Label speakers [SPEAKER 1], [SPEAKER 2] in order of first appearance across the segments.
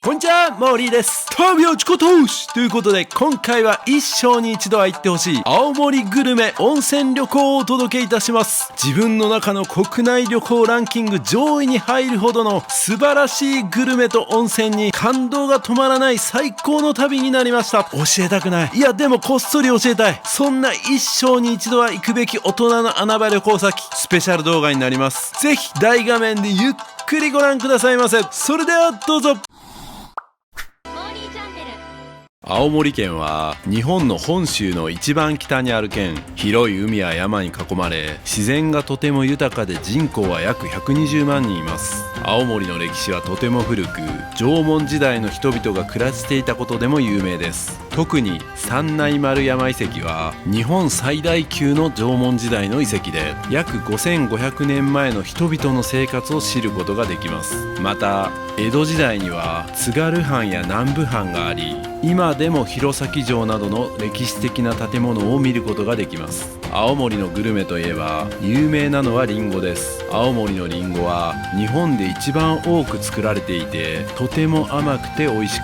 [SPEAKER 1] こんにちは、森です。旅をチコ投資ということで、今回は一生に一度は行ってほしい青森グルメ温泉旅行をお届けいたします。自分の中の国内旅行ランキング上位に入るほどの素晴らしいグルメと温泉に感動が止まらない最高の旅になりました。教えたくない。いやでもこっそり教えたい。そんな一生に一度は行くべき大人の穴場旅行先、スペシャル動画になります。ぜひ大画面でゆっくりご覧くださいませ。それではどうぞ。青森県は日本の本州の一番北にある県。広い海や山に囲まれ、自然がとても豊かで人口は約120万人います。青森の歴史はとても古く、縄文時代の人々が暮らしていたことでも有名です。特に三内丸山遺跡は日本最大級の縄文時代の遺跡で、約5500年前の人々の生活を知ることができます。また江戸時代には津軽藩や南部藩があり、今でも弘前城などの歴史的な建物を見ることができます。青森のグルメといえば有名なのはリンゴです。青森のリンゴは日本で一番多く作られていて、とても甘くて美味しく、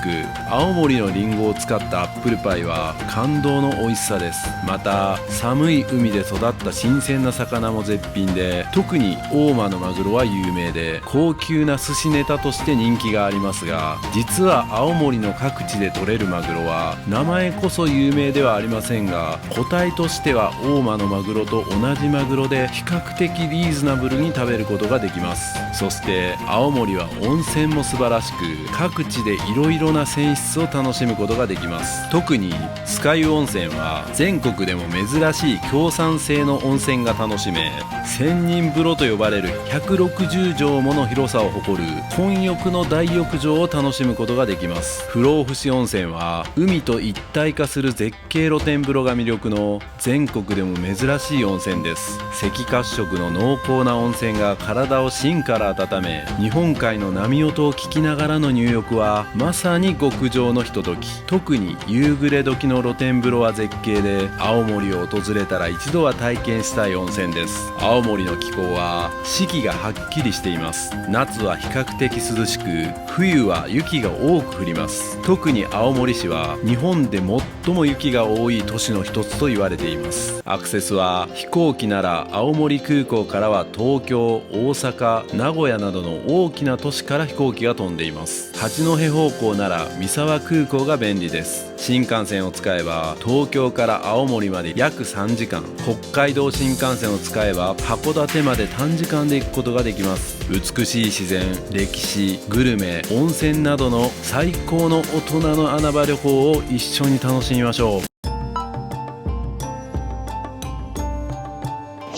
[SPEAKER 1] 青森のリンゴを使ったアップルパイは感動の美味しさです。また寒い海で育った新鮮な魚も絶品で、特に大間のマグロは有名で高級な寿司ネタとして人気がありますが、実は青森の各地で採れるマグロは名前こそ有名ではありませんが、個体としては大間のマグロと同じマグロで比較的リーズナブルに食べることができます。そして青森は温泉も素晴らしく、各地でいろいろな泉質を楽しむことができます。特に酸ヶ湯温泉は全国でも珍しい強酸性の温泉が楽しめ、千人風呂と呼ばれる160畳もの広さを誇る混浴の大浴場を楽しむことができます。不老不死温泉は海と一体化する絶景露天風呂が魅力の全国でも珍しい温泉です。赤褐色の濃厚な温泉が体を芯から温め、日本海の波音を聞きながらの入浴はまさに極上のひととき。特に夕暮れ時の露天風呂は絶景で、青森を訪れたら一度は体験したい温泉です。青森の気候は四季がはっきりしています。夏は比較的涼しく、冬は雪が多く降ります。特に青森市は日本で最も雪が多い都市の一つと言われています。アクセスは飛行機なら青森空港からは東京、大阪、名古屋などの大きな都市から飛行機が飛んでいます。八戸方向なら三沢空港が便利です。新幹線を使えば東京から青森まで約3時間、北海道新幹線を使えば函館まで短時間で行くことができます。美しい自然、歴史、グルメ、温泉などの最高の大人の穴場旅行を一緒に楽しみましょう。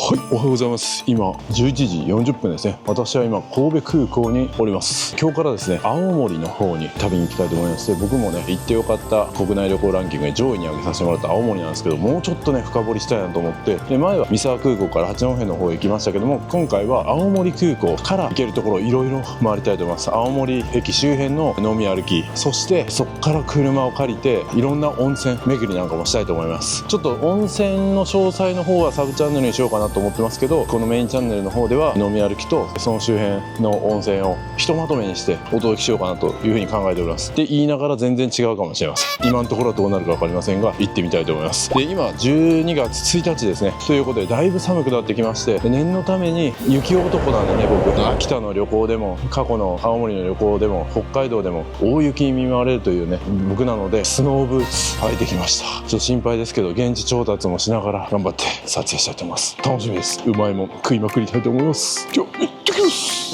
[SPEAKER 1] はい、おはようございます。今11時40分ですね。私は今神戸空港におります。今日からですね、青森の方に旅に行きたいと思います。で、僕もね、行ってよかった国内旅行ランキングで上位に上げさせてもらった青森なんですけど、もうちょっとね深掘りしたいなと思って、で、前は三沢空港から八戸の方へ行きましたけども、今回は青森空港から行けるところいろいろ回りたいと思います。青森駅周辺の飲み歩き、そしてそこから車を借りていろんな温泉巡りなんかもしたいと思います。ちょっと温泉の詳細の方はサブチャンネルにしようかなと思ってますけど、このメインチャンネルの方では飲み歩きとその周辺の温泉をひとまとめにしてお届けしようかなというふうに考えております。で、言いながら全然違うかもしれません。今のところはどうなるか分かりませんが、行ってみたいと思います。で、今12月1日ですね。ということでだいぶ寒くなってきまして、念のために雪男なんでね、僕秋田の旅行でも過去の青森の旅行でも北海道でも大雪に見舞われるというね僕なので、スノーブーツ履いてきました。ちょっと心配ですけど現地調達もしながら頑張って撮影したいと思います。楽しみです。うまいもん食いまくりたいと思います。今日行ってきます。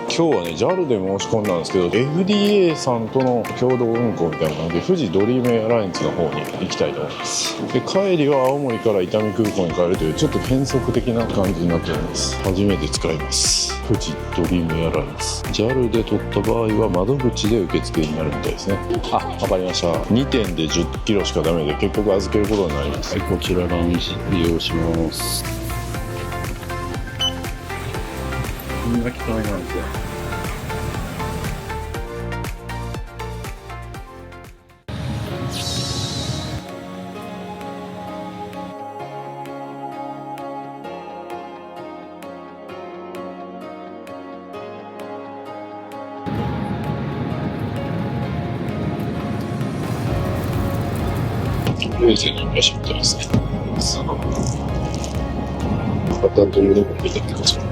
[SPEAKER 1] 今日はね JAL で申し込んだんですけど、 FDA さんとの共同運航みたいなので富士ドリームエアラインズの方に行きたいと思います。で、帰りは青森から伊丹空港に帰るというちょっと変則的な感じになっております。初めて使います。富士ドリームエアラインズ JAL で取った場合は窓口で受付になるみたいですね。あ、わかりました。2点で10キロしかダメで結局預けることになります。はい、こちらラウンジ利用します。こんな機械なんですよ。冷静にいらっしゃってますね。またどれでも見てください。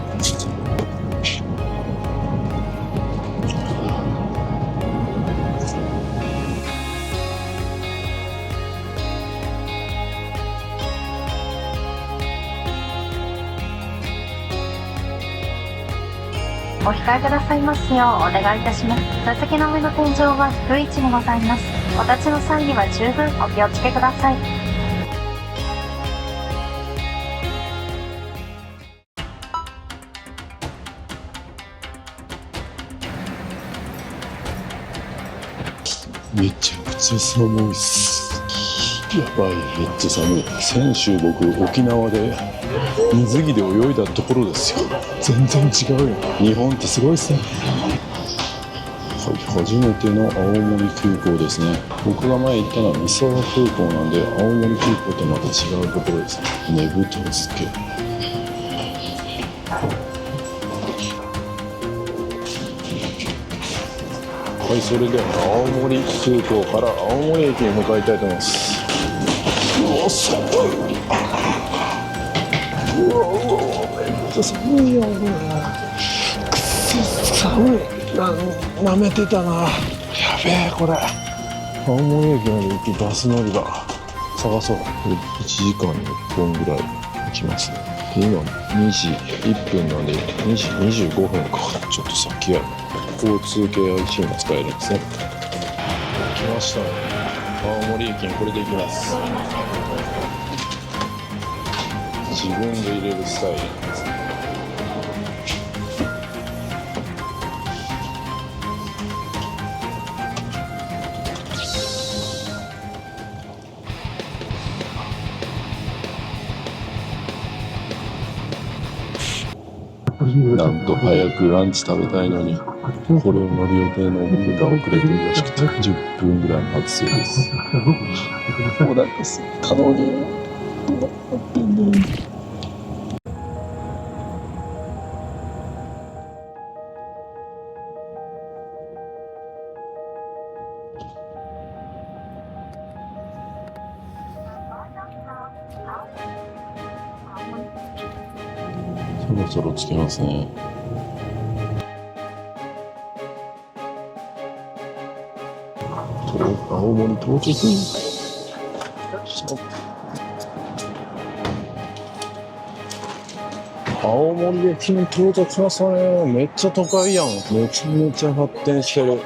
[SPEAKER 2] お控えくださいますようお願いいたします。座席の上の天井は低い位置にございます。お立ちの際には十分お気をつけください。
[SPEAKER 1] めちゃくちゃ寒いっす。やばい、めっちゃ寒い。先週僕沖縄で水着で泳いだところですよ。全然違うよ。日本ってすごいっすね。はい、初めての青森空港ですね。僕が前行ったのは三沢空港なんで、青森空港とまた違うところですね。ねぶと漬け。はい、それでは青森空港から青森駅に向かいたいと思います。うわ、寒い。うわ、めっちゃ寒いよ、これ。くそ寒い。なめてたな。やべえ、これ。青森駅まで行きバス乗り場探そう。1時間に1本ぐらい行きますね。今2時1分なんで2時25分か。ちょっと先や。交通系 IC も使えるんですね。来ましたね。青森駅にこれで行きます。自分で入れるスタイルですね。なんと早くランチ食べたいのに、これを乗る予定の僕が遅れているらしくて10分ぐらい待つそうです。お腹すいたのに。そろそろ着きますね。青森到着。青森駅に到着しましたね。めっちゃ都会やん。めちゃめちゃ発展してる。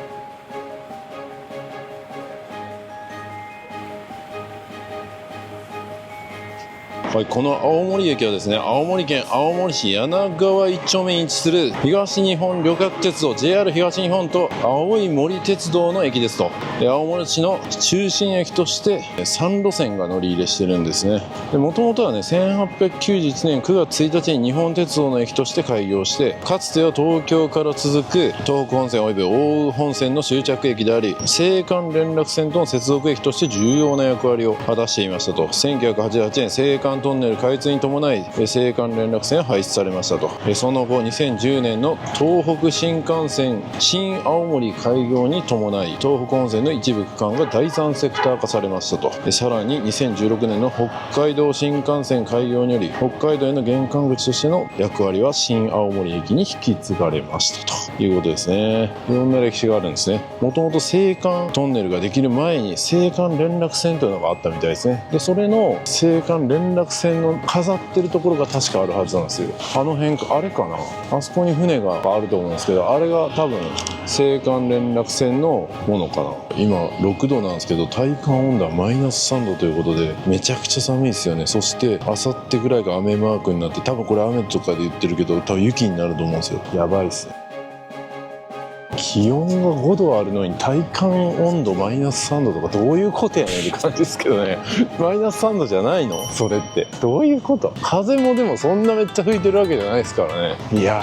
[SPEAKER 1] はい、この青森駅はですね、青森県青森市柳川1丁目に位置する東日本旅客鉄道 JR 東日本と青い森鉄道の駅ですと。青森市の中心駅として3路線が乗り入れしてるんですね。もともとはね、1891年9月1日に日本鉄道の駅として開業して、かつては東京から続く東北本線および奥羽本線の終着駅であり、青函連絡船との接続駅として重要な役割を果たしていましたと。1988年青函トンネル開通に伴い青函連絡船は廃止されましたと。その後2010年の東北新幹線新青森開業に伴い、東北本線の一部区間が第三セクター化されましたと。さらに2016年の北海道新幹線開業により、北海道への玄関口としての役割は新青森駅に引き継がれましたということですね。いろんな歴史があるんですね。もともと青函トンネルができる前に青函連絡船というのがあったみたいですね。でそれの青函連絡船の飾ってるところが確かあるはずなんですよ。あの辺か、あれかな、あそこに船があると思うんですけど、あれが多分青函連絡船のものかな。今6度なんですけど、体感温度はマイナス3度ということでめちゃくちゃ寒いですよね。そしてあさってぐらいが雨マークになって、多分これ雨とかで言ってるけど多分雪になると思うんですよ。やばいっすね。気温が5度あるのに体感温度マイナス3度とかどういうことやねんって感じですけどね。マイナス3度じゃないのそれってどういうこと。風もでもそんなめっちゃ吹いてるわけじゃないですからね。いや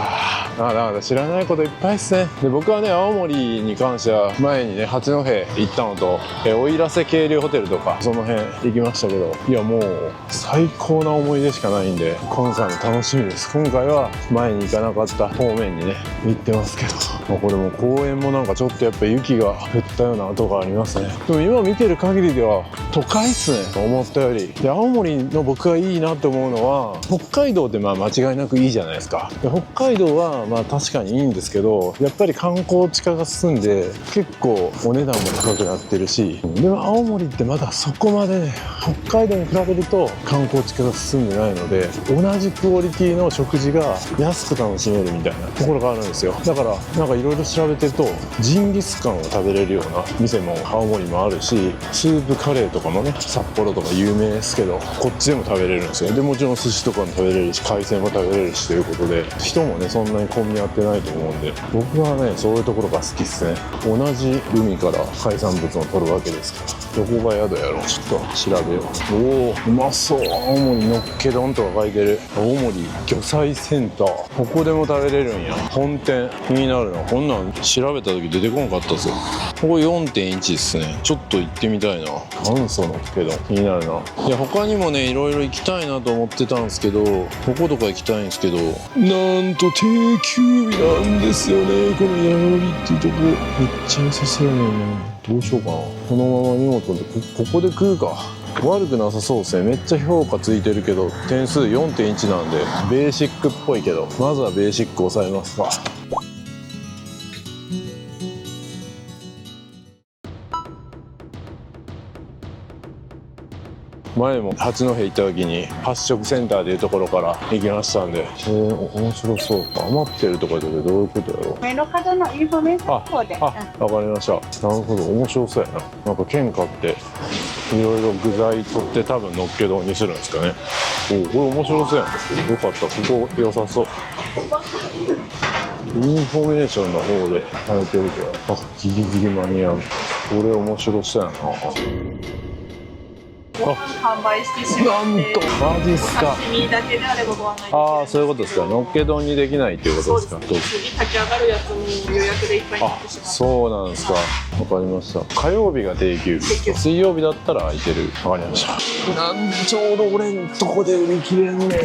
[SPEAKER 1] ー、まだまだ知らないこといっぱいですね。で僕はね、青森に関しては前にね八戸行ったのと奥入瀬渓流ホテルとかその辺行きましたけど、いやもう最高な思い出しかないんで、今回も楽しみです。今回は前に行かなかった方面にね行ってますけど、これも高公園もなんかちょっとやっぱ雪が降ったような跡がありますね。でも今見てる限りでは都会っすね、思ったより。で、青森の僕がいいなって思うのは、北海道ってまあ間違いなくいいじゃないですか。で、北海道はまあ確かにいいんですけど、やっぱり観光地化が進んで結構お値段も高くなってるし、でも青森ってまだそこまでね、北海道に比べると観光地化が進んでないので、同じクオリティの食事が安く楽しめるみたいなところがあるんですよ。だからなんかいろいろ調べてると、ジンギスカンを食べれるような店も青森もあるし、スープカレーとかもね、札幌とか有名ですけど、こっちでも食べれるんですよ。でもちろん寿司とかも食べれるし、海鮮も食べれるしということで、人もねそんなに混み合ってないと思うんで、僕はねそういうところが好きっすね。同じ海から海産物を取るわけですから、どこが宿やろう、ちょっと調べよう。おお、うまそう。青森のっけ丼とか書いてる。青森魚菜センター、ここでも食べれるんや。本店気になるな。こんなん調べた時出てこなかったぞ。ここ 4.1 っすね。ちょっと行ってみたいな。元祖のっけ丼気になるな。いや、他にもねいろいろ行きたいなと思ってたんですけど、こことか行きたいんですけど、なんと定休日なんですよね、この弥生っていうとこ。めっちゃ良さそうやねんな。どうしようかな。このまま荷物で ここで食うか。悪くなさそうですね。めっちゃ評価ついてるけど、点数 4.1 なんでベーシックっぽいけど、まずはベーシック抑えますか。前も八戸行った時に発色センターでいうところから行きましたんで、面白そう。余ってるとかでどういうことやろう。
[SPEAKER 3] 目の角のインフォメーションコードで。
[SPEAKER 1] わかりました。なるほど、面白そうやな。なんか県買っていろいろ具材取って多分のっけ丼にするんですかね。お、これ面白そうやん。よかった、ここ良さそう。インフォメーションの方で変えてるから、あ、ギリギリ間に合う。これ面白そうやな。
[SPEAKER 3] 販売してしまって、
[SPEAKER 1] なんとマジっすか。
[SPEAKER 3] 刺身だけであればご案内できる。
[SPEAKER 1] ああ、そういうことですか。のっけ丼にできないっていうことですか。
[SPEAKER 3] 次炊き上がるやつも予約でいっぱいになってしまって。
[SPEAKER 1] そうなんですか。わかりました。火曜日が定休日、水曜日だったら空いてる。わかりました。なんちょうど俺んとこで売り切れんね。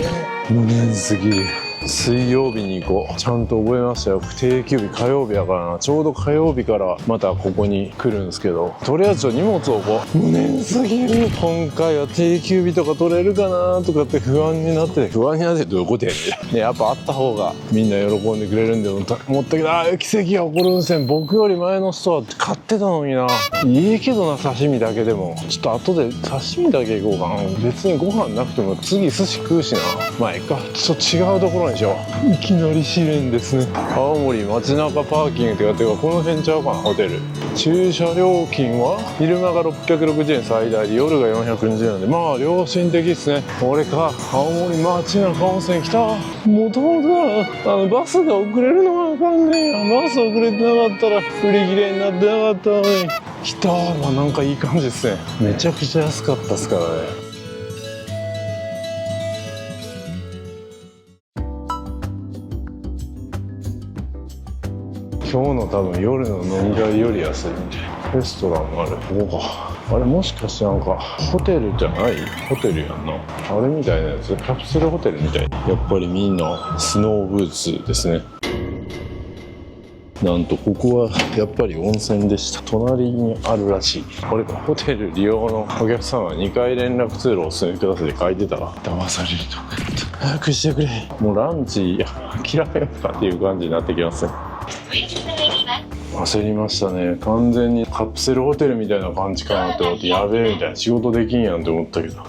[SPEAKER 1] 無念すぎる。水曜日に行こう。ちゃんと覚えましたよ。定休日火曜日やからな。ちょうど火曜日からまたここに来るんですけど、とりあえず荷物をこう。無念すぎる。今回は定休日とか取れるかなとかって不安になって、どういうことやねん。やっぱあった方がみんな喜んでくれるんで思ったけど、奇跡が起こるんですね。僕より前の人は買ってたのにな。いいけどな、刺身だけでも。ちょっと後で刺身だけ行こうかな。別にご飯なくても次寿司食うしな。まあいいか。ちょっと違うところにしよう。いきなり試練ですね。青森街中パーキングってか、この辺ちゃうかな、ホテル。駐車料金は昼間が660円最大で、夜が420円なんで、まあ良心的っすね。俺か、青森街中温泉来た。もともとバスが遅れるのがあかんねんや。バス遅れてなかったら売り切れになってなかったのに。来た。まあなんかいい感じですね。めちゃくちゃ安かったっすからね。今日の多分夜の飲み会より安いみたいな。レストランがある。ここか。あれもしかしてなんかホテルじゃない？ホテルやんな。あれみたいなやつ。キャプスルホテルみたい。やっぱりみんなスノーブーツですね。なんとここはやっぱり温泉でした。隣にあるらしい。これか、ホテル利用のお客様は2回連絡通路をお勧めくださいって書いてたわ。騙されるとか言った。早くしてくれ。もうランチ諦めようかっていう感じになってきますね。焦りましたね。完全にカプセルホテルみたいな感じかなって思って、やべえみたいな、仕事できんやんって思ったけど、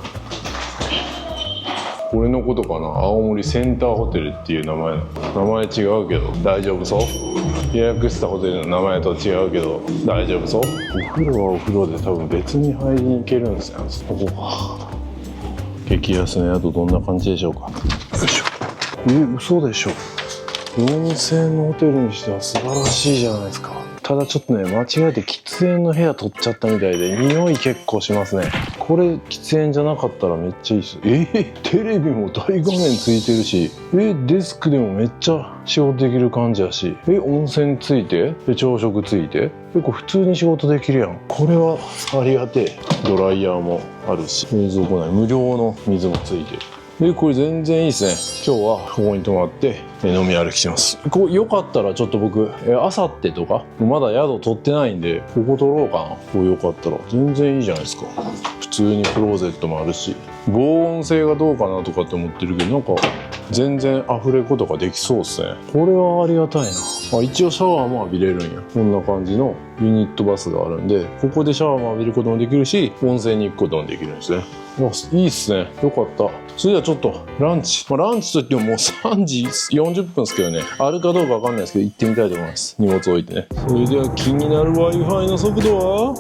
[SPEAKER 1] これのことかな。青森センターホテルっていう名前違うけど大丈夫そう。予約したホテルの名前と違うけど大丈夫そう。お風呂はお風呂で多分別に入りに行けるんですよ。ここか。激安の宿どんな感じでしょうか。よいしょ。嘘でしょ。4000円のホテルにしては素晴らしいじゃないですか。ただちょっとね、間違えて喫煙の部屋取っちゃったみたいで、匂い結構しますね。これ喫煙じゃなかったらめっちゃいいっす。テレビも大画面ついてるし、デスクでもめっちゃ仕事できる感じやし、温泉ついて、朝食ついて、結構普通に仕事できるやん。これはありがてえ。ドライヤーもあるし、冷蔵庫内無料の水もついてる。でこれ全然いいですね。今日はここに泊まって飲み歩きします。よかったらちょっと僕あさってとかまだ宿取ってないんでここ取ろうかな。ここよかったら全然いいじゃないですか。普通にクローゼットもあるし、防音性がどうかなとかって思ってるけど、なんか全然アフレコとかできそうですね。これはありがたいな。一応シャワーも浴びれるんや。こんな感じのユニットバスがあるんで、ここでシャワーも浴びることもできるし、温泉に行くこともできるんですね。いいっすね。よかった。それではちょっとランチ。ランチといってももう3時40分ですけどね。あるかどうかわかんないですけど、行ってみたいと思います。荷物置いてね。それでは気になる Wi-Fi の速度は？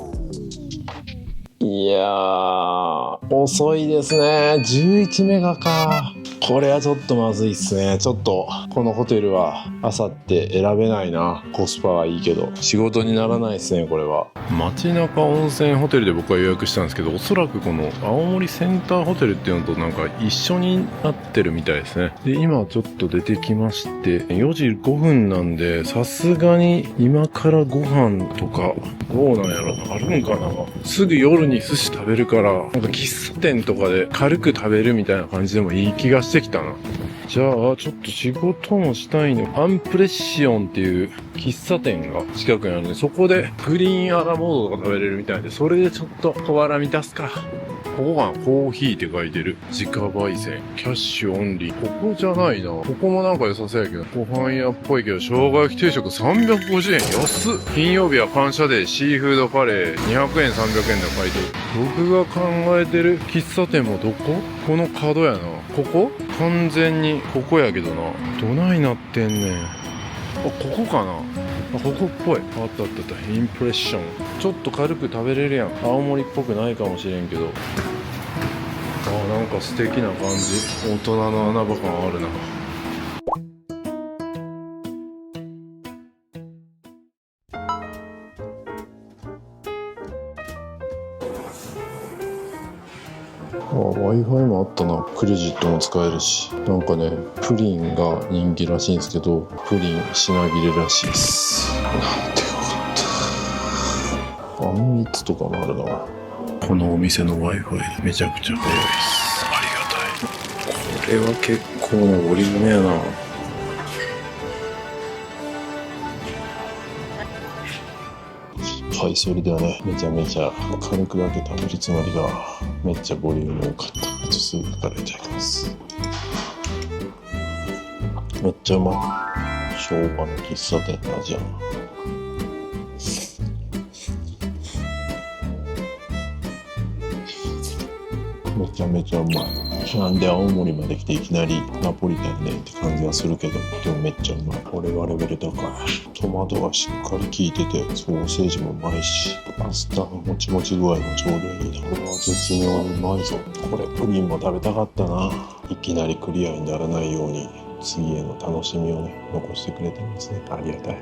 [SPEAKER 1] いやー、遅いですね。11メガか。これはちょっとまずいっすね。ちょっとこのホテルはあさって選べないな。コスパはいいけど仕事にならないっすね。これは街中温泉ホテルで僕は予約したんですけど、おそらくこの青森センターホテルっていうのとなんか一緒になってるみたいですね。で今ちょっと出てきまして、4時5分なんで、さすがに今からご飯とかどうなんやろな、あるんかな。すぐ夜に寿司食べるから、なんか喫茶店とかで軽く食べるみたいな感じでもいい気がしてきたな。じゃあちょっと仕事もしたいの。アンプレッシオンっていう喫茶店が近くにあるんで、そこでグリーンアラモードとか食べれるみたいで、それでちょっと小腹満たすか。ここがコーヒーって書いてる。自家焙煎。キャッシュオンリー。ここじゃないな。ここもなんか良さそうやけど。ご飯屋っぽいけど、生姜焼き定食350円。安っ。金曜日は感謝デー、シーフードカレー200円、300円で書いてる。僕が考えてる喫茶店もどこ？この角やな。ここ？完全にここやけどな。どないなってんねん。ここかな。ここっぽい。あったあったあった。インプレッション。ちょっと軽く食べれるやん。青森っぽくないかもしれんけど。なんか素敵な感じ。大人の穴場感あるな。Wi-Fi もあったな。クレジットも使えるし。なんかね、プリンが人気らしいんですけど、プリン品切れらしいです。なんてよかった。あんみつとかもあるな。このお店の Wi-Fi めちゃくちゃ早いです。ありがたい。これは結構なボリュームやな。はい、それではね、めちゃめちゃ軽くだけ食べるつもりがめっちゃボリューム多かった。スープからいただきます。めっちゃうまい。昭和の喫茶店の味やな。めちゃめちゃうまい。なんで青森まで来ていきなりナポリタンねって感じはするけど、でもめっちゃうまい。これはレベル高い。トマトがしっかり効いてて、ソーセージもうまいし、パスタのもちもち具合もちょうどいいな。これは絶妙にうまいぞ。これプリンも食べたかったな。いきなりクリアにならないように次への楽しみをね残してくれてますね。ありがたい。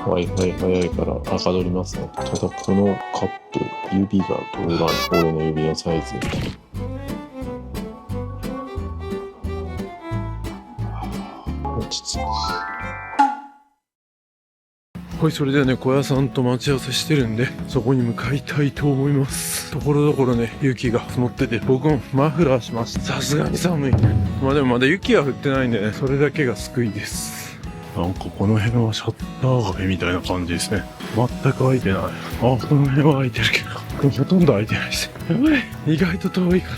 [SPEAKER 1] Wi-Fi 早いからはかどりますね。ただこのカップ指が通らん。俺の指のサイズ。落ち着く。はい、それではね、小屋さんと待ち合わせしてるんで、そこに向かいたいと思います。ところどころね、雪が積もってて、僕もマフラーしました。さすがに寒い。まあでもまだ雪は降ってないんでね、それだけが救いです。なんかこの辺はシャッター街みたいな感じですね。全く開いてない。この辺は開いてるけど、ほとんど開いてないし。やばい。意外と遠いかっ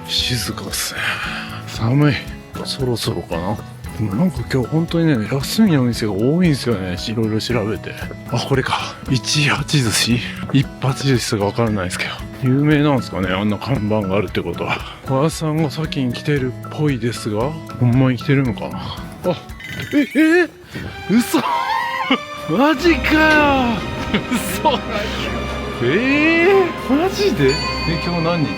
[SPEAKER 1] た。静かですね。寒い。そろそろかな。なんか今日本当にね、休みのお店が多いんですよね。いろいろ調べて。これか。18寿司一発寿司がわからないですけど。有名なんですかね、あんな看板があるってことは。小屋さんが先に来てるっぽいですが、ほんまに来てるのかな。嘘マジかよ嘘マジで今日何日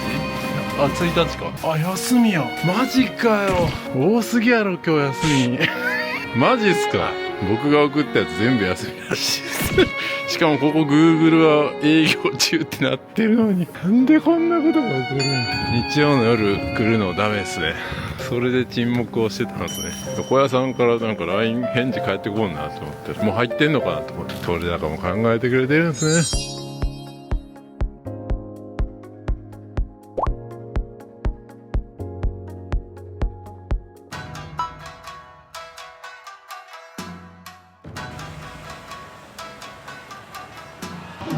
[SPEAKER 1] ？1日か。休みや。マジかよ。多すぎやろ、今日休み。マジっすか。僕が送ったやつ全部休みらしいです。しかもここ Google は営業中ってなってるのに、なんでこんなことが起こるん？日曜の夜来るのダメですね。それで沈黙をしてたんですね。小屋さんからなんか LINE 返事返ってこんなと思って、もう入ってんのかなと思って、取れ高も考えてくれてるんですね。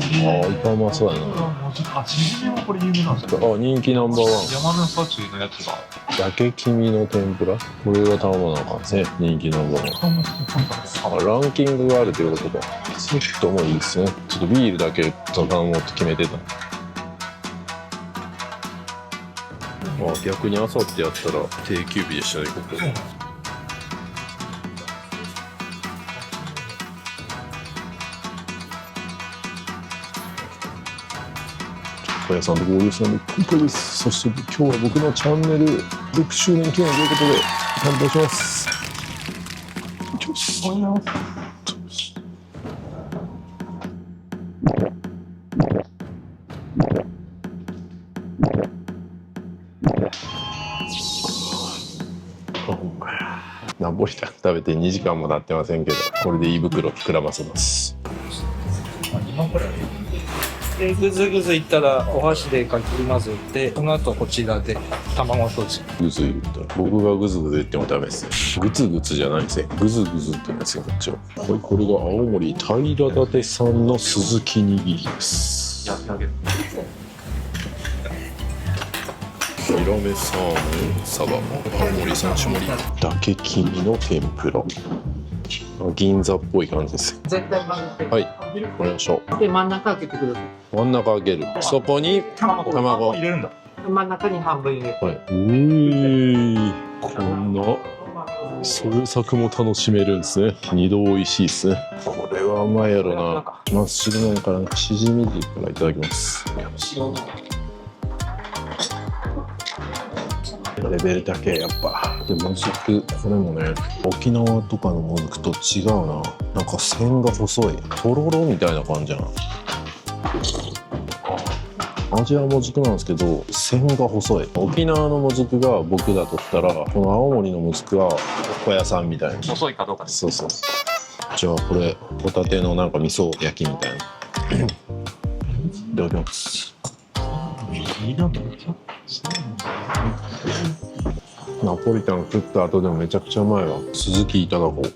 [SPEAKER 1] あ、イカうまそうやな。
[SPEAKER 4] あ、しじみもこれ有名なんですか。
[SPEAKER 1] あ、人気ナンバーワン。
[SPEAKER 4] 山の幸のやつが。
[SPEAKER 1] 焼け黄身の天ぷら、これが頼まなあかんですね。人気ナンバーワン。あ、ランキングがあるということか。セットもいいですね。ちょっとビールだけ頼もうと決めてた。あ、逆にあさってやったら定休日でしたね、ここ。高野さんと合流したので今回です。そして今日は僕のチャンネル6周年記念ということで乾杯します。ナポリタン食べて2時間も経ってませんけど、これで胃袋膨らませます。
[SPEAKER 5] でぐずぐずいったらお箸でかき混ぜて、その後こちらで卵とじ。
[SPEAKER 1] グズ言ったら僕がグズグズ言ってもダメですね。グツグツじゃないですね。グズグズって言うんですよ、こっちは。はい、これが青森平舘産の鈴木握りです。
[SPEAKER 4] やってあげる。
[SPEAKER 1] ヒラメサーモン、サバ、青森三種盛り、だけ黄身の天ぷら。銀座っぽい感じです。
[SPEAKER 5] 絶対混ぜて。
[SPEAKER 1] はい、お願いしましょ
[SPEAKER 5] で真ん中開けてください。
[SPEAKER 1] う。真ん中開ける。そこに卵。
[SPEAKER 4] 入れるんだ。
[SPEAKER 5] 真ん中に半分入れて。
[SPEAKER 1] はい。こんな創作も楽しめるんですね。二度美味しいですね。これはうまいやろな。まっすぐないからしじみ汁からいただきます。
[SPEAKER 5] 塩の。
[SPEAKER 1] レベルだけやっぱ。でもずく、これもね、沖縄とかのもずくと違うな。なんか線が細い。とろろみたいな感じやな。味はもずくなんですけど、線が細い。沖縄のもずくが僕だとしたら、この青森のもずくは小屋さんみたいな。
[SPEAKER 4] 細いかどうかです。
[SPEAKER 1] そうそう。じゃあこれホタテのなんか味噌焼きみたいな。いただきます。ナポリタン食った後でもめちゃくちゃうまいわ。鈴木いただこう。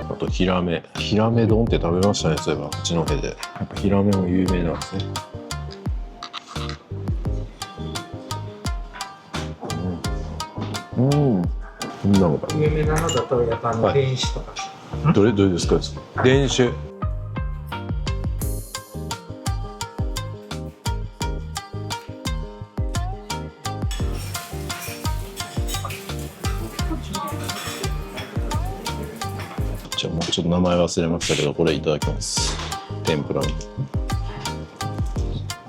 [SPEAKER 1] あとヒラメ丼って食べましたね。そういえば八戸でやっぱヒラメも有名なんですね。こんなのが
[SPEAKER 5] 有名なのだとやっぱ電子とか。
[SPEAKER 1] どれですか？電子。じゃあもうちょっと名前忘れましたけど、これいただきます。天ぷらに。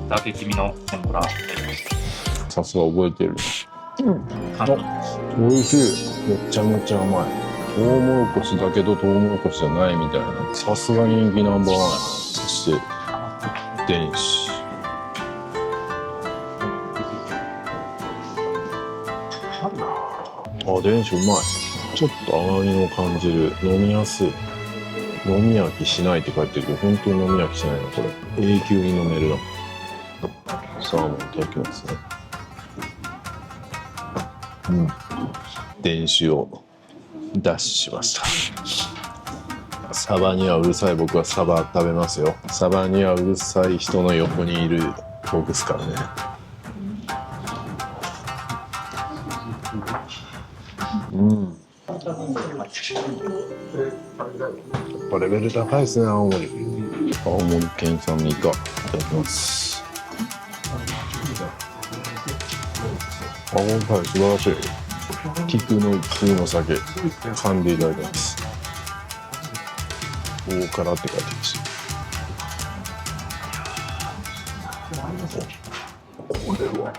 [SPEAKER 4] だけ黄身の天ぷら。
[SPEAKER 1] さすが覚えてる。美味しい。めちゃめちゃ甘い。トウモロコシだけどトウモロコシじゃないみたいな。さすが人気ナンバーワン。そして電子。あ、電子うまい。ちょっと甘みを感じる。飲みやすい。飲み飽きしないって書いてるけど、本当に飲み飽きしないな、これ。永久に飲めるな。サーモンいただきますね。電子をダッシュしました。サバにはうるさい僕はサバ食べますよ。サバにはうるさい人の横にいる僕ですからね。レベル高いですね、青森県産のイカいただきます。はい、素晴らしい。菊の普通の酒噛んでいただきます。大辛って書いてます。これは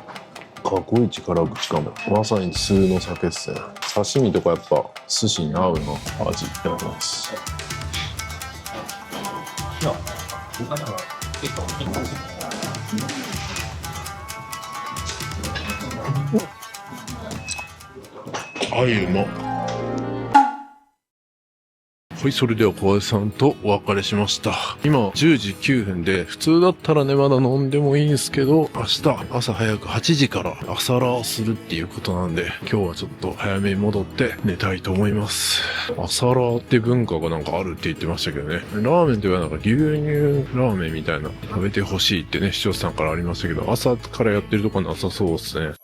[SPEAKER 1] 過去一辛口かも。まさに普通の酒っすね。刺身とかやっぱ寿司に合うの味いただきます。鮎もはい、それでは小林さんとお別れしました。今10時9分で、普通だったらねまだ飲んでもいいんですけど、明日朝早く8時から朝ラーするっていうことなんで、今日はちょっと早めに戻って寝たいと思います。朝ラーって文化がなんかあるって言ってましたけどね。ラーメンというかなんか牛乳ラーメンみたいな食べてほしいってね、視聴者さんからありましたけど、朝からやってるとこなさそうですね。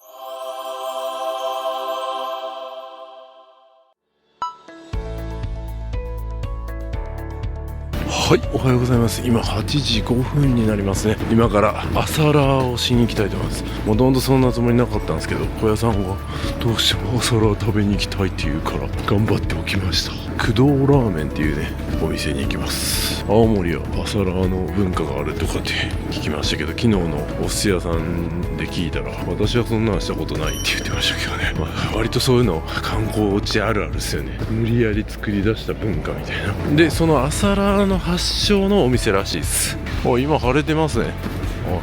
[SPEAKER 1] はい、おはようございます。今8時5分になりますね。今から朝ラーをしに行きたいと思います。もともとそんなつもりなかったんですけど、小屋さんがどうしても朝ラー食べに行きたいって言うから頑張っておきました。工藤ラーメンっていうねお店に行きます。青森は朝ラーの文化があるとかって聞きましたけど、昨日のお寿司屋さんで聞いたら、私はそんなのしたことないって言ってましたけどね、割とそういうの観光地あるあるですよね。無理やり作り出した文化みたいな。でその朝ラーの発祥のお店らしいです。今晴れてますね。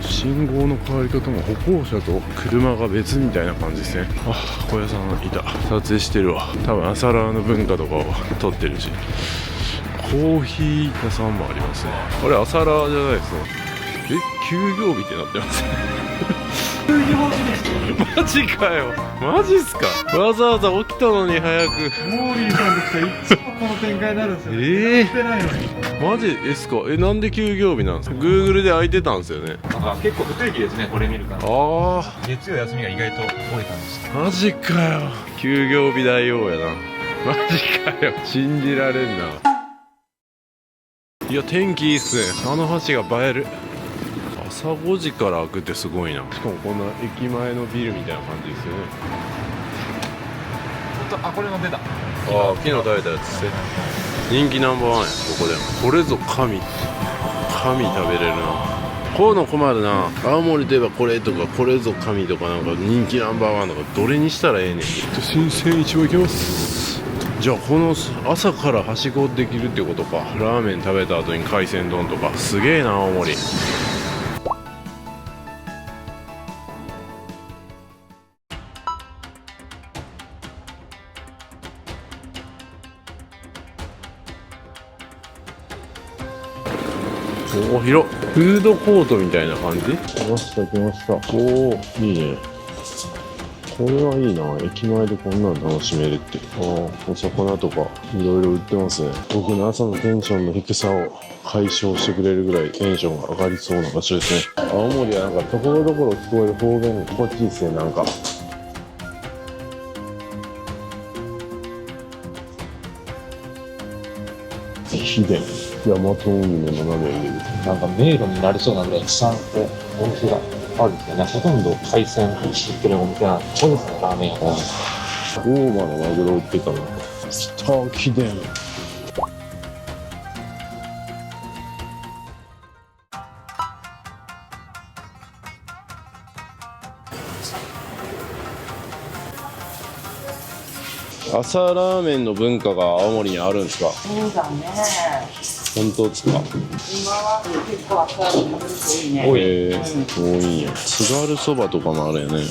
[SPEAKER 1] 信号の変わり方も歩行者と車が別みたいな感じですね。小屋さんいた。撮影してるわ。多分朝ラーの文化とかを撮ってるし、コーヒー屋さんもありますね。これ朝ラーじゃないですね。休業日ってなってます休業日ですマジかよ。マジっすか。わざわざ起きたのに早く。
[SPEAKER 5] モーリーさんと来たらいつもこの展開になるんですよ。してないのに。
[SPEAKER 1] マジですか。なんで休業日なんですか。 Google で空いてたんですよね。
[SPEAKER 4] 結構不定期ですね、これ見るから。月曜休みが意外と多い感じです。
[SPEAKER 1] マジかよ。休業日大王やな。マジかよ。信じられんな。いや天気いいっすね。あの橋が映える。朝5時から開くってすごいな。しかもこんな駅前のビルみたいな感じですよね。
[SPEAKER 4] これも出た。
[SPEAKER 1] 昨日食べたやつですね。人気ナンバーワンや。ここでもこれぞ神食べれるな。こういうの困るな。青森といえばこれとか、これぞ神とか、なんか人気ナンバーワンとか、どれにしたらええねん。新鮮市場行きます。じゃあこの朝からはしごできるってことか。ラーメン食べた後に海鮮丼とか、すげえな青森。広っ。フードコートみたいな感じ。来ましたいいね。これはいいな。駅前でこんなの楽しめるって。お魚とかいろいろ売ってますね。僕の朝のテンションの低さを解消してくれるぐらいテンションが上がりそうな場所ですね。青森はなんかところどころ聞こえる方言心地いいですね。なんか秘伝大和海の斜め入れる。
[SPEAKER 6] なんか迷路になりそうなぐらいたくさんお店があるんですよね。ほとんど海鮮売ってるお店なんで、そうですね、ラーメン屋。
[SPEAKER 1] 大間のマグロ売ってたの。北秘伝。朝ラーメンの文化が青森にあるんですか。
[SPEAKER 7] そうだね。
[SPEAKER 1] 本当ですか。
[SPEAKER 7] 今は結構朝食べる人多いね。
[SPEAKER 1] 多いんや。津軽そばとかもあるよね。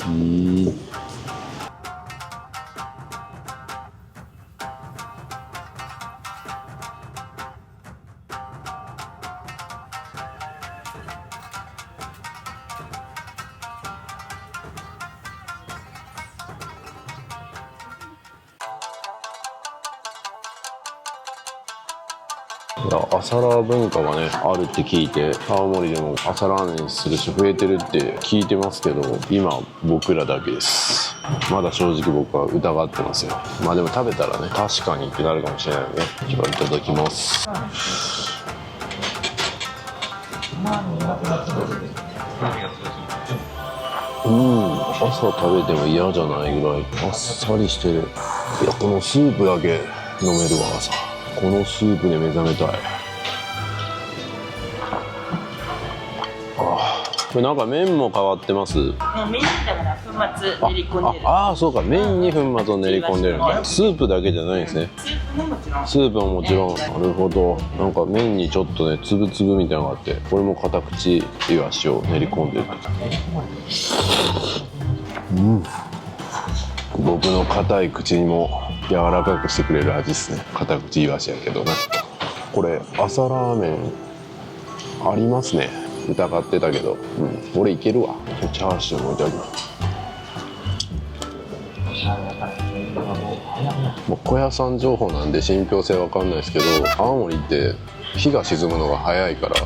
[SPEAKER 1] 朝ラー文化がねあるって聞いて、青森でも朝ラーメンする人増えてるって聞いてますけど、今僕らだけです。まだ正直僕は疑ってますよ。まあでも食べたらね、確かにってなるかもしれないよね。じゃあいただきます。朝食べても嫌じゃないぐらいあっさりしてる。いや、このスープだけ飲めるわ。朝このスープで目覚めたい。これなんか麺も変わってます。
[SPEAKER 7] 麺だから粉末練り込んでる。
[SPEAKER 1] そうか、麺に粉末を練り込んでるんだ。スープだけじゃないんですね。スープももちろん。なるほど。なんか麺にちょっとね、つぶつぶみたいなのがあって、これも片口イワシを練り込んでる。僕の硬い口にも柔らかくしてくれる味ですね。片口イワシやけどな。これ朝ラーメンありますね。疑ってたけど、俺いけるわ。チャーシューもいただきます。もう小屋さん情報なんで信憑性わかんないですけど、青森って日が沈むのが早いから、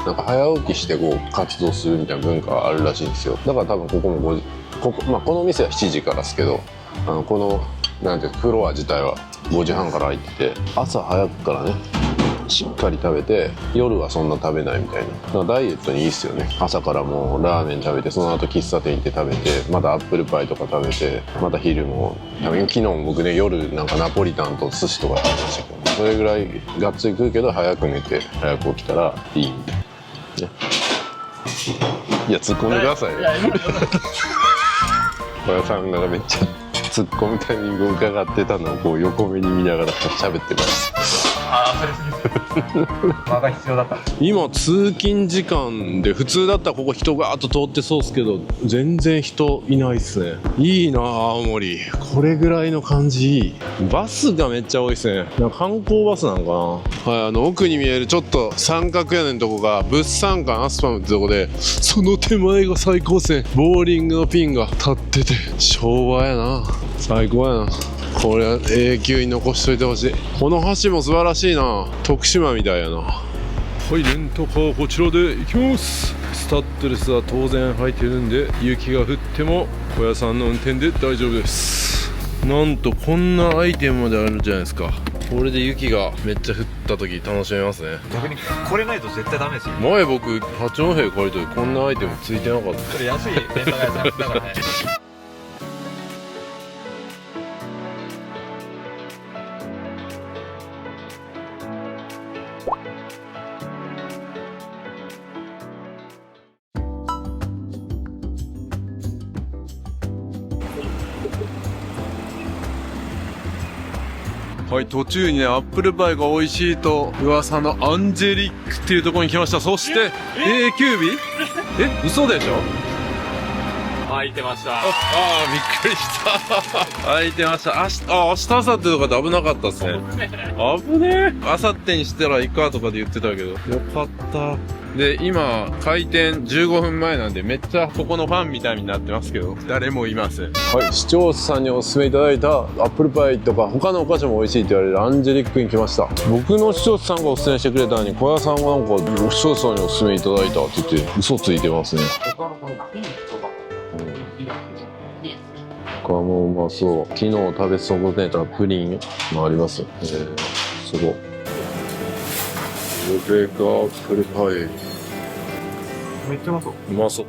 [SPEAKER 1] なんか早起きしてこう活動するみたいな文化があるらしいんですよ。だから多分ここもこの店は7時からですけど、このなんていうフロア自体は5時半から入ってて、朝早くからねしっかり食べて、夜はそんな食べないみたいな。だからダイエットにいいっすよね。朝からもうラーメン食べて、その後喫茶店行って食べて、またアップルパイとか食べて、また昼も昨日も僕ね、夜なんかナポリタンと寿司とか食べましたけど、それぐらいがっつり食うけど早く寝て早く起きたらいいみたいな、ね、いや突っ込んでくださいよ。小屋さんがめっちゃ突っ込むタイミングを伺ってたのをこう横目に見ながら喋ってます。
[SPEAKER 4] 間が必要だった。
[SPEAKER 1] 今通勤時間で普通だったらここ人がーっと通ってそうですけど、全然人いないっすね。いいな青森、これぐらいの感じいい。バスがめっちゃ多いっすね。なんか観光バスなんかな。はい、奥に見えるちょっと三角屋根のとこが物産館アスパムってとこで、その手前が最高線、ボーリングのピンが立ってて昭和やな。最高やな。これは永久に残しといてほしい。この橋も素晴らしいな。徳島みたいやな。はい、レンタカーこちらで行きます。スタッドレスは当然履いてるんで、雪が降っても小屋さんの運転で大丈夫です。なんとこんなアイテムまであるじゃないですか。これで雪がめっちゃ降った時楽しめますね。
[SPEAKER 4] 逆にこれないと絶対ダメですよ。
[SPEAKER 1] 前僕八戸借りた時こんなアイテムついてなかった。
[SPEAKER 4] それ安いレンタカー屋さんだからね。
[SPEAKER 1] はい、途中にねアップルパイが美味しいと噂のアンジェリックっていうところに来ました。そして定休日嘘でしょ。
[SPEAKER 4] 開いてました。
[SPEAKER 1] びっくりした開いてました。明日明後日とかで危なかったっすね。危ねえ。明後日にしたらいいかとかで言ってたけど、よかった。で今開店15分前なんで、めっちゃここのファンみたいになってますけど誰もいません。はい、視聴者さんにお勧めいただいたアップルパイとか他のお菓子も美味しいって言われるアンジェリックに来ました。僕の視聴者さんがお勧めしてくれたのに、小屋さんがなんか視聴者さんにお勧めいただいたって言って嘘ついてますね。他もうまそう。昨日食べ損ねたプリンもあります。すごい。これがアップルパイ。
[SPEAKER 4] めっちゃうまそう。
[SPEAKER 1] うまそう。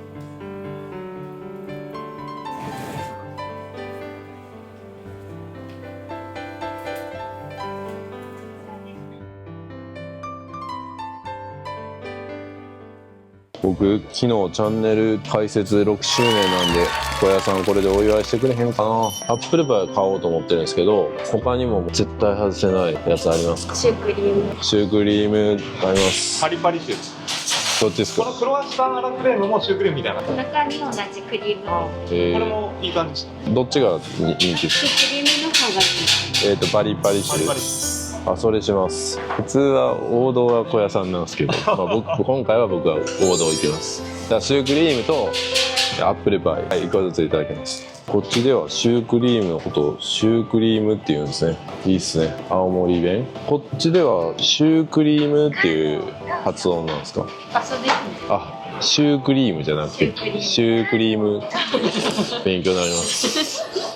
[SPEAKER 1] 僕昨日チャンネル開設6周年なんで、小屋さんこれでお祝いしてくれへんかな。アップルパイ買おうと思ってるんですけど、他にも絶対外せないやつありますか？
[SPEAKER 2] シュークリーム。
[SPEAKER 1] シュークリームあります。
[SPEAKER 4] パリパリシュー。
[SPEAKER 1] どっちですか？
[SPEAKER 4] このクロワッサンアラクレームもシュークリームみたいな。
[SPEAKER 2] 中に同じクリーム。
[SPEAKER 4] これもいい感じ。
[SPEAKER 1] どっちが人気ですか？
[SPEAKER 2] シュークリームの方がいい。
[SPEAKER 1] パリパリシュー。それします。普通は王道は小屋さんなんですけど、今回は僕は王道いきます。だからシュークリームとアップルパイ、1個ずついただきます。こっちではシュークリームのことをシュークリームって言うんですね。いいっすね、青森弁。こっちではシュークリームっていう発音なんですか？
[SPEAKER 2] そうですね。
[SPEAKER 1] シュークリームじゃなくてシュークリーム。勉強になります。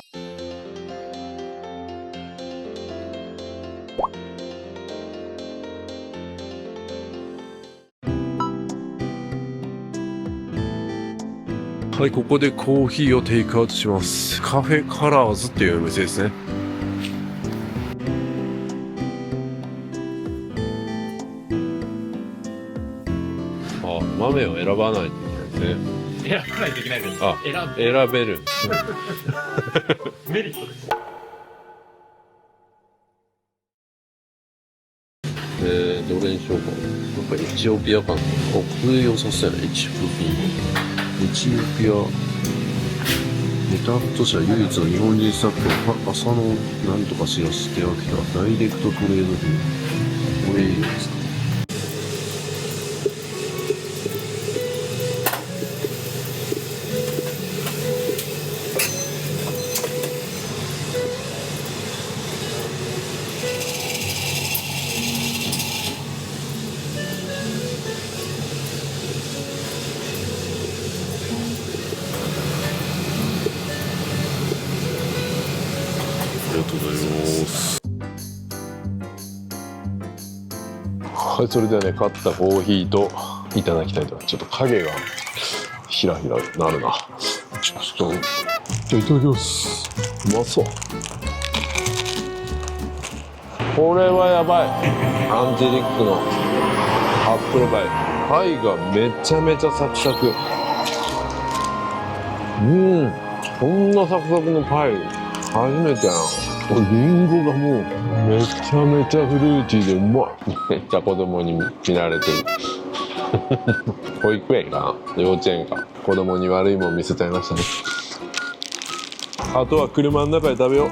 [SPEAKER 1] はい、ここでコーヒーをテイクアウトします。カフェカラーズっていうお店ですね。豆を選ばないといけないですね。
[SPEAKER 4] 選ばないといけないです。
[SPEAKER 1] 選べるんですね。
[SPEAKER 4] メリットです。
[SPEAKER 1] どれにしようか。なんかエチオピア感。これ良さそうやな、エチオピア。ネタとしては唯一の日本人作家、浅野なんとか氏が手がけたダイレクトトレード品。ここいいですね。ありがとうございます。はい、それではね、買ったコーヒーといただきたいと思います。ちょっと影がひらひらなるな。ちょっといただきます。うまそう。これはやばい。アンジェリックのアップルパイ。パイがめちゃめちゃサクサク。こんなサクサクのパイ初めてやな。リンゴがもうめちゃめちゃフルーティーでうまい。めっちゃ子供に見慣れてる。保育園かな、幼稚園か。子供に悪いもん見せちゃいましたね。あとは車の中で食べよう。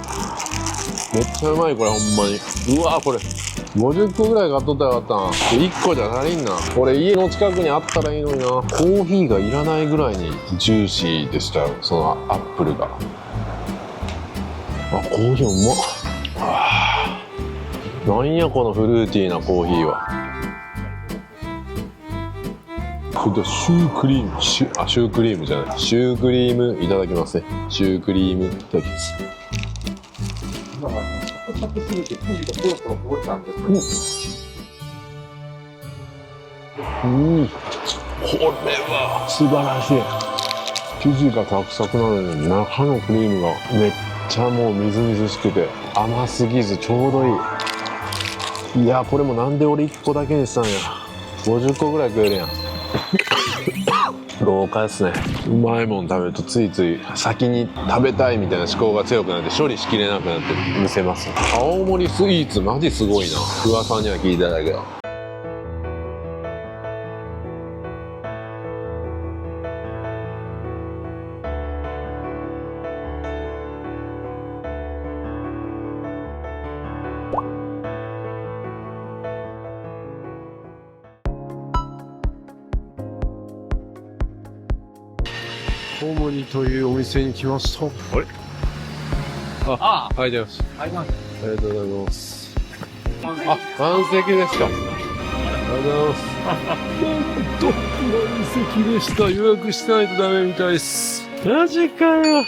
[SPEAKER 1] めっちゃうまいこれほんまに。うわこれ50個ぐらい買っとったらよかったな。1個じゃ足りんな。これ家の近くにあったらいいのにな。コーヒーがいらないぐらいにジューシーでしたよ、そのアップルが。あ、コーヒーうまっ。なんやこのフルーティーなコーヒーは。これシュークリーム、シュークリームじゃない、シュークリームいただきますね。シュークリームいただきます。これは素晴らしい。生地がサクサクなのに中のクリームがめっちゃもうみずみずしくて甘すぎずちょうどいい。いやこれもなんで俺1個だけにしたんや。50個ぐらい食えるやん。豪華ですね。うまいもん食べるとついつい先に食べたいみたいな思考が強くなって処理しきれなくなってむせます。青森スイーツマジすごいな。噂には聞いただけど。青森というお店に来ました。あれ？ありがとうございます。ありがとうございます。あ、満席ですか。ありがとうございます。満席でした。予約してないとダメみたいです。マジかよ。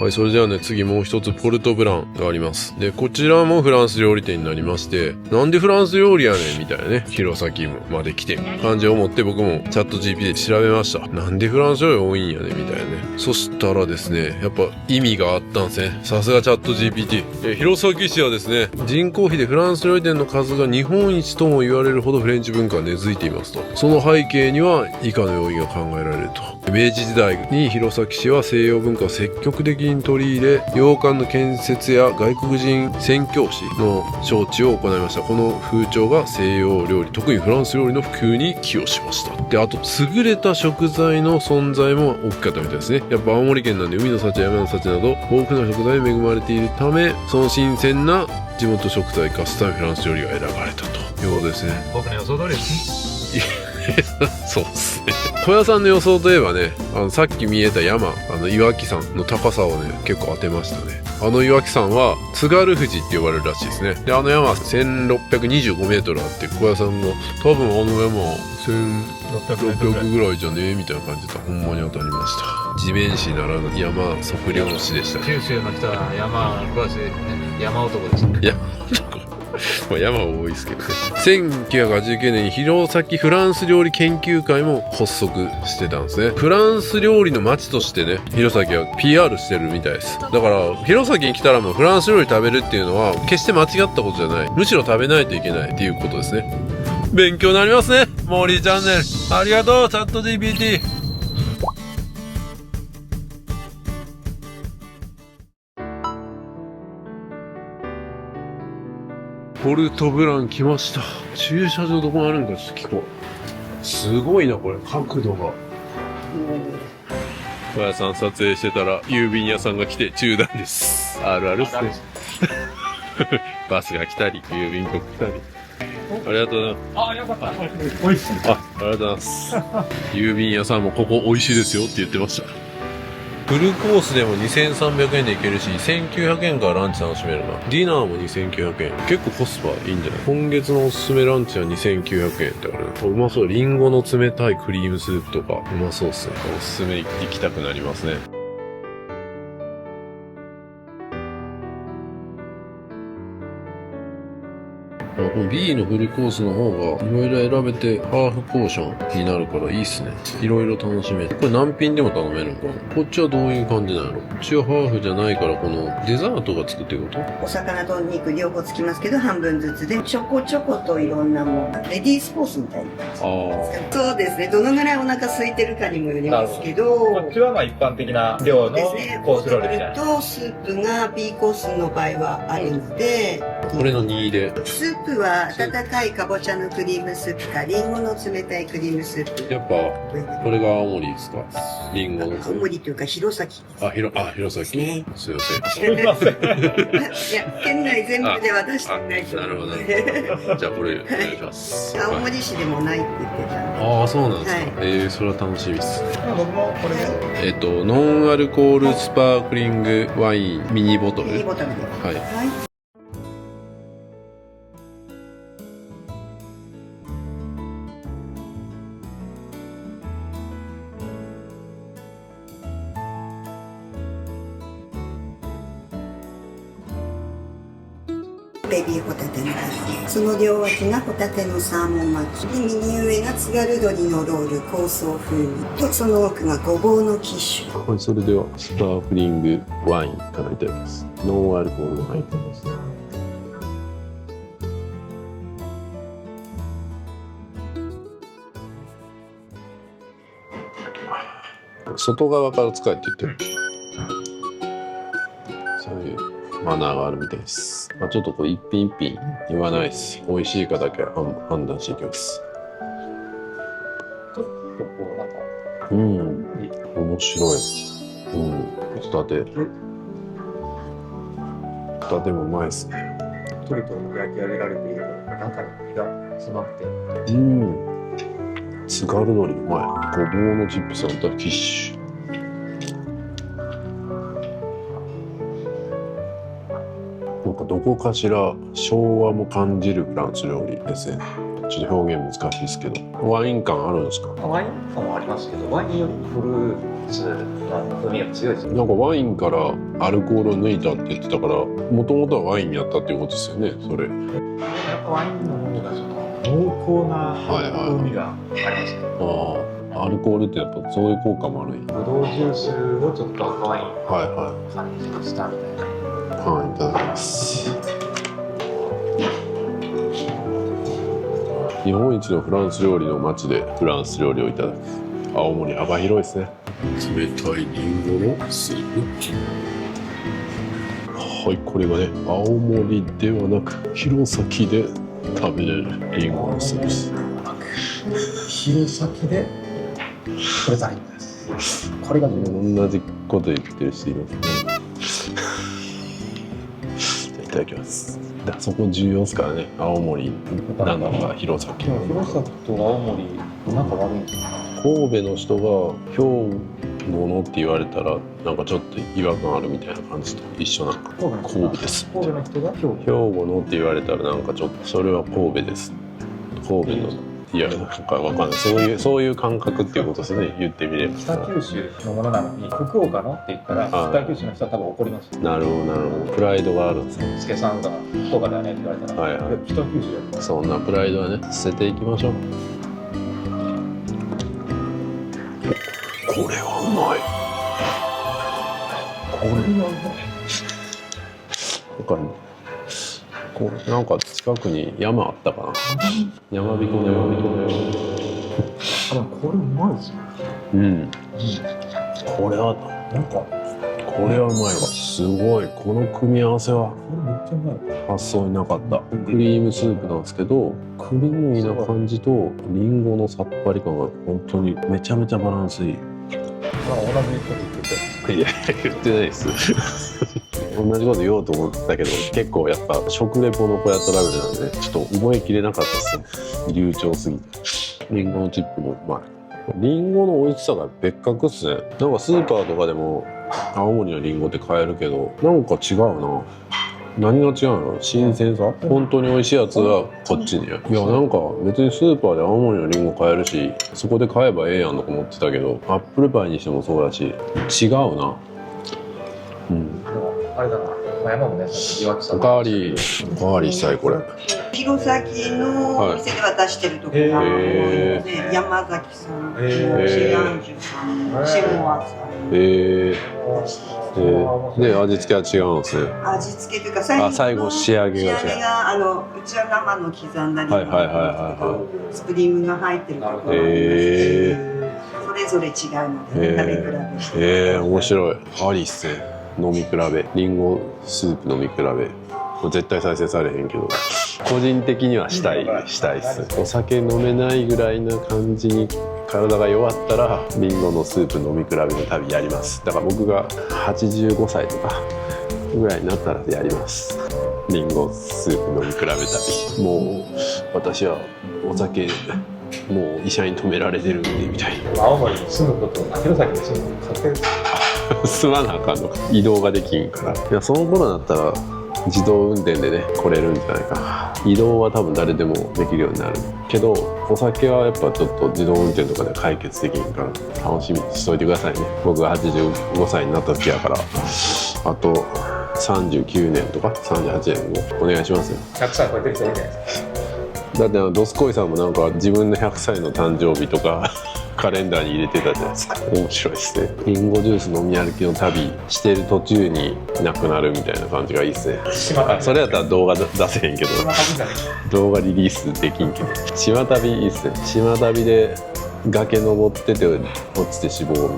[SPEAKER 1] はい、それではね、次もう一つポルトブランがあります。で、こちらもフランス料理店になりまして、なんでフランス料理やねんみたいなね、弘前まで来て、感じを持って僕もチャット GP で調べました。なんでフランス料理多いんやねみたいなね。そしたらですね、やっぱ意味があったんですね。さすがチャット GPT。弘前市はですね、人口比でフランス料理店の数が日本一とも言われるほどフレンチ文化が根付いていますと。その背景には以下の要因が考えられると。明治時代に弘前市は西洋文化を積極的に取り入れ、洋館の建設や外国人宣教師の招致を行いました。この風潮が西洋料理、特にフランス料理の普及に寄与しました。で、あと優れた食材の存在も大きかったみたいですね。やっぱ青森県なんで海の幸や山の幸など豊富な食材に恵まれているため、その新鮮な地元食材を生かすためフランス料理が選ばれたということですね。
[SPEAKER 4] 僕の予想通りですね。
[SPEAKER 1] そうですね。小屋さんの予想といえばね、さっき見えた山、岩木山の高さをね、結構当てましたね。岩木山は津軽富士って呼ばれるらしいですね。で、山は1625メートルあって、小屋さんが多分山1600ぐらいじゃねえみたいな感じでほんまに当たりました。地面師ならぬ山測量師でしたね。
[SPEAKER 5] 九州の人は山詳しい、山男ですね。
[SPEAKER 1] まあ山は多いですけどね。1989年に弘前フランス料理研究会も発足してたんですね。フランス料理の街としてね、弘前は PR してるみたいです。だから弘前に来たらもうフランス料理食べるっていうのは決して間違ったことじゃない。むしろ食べないといけないっていうことですね。勉強になりますね。モーリーチャンネルありがとう。チャット GPT。ポルトブラン来ました。駐車場どこにあるんかちょっと聞こう。すごいなこれ、角度が。小屋さん撮影してたら郵便屋さんが来て中断です。あるあるっすね。バスが来たり郵便局来たり。ありがとうございます。
[SPEAKER 4] あ、よかった。おいしい。
[SPEAKER 1] ありがとうございます。郵便屋さんもここ美味しいですよって言ってました。フルコースでも2300円で行けるし、1900円からランチ楽しめるな。ディナーも2900円。結構コスパいいんじゃない？今月のおすすめランチは2900円だからね。うまそう。リンゴの冷たいクリームスープとか、うまそうっすね。おすすめ行きたくなりますね。B のフルコースの方がいろいろ選べてハーフポーションになるからいいっすね。いろいろ楽しめる。これ何品でも頼めるのかな。こっちはどういう感じなの？こっちはハーフじゃないからこのデザートがつくってこと？
[SPEAKER 8] お魚と肉両方つきますけど半分ずつでちょこちょこといろんなものレディースコースみたいな感じですか。そうですね、どのぐらいお腹空いてるかにもよりますけど、
[SPEAKER 4] こっちはまあ一般的な量の
[SPEAKER 8] ですね、
[SPEAKER 4] コース料理みたいな。
[SPEAKER 8] とスープが B コースの場合はあるので、
[SPEAKER 1] これの2で。
[SPEAKER 8] スープは温かいかぼちゃのクリームスープかリンゴの冷たいクリームスープ。
[SPEAKER 1] やっぱこれが青森ですか？リンゴの。
[SPEAKER 8] 青森というか弘前。
[SPEAKER 1] 弘前。
[SPEAKER 8] ね。
[SPEAKER 1] すいません。
[SPEAKER 8] いや、県内全部では出してないと
[SPEAKER 1] なるほど
[SPEAKER 8] 思うので。
[SPEAKER 1] ね。じゃあこれお願いします。
[SPEAKER 8] 青森市でもないって言ってたんで。
[SPEAKER 1] ああ、そうなんですか。
[SPEAKER 8] は
[SPEAKER 1] それは楽しみですね。
[SPEAKER 4] 僕もこれで。
[SPEAKER 1] ノンアルコールスパークリングワインミニボトル。
[SPEAKER 8] ミニボトルで。
[SPEAKER 1] はい。
[SPEAKER 8] はい。ベビーホタテの唐揚げ、その両脇がホタテのサーモン巻きで、右上が津軽鶏のロール香草風味と、その奥がごぼうのキッシュ。
[SPEAKER 1] はい、それではスパークリングワインからいただきます。ノンアルコールが入ってます。外側から使えって言ってる。そういうマナーがあるみたいです。まあ、ちょっとこう一品一品言わないです。美味しいかだけ判断していきます。うん、面白い。うん、ホタテもうまいですね。
[SPEAKER 4] トリと焼き上げられている中に身が詰まって。
[SPEAKER 1] うん。津軽海苔うまい。ごぼうのチップスあったらキッシュ。なんかどこかしら昭和も感じるフランス料理ですね。ちょっと表現難しいですけど、ワイン感あるんですか？
[SPEAKER 6] ワイン感はありますけど、ワインよりフルーツの風味が強いですね。
[SPEAKER 1] なんかワインからアルコールを抜いたって言ってたから、もともとはワインやったっていうことですよね、それ。
[SPEAKER 6] やっぱワインの方がちょっと濃厚な風味がありますね。
[SPEAKER 1] ああ、アルコールってやっぱそういう効果もあるんや。
[SPEAKER 6] ブドウジュースをちょっと赤ワイン
[SPEAKER 1] はいは
[SPEAKER 6] 感じにしたみたいな。
[SPEAKER 1] い。はい、いただきます。日本一のフランス料理の街でフランス料理をいただく。青森幅広いですね。冷たいリンゴのスープ。はい、これがね、青森ではなく弘前で食べれるリンゴのスープです。
[SPEAKER 6] 弘前でこれザリンです。これが
[SPEAKER 1] 同じこと言ってる人いますね。いただきます。そこ重要ですからね。青森なのか弘前。
[SPEAKER 6] 弘前と青森仲悪いんですか？
[SPEAKER 1] 神戸の人が兵庫のって言われたらなんかちょっと違和感あるみたいな感じと一緒なんか。神戸です。
[SPEAKER 6] 神戸の人が兵庫
[SPEAKER 1] のって言われたらなんかちょっとそれは神戸です。神戸のいやなんかわかんない。そういう感覚っていうことですね。言ってみれば。
[SPEAKER 6] 北九州のものなのに福岡のって言ったら北九州の人は多分怒ります。
[SPEAKER 1] なるほどなるほど。プライドがあるんですね。
[SPEAKER 6] 助さんが福岡だよねって言われたら、
[SPEAKER 1] はいはい。
[SPEAKER 6] 北九州や
[SPEAKER 1] そんなプライドはね捨てていきましょう。これはうまい。これはうまい。こうなんか近くに山あったかな。山彦の山彦の山。
[SPEAKER 6] これうまいですよ。
[SPEAKER 1] うん。これは
[SPEAKER 6] なんか
[SPEAKER 1] これはうまいわ。すごい。この組み合わせは
[SPEAKER 6] これめっちゃうまい。
[SPEAKER 1] 発想になかった。クリームスープなんですけど、クリーミーな感じとリンゴのさっぱり感が本当にめちゃめちゃバランスいい。
[SPEAKER 6] 同じこと言ってて。
[SPEAKER 1] いや言ってないです。同じこと言おうと思ったけど、結構やっぱ食レポのこやトラベルなんでちょっと覚えきれなかったですね。流暢すぎて。リンゴのチップもうまい。リンゴの美味しさが別格っすね。なんかスーパーとかでも青森のリンゴって買えるけど、なんか違うな。何が違うの？新鮮さ？本当に美味しいやつはこっちにある。いや、なんか別にスーパーで青森のリンゴ買えるし、そこで買えばええやんとか思ってたけど、アップルパイにしてもそうだし、違うな。うん。
[SPEAKER 6] あれだな、山もね、岩木さん。
[SPEAKER 1] おかわりしたいこれ。
[SPEAKER 8] 弘前のお店では出してるところが、ね、山崎さん、シアンジュさん、シモアさん出してます。
[SPEAKER 1] で、味付けは違うんですね。
[SPEAKER 8] 味付けというか最後
[SPEAKER 1] 仕上げが違う。
[SPEAKER 8] うちは生の刻んだりスプリームが入ってるところもありますし、それぞれ違うので食べ比べして。
[SPEAKER 1] 面白い。ありっすね。飲み比べ、リンゴスープ飲み比べ。絶対再生されへんけど、個人的にはしたいっす。お酒飲めないぐらいな感じに体が弱ったらリンゴのスープ飲み比べの旅やります。だから僕が85歳とかぐらいになったらやります。リンゴスープ飲み比べ旅。もう私はお酒もう医者に止められてるんでみたいな。
[SPEAKER 6] 青森に住むこと、弘前に住むこと確定
[SPEAKER 1] 住まなあかんのか、移動ができんから。いや、その頃だったら自動運転でね来れるんじゃないかな。移動は多分誰でもできるようになるけど、お酒はやっぱちょっと自動運転とかで解決できんから楽しみにしといてくださいね。僕が85歳になった時やから、あと39年とか38年もお願いしますよ。
[SPEAKER 6] 100歳超えてる人いるじゃないですか。
[SPEAKER 1] だってドスコイさんもなんか自分の100歳の誕生日とかカレンダーに入れてたじゃないですか。面白いですね。リンゴジュース飲み歩きの旅してる途中になくなるみたいな感じがいいですね。それやったら動画出せへんけど、動画リリースできんけど、島旅いいっすね。島旅で崖登ってて落ちて死亡みたいな。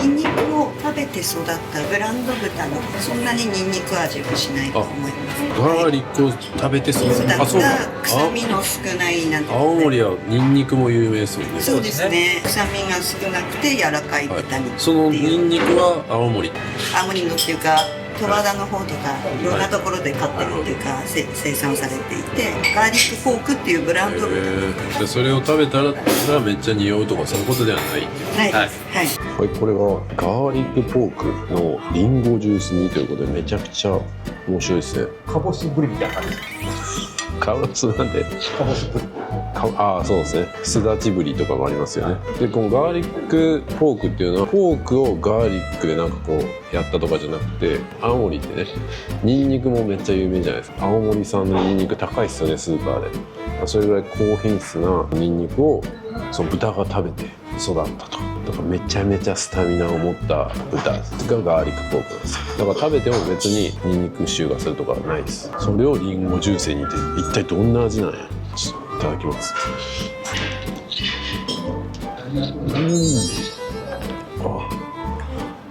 [SPEAKER 8] ニンニクを食べて育ったブランド豚のそんなにニンニク味はしないと思います。
[SPEAKER 1] ガーリックを食べて育った。
[SPEAKER 8] そうか。臭みの少ないなんて。
[SPEAKER 1] 青森はニンニクも有名ですよね。
[SPEAKER 8] そうですね。臭みが少なくて柔らかい豚肉。
[SPEAKER 1] そのニンニクは青森の
[SPEAKER 8] っていうか十和田の方とかいろんなところで買ってるっていうか、生産されていて、ガーリックポークっていうブランド豚
[SPEAKER 1] でそれを食べたらめっちゃ匂うとかそういうことではないっていう。
[SPEAKER 8] ないです。
[SPEAKER 1] はい、これがガーリックポークのリンゴジュース煮ということでめちゃくちゃ面白いですね。
[SPEAKER 6] かぼしぶりみたいな感じ。
[SPEAKER 1] かぼすなんで
[SPEAKER 6] かぼしぶり。
[SPEAKER 1] そうですね。すだちぶりとかもありますよね。でこのガーリックポークっていうのはポークをガーリックでなんかこうやったとかじゃなくて、青森ってねニンニクもめっちゃ有名じゃないですか。青森産のニンニク高いっすよね、スーパーで。それぐらい高品質なニンニクをその豚が食べて育ったと。だからめちゃめちゃスタミナを持った豚がガーリックポークなんですよ。だから食べても別にニンニク臭がするとかはないです。それをリンゴジュースに煮て一体どんな味なんや。ちょっといただきます。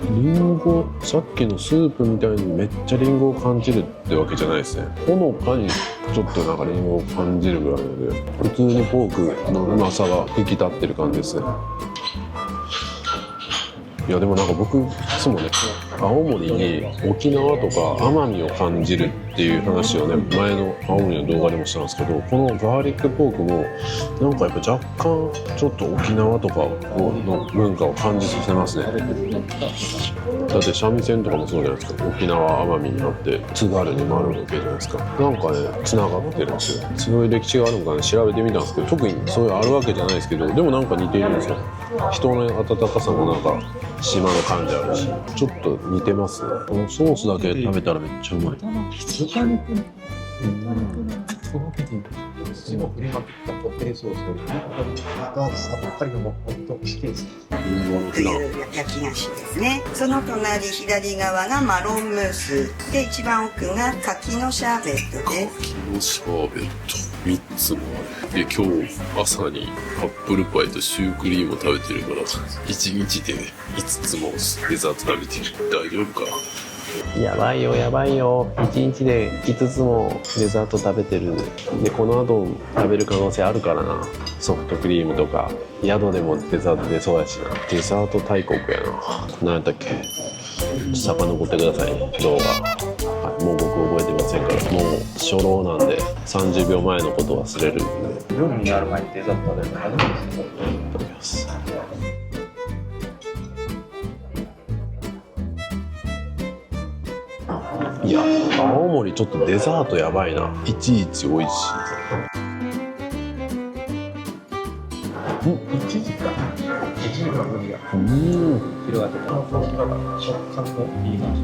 [SPEAKER 1] リンゴ、さっきのスープみたいにめっちゃリンゴを感じるってわけじゃないですね。ほのかにちょっとなんかリンゴを感じるぐらいで、普通にポークのうまさが引き立ってる感じですね。いやでもなんか僕いつもね、青森に沖縄とか奄美を感じるっていう話をね、前の青森の動画でもしたんですけど、このガーリックポークもなんかやっぱ若干ちょっと沖縄とかの文化を感じさせますね。だって三味線とかもそうじゃないですか。沖縄奄美になって津軽にもあるわけじゃないですか。なんかねつながってるんですよ。そういう歴史があるのかね調べてみたんですけど、特にそういうあるわけじゃないですけど、でもなんか似ているんですよ。人の温かさもなんか島の感じあるし、ちょっと似てますね。このソースだけ食べたらめっちゃうまい。
[SPEAKER 6] 土も振りまくったこってりソースよりさっぱりのもほんと美味しいです。
[SPEAKER 8] という焼き菓子ですね。その隣左側がマロンムースで、一番奥が柿のシャーベットです。
[SPEAKER 1] 柿のシャーベット3つもある。で今日朝にアップルパイとシュークリームを食べてるから1日で5つもデザート食べてる。大丈夫か。やばいよやばいよ。1日で5つもデザート食べてる。でこの後食べる可能性あるからな。ソフトクリームとか宿でもデザート出そうやしな。デザート大国やな。何やったっけ。遡ってくださいね、動画。はい、もう僕覚えてませんから、もう初老なんで30秒前のこと忘れるんで。
[SPEAKER 5] 夜になる前にデザート食べるの初めてです。
[SPEAKER 1] いただきます。いや、青森ちょっとデザートやばいな。いちいち美味しい。
[SPEAKER 5] 1時間無理が広がってた。食感といい感じ。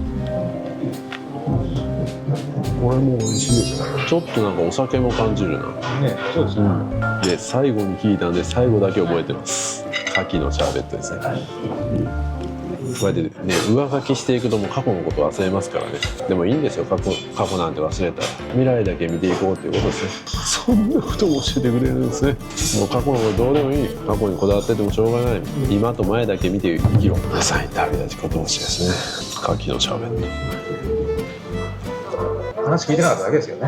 [SPEAKER 1] これも美味しい。ちょっとなんかお酒も感じるな。
[SPEAKER 5] ね、そうですね。
[SPEAKER 1] で、最後に聞いたんで最後だけ覚えてます。牡蠣のシャーベットですね。こうやってね、上書きしていくともう過去のこと忘れますからね。でもいいんですよ、過去なんて忘れたら。未来だけ見ていこうっていうことですね。そんなことも教えてくれるんですね。もう過去のことどうでもいい。過去にこだわっててもしょうがない。今と前だけ見ていきよう。デザイン旅立ち言葉しですね。牡蠣のシャーベット。
[SPEAKER 5] 話聞いてなかっただけですよね。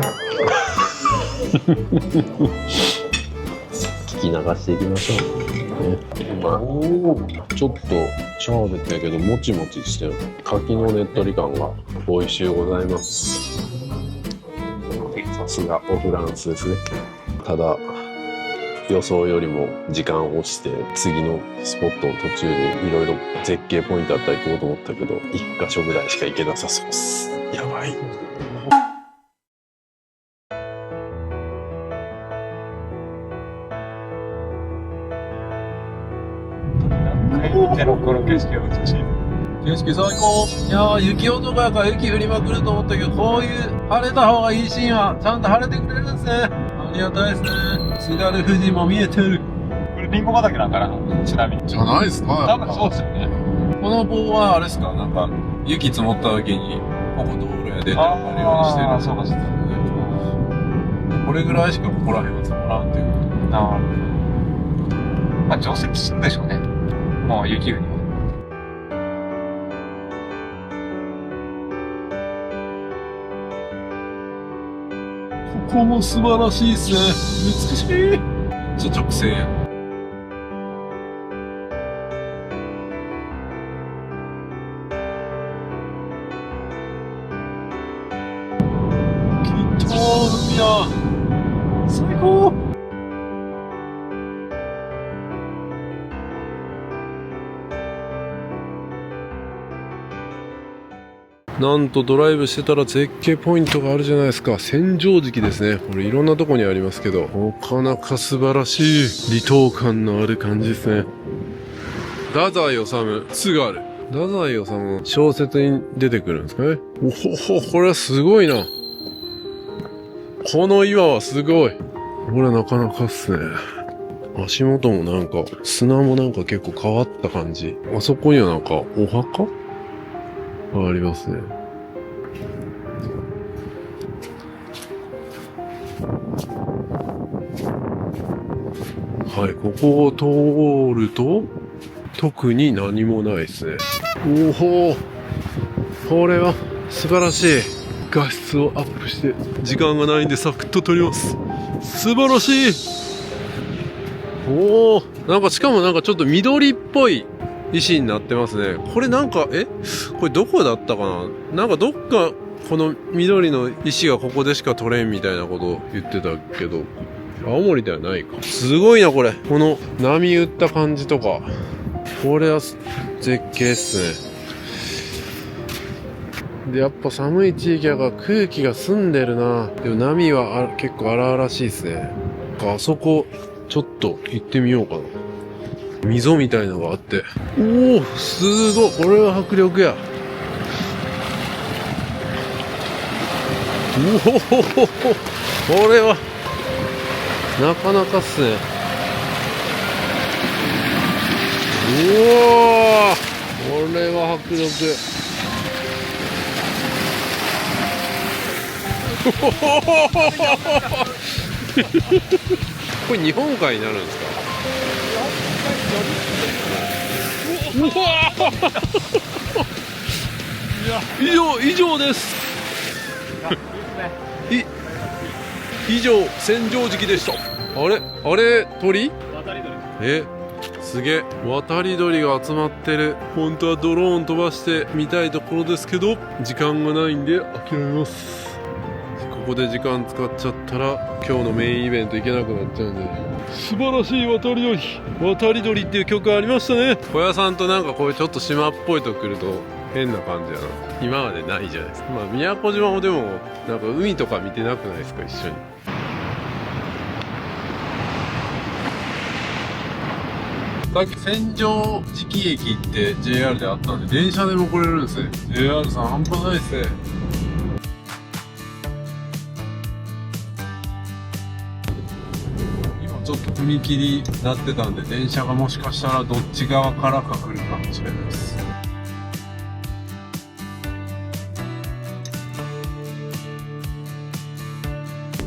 [SPEAKER 1] 聞き流していきましょう。ね、ちょっとシャーベットやけどもちもちしてる。柿のねっとり感が美味しゅうございます。さすがオフランスですね。ただ予想よりも時間を押して次のスポットの途中でいろいろ絶景ポイントあったら行こうと思ったけど1箇所ぐらいしか行けなさそうです。やばい。
[SPEAKER 4] 手のこの景色は美しい。
[SPEAKER 1] 景色最高。いやー、雪男やから雪降りまくると思ったけど、こういう晴れた方がいいシーンはちゃんと晴れてくれるんですね。ありがたいですね。津軽富士も見えてる。
[SPEAKER 4] これリンゴ畑なんかな、ちなみに。
[SPEAKER 1] じゃないですか。
[SPEAKER 4] 多分そうですよね。
[SPEAKER 1] この棒はあれですか、なんか雪積もった時にここ道路やでって分かるようにしてる。
[SPEAKER 4] そうかそうか。
[SPEAKER 1] これぐらいしかここら辺は積もらんっていうこと。
[SPEAKER 4] まあ除雪するでしょうね。もう雪国は。
[SPEAKER 1] ここも素晴らしいですね。美しい。ちょっと直線や。きっと海や。最高。なんとドライブしてたら絶景ポイントがあるじゃないですか。千畳敷ですね。これいろんなとこにありますけど、なかなか素晴らしい離島感のある感じですね。太宰治、津軽。太宰治の小説に出てくるんですかね。おほほ、これはすごいな。この岩はすごい。これなかなかっすね。足元もなんか、砂もなんか結構変わった感じ。あそこにはなんか、お墓ありますね。はい、ここを通ると特に何もないですね。おお、これは素晴らしい。画質をアップして時間がないんでサクッと撮ります。素晴らしい。おお、なんかしかもなんかちょっと緑っぽい石になってますね。これなんか、これどこだったかな。なんかどっかこの緑の石がここでしか取れんみたいなこと言ってたけど、青森ではないか。すごいなこれ。この波打った感じとか、これは絶景っすね。でやっぱ寒い地域やから空気が澄んでるな。でも波は結構荒々しいですね。あそこちょっと行ってみようかな。溝みたいのがあって、おお、すごい。これは迫力や。おお、これはなかなかっすね。おお、これは迫力。これ日本海になるんですか。うわ以上です。以上千畳敷でした。あれ鳥？すげえ、渡り鳥が集まってる。本当はドローン飛ばしてみたいところですけど、時間がないんで諦めます。ここで時間使っちゃったら今日のメインイベント行けなくなっちゃうんで。素晴らしい渡り鳥、渡り鳥っていう曲ありましたね。小屋さんとなんかこういうちょっと島っぽいとこ来ると変な感じやな。今までないじゃないですか。まあ宮古島もでもなんか海とか見てなくないですか、一緒に。さっき千畳敷駅って JR であったんで、電車でも来れるんですね。 JR さん半端ないですね。今ちょっと踏切になってたんで、電車がもしかしたらどっち側からか来るかもしれないです。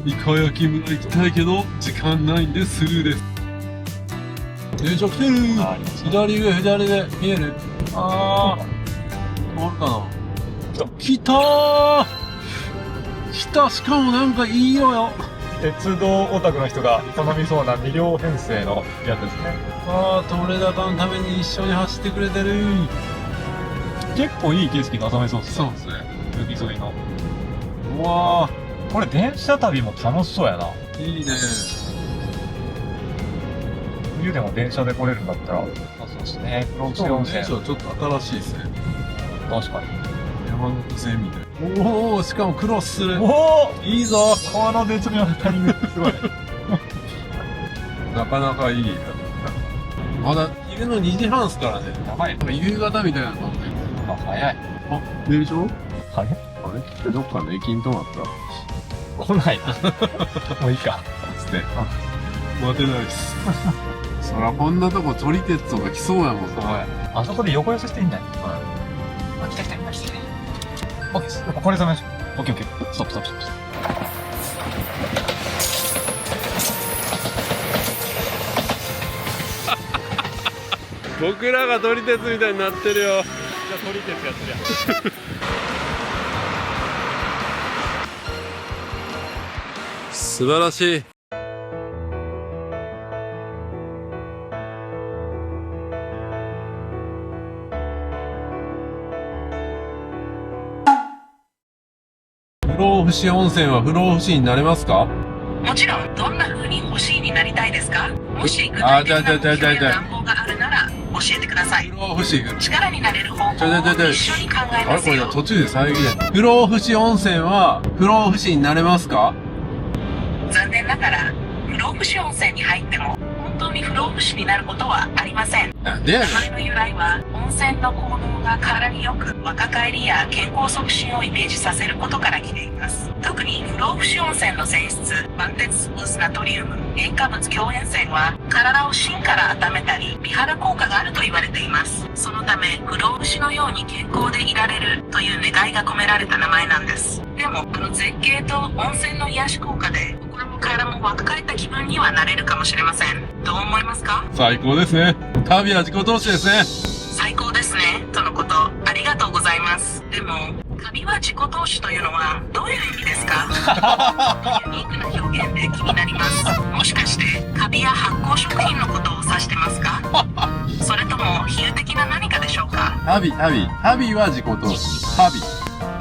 [SPEAKER 1] イカ焼き村行きたいけど時間ないんでスルーです。電車来てる。左上、左上見える。あー、通るかな。来たー、来た。しかもなんかいい色よ。
[SPEAKER 4] 鉄道オタクの人が好みそうな2両編成のやつですね。
[SPEAKER 1] あー、取れ高のために一緒に走ってくれてる。
[SPEAKER 4] 結構いい景色望めそうですね。
[SPEAKER 1] そうですね。
[SPEAKER 4] 海沿いの。
[SPEAKER 1] うわ
[SPEAKER 4] これ電車旅も楽しそうやな。
[SPEAKER 1] ー、いいね。
[SPEAKER 4] 冬でも電車で来れるんだったら。そうですね。黒潮温泉。
[SPEAKER 1] 電車ちょっと新しいですね。
[SPEAKER 4] 確かに。
[SPEAKER 1] 山手線みたいな。おお、しかもクロスする。
[SPEAKER 4] おお、
[SPEAKER 1] いいぞ。
[SPEAKER 4] この絶妙なタイミングすごい。
[SPEAKER 1] なかなかいい。まだ昼の2時半っすからね。
[SPEAKER 4] やばい。
[SPEAKER 1] 夕方みたいな感じ。
[SPEAKER 4] あ、早い。
[SPEAKER 1] あ、電車
[SPEAKER 4] 早い。
[SPEAKER 1] あれどっかの駅に止まった
[SPEAKER 4] 来ないな。もういいか。
[SPEAKER 1] つって。待てないっす。そらこんなとこ撮り鉄とか来そうやもんな。
[SPEAKER 4] あそこで横寄せしていいんだよ。あ、来た来た来た来た。オッケーです。これざましょう。オッケーオッケー。ストップストップストップ。
[SPEAKER 1] 僕らが撮り鉄みたいになってるよ。
[SPEAKER 4] じゃあ撮り鉄やってるやん。
[SPEAKER 1] 素晴らしい。不老不死温泉は不老不死になれますか？
[SPEAKER 7] もちろん、どんな風に欲しいになりたいですか？もし具体的な目標や願望があるなら教えてください。
[SPEAKER 1] 不老不死。
[SPEAKER 7] 力になれる方法を一緒に考え
[SPEAKER 1] あれ
[SPEAKER 7] ますよ。
[SPEAKER 1] これ途中で遮れ。不老不死温泉は不老不死になれますか？
[SPEAKER 7] 残念ながら、不老不死温泉に入っても本当に不老不死になることはありません。
[SPEAKER 1] なんでやねん。
[SPEAKER 7] 名前の由来は温泉の効能が体によく若返りや健康促進をイメージさせることから来ています。特に不老不死温泉の泉質満鉄プスナトリウム塩化物強塩泉は体を芯から温めたり美肌効果があると言われています。そのため不老不死のように健康でいられるという願いが込められた名前なんです。でも絶景と温泉の癒し効果で心も体も若返った気分にはなれるかもしれません。どう思いますか？
[SPEAKER 1] 最高ですね。旅は自己投資ですね。
[SPEAKER 7] 最高ですねとのこと。ありがとうございます。でもカビは自己投資というのはどういう意味ですか？ユニークな表現で気になります。もしかしてカビや発酵食品のことを指してますか？それとも比喩的な何かでしょうか？
[SPEAKER 1] 旅は自己投資。旅。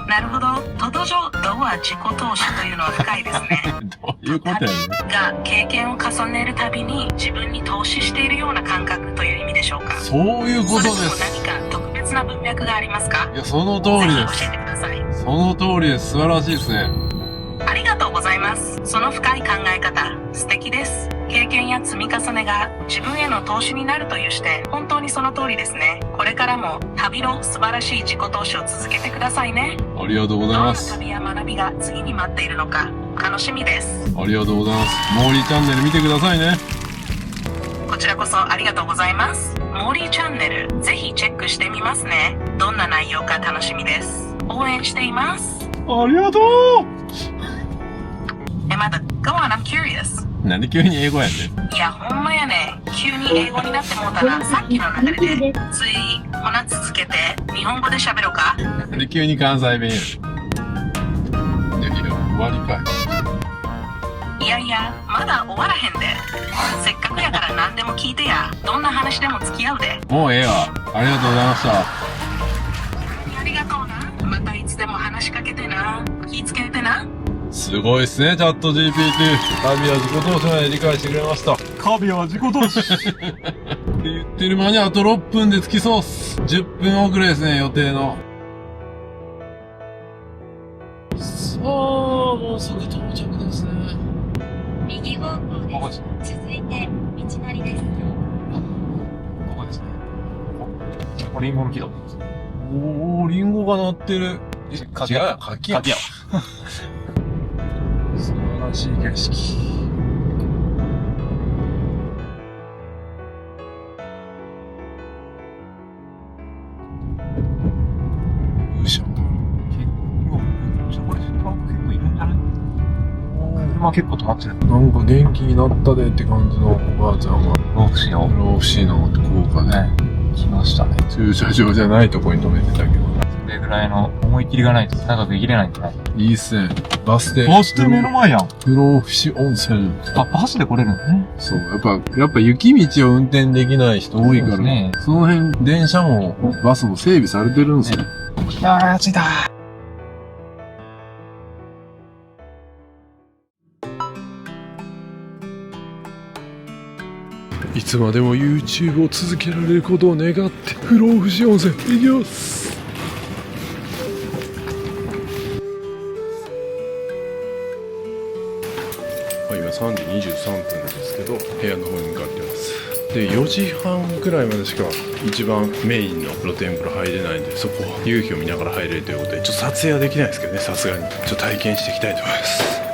[SPEAKER 7] なるほど。トド上度は自己投資というのは深いですね。
[SPEAKER 1] どういうことやねん。
[SPEAKER 7] が経験を重ねるたびに自分に投資しているような感覚という意味でしょうか？
[SPEAKER 1] そういうことで
[SPEAKER 7] それとも
[SPEAKER 1] す。
[SPEAKER 7] 何か特別な文脈がありますか？
[SPEAKER 1] いや、その通りです。
[SPEAKER 7] ぜひ教えてください。
[SPEAKER 1] その通りです。素晴らしいですね。
[SPEAKER 7] ありがとうございます。その深い考え方、素敵です。経験や積み重ねが自分への投資になるという視点、本当にその通りですね。これからも旅の素晴らしい自己投資を続けてくださいね。
[SPEAKER 1] ありがとうござい
[SPEAKER 7] どんな
[SPEAKER 1] ます。
[SPEAKER 7] 旅や学びが次に待っているのか楽しみです。
[SPEAKER 1] ありがとうございます。モーリーチャンネル見てくださいね。
[SPEAKER 7] こちらこそありがとうございます。モーリーチャンネル、ぜひチェックしてみますね。どんな内容か楽しみです。応援しています。
[SPEAKER 1] ありがとう。
[SPEAKER 7] まだ、Go on, I'm curious。
[SPEAKER 1] なんで急に英語やねん。
[SPEAKER 7] いや、ほんまやね。急に英語になってもうたら、さっきの流れで、つい、ほな続けて、日本語で喋ろうか。
[SPEAKER 1] なんで急に関西弁やねん。いや、終わりかい。
[SPEAKER 7] いやいいや、まだ終わらへんで。せっかくやから何でも聞いてや。どんな話でも付き合うで。
[SPEAKER 1] もうええわ。ありがとうございました。
[SPEAKER 7] ありがとうな。またいつでも話しかけてな。気ぃつけてな。
[SPEAKER 1] すごいっすね、チャット GPT。カビは自己投資まで理解してくれました。
[SPEAKER 4] カビは自己投資。
[SPEAKER 1] って言ってる間にあと6分で着きそうっす。10分遅れですね、予定の。さあ、もうすぐ到着ですね。
[SPEAKER 2] 右方向です。続いて道なりです。
[SPEAKER 4] ここですね。これリンゴの木だ。
[SPEAKER 1] おー、リンゴが鳴ってる。
[SPEAKER 4] 柿
[SPEAKER 1] 違うよ、柿や。
[SPEAKER 4] 柿や。
[SPEAKER 1] 素晴らしい景色。よいしょ。
[SPEAKER 4] これ結構いるんじゃない？車結構止まってる。
[SPEAKER 1] なんか元気になったでって感じのおばあちゃんが。
[SPEAKER 4] ロープしよ
[SPEAKER 1] 不老不死の効果ね。
[SPEAKER 4] う。来ましたね。
[SPEAKER 1] 駐車場じゃないとこに止めてたけど。
[SPEAKER 4] それぐらいの思い切りがないと長く生きれないんじゃない？
[SPEAKER 1] いいっすね。バス停。
[SPEAKER 4] バス停目の前やん。
[SPEAKER 1] 不老不死温泉。
[SPEAKER 4] あ、バスで来れるのね。
[SPEAKER 1] そう。やっぱ雪道を運転できない人多いから、
[SPEAKER 4] そうですね
[SPEAKER 1] その辺、電車もバスも整備されてるんですよ。
[SPEAKER 4] あー、着いた。
[SPEAKER 1] いつまでも YouTube を続けられることを願って不老不死温泉行きます。今3時23分ですけど部屋の方に向かってます。で4時半くらいまでしか一番メインの露天風呂入れないんで、そこを夕日を見ながら入れるということでちょっと撮影はできないですけどね、さすがにちょっと体験していきたいと思います。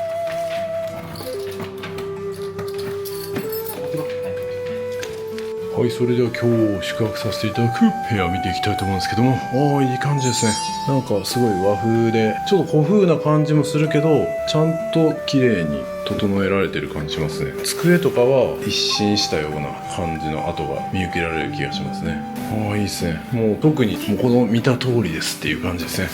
[SPEAKER 1] はい、それでは今日宿泊させていただく部屋を見ていきたいと思うんですけども、いい感じですね。なんかすごい和風でちょっと古風な感じもするけど、ちゃんと綺麗に整えられてる感じしますね。机とかは一新したような感じの跡が見受けられる気がしますね。いいですね。もう特にもうこの見た通りですっていう感じですね。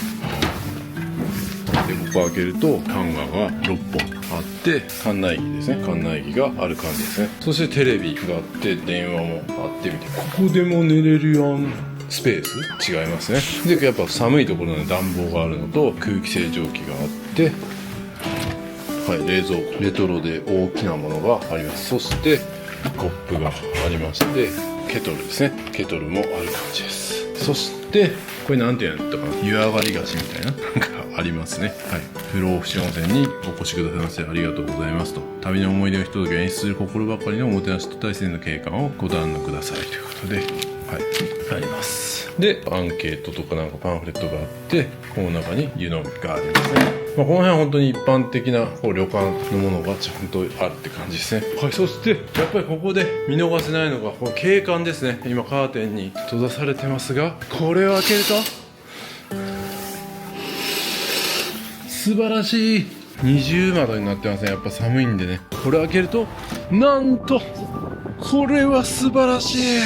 [SPEAKER 1] でここ開けるとハンガーが6本あって館内着ですね、館内着がある感じですね。そしてテレビがあって電話もあってみたいな、ここでも寝れるやん。スペース違いますね。でやっぱ寒いところの暖房があるのと空気清浄機があって、はい、冷蔵庫レトロで大きなものがあります。そしてコップがありまして、ケトルですね、ケトルもある感じです。そしてこれなんていうのとか湯上がり菓子みたいななんかありますね。はい、不老不死温泉にお越しくださいましてありがとうございますと。旅の思い出をひとときを演出する心ばかりのおもてなしと大切な景観をご堪能くださいということで、はい、あります。でアンケートとかなんかパンフレットがあって、この中に湯飲みがありますね。この辺は本当に一般的な旅館のものがちゃんとあるって感じですね。はい、そしてやっぱりここで見逃せないのがこの景観ですね。今カーテンに閉ざされてますが、これを開けると素晴らしい二重窓になってますね。やっぱ寒いんでね。これ開けるとなんとこれは素晴らしい。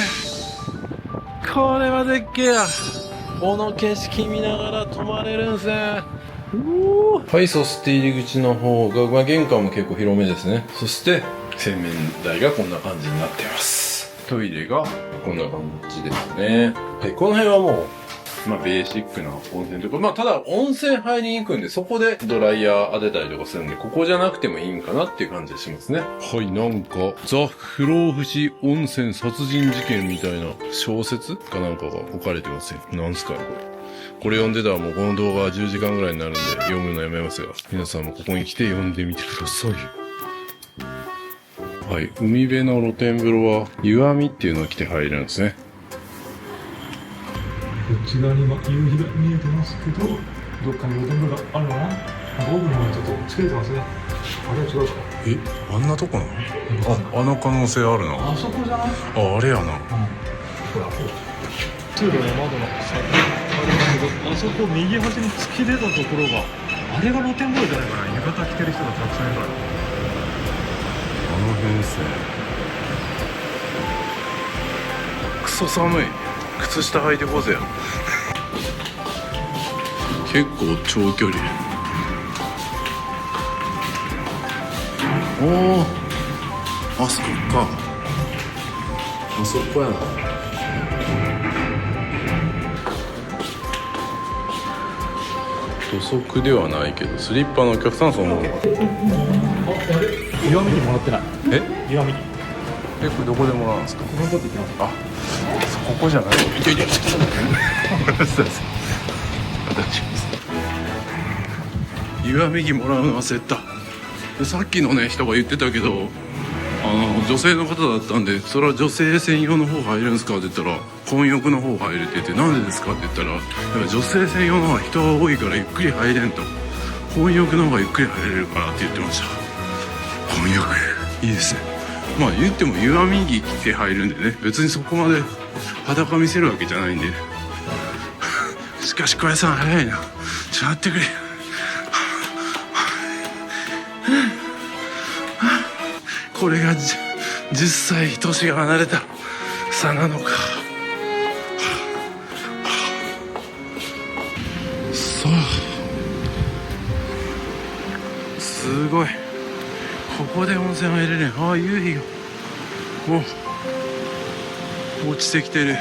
[SPEAKER 1] これは絶景や。この景色見ながら泊まれるんですね。はい、そして入り口の方が、玄関も結構広めですね。そして洗面台がこんな感じになっています。トイレがこんな感じですね。はい、この辺はもうベーシックな温泉というか、ただ温泉入りに行くんで、そこでドライヤー当てたりとかするんで、ここじゃなくてもいいんかなっていう感じがしますね。はい、なんかザ・不老不死温泉殺人事件みたいな小説かなんかが置かれてますよ。なんすかねこれ読んでたらもうこの動画は10時間ぐらいになるんで読むのやめますが、皆さんもここに来て読んでみてください。はい、海辺の露天風呂は湯あみっていうのを着て入れるんですね。
[SPEAKER 9] こっち側に今夕日が見えてますけど、どっかに露天風呂があるのかな。僕の方にちょっとつけてますね。あれは違うか。
[SPEAKER 1] あんなとこなの？あの可能性あるな。
[SPEAKER 9] あそこじゃない？
[SPEAKER 1] あれやな。
[SPEAKER 9] ほら、通路の窓の先にあるんだけど、あそこ右端に突き出たところが、あれが露天風呂じゃないかな。浴衣着てる人がたくさんいるから。
[SPEAKER 1] あの辺ですね。クソ寒い。靴下履いてこうぜ。結構長距離。おお、あそこか。あそこやな。土足ではないけどスリッパのお客さんそう思う。
[SPEAKER 4] 岩見にもらってない。
[SPEAKER 1] え、
[SPEAKER 4] 岩見に。
[SPEAKER 1] これどこでもらうんですか。
[SPEAKER 4] このこと言ってます。
[SPEAKER 1] あ、ここじゃない。いやいや、岩右もらうの忘れた。でさっきのね人が言ってたけど、女性の方だったんで、それは女性専用の方入るんですかって言ったら、混浴の方入るって言って、なんでですかって言ったら、女性専用の方が人が多いからゆっくり入れんと、混浴の方がゆっくり入れるからって言ってました。混浴いいですね。まあ言っても湯あみ着着て入るんでね、別にそこまで裸見せるわけじゃないんで。しかし小屋さん早いな。ちょっと待ってくれ。これが10歳年が離れた差なのか。さあ、すごい。ここで温泉入れるね。ああ、夕日が落ちてきてる。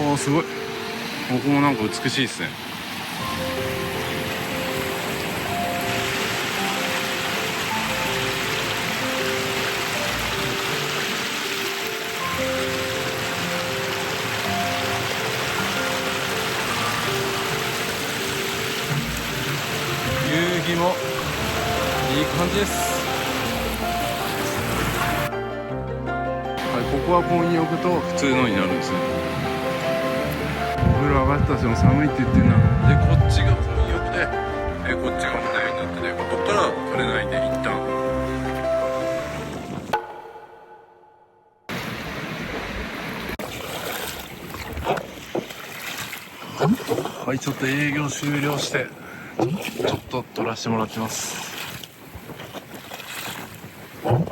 [SPEAKER 1] おお、すごい。ここもなんか美しいですね。夕日もいい感じです。はい、ここは混浴と普通のになるんですね。お風呂上がったしも寒いって言ってんな。で、こっちが混浴で、こっちが温泉になってて、ここから取れないんで一旦。はい、ちょっと営業終了してちょっと撮らせてもらってます。こ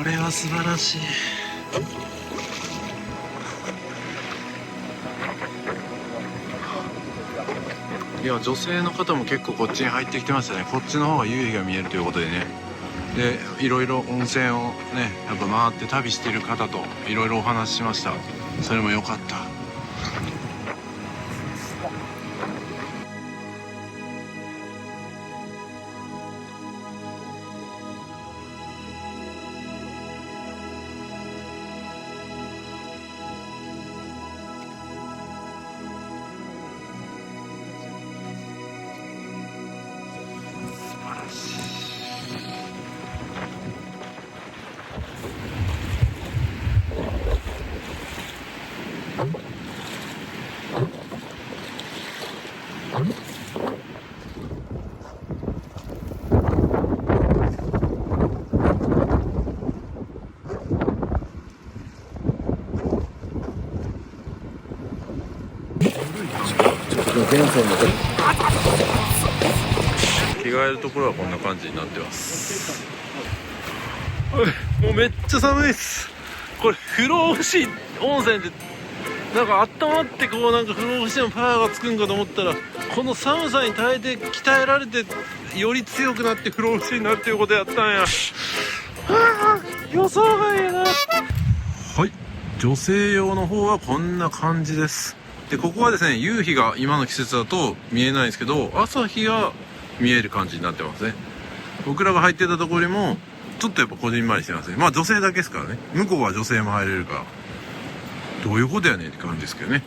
[SPEAKER 1] れは素晴らしい。いや、女性の方も結構こっちに入ってきてましたね。こっちの方が夕日が見えるということでね。で、いろいろ温泉をね、やっぱ回って旅してる方といろいろお話ししました。それも良かった。着替えるところはこんな感じになってます。もうめっちゃ寒いです。これ不老不死温泉ってなんか温まってこうなんか不老不死のパワーがつくんかと思ったら、この寒さに耐えて鍛えられてより強くなって不老不死になるっていうことやったんや。予想外やな。はい、女性用の方はこんな感じです。で、ここはですね、夕日が今の季節だと見えないんですけど、朝日が見える感じになってますね。僕らが入ってたところよりもちょっとやっぱこじんまりしてますね。まあ女性だけですからね。向こうは女性も入れるから、どういうことやねんって感じですけどね、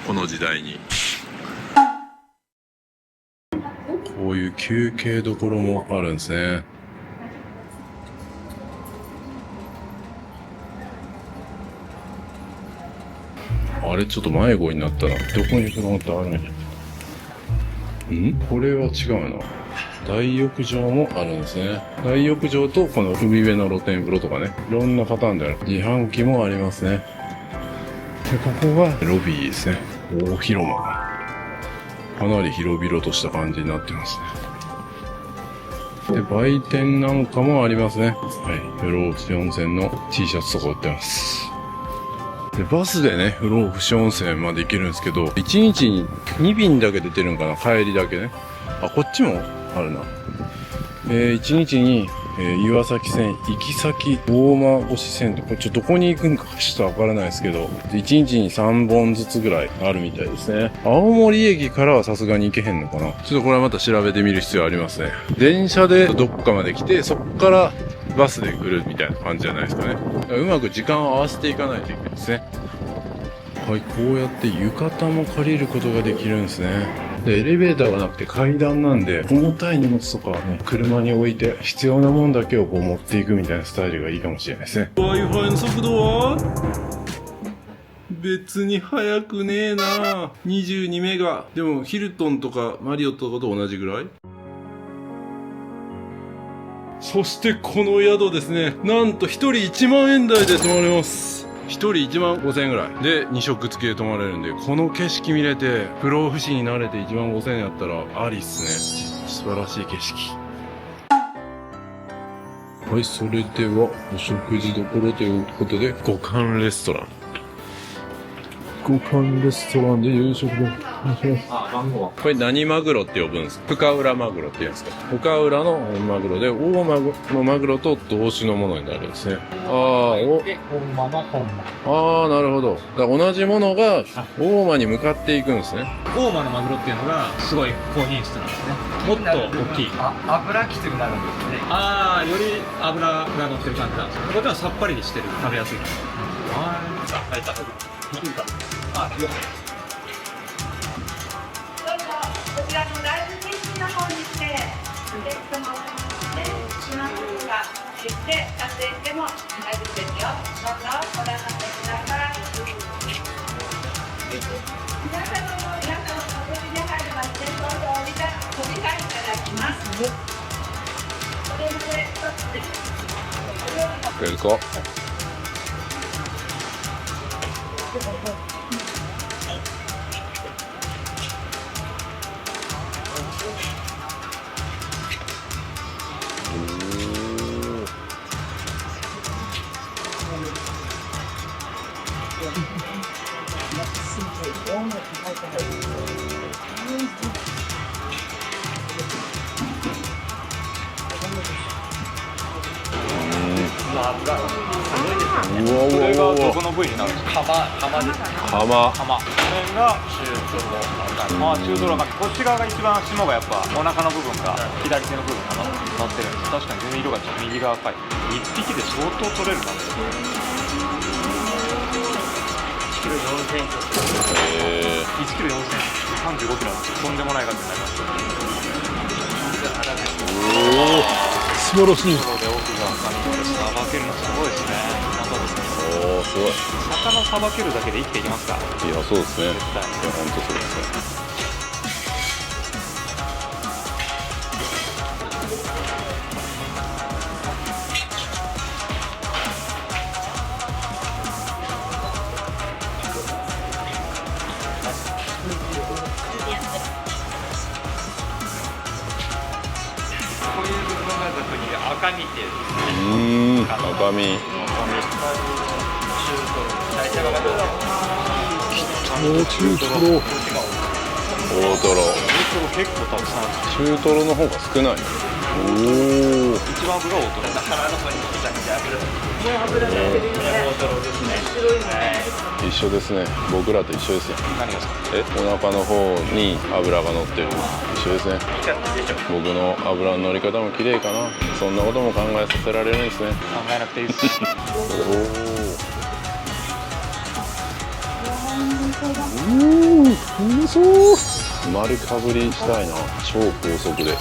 [SPEAKER 1] この時代に。こういう休憩どころもあるんですね。あれ、ちょっと迷子になったな。どこにフロントあるんや。これは違うな。大浴場もあるんですね。大浴場とこの海辺の露天風呂とかね、いろんなパターンである。自販機もありますね。で、ここがロビーですね。大広間。かなり広々とした感じになってますね。で、売店なんかもありますね。はい。不老不死温泉の T シャツとか売ってます。でバスでね不老不死温泉まで行けるんですけど、1日に2便だけ出てるんかな、帰りだけね。あ、こっちもあるな。1日に、岩崎線行き先大間越線と、これちょっとどこに行くんかちょっとわからないですけど、1日に3本ずつぐらいあるみたいですね。青森駅からはさすがに行けへんのかな。ちょっとこれはまた調べてみる必要ありますね。電車でどっかまで来て、そっからバスで来るみたいな感じじゃないですかね。うまく時間を合わせていかないといけないですね。はい、こうやって浴衣も借りることができるんですね。で、エレベーターがなくて階段なんで、重たい荷物とかはね、車に置いて必要なもんだけをこう持っていくみたいなスタイルがいいかもしれないですね。Wi-Fi の速度は別に速くねえな。22メガ。でもヒルトンとかマリオットとかと同じぐらい。そしてこの宿ですね、なんと1人1万円台で泊まれます。1人1万5000円ぐらいで2食付きで泊まれるんで、この景色見れて不老不死になれて1万5000円やったらありっすね。素晴らしい景色。はい、それではお食事どころということで、五感レストラン。五感レストランで夕食でお願いします。
[SPEAKER 6] あ、番号は
[SPEAKER 1] これ何マグロって呼ぶんですか？深浦マグロって言うんですか？深浦の本マグロで、大間のマグロと同種のものになるんですね。
[SPEAKER 6] 本間の本間。
[SPEAKER 1] なるほど。だから同じものが大間に向かっていくんですね。
[SPEAKER 4] 大間のマグロっていうのがすごい高品質なんですね。もっと大きい。
[SPEAKER 5] 油きつくなるんですね。
[SPEAKER 4] より油が乗ってる感じなんですよ。こっちはさっぱりしてる、食べやすい。
[SPEAKER 7] こちらのライブ景色の方にして、ベッドもでしまうことができて、撮影しても大丈夫ですよ。どうぞご覧になってください。皆様のお口に入るまでどうぞお理解いただきます。これまで一つです。
[SPEAKER 1] くれるか？
[SPEAKER 9] これがどこの部位になるんですか？釜ですね。
[SPEAKER 1] 釜。
[SPEAKER 9] これが中トロ。中トロがこっち側が一番霜がやっぱお腹の部分が左手の部分が乗ってるんです。確かに全然色が違う。右側赤い。一匹で相当取れるな。1キロ4000円。1キロ4000円。35キロなんですよ。とんでもない額になります。
[SPEAKER 1] 素晴らしい。
[SPEAKER 9] 奥が赤にさばけるのすごいですね。
[SPEAKER 1] すごい。
[SPEAKER 9] 魚さばけるだけで生きていきますか？
[SPEAKER 1] いや、そうですね。いや、
[SPEAKER 9] 絶対。
[SPEAKER 1] 本当そうですね。
[SPEAKER 9] こういう部分が俗に赤身っていうんですね。
[SPEAKER 1] 赤身。中トロ。大トロ。
[SPEAKER 9] 結構たくさんある。
[SPEAKER 1] 中トロの方が少ない。
[SPEAKER 9] 一番脂が大トロ。
[SPEAKER 1] 一緒ですね。僕らと一緒ですよ。
[SPEAKER 9] 何がですか？
[SPEAKER 1] お腹の方に脂が乗ってる。一緒ですね。僕の脂の乗り方も綺麗かな。そんなことも考えさせられるんですね。
[SPEAKER 9] 考えなくていいです。
[SPEAKER 1] うまそう。丸かぶりしたいな。超高速で。わ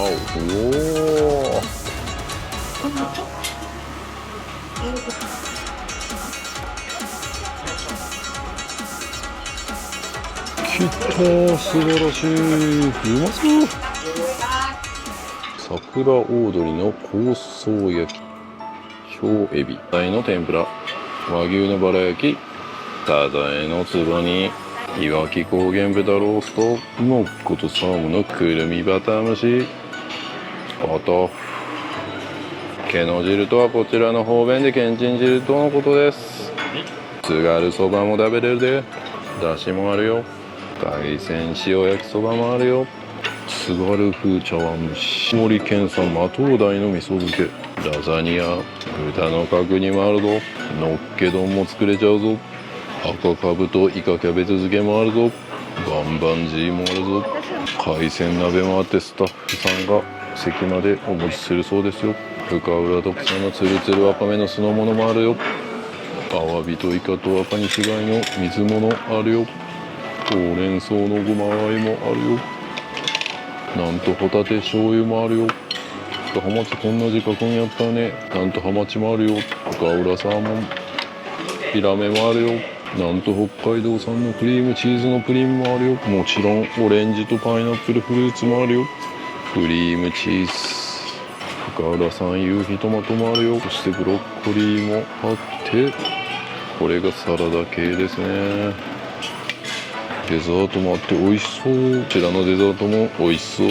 [SPEAKER 1] お。きた、素晴らしい。うまそう。桜大鳥の香草焼き、氷エビ、鯛の天ぷら、和牛のバラ焼き、サザエのつぼ煮、いわき高原豚ロースト、もっことサーモンのくるみバター蒸し、あと、毛の汁とはこちらの方便でけんちん汁とのことです。津軽そばも食べれるで。だしもあるよ。海鮮塩焼きそばもあるよ。津軽風茶碗蒸し、青森県産マトウダイの味噌漬け、ラザニア、豚の角煮もあるぞ。のっけ丼も作れちゃうぞ。赤かぶとイカキャベツ漬けもあるぞ。バンバンジーもあるぞ。海鮮鍋もあって、スタッフさんが席までお持ちするそうですよ。深浦特産のツルツルわかめの酢の物もあるよ。アワビとイカと赤に違いの水物あるよ。ほうれん草のごま和えもあるよ。なんとホタテ醤油もあるよ。ハマチこんな字書くんやったね。なんとハマチもあるよ。深浦サーモン、ヒラメもあるよ。なんと北海道産のクリームチーズのプリンもあるよ。もちろんオレンジとパイナップルフルーツもあるよ。クリームチーズ、深浦産夕日トマトもあるよ。そしてブロッコリーもあって、これがサラダ系ですね。デザートもあって美味しそう。こちらのデザートも美味しそう。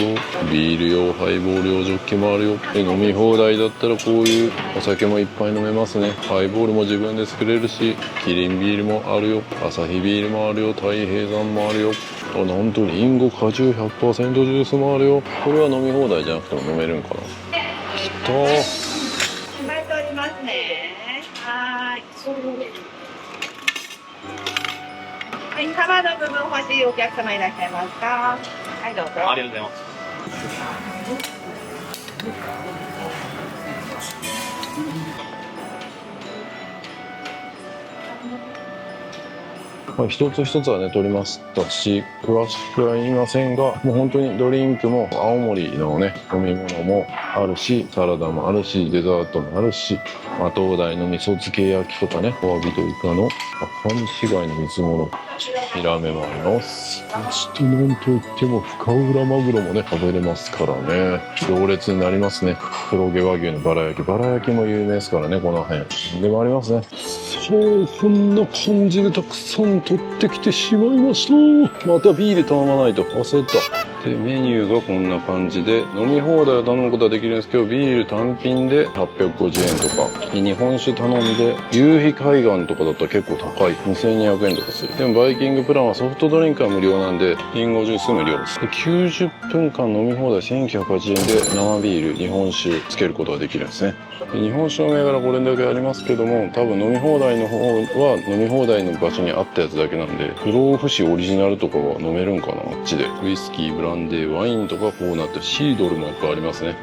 [SPEAKER 1] ビール用、ハイボール用ジョッキもあるよ。で、飲み放題だったらこういうお酒もいっぱい飲めますね。ハイボールも自分で作れるし、キリンビールもあるよ。アサヒビールもあるよ。太平山もあるよ。あ、なんとリンゴ果汁 100% ジュースもあるよ。これは飲み放題じゃなくても飲めるんかな。きたー。
[SPEAKER 3] 決まっておりますね。はい。はい、カバーの部分欲しいお客様いらっしゃいますか。はい、どうぞ。
[SPEAKER 9] ありがとうございます。
[SPEAKER 1] まあ、一つ一つはね取りましたし、詳しくは言いませんが、もう本当にドリンクも青森のね飲み物もあるし、サラダもあるし、デザートもあるし、マトウダイの味噌漬け焼きとかね、アワビとイカの赤身市街の水物、ヒラメもあります。そしてなんといっても深浦マグロもね食べれますからね、行列になりますね。黒毛和牛のバラ焼き、バラ焼きも有名ですからね、この辺でもありますね。そう、こんな感じでたくさん取ってきてしまいました。またビール頼まないと忘れた。で、メニューがこんな感じで、飲み放題を頼むことはできるんですけど、ビール単品で850円とか、日本酒頼んで、夕日海岸とかだったら結構高い。2200円とかする。でもバイキングプランはソフトドリンクは無料なんで、リンゴジュース無料です。で、90分間飲み放題1980円で生ビール、日本酒つけることができるんですね。で、日本酒の銘柄これだけありますけども、多分飲み放題の方は飲み放題の場所にあったやつだけなんで、不老不死オリジナルとかは飲めるんかな、あっちで。ウイスキー、ブランデー、ワインとかこうなって、シードルもやっぱありますね。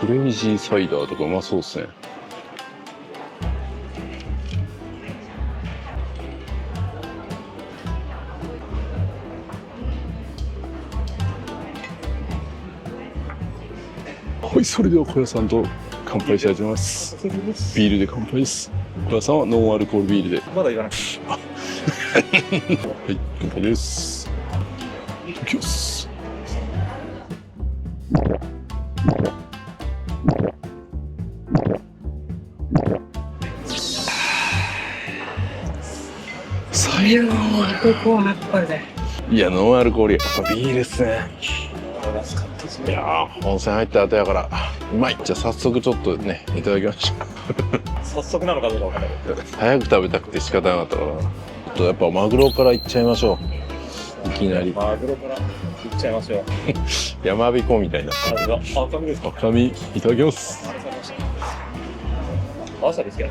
[SPEAKER 1] クレイジーサイダーとかうまそうですね。はい、それでは小屋さんと乾杯したいと思います。ビールで乾杯です。小屋さんはノンアルコールビールで。
[SPEAKER 9] まだ言わなくて。
[SPEAKER 1] はい、乾杯です。いただきます。最後いや、ノンアルコールやっぱビールですね。いやー、温泉入った後やからうまい。じゃあ早速ちょっとね、いただきましょう。
[SPEAKER 9] 早速なのかどうかわからないけど。
[SPEAKER 1] 早く食べたくて仕方なかったから、ちょっとやっぱマグロからいっちゃいましょう。いきなり
[SPEAKER 9] マグロからいっちゃいましょう。
[SPEAKER 1] 山びこみたいな
[SPEAKER 9] 赤身ですか。
[SPEAKER 1] 赤身いただきます。
[SPEAKER 9] わさび好きな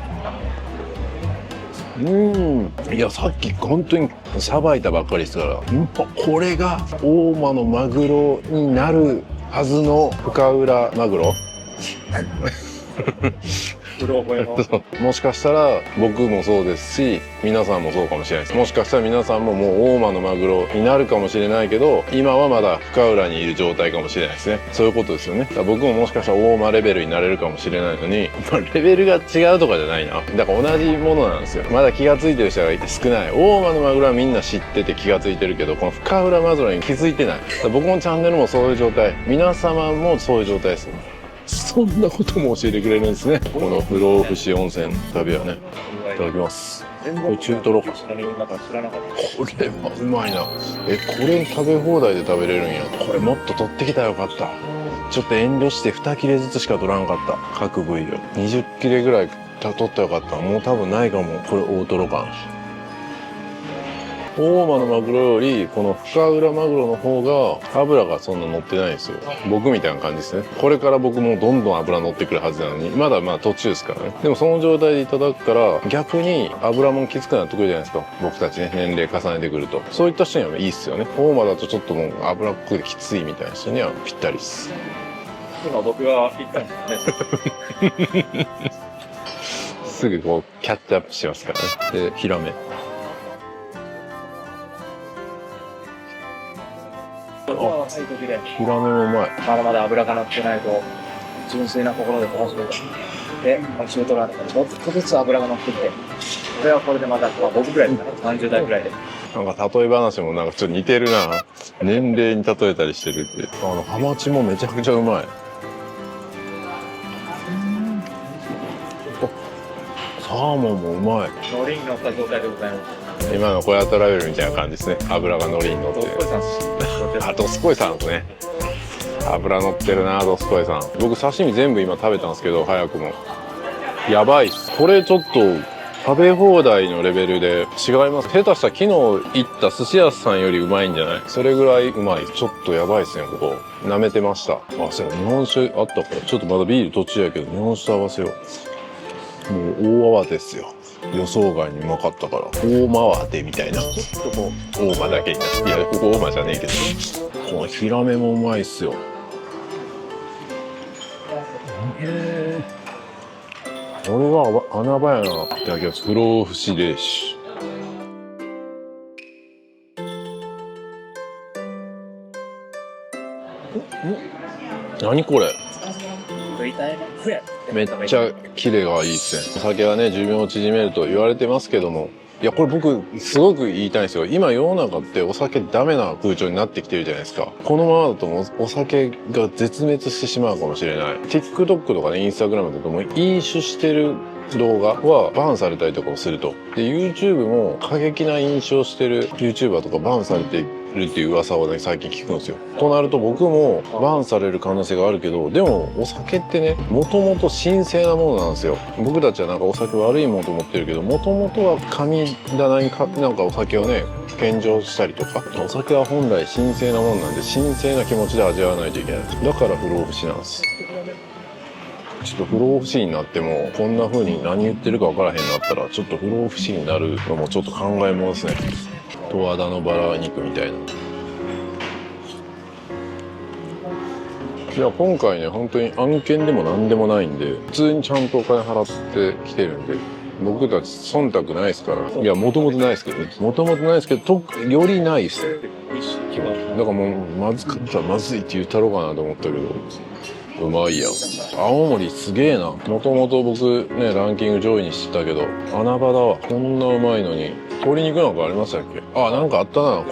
[SPEAKER 1] いや、さっき本当にさばいたばっかりですから、これが大間のマグロになるはずの深浦マグロ。もしかしたら僕もそうですし、皆さんもそうかもしれないです。もしかしたら皆さんももう大間のマグロになるかもしれないけど、今はまだ深浦にいる状態かもしれないですね。そういうことですよね。だから僕ももしかしたら大間レベルになれるかもしれないのに、レベルが違うとかじゃないな。だから同じものなんですよ。まだ気が付いてる人がいて少ない。大間のマグロはみんな知ってて気が付いてるけど、この深浦マグロに気づいてない。だから僕のチャンネルもそういう状態、皆様もそういう状態です。そんなことも教えてくれるんですね。この不老不死温泉旅はね。いただきます。これ中トロか。これはうまいな。これ食べ放題で食べれるんや。これもっと取ってきたらよかった。ちょっと遠慮して2切れずつしか取らんかった。各部位を20切れぐらい取ったらよかった。もう多分ないかも。これ大トロ感。大間のマグロよりこの深浦マグロの方が脂がそんな乗ってないんですよ。僕みたいな感じですね。これから僕もどんどん脂乗ってくるはずなのに、まだまあ途中ですからね。でもその状態でいただくから逆に脂もきつくなってくるじゃないですか、僕たちね、年齢重ねてくると。そういった人にはいいっすよね。大間だとちょっともう脂っこくてきついみたいな人にはぴったりっす。
[SPEAKER 9] 今僕が言ったんですね。
[SPEAKER 1] すぐこうキャッチアップしますからね。でヒラメ、
[SPEAKER 9] 若い時で
[SPEAKER 1] ヒラメもうまい。
[SPEAKER 9] まだまだ脂が乗ってないと純粋な心で楽しめた。で、仕事があるからちょっとずつ脂が乗ってきて、これはこれでまた、僕ぐらいですから30代ぐらいで。
[SPEAKER 1] なんか例え話もなんかちょっと似てるな。年齢に例えたりしてるって。ハマチもめちゃくちゃうまい。サーモンもうまい。
[SPEAKER 9] 海苔に乗った状態でございます。
[SPEAKER 1] 今の小屋トラベルみたいな感じですね。脂が海苔に乗ってる。あ、ドスコイさんですね。脂乗ってるな、ドスコイさん。僕刺身全部今食べたんですけど、早くも。やばいっす。これちょっと食べ放題のレベルで違います。下手したら昨日行った寿司屋さんよりうまいんじゃない？それぐらいうまい。ちょっとやばいっすね、ここ。舐めてました。あ、そうや、日本酒あったから。ちょっとまだビール途中やけど、日本酒と合わせよう。もう大慌てですよ。予想外にうまかったから。大回ってみたいな。大間だけになって。いや、ここ大間じゃねえけど。このヒラメもうまいっすよ。これは穴場やな。いただきます。不老不死冷酒。何これ。めっちゃキレがいいですね。お酒はね、寿命を縮めると言われてますけども、いや、これ僕すごく言いたいんですよ。今世の中ってお酒ダメな風潮になってきてるじゃないですか。このままだともうお酒が絶滅してしまうかもしれない。TikTok とかね、Instagram とかも飲酒してる動画はバンされたりとかもすると。で、YouTube も過激な飲酒をしてる YouTuber とかバンされてるっていう噂をね、最近聞くんですよ。となると僕もバンされる可能性があるけど、でもお酒ってね、もともと神聖なものなんですよ。僕たちはなんかお酒悪いものと思ってるけど、もともとは神棚になんかお酒をね、献上したりとか、お酒は本来神聖なものなんで、神聖な気持ちで味わわないといけない。だから不老不死なんです。ちょっと不老不死になっても、こんな風に何言ってるか分からへんなったら、ちょっと不老不死になるのもちょっと考えものですね。十和田のバラ肉みたいな。いや、今回ね、本当に案件でも何でもないんで、普通にちゃんとお金払ってきてるんで、僕たち忖度ないですから。いや、もともとないですけどね。もともとないですけど、よりないですね。だからもう、まずかったらまずいって言ったろうかなと思ったけど、うまいやん。青森すげえな。もともと僕ね、ランキング上位にしてたけど、穴場だわ。こんなうまいのに。鶏肉なんかありましたっけ？あ、なんかあったな。香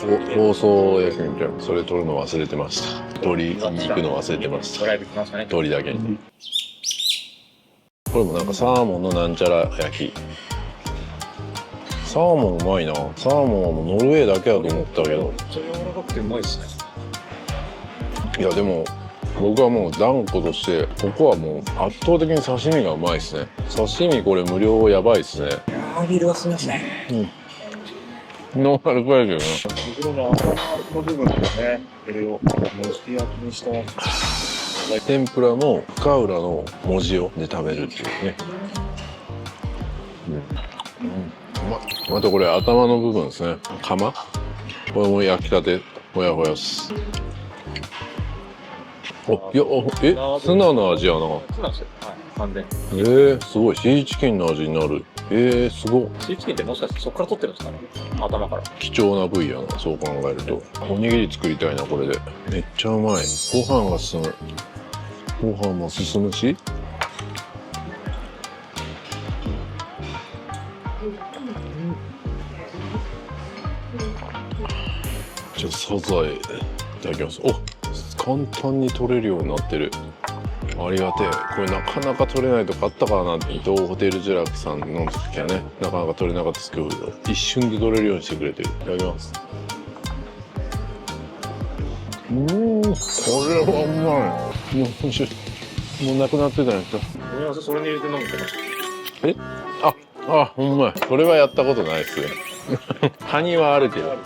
[SPEAKER 1] 草焼きみたいな。それ取るの忘れてました。鶏肉の忘れてました。鶏だけに。これもなんかサーモンのなんちゃら焼き。サーモンうまいな。サーモンはもうノルウェーだけだと思ったけど。
[SPEAKER 9] 柔らかくてうまいですね。
[SPEAKER 1] いやでも僕はもう断固としてここはもう圧倒的に刺身がうまいですね。刺身これ無料やばいですね。
[SPEAKER 9] ビールが進みますね。
[SPEAKER 1] ノンアルコールやけ
[SPEAKER 9] 袋の部分ですね。これを蒸し焼きにした。
[SPEAKER 1] 天ぷらの深浦の文字をで食べるっていうね。またこれ頭の部分ですね。釜。これも焼きたてほやほやっす。いや、ツナの味やな。
[SPEAKER 9] そうなんですよ。はい、完全。
[SPEAKER 1] すごい。シーチキンの味になる。すごい。
[SPEAKER 9] シーチキンってもしかしてそこから取ってるんですかね。頭から。
[SPEAKER 1] 貴重な部位やな、そう考えると。おにぎり作りたいな、これで。めっちゃうまい。ご飯が進む。ご飯も進むし。じゃあ、サザエ、いただきます。簡単に取れるようになってる。ありがてえ。これなかなか取れないとかあったからなって、伊東ホテルジュラクさんの時はね、なかなか取れなかったですけど、一瞬で取れるようにしてくれてる。いただきます。これはうまい。もうなくなってたんやった。
[SPEAKER 9] それに入れて飲むってました。
[SPEAKER 1] ほんまや。これはやったことないですね。カニはあるけど。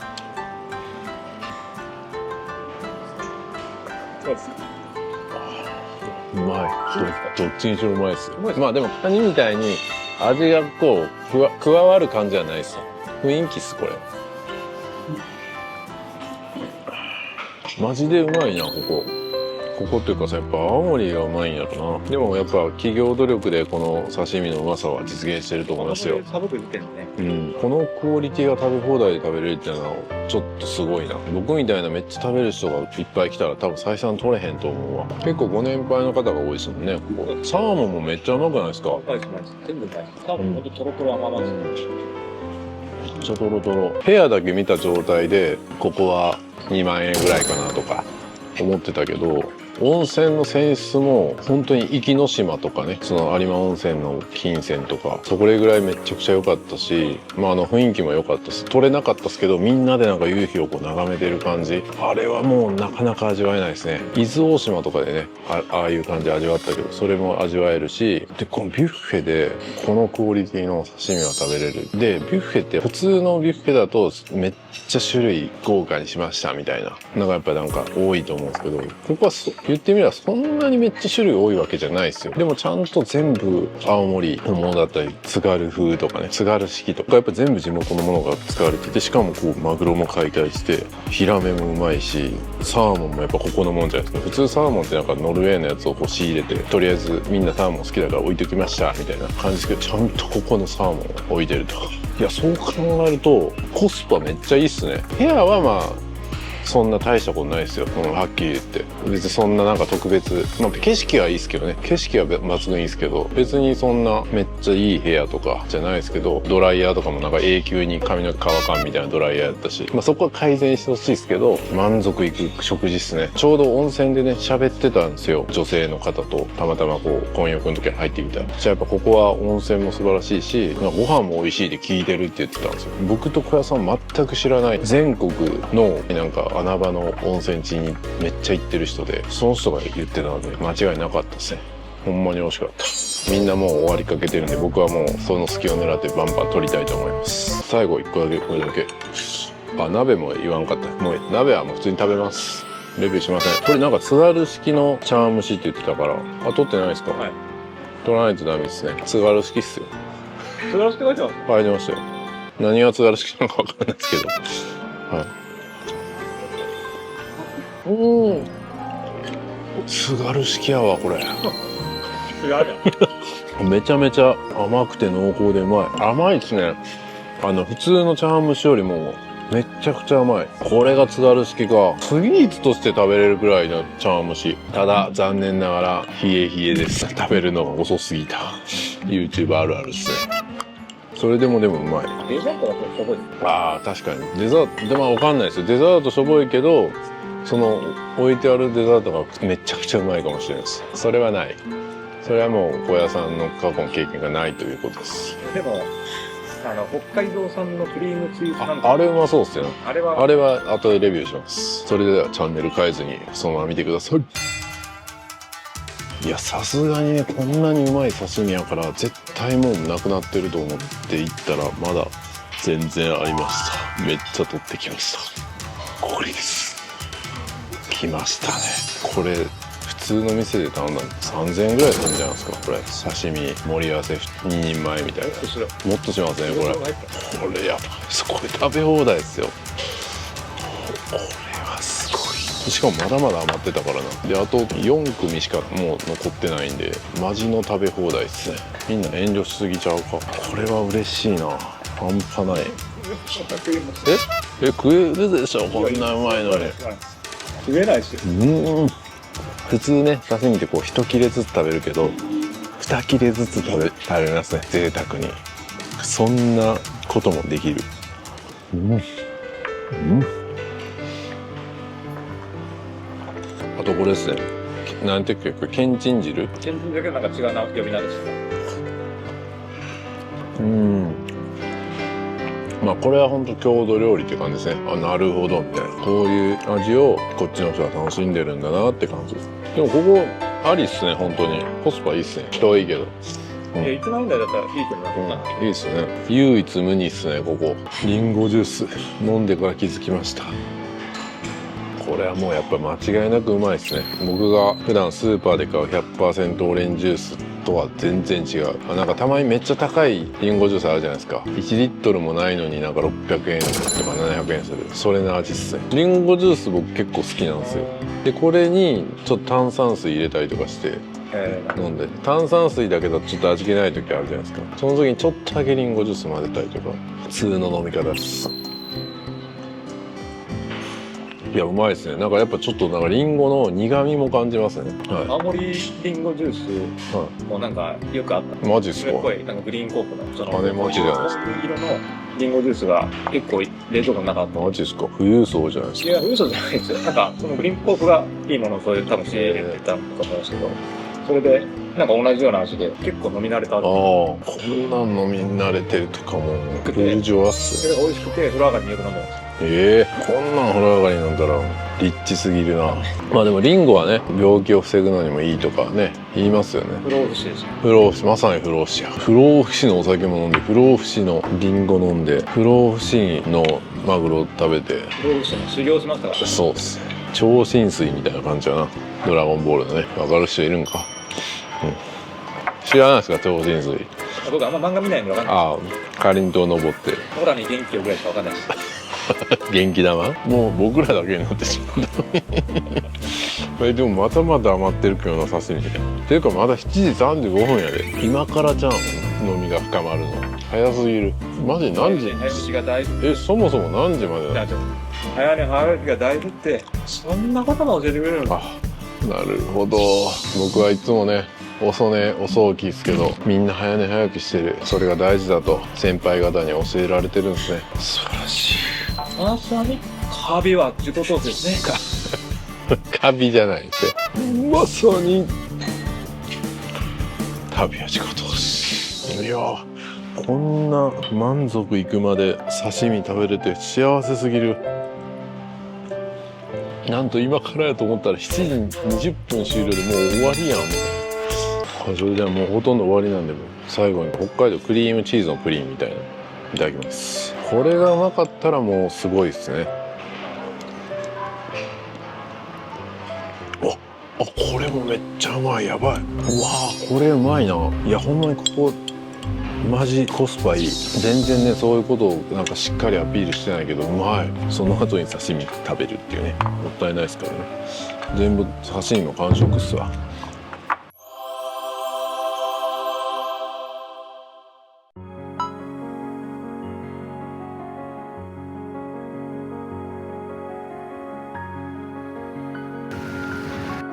[SPEAKER 1] うまい。どっちにしろうまいですよ。まあでもカニみたいに味がこう加わる感じはないですよ。雰囲気っすこれ。マジでうまいなここ。ここっていうかさ、やっぱ青森がうまいんやろな。でもやっぱ企業努力でこの刺身のうまさは実現してると思いますよ。
[SPEAKER 5] 寒く言ってんのね。
[SPEAKER 1] うん、このクオリティが食べ放題で食べれるっていうのはちょっとすごいな。僕みたいなめっちゃ食べる人がいっぱい来たら多分採算取れへんと思うわ。結構ご年配の方が多いですもんねここ。サーモンもめっちゃうまくないですか？
[SPEAKER 5] 全部うまい。サーモンほんとトロトロ甘々です。
[SPEAKER 1] めっちゃトロトロ。部屋だけ見た状態でここは2万円ぐらいかなとか思ってたけど、温泉の泉質も本当に壱岐島とかね、その有馬温泉の金泉とかそこぐらいめちゃくちゃ良かったし、雰囲気も良かったし、撮れなかったですけどみんなでなんか夕日をこう眺めてる感じ、あれはもうなかなか味わえないですね。伊豆大島とかでね ああいう感じ味わったけど、それも味わえるし、でこのビュッフェでこのクオリティの刺身は食べれる。でビュッフェって普通のビュッフェだとめっちゃ種類豪華にしましたみたいなのがやっぱりなんか多いと思うんですけど、ここは言ってみればそんなにめっちゃ種類多いわけじゃないですよ。でもちゃんと全部青森のものだったり、津軽風とかね、津軽式とかやっぱ全部地元のものが使われてて、しかもこうマグロも解体してヒラメもうまいし、サーモンもやっぱここのもんじゃないですか。普通サーモンってなんかノルウェーのやつをこう仕入れて、とりあえずみんなサーモン好きだから置いときましたみたいな感じですけど、ちゃんとここのサーモンを置いてると。いやそう考えるとコスパめっちゃいいっすね。部屋はそんな大したことないですよ、はっきり言って。別にそんななんか特別、景色はいいですけどね、景色は抜群いいですけど、別にそんなめっちゃいい部屋とかじゃないですけど、ドライヤーとかもなんか永久に髪の毛乾かんみたいなドライヤーやったし、そこは改善してほしいですけど、満足いく食事っすね。ちょうど温泉でね喋ってたんですよ、女性の方とたまたまこう混浴の時に入ってみたら、じゃあやっぱここは温泉も素晴らしいし、ご飯も美味しいって聞いてるって言ってたんですよ。僕と小屋さん全く知らない全国のなんか穴場の温泉地にめっちゃ行ってる人で、その人が言ってたので間違いなかったですね。ほんまに美味しかった。みんなもう終わりかけてるんで、僕はもうその隙を狙ってバンバン取りたいと思います。最後1個だけ、これだけ。鍋も言わんかった。もう鍋はもう普通に食べます。レビューしません。これなんか津軽式の茶碗蒸しって言ってたから、取ってないですか？はい。取らないとダメですね。津軽式っすよ。
[SPEAKER 5] 津軽式書いてます？
[SPEAKER 1] 書いてましたよ。何が津軽式なのか分かんないですけど。はい。津軽式やわこれ。めちゃめちゃ甘くて濃厚でうまい。甘いですね。普通の茶碗蒸しよりもめちゃくちゃ甘い。これが津軽式か。スイーツとして食べれるぐらいの茶碗蒸し。ただ残念ながら冷え冷えです。食べるのが遅すぎた。YouTube あるあるですね。それでもうまい。
[SPEAKER 5] デザートはしょぼい。
[SPEAKER 1] ああ確かにデザートでもわかんないですよ。デザートしょぼいけど、その置いてあるデザートがめちゃくちゃうまいかもしれないです。それはない。それはもう小屋さんの過去の経験がないということです。
[SPEAKER 5] でも北海道産のクリームチーズなん
[SPEAKER 1] あれうまそうっすよ。
[SPEAKER 5] あれは
[SPEAKER 1] 後でレビューします。それではチャンネル変えずにそのまま見てください。いやさすがにね、こんなにうまい刺身やから絶対もうなくなってると思って行ったらまだ全然ありました。めっちゃ取ってきました。これです。来ましたね。これ普通の店で頼んだの3000円ぐらいするんじゃないですか。これ刺身盛り合わせ2人前みたいな。もっとしますねこれ。これやばい。これ食べ放題ですよ。これはすごい。しかもまだまだ余ってたからな。であと4組しかもう残ってないんでマジの食べ放題ですね。みんな遠慮しすぎちゃうか。これは嬉しいな。半端ない。食えるでしょこんなうまいのに。
[SPEAKER 5] 食えないですよ。
[SPEAKER 1] 普通ね刺身ってこう1切れずつ食べるけど2切れずつ食べますね。贅沢に。そんなこともできる。あとこれですね。なんていうかこれけんちん汁。
[SPEAKER 5] けんちんだけなんか違うな呼び名です。
[SPEAKER 1] これは本当郷土料理って感じですね。なるほどみたいな。こういう味をこっちの人は楽しんでるんだなって感じです。でもここありっすね。本当にコスパいいっすね。人はいいけど。
[SPEAKER 9] いや、1万円台だったらいいと思います。
[SPEAKER 1] いいですね。唯一無二っすね、ここ。リンゴジュース飲んでから気づきました。これはもうやっぱ間違いなくうまいですね。僕が普段スーパーで買う 100% オレンジジュースとは全然違う。なんかたまにめっちゃ高いリンゴジュースあるじゃないですか。1リットルもないのになんか600円とか700円する。それの味っすね。リンゴジュース僕結構好きなんですよ。でこれにちょっと炭酸水入れたりとかして飲んで、炭酸水だけだとちょっと味気ない時あるじゃないですか。その時にちょっとだけリンゴジュース混ぜたりとか、普通の飲み方です。いやうまいですね。なんかやっぱちょっとなんかリンゴの苦味も感じますね。はい、
[SPEAKER 9] 青森リンゴジュースもなんかよくあった。
[SPEAKER 1] マジっすか。
[SPEAKER 9] それっぽいなんかグリーンコープのその
[SPEAKER 1] 金持ちじゃないですか。
[SPEAKER 9] 色のリンゴジュースが結構冷蔵庫の中あった。
[SPEAKER 1] マジっすか。富裕層じゃないですか。
[SPEAKER 9] いや富裕層じゃないですよ。なんかそのグリーンコープがいいものをそういう多分仕入れてたと思うんですけど、それでなんか同じような味で結構飲み慣れた。
[SPEAKER 1] こんなん飲み慣れてるとかもブルジョワっすね。
[SPEAKER 9] それが美味しくて風呂上がりによく飲むんですよ。
[SPEAKER 1] こんなん風呂上がり飲んだらリッチすぎるな。まあでもリンゴはね病気を防ぐのにもいいとかね言いますよね。
[SPEAKER 9] 不老不死ですよ。
[SPEAKER 1] 不老不死、まさに不老不死や。不老不死のお酒も飲んで、不老不死のリンゴ飲んで、不老不死のマグロ食べて。
[SPEAKER 9] 不老不死の修行しましたから。
[SPEAKER 1] そうっすね。超浸水みたいな感じやな。ドラゴンボールのね。わかる人いるんか。知らないですか、超浸水。
[SPEAKER 9] 僕あんま漫画見ないんでわかんない。
[SPEAKER 1] ああ、かりんとう登って。
[SPEAKER 9] ホラに元気をぐらいしかわかんないです。
[SPEAKER 1] 元気玉もう僕らだけになってしまったこれでもまだまだ余ってるけどな、刺身っていうかまだ7時35分やで。今からじゃん飲みが深まるの早すぎる。マジ何時？
[SPEAKER 9] 早起きが大事。
[SPEAKER 1] そもそも何時までだ？
[SPEAKER 9] 早寝早起きが大事ってそんなことも教えてくれるの？
[SPEAKER 1] なるほど。僕はいつもね遅寝遅起きですけど、みんな早寝早起きしてる。それが大事だと先輩方に教えられてるんですね。素晴らしい。
[SPEAKER 9] まさにカビは自己投資ですね。
[SPEAKER 1] カビじゃないって。まさに旅は自己投資。いやこんな満足いくまで刺身食べれて幸せすぎる。なんと今からやと思ったら7時20分終了でもう終わりやん。それではもうほとんど終わりなんで、最後に北海道クリームチーズのプリンみたいな。いただきます。これがうまかったらもうすごいですね。これもめっちゃうまい。やばい。うわこれうまいな。いやほんまにここマジコスパいい。全然ねそういうことをなんかしっかりアピールしてないけどうまい。その後に刺身食べるっていうね、もったいないですからね。全部刺身も完食っすわ。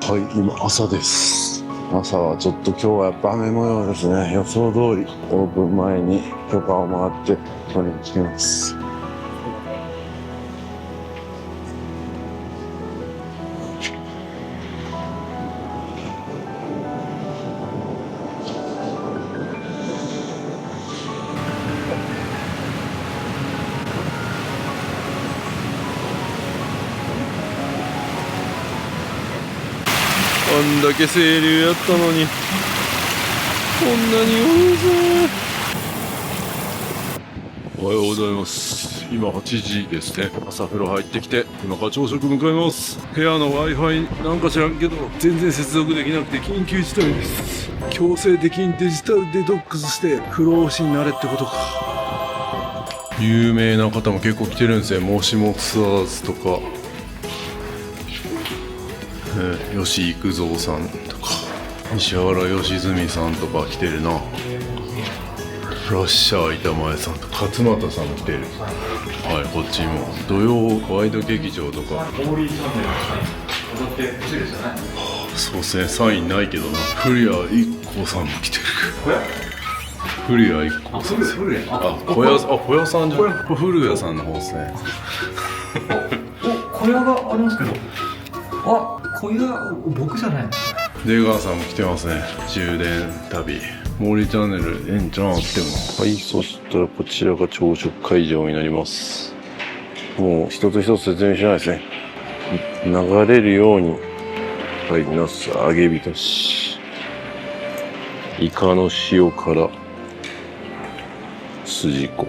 [SPEAKER 1] はい、今朝です。朝はちょっと今日はやっぱ雨模様ですね。予想通りオープン前に許可をもらって取りに来てます。あんだけ清流やったのにこんなに多いぜ。おはようございます。今8時ですね。朝風呂入ってきて今から朝食向かいます。部屋の Wi-Fi なんか知らんけど全然接続できなくて緊急事態です。強制的にデジタルデトックスして不老不死になれってことか。有名な方も結構来てるんですね。もしもツアーズとか吉幾三さんとか石原良純さんとか来てるな。ラッシャー板前さんとか勝俣さんも来てる。はい、こっちも土曜ワイド劇場とか。
[SPEAKER 9] モーリーチャンネルの踊ってほしいですよね。
[SPEAKER 1] そうですね、サインないけどな。古谷一行さんも来てる。古谷一行さん。小屋さんじゃん。古谷さんの方ですね。
[SPEAKER 4] 小屋がありますけど。小屋僕じゃない。
[SPEAKER 1] 出川さんも来てますね。充電旅。モーリーチャンネルえんちゃんあっても。はい、そしたらこちらが朝食会場になります。もう一つ一つ説明しないですね。流れるように、はい、ナス揚げ浸し。イカの塩辛、筋子、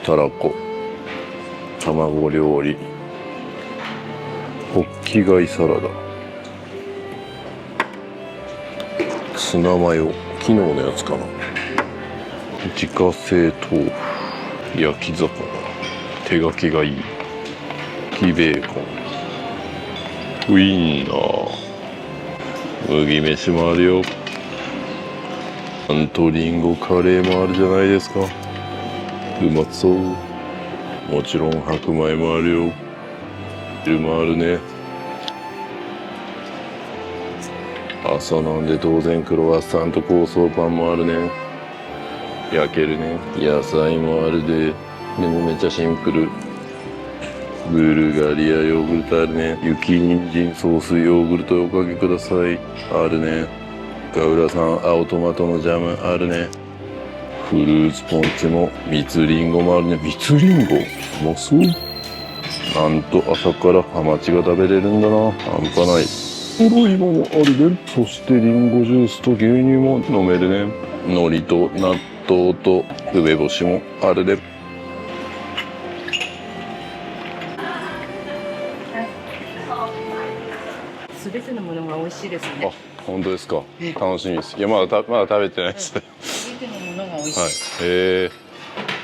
[SPEAKER 1] たらこ、卵料理、ホッキ貝サラダ、ツナマヨ、昨日のやつかな。自家製豆腐、焼き魚、手書きがいい、キベーコン、ウインナー、麦飯もあるよ。なんとリンゴカレーもあるじゃないですか。うまそう。もちろん白米もあるよ。汁もあるね。朝なんで当然クロワッサンと香草パンもあるね。焼けるね。野菜もあるで。でもめっちゃシンプル。ブルガリアヨーグルトあるね。雪人参ソースヨーグルトおかけください。あるね。深浦産青トマトのジャムあるね。フルーツポンチも蜜リンゴもあるね。蜜リンゴうまそう。なんと朝からハマチが食べれるんだな。半端ない。おろいももあるね。そしてリンゴジュースと牛乳も飲めるね。海苔と納豆と梅干しもあるね。
[SPEAKER 10] すべてのものが美味しいですね。
[SPEAKER 1] あ、本当ですか。楽しみです。いや、まだ食べてないです。
[SPEAKER 10] すべてのものが美味しい。
[SPEAKER 1] は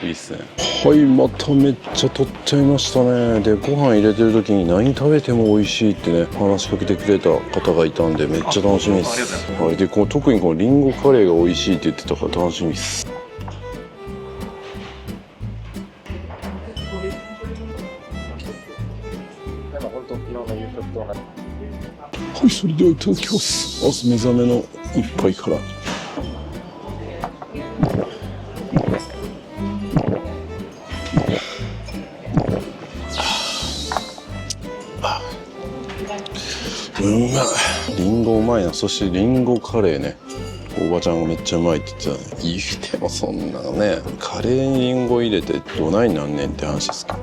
[SPEAKER 1] い。いいっすね。はい、まためっちゃ取っちゃいましたね。で、ご飯入れてる時に何食べても美味しいってね、話しかけてくれた方がいたんで、めっちゃ楽しみです。はい、で、特にこのリンゴカレーが美味しいって言ってたから楽しみです。はい、それではいただきます。朝目覚めの一杯から。うまい。リンゴうまいな。そしてリンゴカレーね。おばちゃんがめっちゃうまいって言ってたね。言うてもそんなのね、カレーにリンゴ入れてどないなんねんって話ですか。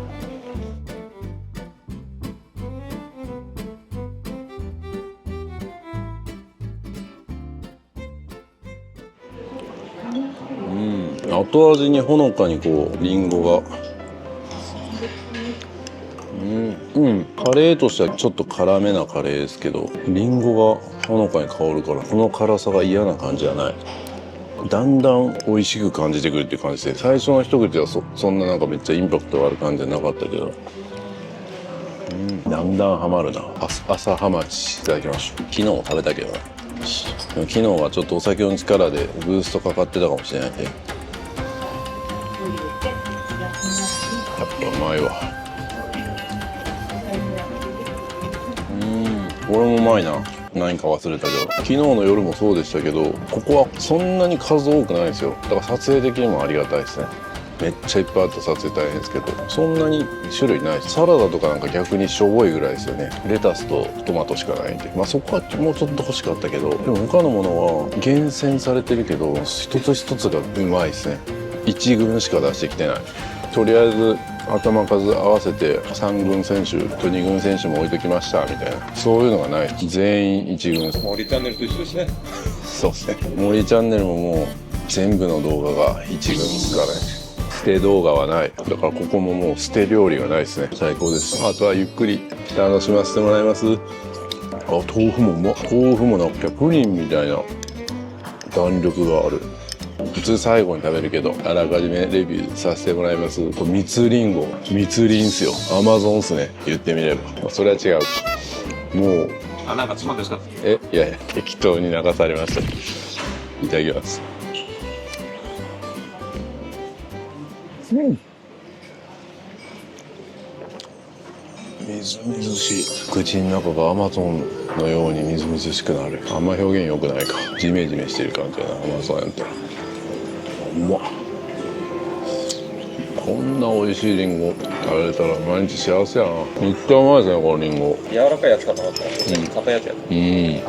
[SPEAKER 1] 後味にほのかにこうリンゴがカレーとしてはちょっと辛めなカレーですけど、リンゴがほのかに香るからこの辛さが嫌な感じじゃない。だんだん美味しく感じてくるっていう感じで、最初の一口はそんななんかめっちゃインパクトがある感じじゃなかったけど、だんだんハマるな。朝ハマチいただきましょう。昨日も食べたけどね。昨日はちょっとお酒の力でブーストかかってたかもしれないね。やっぱうまいわ。これもうまいな。何か忘れたけど、昨日の夜もそうでしたけど、ここはそんなに数多くないんですよ。だから撮影的にもありがたいですね。めっちゃいっぱいあって撮影大変ですけど、そんなに種類ないし、サラダとかなんか逆にしょぼいぐらいですよね。レタスとトマトしかないんで、まあそこはもうちょっと欲しかったけど、でも他のものは厳選されてるけど一つ一つがうまいですね。1軍しか出してきてない。とりあえず頭数合わせて3軍選手と2軍選手も置いときましたみたいな、そういうのがない。全員1軍。
[SPEAKER 5] 森チャンネルと一緒ですね。
[SPEAKER 1] そうですね。森チャンネルももう全部の動画が1軍ですからね。捨て動画はない。だからここももう捨て料理がないですね。最高です。あとはゆっくり楽しませてもらいます。あ、豆腐もうまっ。豆腐もなんかプリンみたいな弾力がある。普通最後に食べるけど、あらかじめレビューさせてもらいます。蜜リンゴ、蜜リンっすよ。アマゾンっすね。言ってみれば。それは違う。もう。
[SPEAKER 5] あ、なんかつまんですか。
[SPEAKER 1] いやいや、適当に流されました。いただきます。みずみずしい。口の中がアマゾンのようにみずみずしくなる。あんま表現良くないか。ジメジメしてる感じやな、アマゾンやったら。うまっ。こんな美味しいリンゴ食べれたら毎日幸せやな。めっちゃうまいですね、このリンゴ。
[SPEAKER 5] 柔らかいやつかと思ったら、硬いやつやった。
[SPEAKER 1] み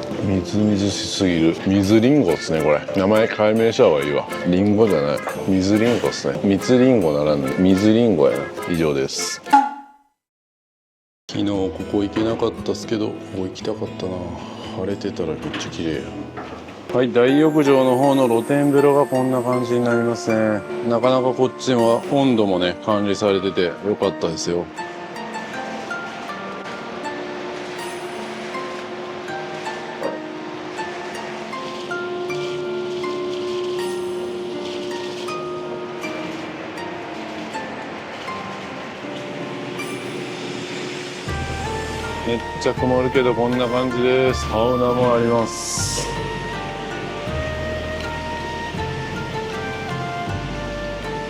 [SPEAKER 1] ずみずしすぎる。水リンゴっすね、これ。名前改名した方がいいわ。リンゴじゃない。水リンゴっすね。蜜リンゴならぬ水リンゴやな。以上です。昨日ここ行けなかったっすけど、ここ行きたかったな。晴れてたらめっちゃ綺麗や。はい、大浴場の方の露天風呂がこんな感じになりますね。なかなかこっちは温度もね管理されててよかったですよ。めっちゃ曇るけどこんな感じです。サウナもあります。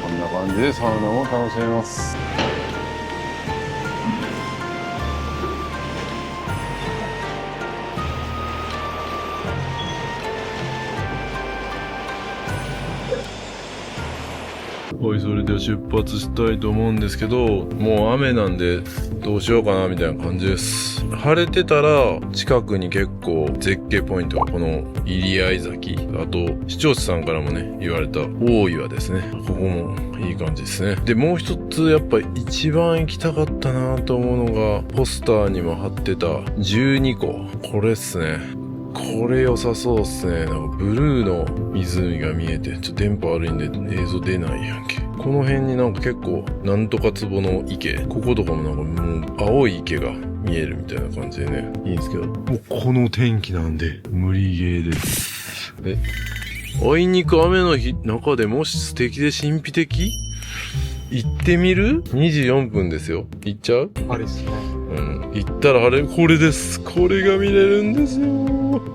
[SPEAKER 1] こんな感じでサウナも楽しめます。はい、それでは出発したいと思うんですけど、もう雨なんでどうしようかなみたいな感じです。晴れてたら近くに結構絶景ポイントがこの入合崎、あと視聴者さんからもね言われた大岩ですね。ここもいい感じですね。でもう一つやっぱ一番行きたかったなと思うのがポスターにも貼ってた12個、これっすね。これ良さそうっすね。なんかブルーの湖が見えて、ちょっと電波悪いんで映像出ないやんけ。この辺になんか結構なんとか壺の池、こことかもなんかもう青い池が見えるみたいな感じでね、いいんですけど、もうこの天気なんで無理ゲーです。あいにく雨の日中でもし素敵で神秘的、行ってみる ?24 分ですよ。行っちゃう？
[SPEAKER 4] あれっすね。
[SPEAKER 1] うん。行ったら晴れ、これです。これが見れるんですよ。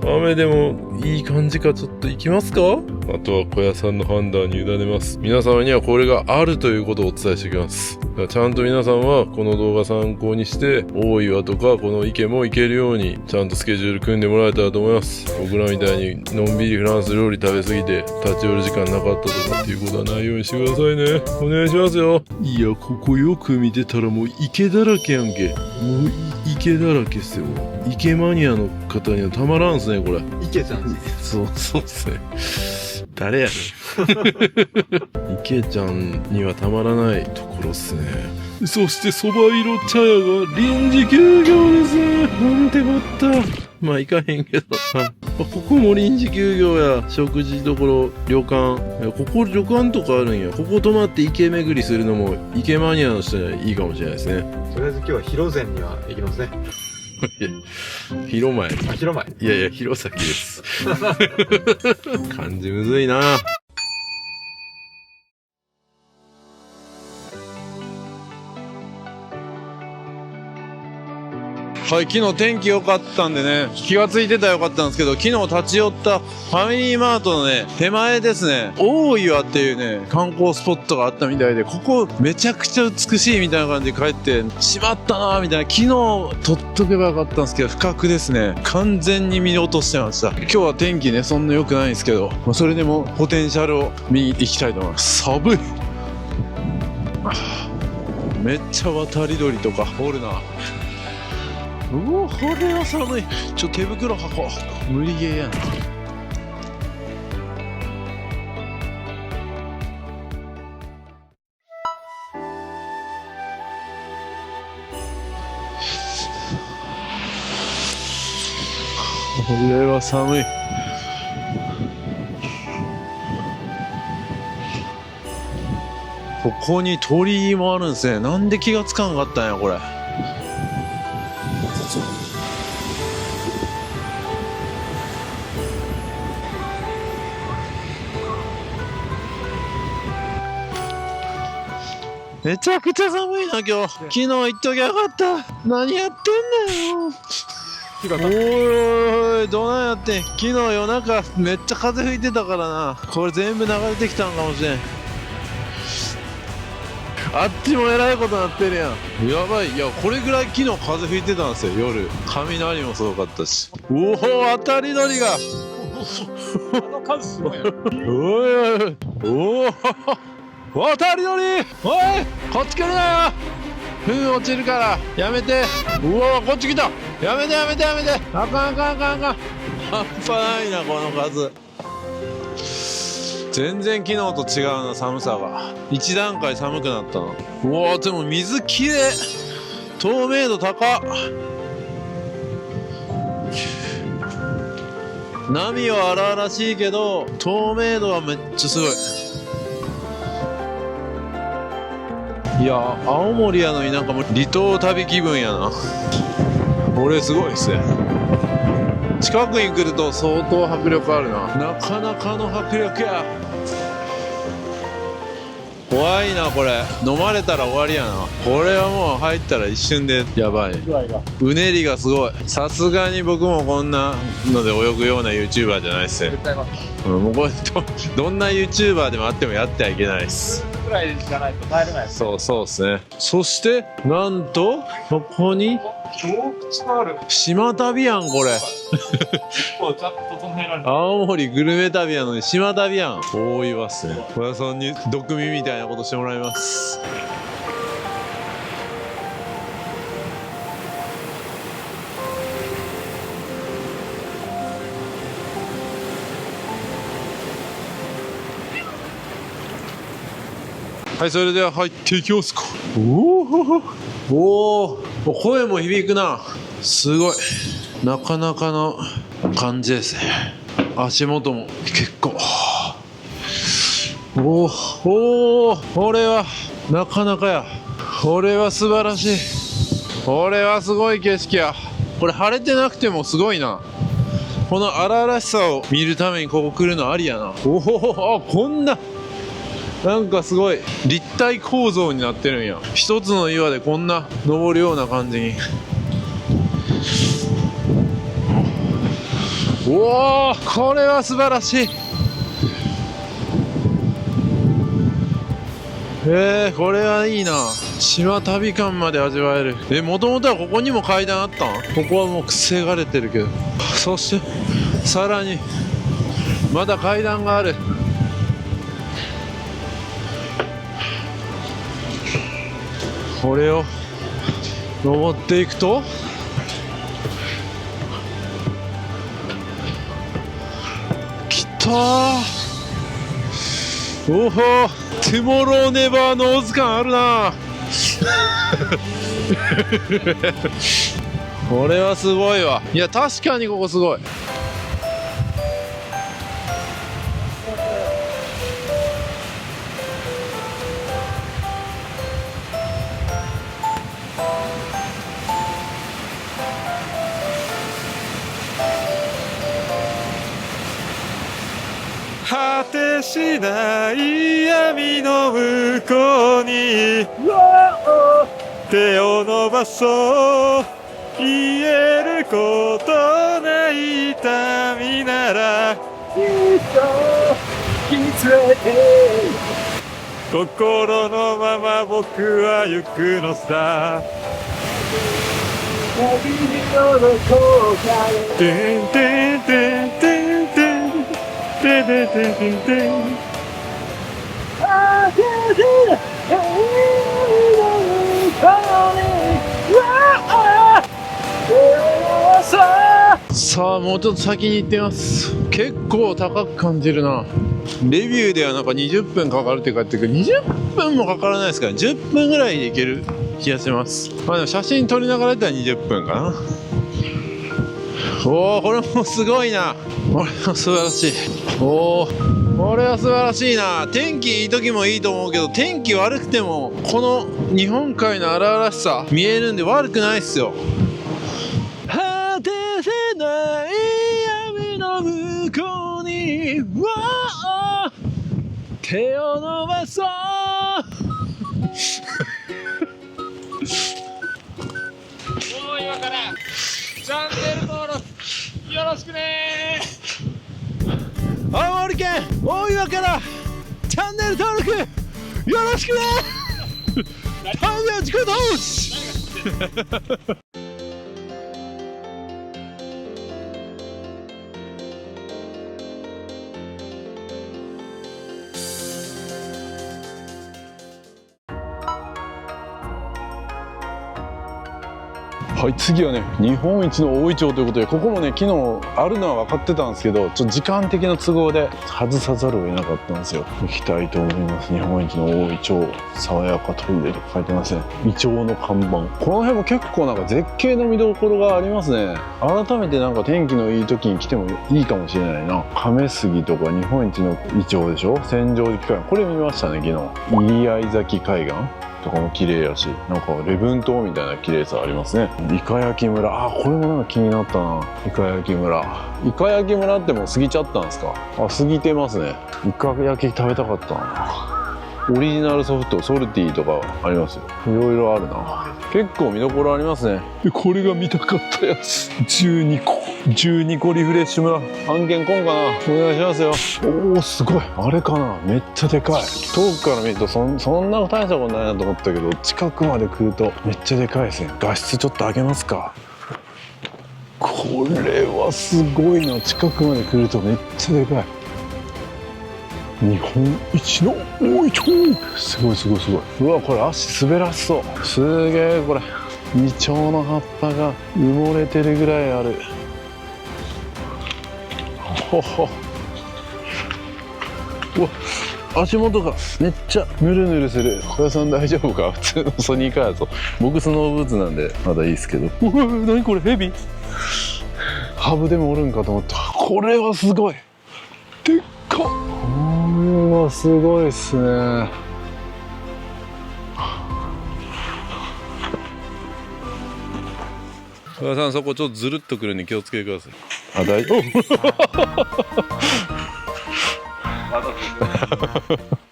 [SPEAKER 1] 雨でもいい感じかちょっと行きますか？あとは小屋さんの判断に委ねます。皆様にはこれがあるということをお伝えしておきます。だからちゃんと皆さんはこの動画参考にして大岩とかこの池も行けるようにちゃんとスケジュール組んでもらえたらと思います。僕らみたいにのんびりフランス料理食べ過ぎて立ち寄る時間なかったとかっていうことはないようにしてくださいね。お願いしますよ。いや、ここよく見てたらもう池だらけやんけ。もう池だらけっすよ。池マニアの方にはたまらんっすね、これ。
[SPEAKER 4] 池ちゃん。
[SPEAKER 1] そうっすね。誰やねん。池ちゃんにはたまらないところっすね。そして蕎麦色茶屋が臨時休業です。なんてこった。まあ行かへんけど。ここも臨時休業や。食事どころ、旅館。ここ旅館とかあるんや。ここ泊まって池巡りするのも池マニアの人にはいいかもしれないですね。
[SPEAKER 4] とりあえず今日は広前には行きますね。
[SPEAKER 1] 広前。
[SPEAKER 4] あ、広前。
[SPEAKER 1] いやいや、弘前です。漢字むずいな。はい、昨日天気良かったんでね、気がついてたらよかったんですけど、昨日立ち寄ったファミリーマートのね、手前ですね、大岩っていうね、観光スポットがあったみたいで、ここめちゃくちゃ美しいみたいな感じで帰って、しまったなーみたいな、昨日撮っとけばよかったんですけど、不覚ですね。完全に見落としてました。今日は天気ね、そんな良くないんですけど、それでもポテンシャルを見に行きたいと思います。寒い。めっちゃ渡り鳥とかおるな。うわ、これは寒い。手袋履こう。無理ゲーやん。これは寒い。ここに鳥居もあるんですね。なんで気がつかんかったんやこれ。めちゃくちゃ寒いな今日。昨日行っときゃよかった。何やってんだよ。おいどないやってん。昨日夜中めっちゃ風吹いてたからな。これ全部流れてきたんかもしれん。あっちもえらいことなってるやん。やばい。いやこれぐらい昨日風吹いてたんですよ夜。雷もすごかったし。おお当たり鳥が。
[SPEAKER 4] この数すごいよ。
[SPEAKER 1] おい渡り鳥。おいこっち来るなよ。糞落ちるからやめて。うわこっち来た。やめてあかん。半端ないなこの数。全然昨日と違うな寒さが。一段階寒くなったな。うわでも水きれい。透明度高っ。波は荒々しいけど透明度はめっちゃすごい。いや青森やのになんかもう離島旅気分やな。これすごいっすね。近くに来ると相当迫力あるな。なかなかの迫力や。怖いなこれ。飲まれたら終わりやな。これはもう入ったら一瞬でやばい。うねりがすごい。さすがに僕もこんなので泳ぐような YouTuber じゃないっすね。もうこれどんな YouTuber でもあってもやってはいけないです。
[SPEAKER 9] ぐらいじゃないと耐えれない。
[SPEAKER 1] そうですね。そしてなんとここに
[SPEAKER 9] 洞窟がある。
[SPEAKER 1] 島旅やんこれ。
[SPEAKER 9] 結構ちゃんと整えられる。
[SPEAKER 1] 青森グルメ旅やのに島旅やん。大岩っすね。小屋さんに毒味みたいなことしてもらいます。はい、それでは入っていきますか。おお、声も響くな。すごい。なかなかの感じですね。足元も結構。おお、これはなかなかや。これは素晴らしい。これはすごい景色や。これ晴れてなくてもすごいな。この荒々しさを見るためにここ来るのありやな。おお、あ、こんな。なんかすごい立体構造になってるんや。一つの岩でこんな登るような感じに。おお、これは素晴らしい。これはいいな。島旅感まで味わえる。もともとはここにも階段あったん？ここはもう防がれてるけど。そしてさらにまだ階段がある。これを登っていくときたー。おお、トゥモローネバーノーズ感あるな。これはすごいわ。いや確かにここすごい。
[SPEAKER 9] 果てしない闇の向こうに手を伸ばそう。言えることない痛みなら心のまま僕は行くのさ。てんてんてんてんてんてんてんてんてんてん。
[SPEAKER 1] さあもうちょっと先に行ってみます。結構高く感じるな。レビューではなんか20分かかるって書いてるけど20分もかからないですから10分ぐらいで行ける気がします。でも写真撮りながらやったら20分かな。おお、これもすごいな。これも素晴らしい。おお、これは素晴らしいな。天気いい時もいいと思うけど天気悪くてもこの日本海の荒々しさ見えるんで悪くないっすよ。果てせない闇の向こうにわー手を伸ばそう。
[SPEAKER 9] もう今からチャンネル登録よろしくねー。
[SPEAKER 1] 青森県大岩からチャンネル登録よろしくねー。3秒自己投資。はい、次はね日本一の大イチョウということで、ここもね昨日あるのは分かってたんですけど、ちょっと時間的な都合で外さざるを得なかったんですよ。行きたいと思います。日本一の大イチョウ、爽やかトイレと書いてますね。イチョウの看板、この辺も結構なんか絶景の見どころがありますね。改めてなんか天気のいい時に来てもいいかもしれないな。亀杉とか日本一のイチョウでしょ。千畳敷海岸、これ見ましたね昨日。入合崎海岸とかも綺麗やし、なんか礼文島みたいな綺麗さありますね。イカ焼き村、これもなんか気になったな。イカ焼き村、イカ焼き村ってもう過ぎちゃったんですか？過ぎてますね。イカ焼き食べたかったな。オリジナルソフト、ソルティとかありますよ。いろいろあるな。結構見どころありますね。これが見たかったやつ、12個リフレッシュ村、案件こんかな。お願いしますよ。おお、すごい。あれかな、めっちゃでかい。遠くから見るとそんな大したことないなと思ったけど、近くまで来るとめっちゃでかいですね。画質ちょっと上げますか。これはすごいな。近くまで来るとめっちゃでかい。日本一の大イチョウ、すごいすごいすごい。うわ、これ足滑らしそう。すげえ。これイチョウの葉っぱが埋もれてるぐらいある。ほほ、うわ、足元がめっちゃヌルヌルする。小屋さん大丈夫か？普通のスニーカーやぞ。僕スノーブーツなんでまだいいですけど。うわ、何これ、ヘビ？ハブでもおるんかと思った。これはすごいでっかっ。これはすごいっすね。小田さん、そこちょっとずるっとくるんで気をつけてください。大丈夫。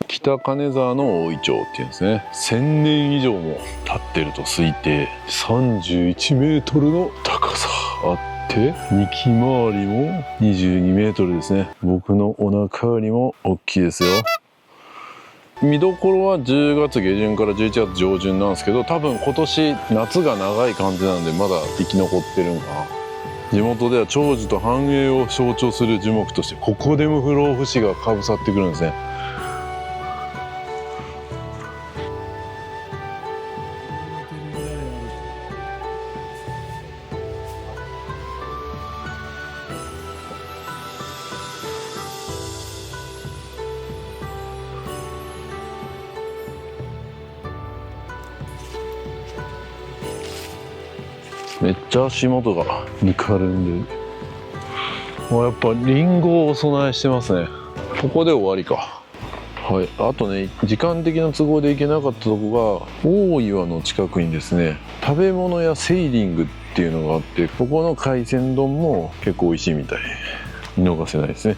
[SPEAKER 1] 北金沢の大イチョウっていうんですね。1000年以上も経ってると推定。31メートルの高さあって幹回りも22メートルですね。僕のお腹よりも大きいですよ。見どころは10月下旬から11月上旬なんですけど、多分今年夏が長い感じなんでまだ生き残ってるんかな。地元では長寿と繁栄を象徴する樹木として、ここでも不老不死がかぶさってくるんですね。めっちゃ足元がぬかるんでる。やっぱリンゴをお供えしてますね。ここで終わりか。はい、あとね、時間的な都合で行けなかったとこが、大岩の近くにですね、食べ物屋セイリングっていうのがあって、ここの海鮮丼も結構美味しいみたい。見逃せないですね。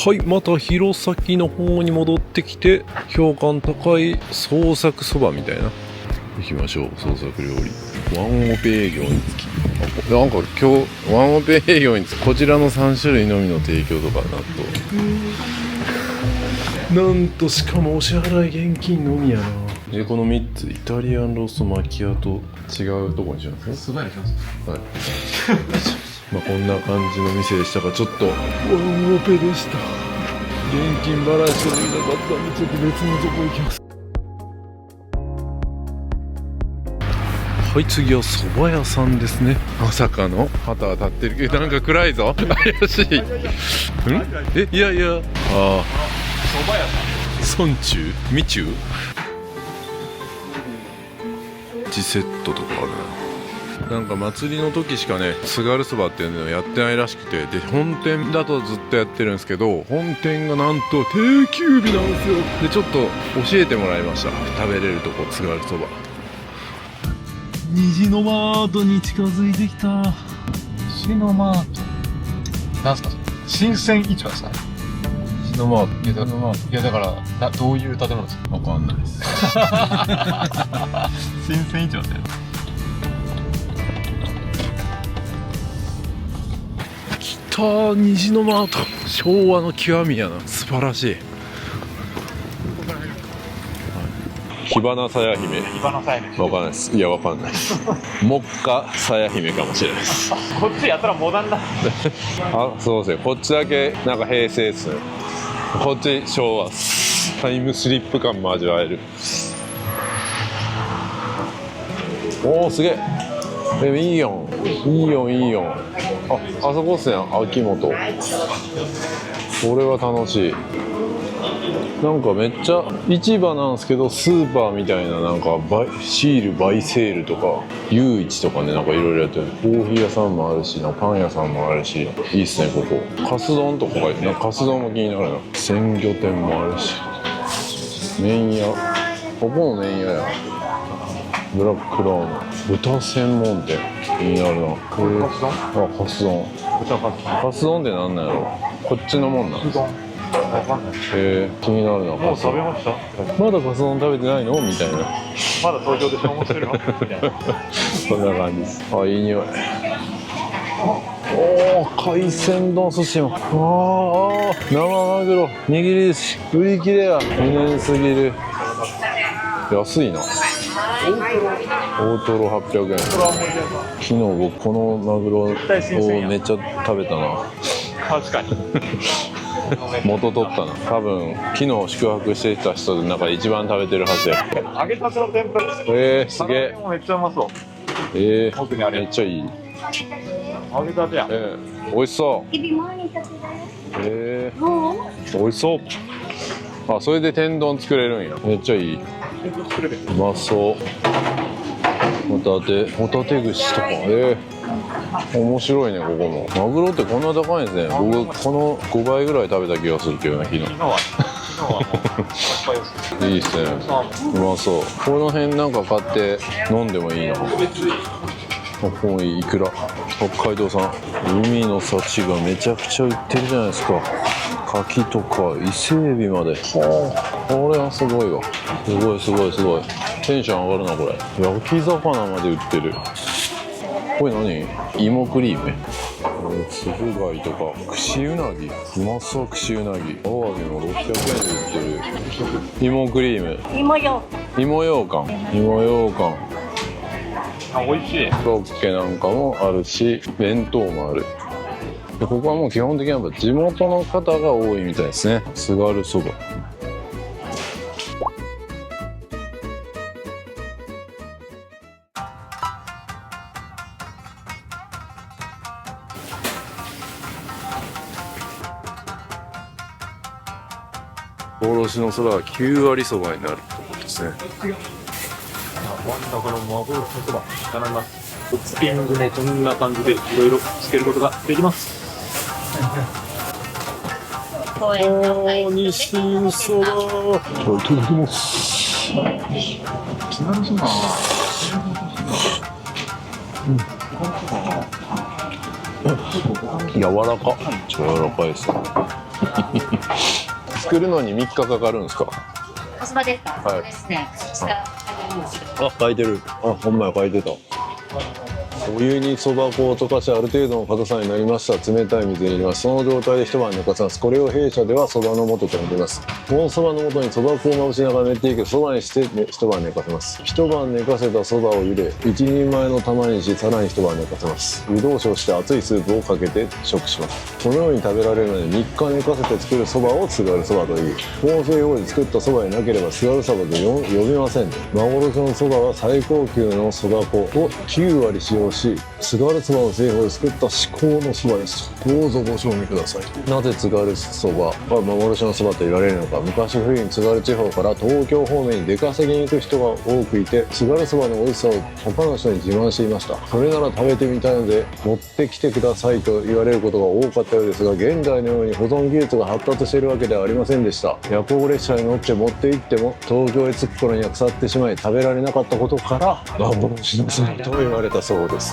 [SPEAKER 1] はい、また弘前の方に戻ってきて、評価高い創作そばみたいな。行きましょう。創作料理ワンオペ営業につき、なんか今日ワンオペ営業につきこちらの3種類のみの提供とかなんとしかもお支払い現金のみやな。でこの3つ、イタリアンローストマキアと違うとこにしますね。
[SPEAKER 4] すごいね、
[SPEAKER 1] はい。まあこんな感じの店でしたが、ちょっとワンオペでした。現金払いしてもいなかったんで、ちょっと別のとこ行きます。はい、次は蕎麦屋さんですね。まさかの旗当たってるけど、なんか暗いぞ。怪しい。いやいや、蕎麦屋さん、村中未中1セットとかあるな。なんか祭りの時しかね、津軽そばっていうのをやってないらしくて、で本店だとずっとやってるんですけど、本店がなんと定休日なんですよ。でちょっと教えてもらいました。食べれるとこ、津軽そば。虹のマートに近づいてきた。
[SPEAKER 4] 虹のマートなんすかそれ？新鮮市場ですか？
[SPEAKER 1] 虹のマート、
[SPEAKER 4] いやだからどういう建物ですか？
[SPEAKER 1] わかんないです。
[SPEAKER 4] 新鮮市場って
[SPEAKER 1] 虹のマート、昭和の極みやな。素晴らしい。火花さや姫。
[SPEAKER 6] 火花さや姫。
[SPEAKER 1] わかんないです。いや、わかんないです。木花さや姫かもしれないです。
[SPEAKER 6] こっちやったらモダンだ。
[SPEAKER 1] あ、そうですね。こっちだけなんか平成ですね。こっち昭和っす。タイムスリップ感も味わえる。おお、すげえ。いいやん。いいよ、いいよ。あそこっすね。秋元。これは楽しい。なんかめっちゃ市場なんですけど、スーパーみたいな、なんかシールバイセールとかユーイチとかね、なんかいろいろやってる。コーヒー屋さんもあるし、パン屋さんもあるし、いいっすねここ。カス丼とかがいいな。カス丼も気になるな。鮮魚店もあるし、麺屋、ここも麺屋や。ブラックラーメン、豚専門店、気になるな。カス丼。カス丼ってなんなんやろ。こっちのもんなんですか。気になるな。
[SPEAKER 6] もう食べました？
[SPEAKER 1] まだカツ丼食べてないのみたいな。
[SPEAKER 6] まだ東京で消耗してるの？みたいな。
[SPEAKER 1] そんな感じです。あ、いい匂い。おお、海鮮丼寿司も。ああ、生マグロ、握り寿司、売り切れや。2年すぎる。安いな。大トロ800円。昨日僕このマグロをめっちゃ食べたな。
[SPEAKER 6] 確かに。
[SPEAKER 1] 元取ったな。多分昨日宿泊していた人でなんか一番食べてるはずや。
[SPEAKER 6] 揚げたての天ぷら。
[SPEAKER 1] すげえ。
[SPEAKER 6] めっちゃうまそう。奥にあれ。
[SPEAKER 1] めっちゃいい。
[SPEAKER 6] 揚げたてや。
[SPEAKER 1] 美味しそう。美味しそう。あ、それで天丼作れるんや。めっちゃいい。うまそう。ホタテ串とか。面白いね、ここも。マグロってこんな高いんですね。僕この5倍ぐらい食べた気がするけどね、昨日。いいっすね。うまそう。この辺なんか買って飲んでもいいな。ここもいい。イクラ、北海道産。海の幸がめちゃくちゃ売ってるじゃないですか。牡蠣とか伊勢エビまで。はあ、これはすごいわ。すごいすごいすごい。テンション上がるなこれ。焼き魚まで売ってる。これ何？芋クリーム。つぶ貝とか串うなぎ。うまそう。串うなぎ。アワビも600円で売ってる。芋クリーム。芋ようかん。芋ようかん。
[SPEAKER 6] あ、美味しい。
[SPEAKER 1] コロッケなんかもあるし、弁当もある。でここはもう基本的にやっぱ地元の方が多いみたいですね。津軽そば。幻の空は9割そばになるってことですね。
[SPEAKER 6] 真ん中の幻のそば頼みます。トッピングもこんな感じでいろいろつけることができます。
[SPEAKER 1] ニシンそば。いただきます。
[SPEAKER 6] 気になるそうな。
[SPEAKER 1] 柔らか。柔らかいです。作るのに3日かかるんですか。
[SPEAKER 10] おそばですか。
[SPEAKER 1] はい
[SPEAKER 10] そうですね。
[SPEAKER 1] あ、書いてる。あ、ほんまや、書いてた。お湯にそば粉を溶かし、ある程度の硬さになりました。冷たい水に入れます。その状態で一晩寝かせます。これを弊社ではそばの素と呼びます。このそばの素にそば粉をまぶしながら練っていくそばにして、一晩寝かせます。一晩寝かせたそばを茹で、一人前の玉にし、さらに一晩寝かせます。湯通しをして熱いスープをかけて食します。このように食べられるので3日寝かせて作るそばを津軽そばといい、温水用で作ったそばになければ津軽そばと呼びません。幻のそばは最高級のそば粉を9割使用し、津軽そばの製法で作った至高のそばです。どうぞご賞味ください。なぜ津軽そばは幻のそばと言われるのか。昔冬に津軽地方から東京方面に出稼ぎに行く人が多くいて、津軽そばの美味しさを他の人に自慢していました。それなら食べてみたいので持ってきてくださいと言われることが多かったようですが、現代のように保存技術が発達しているわけではありませんでした。夜行列車に乗って持って行っても東京へ着く頃には腐ってしまい食べられなかったことから幻のそばと言われたそうです。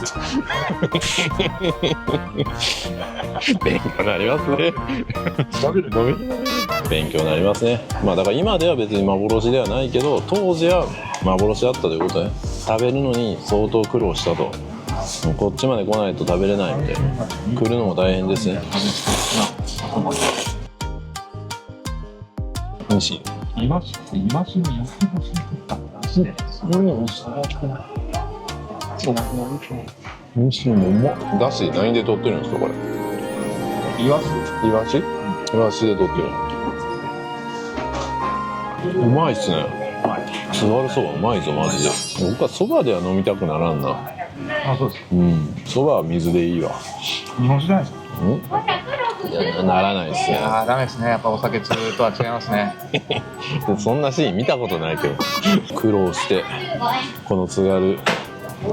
[SPEAKER 1] 勉強になりますね。勉強になりますね。まあだから今では別に幻ではないけど、当時は幻だったということね。食べるのに相当苦労したと。もうこっちまで来ないと食べれないんで、来るのも大変ですね。美味しい。
[SPEAKER 6] イワシに焼き干しとったしね。
[SPEAKER 1] むしろうまっ。だし何で取ってるんですかこれ？
[SPEAKER 6] イワシ？
[SPEAKER 1] イワシ？イワシで取ってる。うまいっすね。津軽そばうまいぞマジで。僕はそばでは飲みたくならんな。
[SPEAKER 6] あ、そうですか。
[SPEAKER 1] うん。そばは水でいいわ。
[SPEAKER 6] 日本酒じゃないですか。
[SPEAKER 1] いやならないっすね。
[SPEAKER 6] ああ、ダメですね。やっぱお酒通とは違いますね。
[SPEAKER 1] そんなシーン見たことないけど。苦労してこの津軽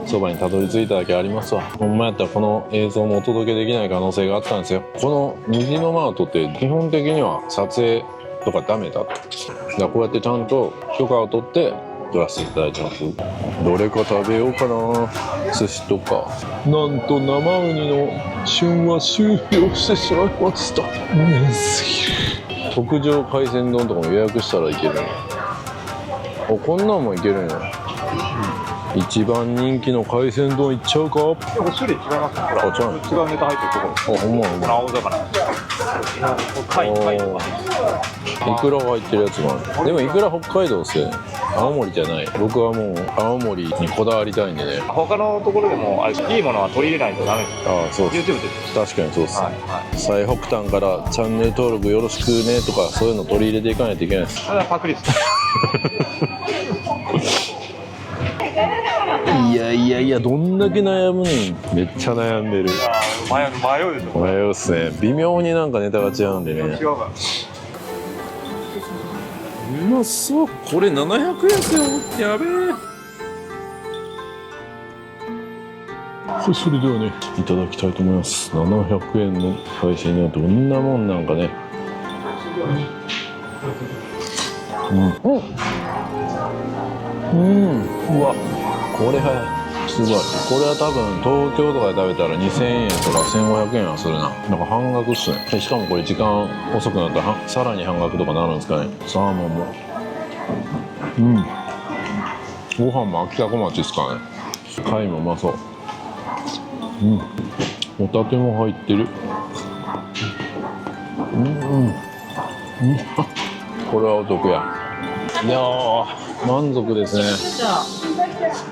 [SPEAKER 1] そばにたどり着いただけありますわ。ほんまやったらこの映像もお届けできない可能性があったんですよ。この虹のマートって基本的には撮影とかダメだと。だからこうやってちゃんと許可を取って撮らせていただいてます。どれか食べようかな。寿司とか。なんと生ウニの旬は終了してしまいました。うますぎる。特上海鮮丼とかも予約したらいけるね。あ、こんなんもいけるね。一番人気の海鮮丼いっちゃうか。
[SPEAKER 6] でも種類違いますね。ほら、違うネタ入ってるところ。
[SPEAKER 1] あ、ほんまや。
[SPEAKER 6] 青魚。貝とか。
[SPEAKER 1] イクラが入ってるやつもある。でもイクラ北海道っすよね。青森じゃない。僕はもう青森にこだわりたいんでね。
[SPEAKER 6] 他のところでもあれいいものは取り入れないとダメです。
[SPEAKER 1] ああ、そうです。
[SPEAKER 6] YouTube で
[SPEAKER 1] 確かにそうっす。
[SPEAKER 6] はいはい。
[SPEAKER 1] 最北端からチャンネル登録よろしくねとかそういうの取り入れていかないといけないです。
[SPEAKER 6] それはパクリです。
[SPEAKER 1] いやいやいや、どんだけ悩むねん。めっちゃ悩んでる。
[SPEAKER 6] 迷うでしょ。
[SPEAKER 1] 迷うっすね。微妙になんかネタが違うんでね。
[SPEAKER 6] 違うから。
[SPEAKER 1] うまそう。これ700円ですよ。やべえ。それではね、いただきたいと思います。700円の海鮮はどんなもんなんかね。うわ、これはすごい。これは多分東京とかで食べたら2000円とか1500円はするな。なんか半額っすね。しかもこれ時間遅くなったらさらに半額とかなるんですかね。サーモンもご飯も秋田小町ですかね。貝もうまそう。ホタテも入ってる。これはお得や。いやー、満足ですね。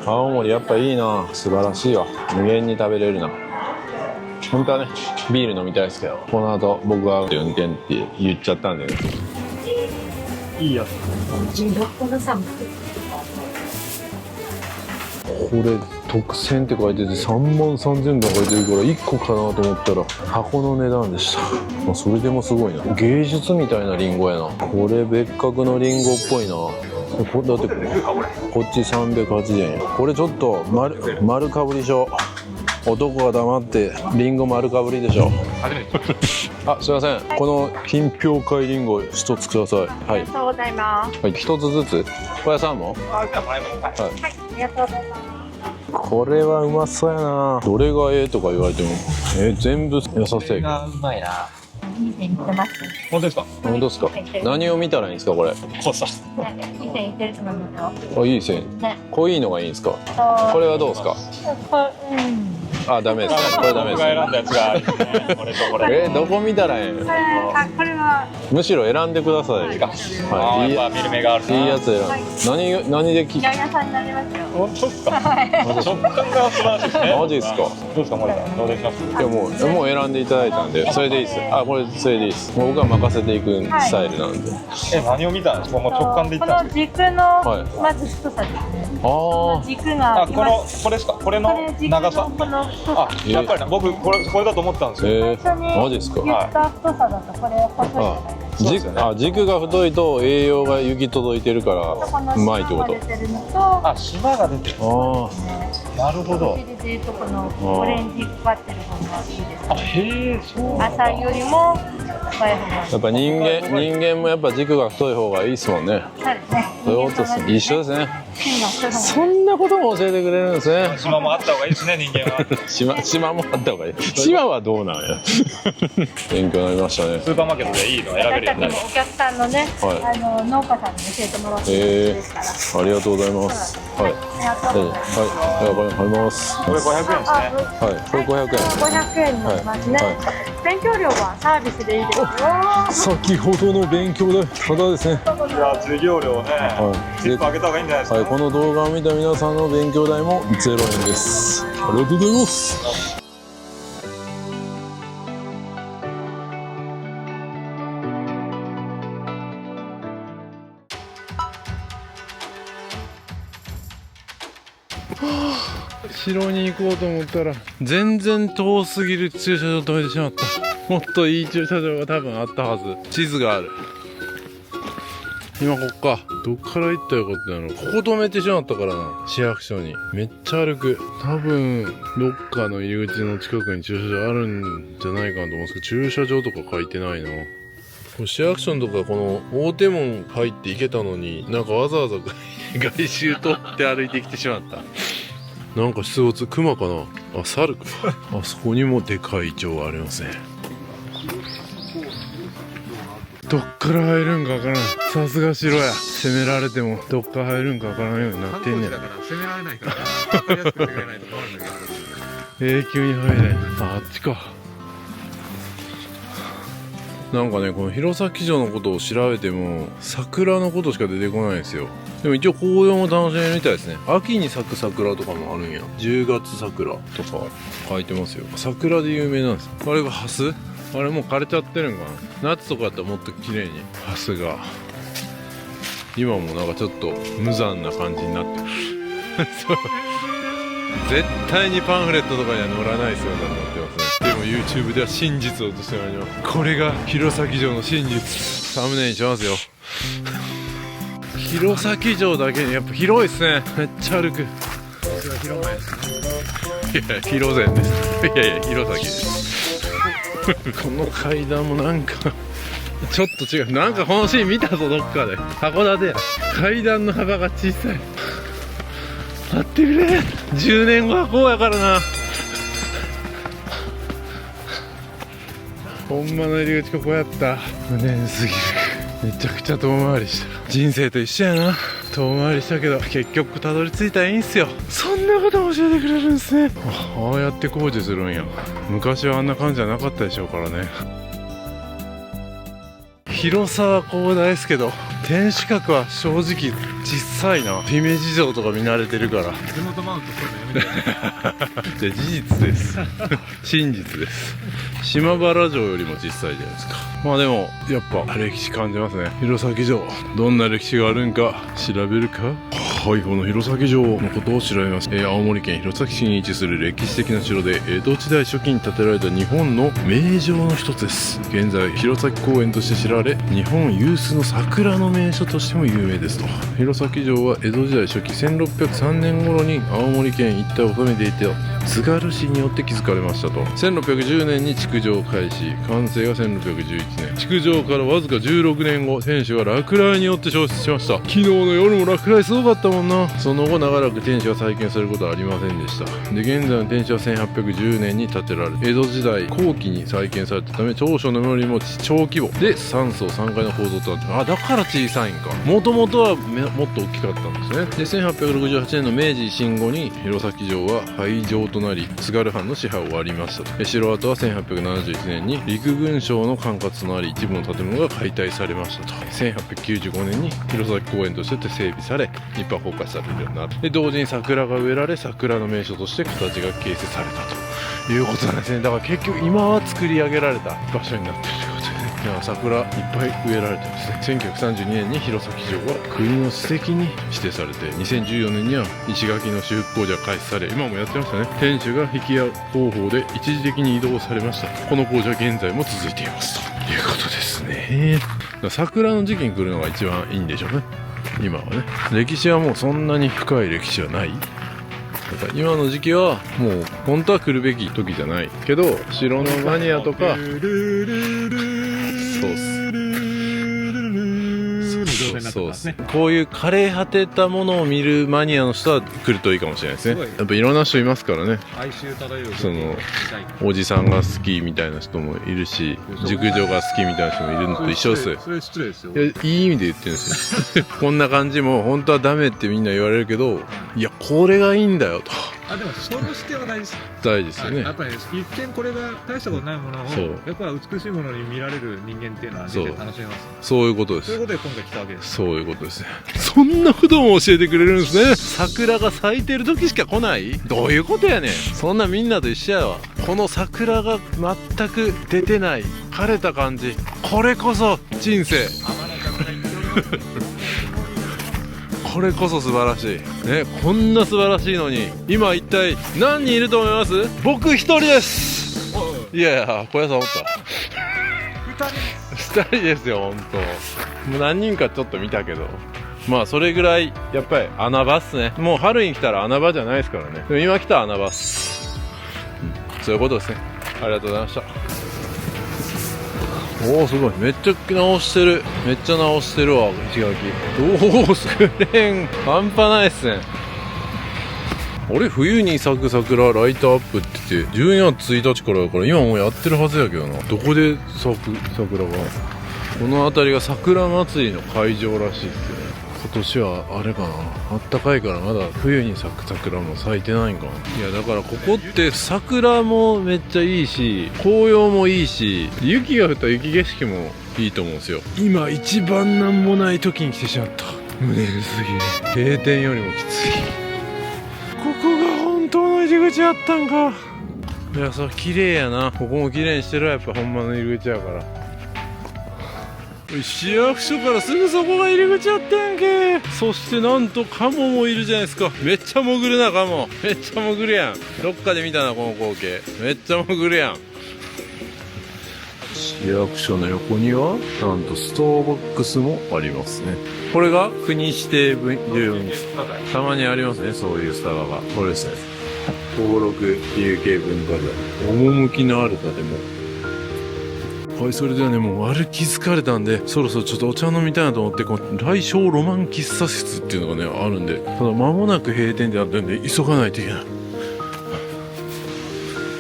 [SPEAKER 1] 青森やっぱいいな。素晴らしいわ。無限に食べれるな。本当はね、ビール飲みたいですけど、この後僕が運転って言っちゃったんでね。
[SPEAKER 6] いいやつ。
[SPEAKER 1] これ特選って書いてて3万3000円とか書いてるから1個かなと思ったら箱の値段でした。まあ、それでもすごいな。芸術みたいなリンゴやな。これ別格のリンゴっぽいな。だってこっち380円や。これちょっと丸かぶりしょ。男が黙ってリンゴ丸かぶりでしょ。あ、すいません。この品評会リンゴ一つください。はい。
[SPEAKER 3] ありがとうございます。
[SPEAKER 1] はい、一つずつ。小屋さんも。
[SPEAKER 6] あ、じゃあもらいます。はい。
[SPEAKER 3] はい、ありがとうございます。
[SPEAKER 1] これはうまそうやな。どれがええとか言われても、全部良さそうやけど。
[SPEAKER 6] うまいな。
[SPEAKER 3] いい線いってます。
[SPEAKER 6] 本当ですか。
[SPEAKER 1] 本当ですか。何を見たらいいんですかこれ。
[SPEAKER 6] こうさ。
[SPEAKER 3] ね、いい線いってると思いますよ。
[SPEAKER 1] あ、いい線。
[SPEAKER 3] ね。
[SPEAKER 1] 濃いのがいいんですか。これはどうですか。あ、ダメですね。これダメですね。
[SPEAKER 6] 僕が選んだやつがあるね。これとこれ。
[SPEAKER 1] どこ見たらええの。
[SPEAKER 3] これは。
[SPEAKER 1] むしろ選んでください。はい。
[SPEAKER 6] やっぱ見る目があるな。
[SPEAKER 1] いいやつ選ん。何で
[SPEAKER 3] 八百屋さんになりますよ。
[SPEAKER 6] 本当ですか。食感が素晴らしいですね。
[SPEAKER 1] マジですか。
[SPEAKER 6] どうですか森さん。どうでしょう。
[SPEAKER 1] いやもう選んでいただいたんでそれでいいです。あ、これそれでいいです。僕は任せていくスタイルなんで。
[SPEAKER 6] 何を見たんですか。もう直感でいったんですか。
[SPEAKER 3] この軸のまず太さですね。
[SPEAKER 1] ああ。
[SPEAKER 3] 軸が。
[SPEAKER 6] これですか。これの長さ。あ、やっぱり僕これだと思ったんですよ。
[SPEAKER 1] マジですか。
[SPEAKER 3] 言った太さだとこれ細いじゃない。
[SPEAKER 1] 軸が太いと栄養が行き届いてるからうまいってこと。
[SPEAKER 6] あ、島が出てる。
[SPEAKER 1] あ
[SPEAKER 6] あ、なるほど。
[SPEAKER 3] このオレンジがってる方がいいです。
[SPEAKER 6] あ、へえ、そう。
[SPEAKER 3] 浅いよりも深い方が。
[SPEAKER 1] やっぱ人間もやっぱ軸が太い方がいいですもんね。
[SPEAKER 3] そうですね。
[SPEAKER 1] そういうことですね。一緒ですね。そんなことも教えてくれるんですね。
[SPEAKER 6] 島もあった方がいいですね、人間は。
[SPEAKER 1] 島もあった方がいい。島はどうなんや。勉強になりましたね。
[SPEAKER 6] スーパーマーケットでいいの選べるようになる。
[SPEAKER 3] お客さんのね、農家さんに教えてもらってですから。
[SPEAKER 1] ありがとうございます。はい。はい。わかります。
[SPEAKER 6] これ500円ですね。
[SPEAKER 1] はい。これ500円。
[SPEAKER 3] 500円になりますね。勉強料はサービスでいいですよ。
[SPEAKER 1] 先ほどの勉強代ただですね。
[SPEAKER 9] いや、授業料ね、チップあげた方がいいんじゃないですか。
[SPEAKER 1] はい、この動画を見た皆さんの勉強代も0円です。ありがとうございます。城に行こうと思ったら全然遠すぎる駐車場を止めてしまった。もっといい駐車場が多分あったはず。地図がある。今こっか。どっから行ったらよかったの。ここ止めてしまったからな。市役所にめっちゃ歩く。多分どっかの入り口の近くに駐車場あるんじゃないかなと思うんですけど、駐車場とか書いてないな。これ市役所のとかこの大手門入って行けたのに、なんかわざわざ外周通って歩いてきてしまった。なんか出没、クマかなあ、猿か。あそこにもでかい蝶ありますね。どっから入るんかわからん。さすが城や。攻められてもどっから入るんかわからんようになってんねん。だから攻められないから分かりやすくていかないと困るんだけど。永久に入れん。あっちか。なんかね、この弘前城のことを調べても桜のことしか出てこないんですよ。でも一応紅葉も楽しめるみたいですね。秋に咲く桜とかもあるんや。10月桜とか書いてますよ。桜で有名なんです。あれがハス？あれもう枯れちゃってるんかな。夏とかだったらもっと綺麗にハスが。今もなんかちょっと無残な感じになってる。そう。絶対にパンフレットとかには載らない姿になってますね。でも YouTube では真実をとしてまいります。これが弘前城の真実。サムネにしますよ。弘前城だけにやっぱ広いですね。めっちゃ歩く。広前ですね。いや、広前です。いやいや、弘前です。この階段もなんかちょっと違う。なんかこのシーン見たぞ、どっかで。函館や。階段の幅が小さい。待ってくれ。10年後はこうやからな。ほんまの入り口ここやった。無念すぎる。めちゃくちゃ遠回りした。人生と一緒やな。遠回りしたけど結局たどり着いたらいいんすよ。そんなこと教えてくれるんですね。ああやって工事するんや。昔はあんな感じじゃなかったでしょうからね。広さは広大ですけど天守閣は正直小さいな。姫路城とか見慣れてるから。地元マウントそういうのやめて。事実です真実です。島原城よりも小さいじゃないですか。まあでもやっぱ歴史感じますね。弘前城どんな歴史があるんか調べるか。はい、この弘前城のことを調べます。青森県弘前市に位置する歴史的な城で江戸時代初期に建てられた日本の名城の一つです。現在弘前公園として知られ、日本有数の桜の名所としても有名ですと。弘前城は江戸時代初期1603年頃に青森県一帯を治めていて津軽氏によって築かれましたと。1610年に築城開始、完成が1611年。築城からわずか16年後、天守は落雷によって消失しました。昨日の夜も落雷すごかったもんな。その後長らく天守は再建されることはありませんでした。で、現在の天守は1810年に建てられ、江戸時代後期に再建されたため長所のよりも小規模で3層3階の構造となって、あ、だから小さいんか。もともとはもっと大きかったんですね。で、1868年の明治維新後に弘前城は廃城となり津軽藩の支配を終わりましたと。城跡は1871年に陸軍省の管轄となり一部の建物が解体されましたと。1895年に弘前公園として整備され一般公開されるようになって、で同時に桜が植えられ桜の名所として形が形成されたということなんですね。だから結局今は作り上げられた場所になっているということで、だから桜いっぱい植えられてますね。1932年に弘前城は国の史跡に指定されて、2014年には石垣の修復工事が開始され、今もやってましたね。天守が引き屋工法で一時的に移動されました。この工事は現在も続いていますということですね。だから桜の時期に来るのが一番いいんでしょうね、今はね。歴史はもうそんなに深い歴史はない。だから今の時期はもう本当は来るべき時じゃないけど、城のマニアとかそうっす。こういう枯れ果てたものを見るマニアの人は来るといいかもしれないですね。やっぱいろんな人いますからね。そのおじさんが好きみたいな人もいるし、熟女が好きみたいな人もいるのと一緒ですよ。それ失礼ですよ。いい意味で言ってるんですよこんな感じも本当はダメってみんな言われるけど、いやこれがいいんだよと。
[SPEAKER 9] あ、でもその視点は大事です。
[SPEAKER 1] 大事ですよね。
[SPEAKER 9] やっぱり一見これが大したことないものを、
[SPEAKER 1] そう
[SPEAKER 9] やっぱり美しいものに見られる人間っていうのは全然楽しめます。
[SPEAKER 1] そういうことです。
[SPEAKER 9] そういうことで今回来たわけです。
[SPEAKER 1] そういうことですね。そんなことも教えてくれるんですね。桜が咲いてる時しか来ない？どういうことやねん。そんなみんなと一緒やわ。この桜が全く出てない枯れた感じ、これこそ人生これこそ素晴らしいね。こんな素晴らしいのに今一体何人いると思います？僕一人です。いやいや、小屋さんおった2人ですよ。本当もう何人かちょっと見たけど、まあそれぐらいやっぱり穴場っすね。もう春に来たら穴場じゃないですからね。でも今来たら穴場っす、そういうことですね。ありがとうございました。おお、すごい、めっちゃ直してる、めっちゃ直してるわ、石垣。おお、スクレーン半端ないっすね。俺、冬に咲く桜ライトアップって言って12月1日からだから今もうやってるはずやけどな。どこで咲く桜が、この辺りが桜祭りの会場らしいっすよね。今年はあれかな、あったかいからまだ冬に咲く桜も咲いてないんかな。いやだからここって桜もめっちゃいいし、紅葉もいいし、雪が降った雪景色もいいと思うんですよ。今一番なんもない時に来てしまった。胸緩すぎる。閉店よりもきつい。ここが本当の入り口やったんか。いや、そう綺麗やな。ここも綺麗にしてるわ、やっぱほんまの入り口やから。市役所からすぐそこが入り口やってんけ。そしてなんとカモもいるじゃないですか。めっちゃ潜るな、カモ。めっちゃ潜るやん。どっかで見たな、この光景。めっちゃ潜るやん。市役所の横にはなんとスターバックスもありますね。これが国指定文具、たまにありますね、そういうスタバが。これですね、登録有形文化財、趣のある建物。はい、それではね、もう歩き疲れたんで、そろそろちょっとお茶飲みたいなと思って、この大正ロマン喫茶室っていうのがね、あるんで、ただ間もなく閉店であるんで、急がないといけない。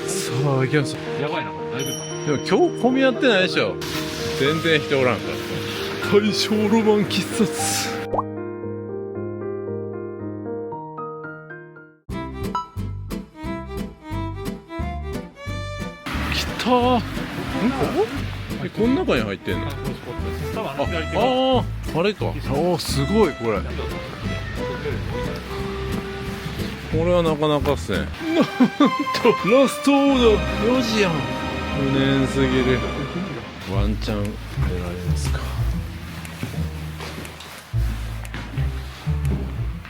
[SPEAKER 1] さあ、行きます。
[SPEAKER 9] やばいな、これ大丈夫か。
[SPEAKER 1] でも今日混み合ってないでしょ。全然人おらんから。大正ロマン喫茶室。来たー。この中に入ってんの？ああ、あれか。ああ、すごいこれ。これはなかなかっすね。なんとラストオーダー4時やん。無念すぎる。ワンチャン出られますか。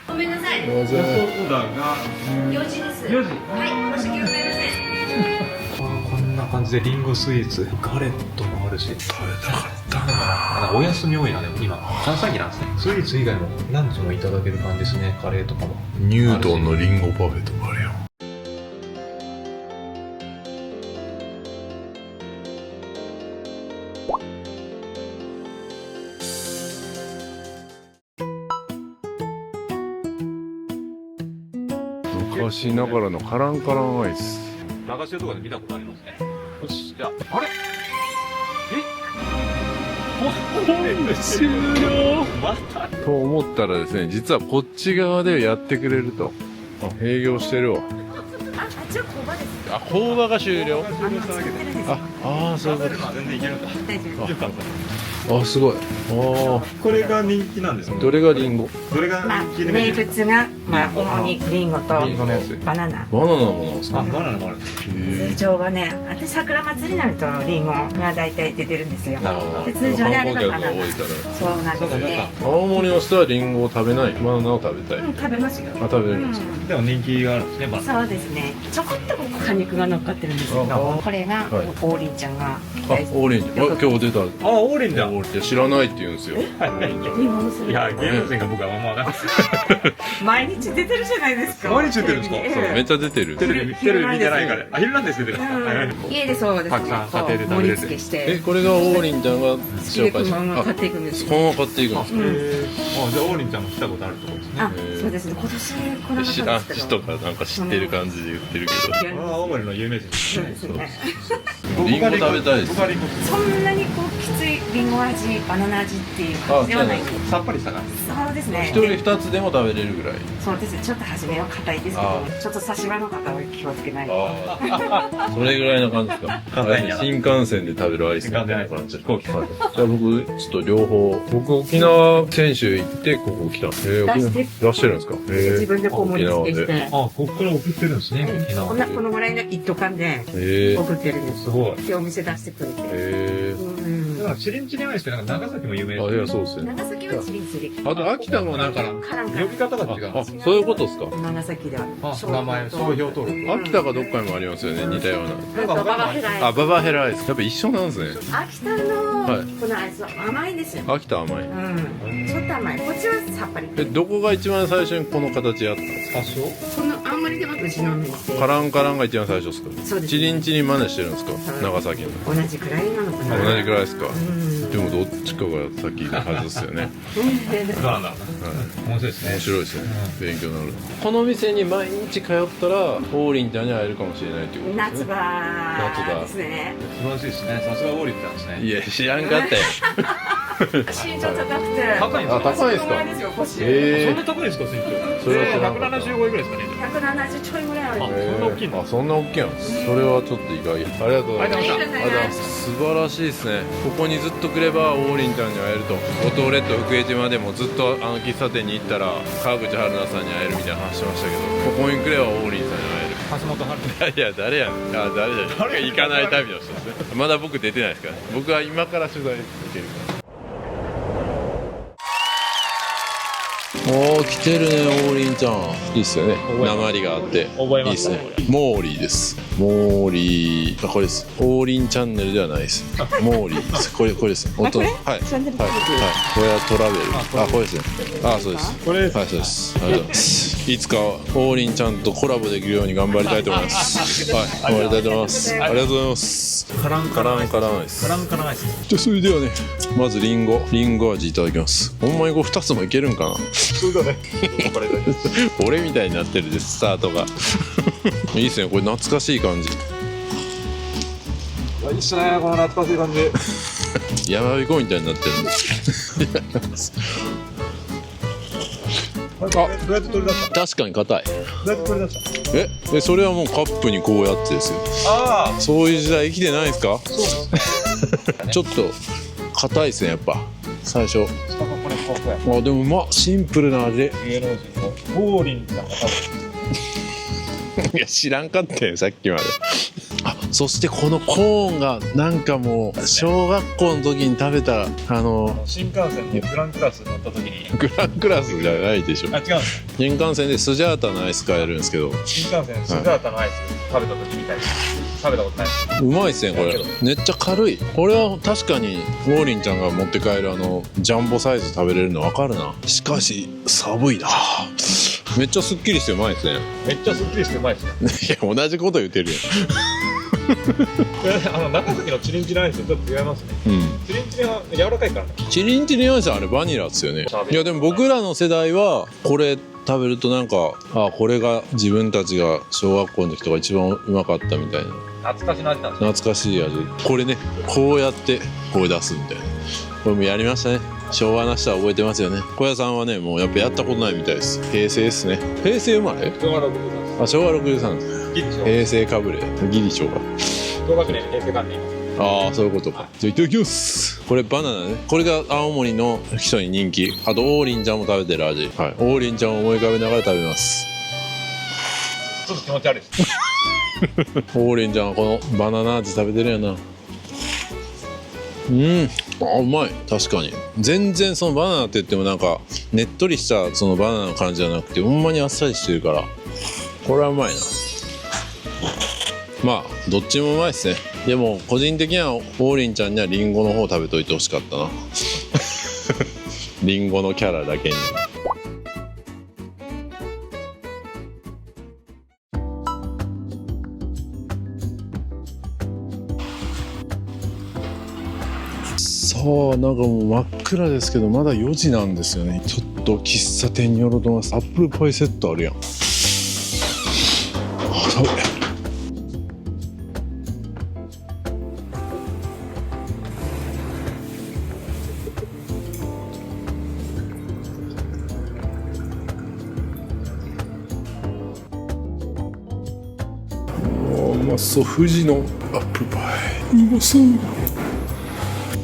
[SPEAKER 10] ごめんなさい。
[SPEAKER 1] どうぞ。
[SPEAKER 9] オーダーが
[SPEAKER 10] 4時です。
[SPEAKER 9] 4時。
[SPEAKER 10] はい、申し訳ございません。
[SPEAKER 5] こんな感じでリンゴスイーツ、ガレットもあるし、
[SPEAKER 1] 食べたかったな。
[SPEAKER 5] お休み多いな。でも今3歳期なんですね。スイーツ以外もランチもいただける感じですね。カレーとかも。
[SPEAKER 1] ニュートンのリンゴパフェとかあるよ。昔ながらのカランカランアイス。
[SPEAKER 9] 流しとかで見たことありますね。よし、じゃあ、あれ
[SPEAKER 1] 終了と思ったらですね、実はこっち側でやってくれると。あ、営業してるわ。
[SPEAKER 10] あっちは工場です。
[SPEAKER 1] あ、工場が終了。ああ、そういうこと。
[SPEAKER 9] 全然いけるんだ。
[SPEAKER 10] 大丈夫。
[SPEAKER 1] あ、すごい。あ
[SPEAKER 9] これが人気なんです
[SPEAKER 1] あ、どれがリンゴ？
[SPEAKER 9] どれが
[SPEAKER 10] まあ、
[SPEAKER 9] 人気で
[SPEAKER 10] 名物が、まあ、主にリンゴと
[SPEAKER 9] リンゴのやつ。
[SPEAKER 10] バナナ。
[SPEAKER 1] バナナもなんですか？
[SPEAKER 9] あ、バナナもある。
[SPEAKER 10] 通常はね、私桜祭りになるとリンゴが大体出てるんですよ。
[SPEAKER 1] なるほど。
[SPEAKER 10] で通常であればバナナ。
[SPEAKER 1] 観光客が多いから。
[SPEAKER 10] そうなんですね。
[SPEAKER 1] 青森の人はリンゴを食べない。バナナを食べたい。
[SPEAKER 10] うん、食べますよ。
[SPEAKER 1] あ、食べれるんですか？
[SPEAKER 9] でも人気があるんですね、バナナ。
[SPEAKER 10] そうですね。ちょこっと果肉が乗っかってるんですけど、これが
[SPEAKER 1] はい
[SPEAKER 10] 王林ちゃんが
[SPEAKER 1] あ、オーレンジ。あ、今日出た。
[SPEAKER 9] あ、オーレンジだ。
[SPEAKER 1] いや、知らないって言うんですよ。
[SPEAKER 10] リンゴのする。
[SPEAKER 9] いや、芸能人が僕はあんま分かんない。
[SPEAKER 10] 毎日出てるじゃないですか。
[SPEAKER 9] 毎日出てるんですか？
[SPEAKER 1] そう、めっちゃ出てる。
[SPEAKER 9] テレビ見てないから。あ、昼なんです出てるんですか？
[SPEAKER 10] 家でそうですね。
[SPEAKER 9] たくさん家庭で食べれて
[SPEAKER 10] 盛り付けして。
[SPEAKER 1] これがオーリンちゃんが紹介し
[SPEAKER 10] 好きでこのまま買っていくんですよ
[SPEAKER 1] このまま買っていくんですか？
[SPEAKER 9] あ、じゃあオーリンちゃんも来たことあるってことですね。
[SPEAKER 10] あ、そうですね。今年来なか
[SPEAKER 1] 知
[SPEAKER 10] ったんですけど。
[SPEAKER 1] らん人がなんか知ってる感じで言ってるけ
[SPEAKER 9] あ、青森の有名人です
[SPEAKER 10] そうですね。
[SPEAKER 1] ど。リンゴ食べたいです。
[SPEAKER 9] 僕はリンゴ
[SPEAKER 10] そんなにこう季ついリンゴ味、バナナ味っていう感じではない。
[SPEAKER 5] さっぱりした感じ。
[SPEAKER 10] そうですね。
[SPEAKER 1] 一人二つでも食べれるぐらい。
[SPEAKER 10] そうですね。ちょっと初めは硬いですけど、ちょっと差し歯の方は気をつけないと。
[SPEAKER 1] それぐらいの感じですか。
[SPEAKER 5] 簡単に
[SPEAKER 1] 新幹線で食べるアイスみたいな感じ。
[SPEAKER 5] 飛行機。
[SPEAKER 1] じゃあ僕ちょっと両方。僕沖縄先週行ってここ来た。沖縄出してるんですか。
[SPEAKER 10] 自分でこう盛り付けして。
[SPEAKER 5] あ、ここから送ってるんですね、沖縄。
[SPEAKER 10] このぐらいの一斗缶で送ってるんです。
[SPEAKER 5] すごい。
[SPEAKER 10] でお店出してくれて。
[SPEAKER 5] だからチリンチリンアイスってなんか長崎も有名です。
[SPEAKER 1] いやそうですよ。
[SPEAKER 10] 長崎はチリンチリン。
[SPEAKER 1] あと秋田もなんか
[SPEAKER 5] 呼び方が違う。
[SPEAKER 1] あ、そういうことですか。
[SPEAKER 10] 長崎では
[SPEAKER 5] 名前、商標登録。
[SPEAKER 1] 秋田かどっかにもありますよね、似たような。
[SPEAKER 10] ババヘラアイス。
[SPEAKER 1] ババヘラアイス。やっぱ一緒なんですね。
[SPEAKER 10] 秋田のこのアイスは甘いですよ。
[SPEAKER 1] 秋田甘い。
[SPEAKER 10] ちょっと甘い。こっちはさっぱり。
[SPEAKER 1] どこが一番最初にこの形やったんですか。
[SPEAKER 5] 発祥？
[SPEAKER 10] この青森ではうちの店。
[SPEAKER 1] カランカランが一番最初ですか。
[SPEAKER 10] そうです。
[SPEAKER 1] チリンチリン真似してるんですか。長崎の。
[SPEAKER 10] 同じくらいなのかな。
[SPEAKER 1] 同じくらいですか。でもどっちかが先のはずですよね。
[SPEAKER 5] そうなんだ。面白いですね。
[SPEAKER 1] 面白いですよね。勉強になる。この店に毎日通ったら王林ちゃんに会えるかもしれないということですね。
[SPEAKER 10] 夏場ですね。
[SPEAKER 5] 素晴らしいですね。さすが王林ちゃんですね。
[SPEAKER 1] いや知らんかったよ。
[SPEAKER 10] 身長高くて。
[SPEAKER 5] 高いんですか。
[SPEAKER 1] 高いですか。
[SPEAKER 5] そんな高いですか、身長。
[SPEAKER 1] それは知らんかった。
[SPEAKER 5] 175ぐらいですかね。
[SPEAKER 10] 170ちょいぐらいある。
[SPEAKER 5] そんな大きいの。
[SPEAKER 1] そんな大きいの。それはちょっと意外。ありがとうございました。ありがとうございます。素晴らしいですね。ここにずっと来れば王林ちゃんに会えると。五島列島福江島でもずっと喫茶店に行ったら川口春奈さんに会えるみたいな話しましたけど、ここに来れば王林さんに会える。
[SPEAKER 5] 橋本春。
[SPEAKER 1] いや誰やねん。誰じゃない。行かない旅の人ですね。まだ僕出てないですから。僕は今から取材受けるから。おー来てるね王林ちゃん。いいっすよね。訛りがあっていいっすね。モーリーです。モーリー、これです。王林チャンネルではないです。モーリーです。これですね。音はいはいはい。これはトラベル。これですね。そうです。
[SPEAKER 5] これです。
[SPEAKER 1] はいそうです。ありがとうございます。いつか王林ちゃんとコラボできるように頑張りたいと思います。はい頑張りたいと思います。ありがとうございます。
[SPEAKER 5] カランカランアイス。
[SPEAKER 1] カランアイス。
[SPEAKER 5] カランカランアイス。
[SPEAKER 1] じゃあそれではね、まずリンゴ味いただきます。ほんまにこれ2つもいけるんかな。
[SPEAKER 5] そうだね。
[SPEAKER 1] 俺みたいになってるでスタートが。いいっすね。これ懐かしい感じ。
[SPEAKER 5] いいっすね。この懐かしい感じ。
[SPEAKER 1] 山びこみたいになってるんです
[SPEAKER 5] どうやって取り出した？
[SPEAKER 1] 確かに硬い。
[SPEAKER 5] どうやって取り出した？
[SPEAKER 1] それはもうカップにこうやってですよ。そういう時代生きてないですか？そうですね。ちょっと硬いですねやっぱ最初。でもうまっ、シンプルな味。
[SPEAKER 5] 芸能人の王林さんが多分。
[SPEAKER 1] いや知らんかったよさっきまで。そしてこのコーンがなんかもう小学校の時に食べた
[SPEAKER 5] 新幹線のグランクラス乗った時に。
[SPEAKER 1] グランクラスじゃないでしょ。
[SPEAKER 5] 違うんです。
[SPEAKER 1] 新幹線でスジャータのアイス買えるんですけど、
[SPEAKER 5] 新幹線スジャータのアイス食べた時みたいな。食べたことない。
[SPEAKER 1] うまいっすねこれ。めっちゃ軽い。これは確かにウォーリンちゃんが持って帰るジャンボサイズ食べれるの分かるな。しかし寒いな。めっちゃすっきりしてうまいですね。
[SPEAKER 5] めっちゃすっきりしてうまいですね。
[SPEAKER 1] いや同じこと言ってるよ。
[SPEAKER 5] 長崎のチリンチリンアイスとちょっと違いますね。チリンチリンは柔らかいからね。
[SPEAKER 1] チリンチリンアイスあれバニラっすよね。いやでも僕らの世代はこれ食べるとなんかこれが自分たちが小学校の時とか一番うまかったみたいな。
[SPEAKER 5] 懐かしの味なんです。
[SPEAKER 1] 懐かしい味。これねこうやって声出すみたいな。これもやりましたね。昭和な人は覚えてますよね。小屋さんはねもうやっぱやったことないみたいです。平成ですね。平成生まれ？
[SPEAKER 5] 昭和63。
[SPEAKER 1] 昭和63です。平成かぶれ。ギリ昭和。
[SPEAKER 5] 同学年平成元年。
[SPEAKER 1] そういうことか。じゃあいただきます。これバナナね。これが青森の人に人気。あと王林ちゃんも食べてる味。はい。王林ちゃんを思い浮かべながら食べます。
[SPEAKER 5] ちょっと気持ち悪いです。
[SPEAKER 1] 王林ちゃんはこのバナナ味食べてるやな。うまい。確かに全然そのバナナって言ってもなんかねっとりしたそのバナナの感じじゃなくてほんまにあっさりしてるからこれはうまいな。まあどっちもうまいっすね。でも個人的には王林ちゃんにはリンゴの方食べといてほしかったな。リンゴのキャラだけに。さあなんかもう真っ暗ですけどまだ4時なんですよね。ちょっと喫茶店に寄ろうと思います。アップルパイセットあるやん。まそう。富士のアップルパイうまそう。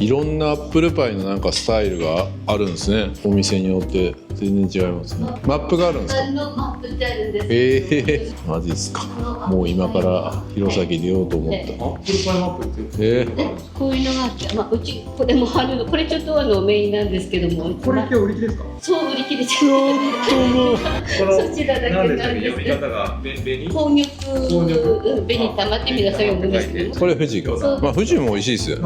[SPEAKER 1] いろんなアップルパイのなんかスタイルがあるんですね。お店によって全然違いますね。マップがあるんですか？
[SPEAKER 11] マップってあるんです。
[SPEAKER 1] マジですか。もう今から弘前出ようと思った。
[SPEAKER 5] アップルパイマップって
[SPEAKER 11] こういうのがあって、うちこれもあるの。これちょっとメインなんですけども。
[SPEAKER 5] これ今日売り切れですか？
[SPEAKER 11] そう売り切れちゃう。そちらだけなんです。
[SPEAKER 5] 読み方が紅？
[SPEAKER 11] 紅玉って皆さん読むんですけど。
[SPEAKER 1] これ富士か。富士も美味しいですよね。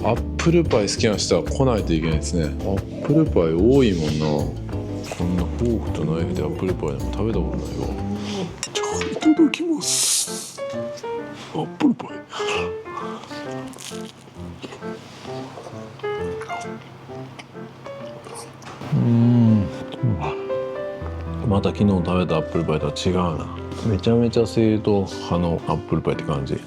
[SPEAKER 1] アップルパイ好きな人は来ないといけないですね。アップルパイ多いもんな。こんなフォークとナイフでアップルパイなんか食べたことないわ。じゃあいただきます。アップルパイ。また昨日食べたアップルパイとは違うな。めちゃめちゃ正統派のアップルパイって感じ。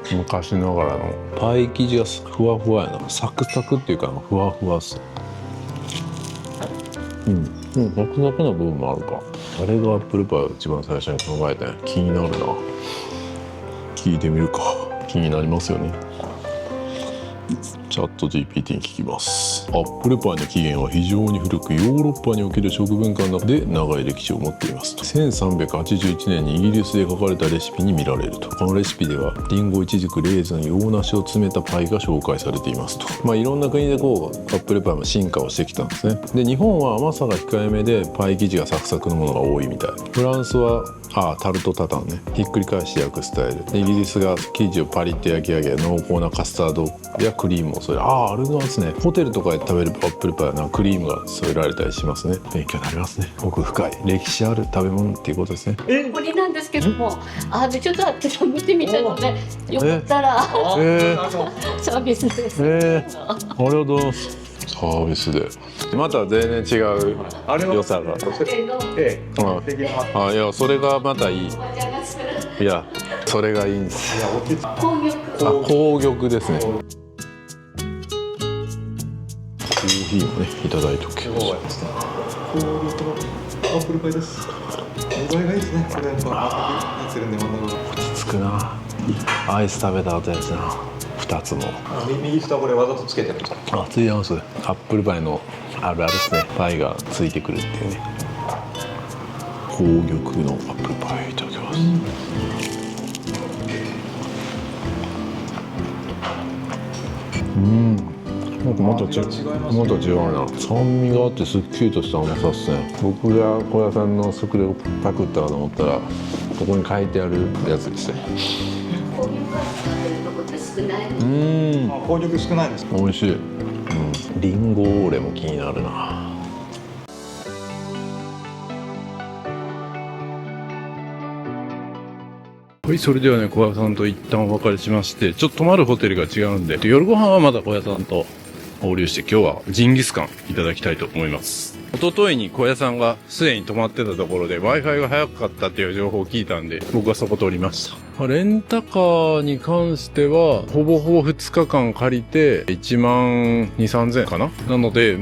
[SPEAKER 1] 昔ながらのパイ生地がふわふわやな。サクサクっていうかふわふわっす。サクサクな部分もあるか。誰がアップルパイを一番最初に考えたんや。気になるな。聞いてみるか。気になりますよね。チャット GPT に聞きます。アップルパイの起源は非常に古く、ヨーロッパにおける食文化の中で長い歴史を持っています。1381年にイギリスで書かれたレシピに見られると。このレシピではリンゴ、イチジク、レーズン、洋梨を詰めたパイが紹介されていますと。いろんな国でアップルパイも進化をしてきたんですね。で日本は甘さが控えめでパイ生地がサクサクのものが多いみたい。フランスはタルトタタンね、ひっくり返して焼くスタイルで、イギリスが生地をパリッと焼き上げ濃厚なカスタードやクリームを添える。あれなんですね。ホテルとかで食べるアップルパイはクリームが添えられたりしますね。勉強になりますね。奥深い歴史ある食べ物っていうことですね。
[SPEAKER 11] これなんですけども、ちょっと見てみたので、よかったらサービスです。
[SPEAKER 1] ありがとうございます。サービスでまた全然違う良さが。いやそれがまたいい。いやそれがいいんです。紅玉ですね。コーヒーもねいただいとけ。
[SPEAKER 5] アップルパイです。見栄えがいいですね。これやっぱ熱いんで真ん中が
[SPEAKER 1] 落ち着くな。アイス食べた後やつな。2つも
[SPEAKER 5] 右下これわざとつけてるんですか？
[SPEAKER 1] ついてます。アップルパイのあるあるですね。パイがついてくるっていうね。紅玉のアップルパイいただきます。なんかまた違うな。酸味があってすっきりとした甘さっすね。僕が小屋さんの食レをパクったかと思ったらここに書いてあるやつですね。
[SPEAKER 5] 紅玉少ないです。
[SPEAKER 1] 美味しい。リンゴオーレも気になるな。はい、それではね、小屋さんと一旦お別れしまして、ちょっと泊まるホテルが違うんで、夜ご飯はまだ小屋さんと合流して、今日はジンギスカンいただきたいと思います。一昨日に小屋さんがすでに泊まってたところで Wi-Fi が早かったっていう情報を聞いたんで、僕はそこ通りました。レンタカーに関しては、ほぼほぼ2日間借りて、1万2、3000円かな。なので、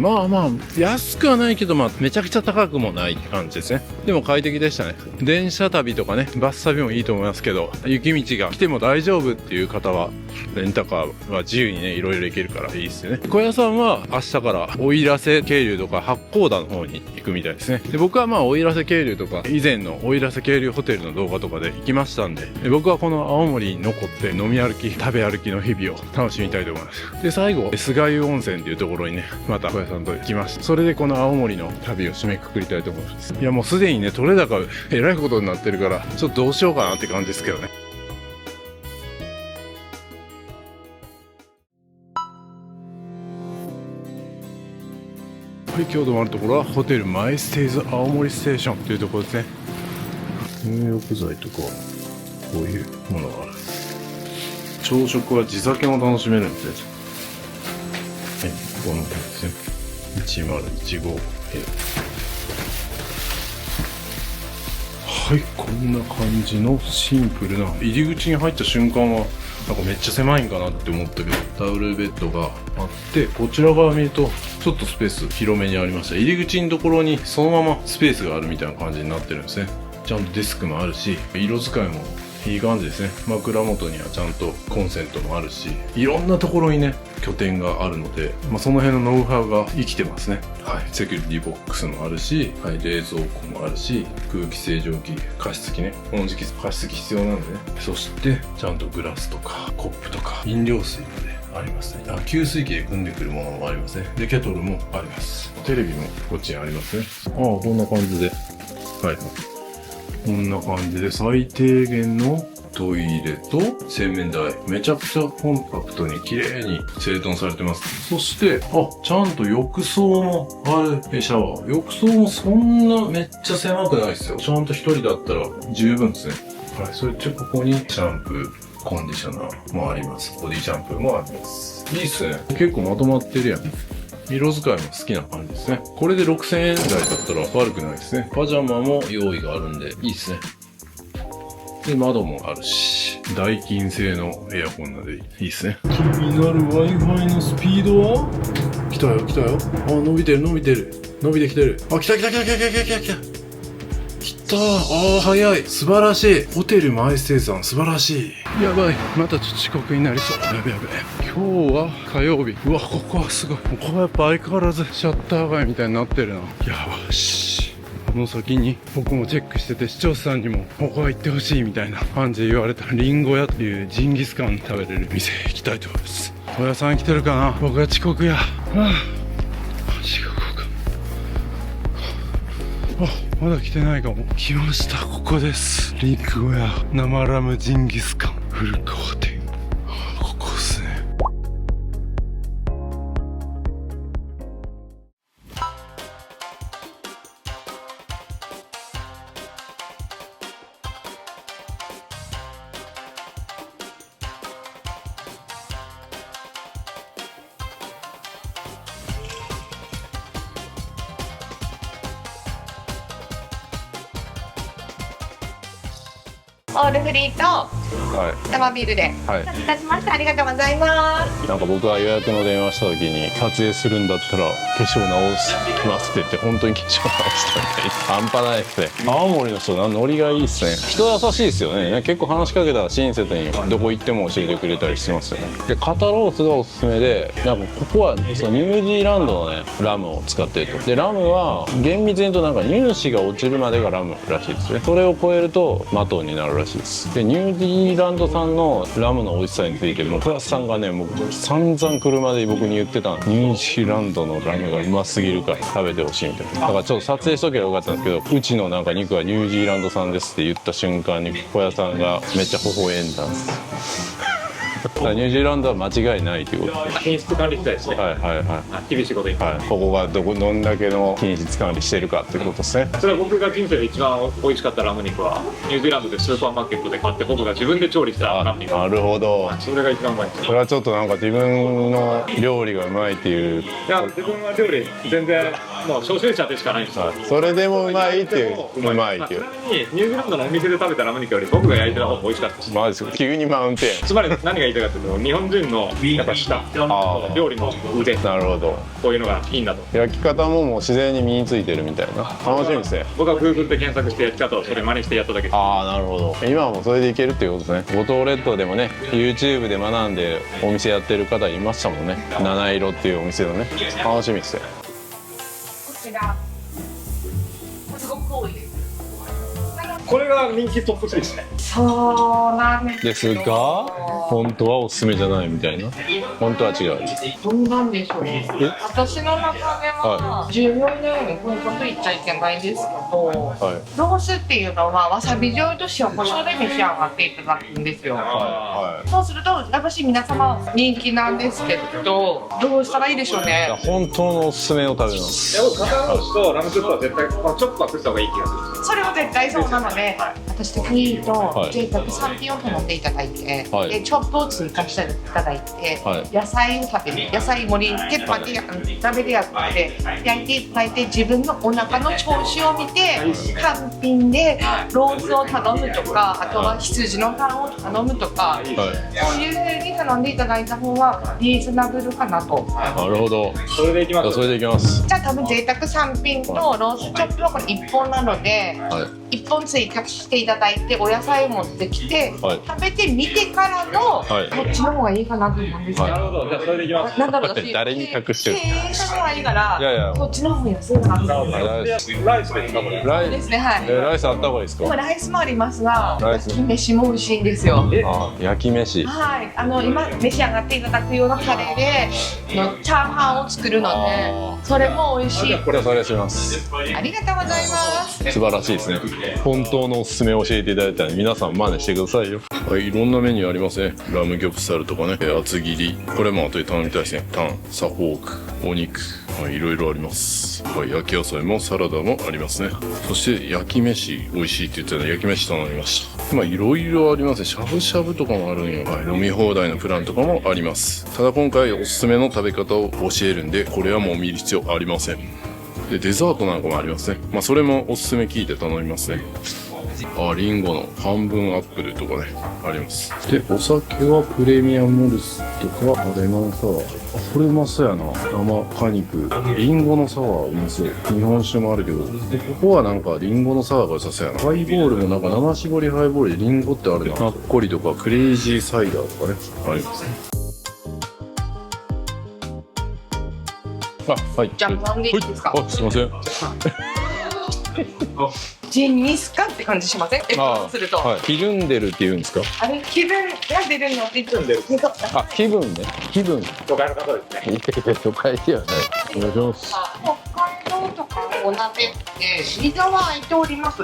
[SPEAKER 1] 安くはないけど、めちゃくちゃ高くもないって感じですね。でも快適でしたね。電車旅とかね、バス旅もいいと思いますけど、雪道が来ても大丈夫っていう方は、レンタカーは自由にね、いろいろ行けるからいいですよね。小屋さんは明日から奥入瀬渓流とか八甲田の方に行くみたいですね。で、僕は奥入瀬渓流とか、以前の奥入瀬渓流ホテルの動画とかで行きましたんで、僕はこの青森に残って飲み歩き、食べ歩きの日々を楽しみたいと思います。で、最後、菅湯温泉っていうところにね、また小屋さんと行きました。それでこの青森の旅を締めくくりたいと思います。いや、もうすでにね、取れ高えらいことになってるから、ちょっとどうしようかなって感じですけどね。はい、今日泊まるところはホテルマイステイズ青森ステーションというところですね。入浴剤とかこういうものがある。朝食は地酒も楽しめるんですね。はい、この辺ですね。1015はい、こんな感じのシンプルな。入り口に入った瞬間はなんかめっちゃ狭いんかなって思ったけど、ダブルベッドがあって、こちら側見るとちょっとスペース広めにありました。入り口のところにそのままスペースがあるみたいな感じになってるんですね。ちゃんとデスクもあるし、色使いもいい感じですね。枕元にはちゃんとコンセントもあるし、いろんなところにね拠点があるので、その辺のノウハウが生きてますね。はい、セキュリティボックスもあるし、はい、冷蔵庫もあるし、空気清浄機、加湿器ね、この時期加湿器必要なんでね。そしてちゃんとグラスとかコップとか飲料水までありますね。給水器で汲んでくるものもありますね。でケトルもあります。テレビもこっちにありますね。こんな感じで、はい、こんな感じで最低限のトイレと洗面台、めちゃくちゃコンパクトに綺麗に整頓されてます。そしてちゃんと浴槽もある。シャワー、浴槽もそんなめっちゃ狭くないですよ。ちゃんと一人だったら十分ですね。はい、それでここにシャンプー、コンディショナーもあります。ボディシャンプーもあります。いいっすね。結構まとまってるやん。色使いも好きな感じですね。これで6000円台だったら悪くないですね。パジャマも用意があるんでいいっすね。で、窓もあるし、ダイキン製のエアコンなんでいいっすね。気になる Wi-Fi のスピードは？来たよ来たよ。伸びてる伸びてる。伸びてきてる。来た来た来た来た来た来た来た。来た。早い。素晴らしい。ホテルマイステイさん素晴らしい。やばい。またちょっと遅刻になりそう。やべやべ。今日は火曜日。うわ、ここはすごい。ここはやっぱ相変わらずシャッター街みたいになってるな。やばし。この先に僕もチェックしてて、視聴者さんにもここは行ってほしいみたいな感じで言われたリンゴ屋っていうジンギスカン食べれる店行きたいと思います。小屋さん来てるかな。僕は遅刻や。遅刻か。まだ来てないかも。来ました。ここです。リンゴ屋生ラムジンギスカン古川店。ここっすね。
[SPEAKER 3] オールフリーと生ビールで。
[SPEAKER 1] はい。
[SPEAKER 3] いたしました。ありがとうございます。
[SPEAKER 1] なんか僕が予約の電話した時に、撮影するんだったら化粧直しますって言って、本当に化粧直したみたいです。半端ないですね。青森の人ノリがいいですね。人優しいですよね。結構話しかけたら親切にどこ行っても教えてくれたりしてますよね。で肩ロースがおすすめで、なんかここはそのニュージーランドのねラムを使ってると。でラムは厳密に言うとなんか乳脂が落ちるまでがラムらしいですね。それを超えるとマトンになるらしいです。でニュージーランド産のラムの美味しさについても小安さんがね、もう散々車で僕に言ってたの。ニュージーランドのラムがうますぎるから食べてほしいみたいな。だからちょっと撮影しとけばよかったんですけど、うちのなんか肉はニュージーランド産ですって言った瞬間に小屋さんがめっちゃ微笑んだんです。だからニュージーランドは間違いないということで、
[SPEAKER 6] 品質管理したいですね。
[SPEAKER 1] はいはいはい、
[SPEAKER 6] 厳しいこと言って、
[SPEAKER 1] はい、ここがどんだけの品質管理してるかっていうことですね。
[SPEAKER 6] それは僕が人生で一番美味しかったラム肉はニュージーランドでスーパーマーケットで買って僕が自分で調理したラム肉。
[SPEAKER 1] なるほど。
[SPEAKER 6] それが一番うまいです。
[SPEAKER 1] それはちょっとなんか自分の料理がうまいっていう。
[SPEAKER 6] いや自分は料理全然もう初心者でしかないんですよ。
[SPEAKER 1] それでもうまいっていう。うまいっていう。
[SPEAKER 6] ちなみにニュージーランドのお店で食べたラム肉より僕が焼いてた方が美味しかったです。
[SPEAKER 1] マジですか。急にマウンテン。
[SPEAKER 6] つまり何が言いたいかというと、日本人のやっぱ舌、料理の腕、
[SPEAKER 1] なるほど、
[SPEAKER 6] こういうのがいいんだと。
[SPEAKER 1] 焼き方ももう自然に身についてるみたいな。楽しみですね。
[SPEAKER 6] 僕は Google で検索して焼き方をそれ真似してやっただけです。
[SPEAKER 1] ああ、なるほど。今はもうそれでいけるっていうことですね。五島列島でもね YouTube で学んでお店やってる方いましたもんね。七色っていうお店のね。楽しみですね。
[SPEAKER 3] こちらすごく多いです。
[SPEAKER 6] これが人気トップ3ですね。
[SPEAKER 3] そうなんです
[SPEAKER 1] ですが本当はおすすめじゃないみたいな。本当は違う。
[SPEAKER 3] どうなんでしょうね。私の中では14年こういうこと言っちゃいけないんですけど、ロースっていうのはわさび醤油と塩コショウで召し上がっていただくんですよ。そうすると私皆様人気なんですけど、どうしたらいいでしょうね。
[SPEAKER 1] 本当のおすすめを食べます。
[SPEAKER 6] 肩ロースとラムチョップは絶対ちょっとは食った方がいい気がする。
[SPEAKER 3] それは絶対そうなので、私的に言うと贅沢3品を頼んでいただいて、でチョップを追加していただいて、野菜を食べる、野菜盛り鉄板で鍋でやって焼いていただいて、自分のお腹の調子を見て単品でロースを頼むとか、あとは羊のタンを頼むとか、そういう風に頼んでいただいた方がリーズナブルかなと。
[SPEAKER 1] なるほど。
[SPEAKER 6] それでいきます。
[SPEAKER 1] それでいきます。
[SPEAKER 3] じゃあ多分贅沢3品とロースチョップはこれ1本なので、1 1本追加していただいてお野菜持ってきて、
[SPEAKER 1] はい
[SPEAKER 3] 食べてみてからの、
[SPEAKER 1] はい
[SPEAKER 3] こっちの方がいいかなと思うんですよ。
[SPEAKER 1] なる
[SPEAKER 9] ほど、じゃあそれでいきます。
[SPEAKER 3] なんだろう、私
[SPEAKER 1] 誰に隠してる
[SPEAKER 3] 経営者の方がいいから
[SPEAKER 1] いやいや
[SPEAKER 3] こっちの方が安いかなと思って。
[SPEAKER 9] ライスですかこれ。
[SPEAKER 1] ライ
[SPEAKER 3] ですね、はい。
[SPEAKER 1] ライスあった方がいいですか？
[SPEAKER 3] でもライスもありますが、
[SPEAKER 1] ライス
[SPEAKER 3] 焼き飯も美味しいんですよ。
[SPEAKER 1] あ、焼き飯。
[SPEAKER 3] はい、今召し上がっていただくようなカレーでのチャーハンを作るので、それも美味しい。
[SPEAKER 1] これそれします。
[SPEAKER 3] ありがとうございます。
[SPEAKER 1] 素晴らしいですね。本当のおすすめを教えていただいたので皆さん真似してくださいよ。はい、いろんなメニューありますね。ラムギョプサルとかね、厚切り、これも後で頼みたいですね。タン、サフォーク、お肉、はい、いろいろあります。はい、焼き野菜もサラダもありますね。そして焼き飯美味しいって言ってたので焼き飯頼みました。まあいろいろありますね。しゃぶしゃぶとかもあるんよ。はい、飲み放題のプランとかもあります。ただ今回おすすめの食べ方を教えるんで、これはもう見る必要ありません。でデザートなんかもありますね。まあそれもおすすめ聞いて頼みますね。リンゴの半分アップルとかねあります。でお酒はプレミアムモルツとかレモンサワー、これうまそうやな。生果肉、リンゴのサワーうまそう。日本酒もあるけど、でここはなんかリンゴのサワーが良さそうやな。ハイボールもなんか生搾りハイボールでリンゴってあるな。マッコリとかクレイジーサイダーとかねありますね。はい。
[SPEAKER 3] じゃあ飲んでいいですか？
[SPEAKER 1] すいません。
[SPEAKER 3] ジンギスカンって感じしません？すると。
[SPEAKER 1] はい。ひるんでるって言うんですか？
[SPEAKER 3] あれ気分が出るのって言うんですか？
[SPEAKER 1] あ、気分ね。気分。
[SPEAKER 9] 都会の方ですね。
[SPEAKER 1] いやいや、都会ではない。お願いします。
[SPEAKER 3] 北海道とかお鍋って溝は開いております。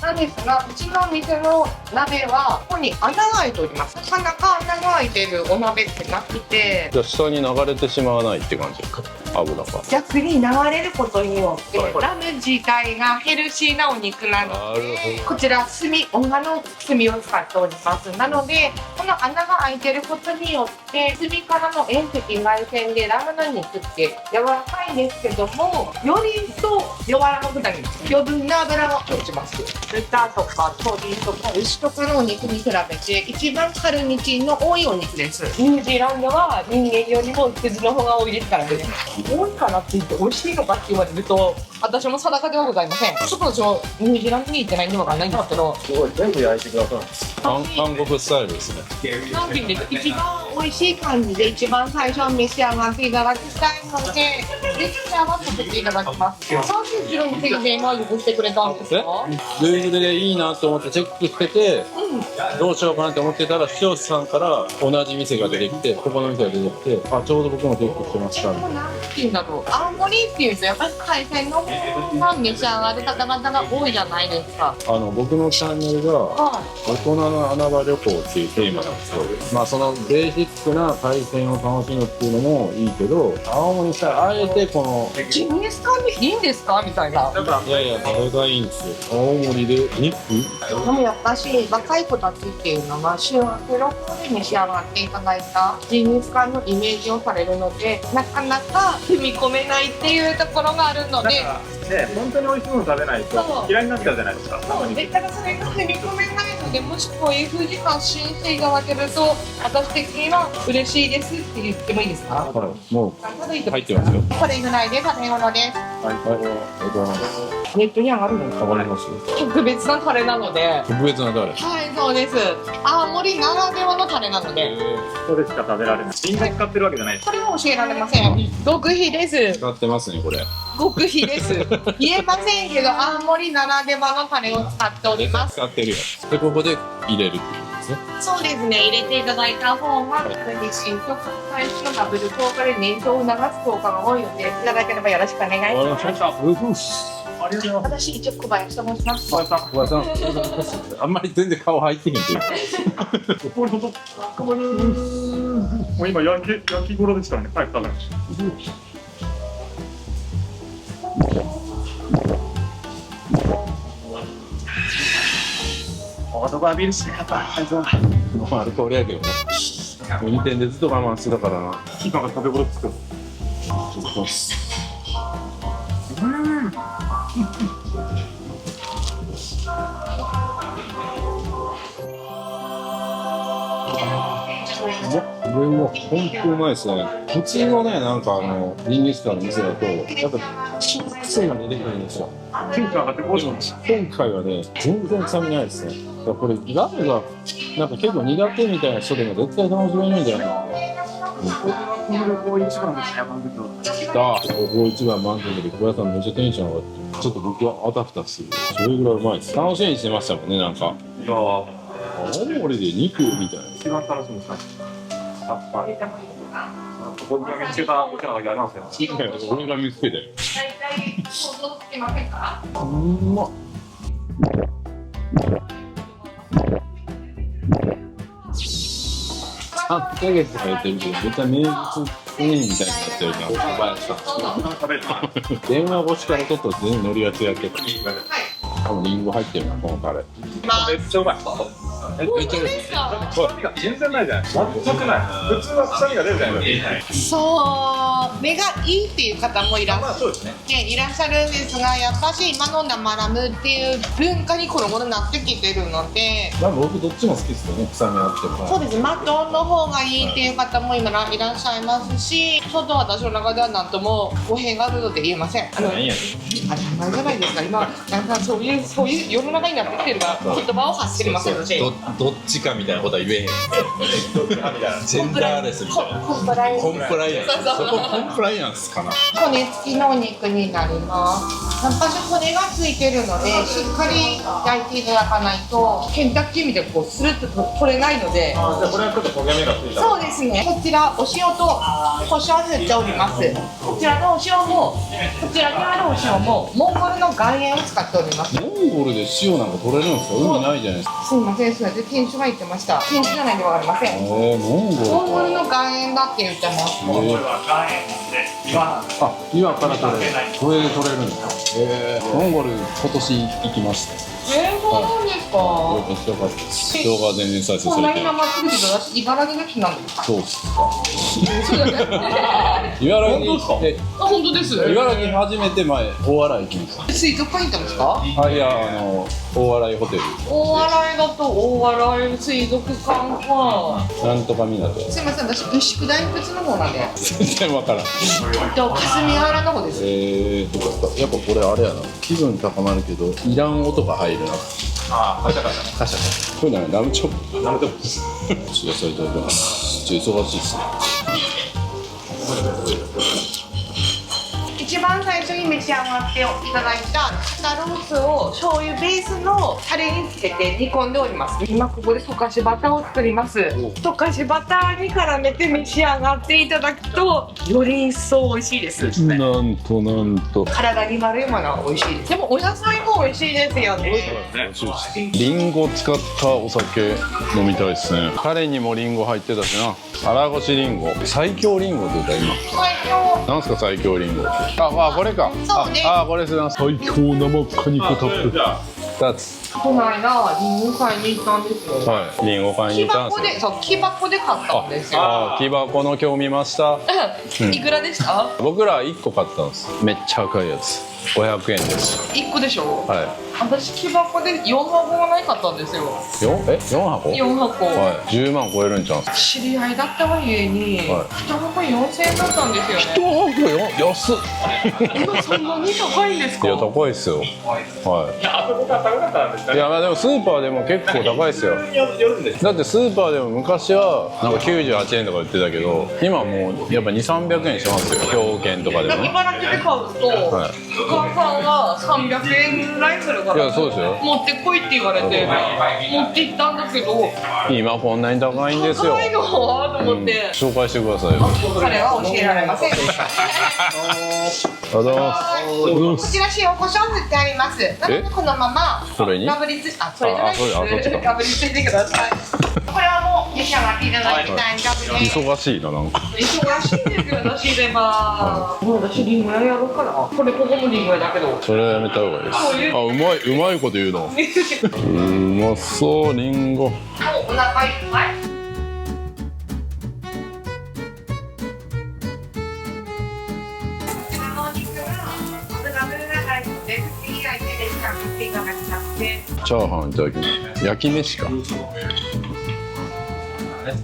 [SPEAKER 3] なんですが、うちの店の鍋はここに穴が開いております。なかなか穴が開いてるお鍋ってなくて、
[SPEAKER 1] じゃあ下に流れてしまわないって感じですか？油が。
[SPEAKER 3] 逆に流れることによって、ラム自体がヘルシーなお肉なので、こちらオンガの炭を使っております。なのでこの穴が開いてることによって炭からの遠赤外線でラムの肉って柔らかいんですけども、より一層柔らかくなります。余分な脂が落ちます。豚とか鶏とか牛とかのお肉に比べて一番カルニチンの多いお肉です。ニュージーランドは人間よりも羊の方が多いですからね。多いかなって言って美味しいのかって言われると私も定かではございません。ちょっと私もニュージーランドに行ってないんでわかんないんですけど、
[SPEAKER 9] すごい全部焼いてください。
[SPEAKER 1] 韓国スタイルですね。
[SPEAKER 3] なんていうんですか、一番美味しい感じで一番最初に召し上がっていただきたいので、レクチャーはさせていただきます。31の店で今用意してくれたんですか
[SPEAKER 1] Google でいいなと思ってチェックしてて、どうしようかなって思ってたら視聴者さんから同じ店が出てきて、ここの店が出てきて、あ、ちょうど僕もチェックしてました。
[SPEAKER 3] なんていうんだろう、青森っていうとやっぱり海鮮のものが召し上がる方々が多いじゃないですか。
[SPEAKER 1] 僕のチャンネルが大人の穴場旅行っていうテーマなんですよ。まあそのベーシックな海鮮を楽しむっていうのもいいけど、青森にしたらあえてこの
[SPEAKER 3] ジンギスカンでいいんですかみたいな。
[SPEAKER 1] いやいや、これがいいんですよ。青森で肉？
[SPEAKER 3] でもやっぱし若い子たちっていうのは修学旅行で召し上がっていただいたジンギスカンのイメージをされるので、なかなか踏み込めないっていうところがあるので、
[SPEAKER 9] 本当に美味しいもの食べないと嫌いになっちゃうじゃないですか。
[SPEAKER 3] そうで、だからそれが踏み込めないので、もしこういう風に発信していただけると私的には嬉しいですって言ってもいいですか？
[SPEAKER 1] はい、もう入ってますよ。
[SPEAKER 3] これぐらいで食べ物です。
[SPEAKER 1] はい、ありがとうございます。
[SPEAKER 3] ネットに上がるのですか？
[SPEAKER 1] 上がりますよ。
[SPEAKER 3] 特別なタレなので。
[SPEAKER 1] 特別なタレ。
[SPEAKER 3] はい、そうです。青森ならではのタレなので。
[SPEAKER 9] それしか食べられない。みんな使ってるわけじゃないです。
[SPEAKER 3] これは教えられません。極秘です。
[SPEAKER 1] 使ってますね、これ。
[SPEAKER 3] 極秘です。言えませんけど、青森ならではのタレを使っております。
[SPEAKER 1] 使ってるよ。で、ここで入れるってことですね。
[SPEAKER 3] そうですね。入れていただいた方が、自身と最初のダブル効果で燃焼を促す効果が多いので、いただければよろしくお願いします。私、一応小林と申します。
[SPEAKER 1] 小林さん。あんまり全然顔入ってへんけど。
[SPEAKER 9] もう今焼き頃ですからね。早く食べましょう。男はビールしなかった。
[SPEAKER 1] もうアルコールやけどね。運転でずっと我慢してたからな。
[SPEAKER 9] 今が食べ頃ですよ。
[SPEAKER 1] これは本当うまいですね。普通のね、なんかジンギスカンの店だと、やっぱ癖が出てくるんですよ。今回はね、全然臭みないですね。だからこれラムがなんか結構苦手みたいな人でも絶対楽しめるんじゃないかな。ここ一番満足で小屋さんめっちゃテンション上がって、ちょっと僕はあたふたする。それぐらいうまいです。楽しみにしてましたもんね、なんか。青森で肉みたいな。
[SPEAKER 5] 一番楽しみですね。やっぱり。ここに見つけたお茶がありますよ。
[SPEAKER 1] 俺が見つけたよ。うまっ。3ヶ月入ってるけど、絶対名物メニューみたいになってるから、小林さん。電話越しからちょっと全然ノリが違ってた。多分リンゴ入ってるな、このカレー。
[SPEAKER 5] めっちゃうまい。めっちゃうまい。臭みが全然ないじゃない。全くない。普通は臭みが出るじゃないですか。
[SPEAKER 3] そう目がいいっていう方もいらっしゃる、
[SPEAKER 5] そうですね。
[SPEAKER 3] いらっしゃるんですが、やっぱし今の生ラムっていう文化にこの頃なってきてるので、
[SPEAKER 1] まあ僕どっちも好きですよね、臭みあっても。
[SPEAKER 3] そうです、マトンの方がいいっていう方も今いらっしゃいますし、ちょっと私の中では何とも語弊があるので言えません。当たり前じゃないですか。今なんかそういう世の中になってきてるから言葉を発してますよ。
[SPEAKER 1] どっちかみたいなことは言えへん。ジェンダーレスみたいな。
[SPEAKER 3] コンプライアンス。
[SPEAKER 1] コンプライアンス。そこコンプライアンスかな。
[SPEAKER 3] 骨付きのお肉になります。やっぱり骨がついてるので、しっかり焼いていただかないとケンタッキーみたいにこうスルッと取れないので。
[SPEAKER 5] じゃあこれはちょっと焦げ目がついた。
[SPEAKER 3] そうですね。こちらお塩と胡椒を塗っております。こちらのお塩も、こちらにあるお塩もモンゴルの岩塩を使っております。
[SPEAKER 1] モンゴルで塩なんか取れるんですか？海ないじゃないですか。
[SPEAKER 3] すみません、それで店主が言ってました。店主じゃないんでわかりません。
[SPEAKER 1] モンゴルか。
[SPEAKER 3] モンゴルの岩塩だって言ってます。
[SPEAKER 1] あ、岩から取れる。これで取れるんですか。モンゴル今年行きました。
[SPEAKER 3] そうなんですか。
[SPEAKER 1] よかったよかった。動画全然再生
[SPEAKER 3] こんな
[SPEAKER 1] されてる。
[SPEAKER 3] に生すぎて私茨城の人なんですか。
[SPEAKER 1] そうっすか。
[SPEAKER 3] そうだね。
[SPEAKER 1] 茨城で
[SPEAKER 3] あ、本当です。
[SPEAKER 1] 茨城初めて前大洗行きました。
[SPEAKER 3] 水族館行ったんですか。
[SPEAKER 1] あ、いや大洗ホテル。
[SPEAKER 3] 大洗だと大洗水族館か。
[SPEAKER 1] なんとか港。
[SPEAKER 3] すみません、私牛久大仏の方なんで。
[SPEAKER 1] 全然わからん。
[SPEAKER 3] 霞ヶ浦の方です。
[SPEAKER 1] やっぱこれあれやな。気分高まるけどいらん音が入るな。
[SPEAKER 5] ああ、カシャカシャ。
[SPEAKER 1] カシャ。これ何？ラムチョップ。
[SPEAKER 5] ラムチョップです。
[SPEAKER 1] 野菜いただきます。ちょっと忙しいですね。
[SPEAKER 3] 一番最初に召し上がっていただいた肩ロースを醤油ベースのタレにつけて煮込んでおります。今ここで溶かしバターを作ります。溶かしバターに絡めて召し上がっていただくとより一層美味しいです。
[SPEAKER 1] なんと
[SPEAKER 3] 体に悪いものは美味しいです。でもお野菜も美味しいですよね。
[SPEAKER 1] リンゴ使ったお酒飲みたいですね。カレーにもリンゴ入ってたしな。荒ごしリンゴ、最強リンゴって言った今。
[SPEAKER 3] 最強。
[SPEAKER 1] なんすか最強リンゴって。あ、これか。
[SPEAKER 3] そうね。
[SPEAKER 1] これですね。最強生果肉たっぷり。2つ。
[SPEAKER 3] この間リンゴ買いに行ったんですよ。
[SPEAKER 1] はい。リンゴ買いに行ったんですよ。
[SPEAKER 3] 木箱で買ったんですよ。
[SPEAKER 1] 木箱の今日見ました。
[SPEAKER 3] いくらでした？
[SPEAKER 1] 僕ら1個買ったんです。めっちゃ高いやつ。500円です。
[SPEAKER 3] 1個でしょ？
[SPEAKER 1] はい。
[SPEAKER 3] 私木箱で4箱がないかったんですよ。
[SPEAKER 1] 4箱
[SPEAKER 3] ？4箱。
[SPEAKER 1] はい。10万超えるんちゃうんすか？
[SPEAKER 3] 知り合いだったがゆえに、1箱4000円だったんですよね。
[SPEAKER 1] 1箱安っ。
[SPEAKER 3] 今そんなに高いんですか？
[SPEAKER 1] いや高いっすよ。はい。
[SPEAKER 5] いや、あそこが高かったんですかね。
[SPEAKER 1] いやまあでもスーパーでも結構高いっすよ。だってスーパーでも昔はなんか98円とか売ってたけど、今もうやっぱ2、300円しますよ。兵庫県とかでもね。
[SPEAKER 3] 茨城で買うと、
[SPEAKER 1] はい、
[SPEAKER 3] お母さんが300円ぐらいするから、
[SPEAKER 1] いやそうですよ。
[SPEAKER 3] 持ってこいって言われて持って行ったんだけど、
[SPEAKER 1] 今こんなに高いんですよ。
[SPEAKER 3] 高いのはと思って、
[SPEAKER 1] 紹介してくださいよ。
[SPEAKER 3] 彼は教えられませんでした。こちら塩コショウ振ってあります。なのでこのまま
[SPEAKER 1] これに
[SPEAKER 3] ガブリつそれじゃないです。ガブリついてください。これはもう召し上がっていただきたいガブリ。
[SPEAKER 1] 忙しいななんか。
[SPEAKER 3] 忙しいんですよ私では。もう私リンゴ屋やろうかな。ここもリンゴ屋だけど。
[SPEAKER 1] それはやめた方がいいです。うまいこと言うの。うまそうリンゴ。
[SPEAKER 3] お腹いっぱい。
[SPEAKER 1] チャーハンいただきます。焼き飯か。絶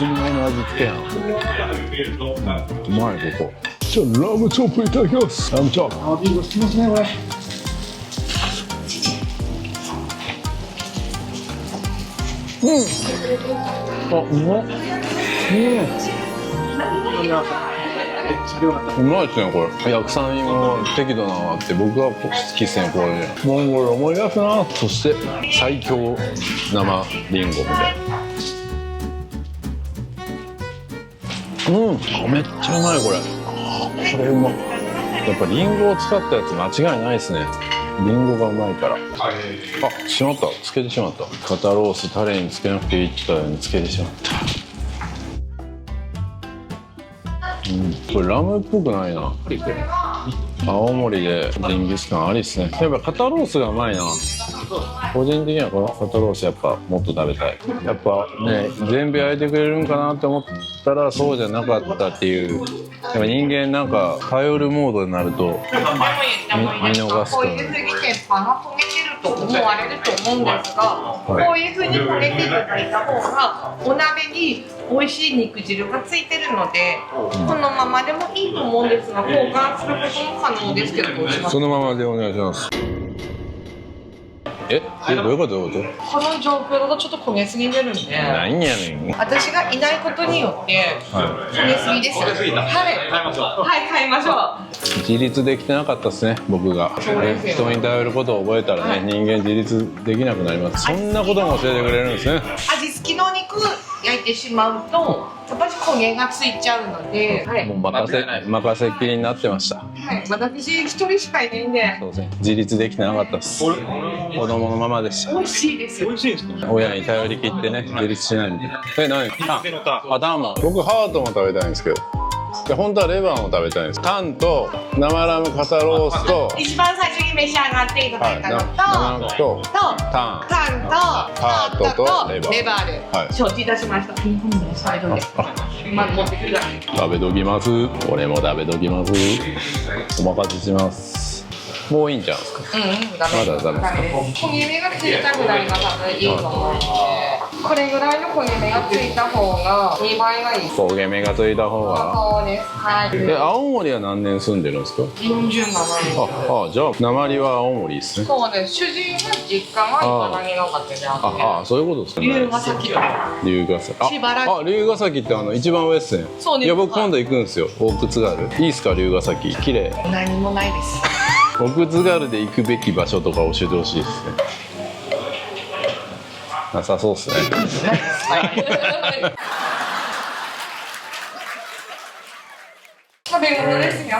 [SPEAKER 1] 妙な味付けやん。うまいここ。じゃあラムチョップいただきます。ラムチョップ。
[SPEAKER 4] あ、ビール好きますねこれ。
[SPEAKER 1] あ、うまっ。うまいですねこれ。薬酸味も適度なのがあって僕は好きですねこれ。モンゴル思い出すな。そして最強生リンゴみたいな。めっちゃうまいこれ。これうまい。やっぱリンゴを使ったやつ間違いないですね。リンゴがうまいから。あ、しまった。つけてしまった。肩ロースタレにつけなくていいって言ったのにつけてしまった。これラムっぽくないな。青森でジンギスカンありっすね。やっぱ肩ロースがうまいな。個人的にはこの肩ロースやっぱもっと食べたい。やっぱね、全部焼いてくれるんかなって思ったらそうじゃなかったっていう。でも人間なんか頼るモードになると見逃すと
[SPEAKER 3] こういうふうに鉄板が焦げてると思われると思うんですが、こういうふうに焦げていただいた方がお鍋に美味しい肉汁がついてるので、このままでもいいと思うんですが、交換することも可能ですけど、どうしますか？
[SPEAKER 1] そのままでお願いします。どういうことどういうこ
[SPEAKER 3] この状況だとちょっと焦げすぎてるんで、
[SPEAKER 1] 何やねん。
[SPEAKER 3] 私がいないことによって焦げすぎです。はい、買いましょう。
[SPEAKER 1] 自立できてなかったですね僕が。人に頼ることを覚えたらね、人間自立できなくなります。そんなことも教えてくれるんですね。
[SPEAKER 3] 味付きのお肉焼いてしまうとやっぱり焦げがついちゃうので、
[SPEAKER 1] もう任せっきりになってました。
[SPEAKER 3] はい、私一人しかいないんで。
[SPEAKER 1] そうですね、自立できてなかったです。子供のままでした。
[SPEAKER 3] 美味しいです。美味しいですか？
[SPEAKER 1] 親に頼り切ってね、自立しないみたいな。何？タンも。僕ハートも食べたいんですけど。本当はレバーも食べたいんです。タンと生ラム肩ロースと
[SPEAKER 3] 一番最初に召し上がっていただいたのと、
[SPEAKER 1] 生ラムとタン
[SPEAKER 3] とハートとレバーで承知いたしました。持ってくるだけ。
[SPEAKER 1] 食べときます。俺も食べときます。お任せします。もういいんじゃんすか？まだダメですか？
[SPEAKER 3] 焦げ目がついたぐらいが多分いいと思うので、これぐらいの焦げ目がついた方が2倍がいい。
[SPEAKER 1] 焦げ目がついた方が。
[SPEAKER 3] そうです。はい。
[SPEAKER 1] 青森は何年住んでるんですか
[SPEAKER 3] 47年。
[SPEAKER 1] じゃあ鉛は青森ですね。
[SPEAKER 3] そうです。主人は実家が茨城の方であって。
[SPEAKER 1] そういうことですかね。
[SPEAKER 3] 龍ヶ崎。
[SPEAKER 1] 龍ヶ崎。龍ヶ崎って一番上ですね。
[SPEAKER 3] そうです。
[SPEAKER 1] いや僕今度行くんですよ。大津軽。いいっすか龍ヶ崎。綺麗。
[SPEAKER 3] 何もないです。
[SPEAKER 1] 大津軽で行くべき場所とか教えてほしいですね。なさそうですね。
[SPEAKER 3] 食べ物ですね。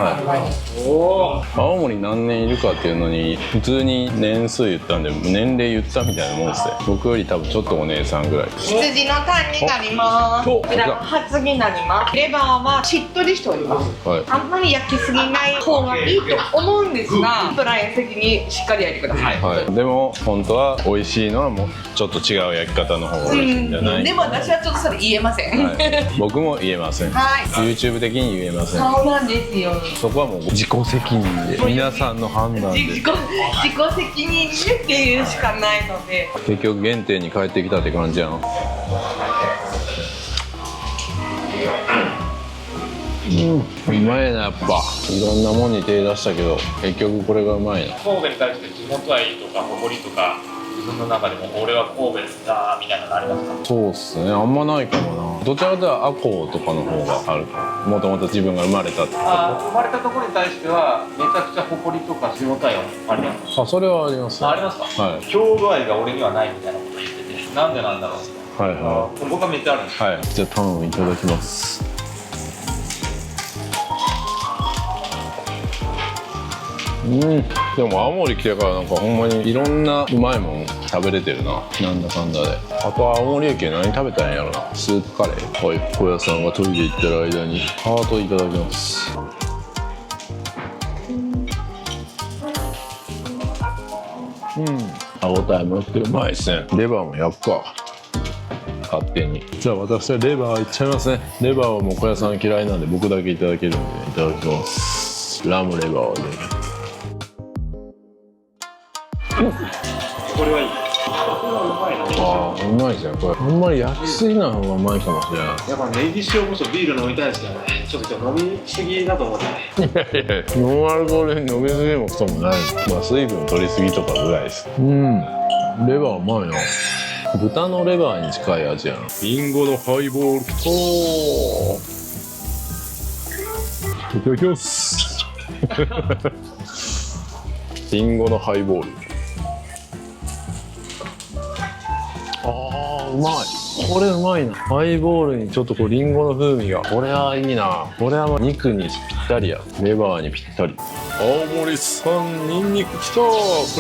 [SPEAKER 1] 青森何年いるかっていうのに普通に年数言ったんで年齢言ったみたいなもんですね。僕より多分ちょっとお姉さんぐらい。
[SPEAKER 3] 羊のタンになります。こちらのハツになります。レバーはしっとりしております。あんまり焼きすぎない方がいいと思うんですが、プライン的にしっかり焼いてください。
[SPEAKER 1] でも本当は美味しいのはもうちょっと違う焼き方の方が美味しいんじゃない？
[SPEAKER 3] でも私はちょっとそれ言えません。
[SPEAKER 1] 僕も言えません。YouTube 的に言えません。
[SPEAKER 3] そうなんですよ。
[SPEAKER 1] そこはもう自己責任で皆さんの判断で
[SPEAKER 3] 自己責任でっていうしかないので、
[SPEAKER 1] 結局原点に帰ってきたって感じやん。うまいなやっぱ。いろんなもんに手出したけど結局これがうまいな。
[SPEAKER 12] 神戸に対して地元愛とか誇りとか自分の中でも俺は神戸だみたいなのありますか？
[SPEAKER 1] そうっすね、あんまないかもな。どちらかというと赤穂とかの方があるかも。もともと自分が生まれたって
[SPEAKER 12] 生まれたところに対してはめちゃくちゃ誇りとか地元愛はありますか？
[SPEAKER 1] それはあります、
[SPEAKER 12] ありますか？
[SPEAKER 1] はい。
[SPEAKER 12] 郷土愛が俺にはないみたいなこと言ってて、なんでなんだろう。
[SPEAKER 1] はいはい。
[SPEAKER 12] 僕はめっちゃあるんです。
[SPEAKER 1] はい。じゃあタンをいただきます。でも青森来てからなんかほんまにいろんなうまいもん食べれてるな、なんだかんだで。あと青森駅で何食べたんやろな。スープカレー。はい、小屋さんがトイレ行ってる間にハートいただきます。歯応えもよくてうまいですね。レバーも焼くか勝手に。じゃあ私はレバーいっちゃいますね。レバーはもう小屋さん嫌いなんで僕だけいただけるんでいただきます。ラムレバーで。
[SPEAKER 12] これはいい。これはうまいな。
[SPEAKER 1] うまいじゃんこれ。あんまり焼きすぎない方がうまいかもしれない。
[SPEAKER 12] やっぱネギ塩こそビール飲みたいですけどね。ちょっと飲みすぎだと思ってね。
[SPEAKER 1] いやいやノンアルコールで飲みすぎもこともない。まあ水分取りすぎとかぐらいです。レバーうまいな。豚のレバーに近い味やな。リンゴのハイボール。おーいただきますリンゴのハイボール。うまい。これうまいな。ハイボールにちょっとこうリンゴの風味が。これはいいな。これは肉にぴったりや。レバーにぴったり。青森産ニンニクきた。こ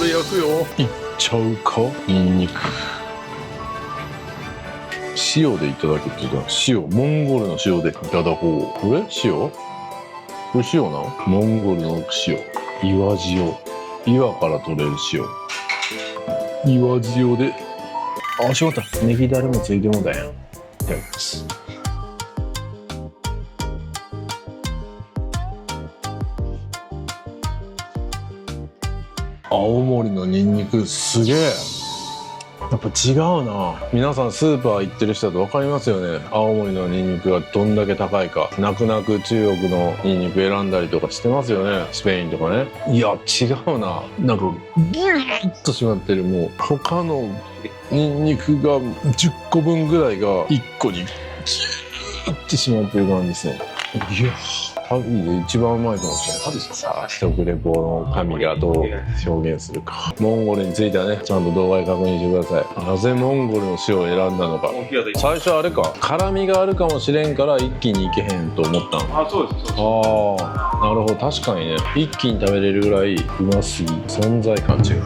[SPEAKER 1] れ焼くよ。いっちゃうか。ニンニク。塩でいただくって言ったら塩。モンゴルの塩でいただこう。これ塩？これ塩なの？モンゴルの塩。岩塩。岩から取れる塩。岩塩で。あ、しまった。ネギだれもついてもだやん。いただきます。青森のニンニクすげえ。やっぱ違うな。皆さんスーパー行ってる人だと分かりますよね。青森のニンニクがどんだけ高いか。泣く泣く中国のニンニク選んだりとかしてますよね。スペインとかね。いや違うな。なんかギューッとしまってる。もう他のニンニクが10個分ぐらいが1個にギューッてしまってる感じですね。いや旅で一番うまいかもしれない。さあ食レポの神がどう表現するか。モンゴルについてはねちゃんと動画で確認してください。なぜモンゴルの塩を選んだのか。最初あれか辛みがあるかもしれんから一気にいけへんと思ったの。
[SPEAKER 12] あ、そうです。
[SPEAKER 1] ああなるほど。確かにね一気に食べれるぐらいうますぎ。存在感違う。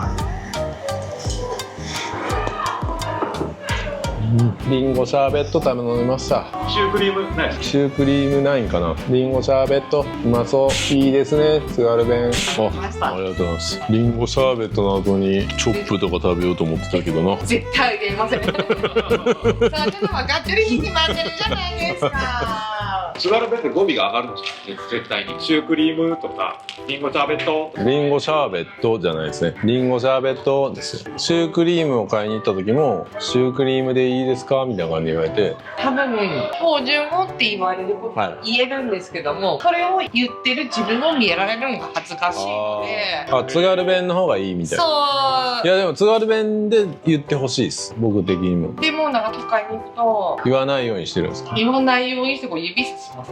[SPEAKER 1] リンゴシャーベット食べ飲みました。
[SPEAKER 12] シュークリームないですか？
[SPEAKER 1] シュークリームないんかな。リンゴシャーベットうまそう。いいですね津軽弁。ありがとうございます。リンゴシャーベットの後にチョップとか食べようと思ってたけどな。
[SPEAKER 3] 絶対出ませんそんなの分かってるに決まってるじゃないですか。
[SPEAKER 12] 津軽弁って語尾が上がるんですよ絶対に。シュークリームとかリンゴシャーベット。
[SPEAKER 1] リンゴシャーベットじゃないですね。リンゴシャーベットですよ。シュークリームを買いに行った時もシュークリームでいいですかみたいな感じで言われて。
[SPEAKER 3] 多分標準語って言われること言えるんですけども、それを言ってる自分を見られるのが恥ずかしいので。
[SPEAKER 1] あ津軽弁の方がいいみたいな。
[SPEAKER 3] そう
[SPEAKER 1] いやでも津軽弁で言ってほしいです僕的にも。
[SPEAKER 3] でもなんか都会に行くと
[SPEAKER 1] 言わないようにしてるんですか。
[SPEAKER 3] 言わないようにしてこう指さします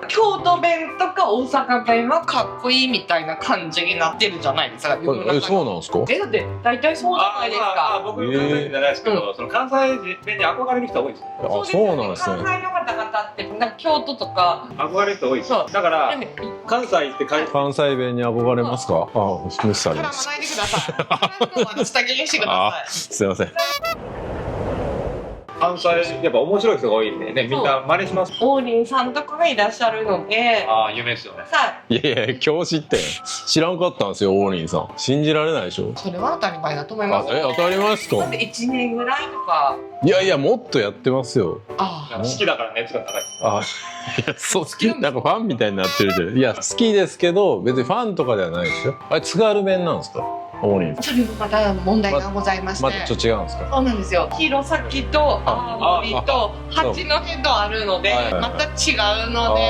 [SPEAKER 3] 京都弁とか大阪弁はかっこいいみたいな感じになってるじゃないですか。
[SPEAKER 1] そうなんですか。
[SPEAKER 3] だって大体そうじゃないですか。
[SPEAKER 12] 僕の関西じゃないですけど、その関西弁に憧れる人多いですよ。
[SPEAKER 1] あそうなんですね。
[SPEAKER 3] 関西の方々ってなんか京都とか
[SPEAKER 12] 憧れる人多いです。だから関西って
[SPEAKER 1] 関西弁に憧れますか。あ無視されます。
[SPEAKER 3] 絡まないでください。私だけにしてください。
[SPEAKER 1] すいません。
[SPEAKER 12] 関西やっぱ面白い人が多いんでね、みんな真似します。
[SPEAKER 3] 王林さんとかがいらっしゃるので。
[SPEAKER 12] ああ有名ですよね。
[SPEAKER 3] さあ
[SPEAKER 1] いやいや教師って知らんかったんですよ王林さん。信じられないでしょ。
[SPEAKER 3] それは当たり前だと思います。
[SPEAKER 1] 当たり前ですか。
[SPEAKER 3] だって1年ぐらいとか。
[SPEAKER 1] いやいやもっとやってますよ。
[SPEAKER 12] 好きだから熱が高いです。
[SPEAKER 1] いやそう好きなんかファンみたいになってるじゃん。いや好きですけど別にファンとかではないですよ。あれ津軽弁なんですか。王林
[SPEAKER 3] それもまた問題がございまして、
[SPEAKER 1] またちょっと違うんですか。
[SPEAKER 3] そうなんですよ。弘前と青森と八戸とあるのでまた違うので。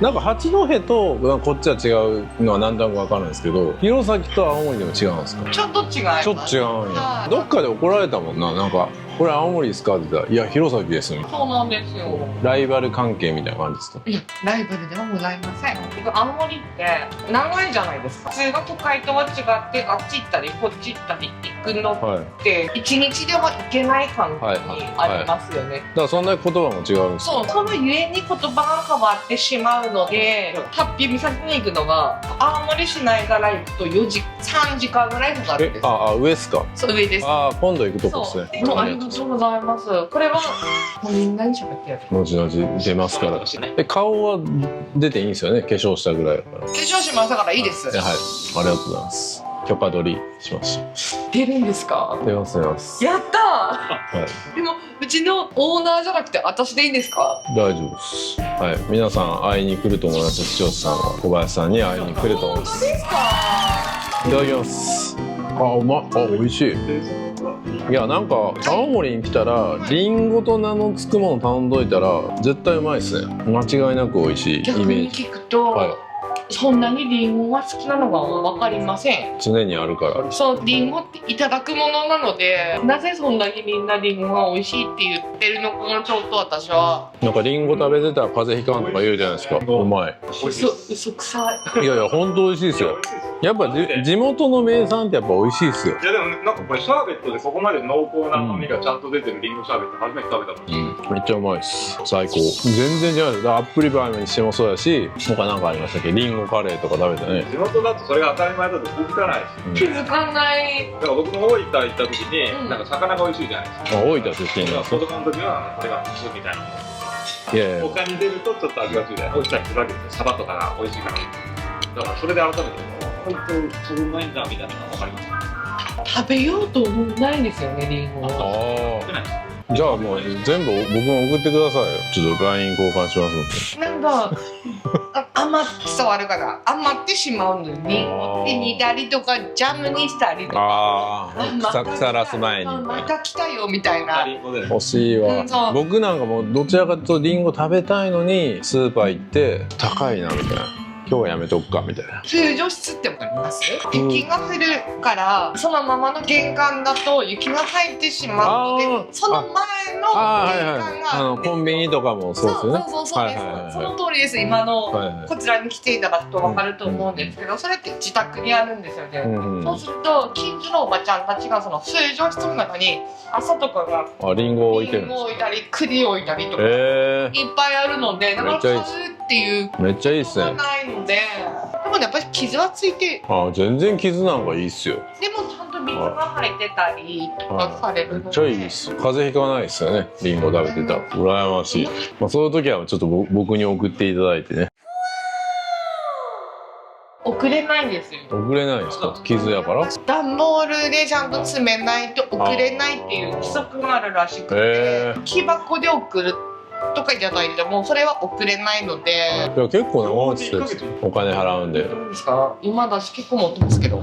[SPEAKER 1] なんか八戸とこっちは違うのは何となく分かるんですけど弘前と青森でも違うんですか。
[SPEAKER 3] ちょっと違います。
[SPEAKER 1] ちょっと違うんや。どっかで怒られたもんな。なんかこれ青森ですかって言ったらいや弘前ですみたいな。
[SPEAKER 3] そうなんですよ。
[SPEAKER 1] ライバル関係みたいな感じですか。
[SPEAKER 3] いやライバルではございません。青森って長いじゃないですか。普通の都会とは違ってあっち行ったりこっち行ったり行くのって一日では行けない関係にありますよね。
[SPEAKER 1] だからそんな言葉も違うんですか。
[SPEAKER 3] そうそのゆえに言葉が変わってしまうので、ハッピー岬に行くのが青森市内から行くと3時間ぐらいかかるんです。
[SPEAKER 1] 上ですか。
[SPEAKER 3] そう上です。
[SPEAKER 1] 今度行くとこですね。
[SPEAKER 3] ありがとうございます。これはみんなに喋ってやる。
[SPEAKER 1] 後々出ますから。顔は出ていいんですよね。化粧したぐらいだから。
[SPEAKER 3] 化粧しましたからいいです。
[SPEAKER 1] はい、ありがとうございます。許可取りしました。
[SPEAKER 3] 出るんですか。
[SPEAKER 1] 出ます出ます。
[SPEAKER 3] やったー。はい。でもうちのオーナーじゃなくて私でいいんですか。
[SPEAKER 1] 大丈夫です。はい。皆さん会いに来ると思います。視聴者さんは小林さんに会いに来ると思います。
[SPEAKER 3] 本当ですか。
[SPEAKER 1] いただきます。うまっ。美味しい。いやなんか青森に来たらリンゴと名の付くもの頼んどいたら絶対うまいっすね。間違いなく美味しいイ
[SPEAKER 3] 逆に
[SPEAKER 1] メージ。
[SPEAKER 3] 聞くと、
[SPEAKER 1] はい、
[SPEAKER 3] そんなにリンゴが好きなのが分かりません。
[SPEAKER 1] 常にあるから。
[SPEAKER 3] そう、リンゴっていただくものなので、なぜそんなにみんなリンゴが美味しいって言ってるのかがちょっと私は。
[SPEAKER 1] なんかリンゴ食べてたら風邪ひかんとか言うじゃないですか。うまい。
[SPEAKER 3] 嘘くさい。
[SPEAKER 1] いやいや本当美味しいですよ。やっぱ地元の名産ってやっぱ美味しいっすよ。
[SPEAKER 9] いやでもなんかこれシャーベットでそこまで濃厚な甘みがちゃんと出てるリンゴシャーベット初めて食べたもん。
[SPEAKER 1] めっちゃうまいっす。最高。全然違うです。アップルパイにしてもそうやし、他なんかありましたっけ？リンゴカレーとか食べたね。
[SPEAKER 9] 地元だとそれが当たり前だと気づかないし、
[SPEAKER 3] 気づかない。
[SPEAKER 9] だから僕も大分行った時に、なんか魚が美味しいじゃないですか。
[SPEAKER 1] 大分出身なんですか？
[SPEAKER 9] 子供の時はこれが普通みたいな。
[SPEAKER 1] いやいや。
[SPEAKER 9] 他に出るとちょっと味がついて落ちたりするわけですよ。サバとかが美味しいから。だからそれで改めて本当それうまいんだみたいなのが分かります。
[SPEAKER 3] 食べようと思わないですよね、リンゴ。
[SPEAKER 1] じゃあもう全部僕も送ってくださいよ。ちょっと LINE 交換しますので。
[SPEAKER 3] なんか余って伝わるから余ってしまうのに、リンゴって煮たりとかジャムにしたりとか、
[SPEAKER 1] 腐らす前に
[SPEAKER 3] また来たよみたいな。
[SPEAKER 1] 欲しいわ。僕なんかもうどちらかというとリンゴ食べたいのにスーパー行って高いなみたいな。今日はやめとくかみたいな。
[SPEAKER 3] 風除湿ってわかります？雪が降るからそのままの玄関だと雪が入ってしまうので、その前の玄関が
[SPEAKER 1] コンビニとかもそうですよね。
[SPEAKER 3] そうです。その通りです。今のこちらに来ていただくと分かると思うんですけど、それって自宅にあるんですよね。そうすると近所のおばちゃんたちがその風除室の中に朝とかが
[SPEAKER 1] リンゴを置いてるんです。
[SPEAKER 3] リンゴを置いたり栗を置いたりとかいっぱいあるので、だから買うっていう
[SPEAKER 1] めっちゃいいっすね。
[SPEAKER 3] ないので、でもやっぱり傷はついて、
[SPEAKER 1] 全然傷なんかいいっすよ。
[SPEAKER 3] でもちゃんと水が入ってたりとかされるので、
[SPEAKER 1] めっちゃいいっす。風邪ひかないっすよね。リンゴ食べてたら羨ましい。そういう時はちょっと僕に送っていただいてね。
[SPEAKER 3] 送れないんですよ。
[SPEAKER 1] 送れないんですか？傷やから？
[SPEAKER 3] 段ボールでちゃんと詰めないと送れないっていう規則があるらしくて、木箱で送るとかいただいてもそれは送れないので。
[SPEAKER 1] いや結構長持ちです。お金払うんで。
[SPEAKER 3] どうですか？今私結構持ってますけど。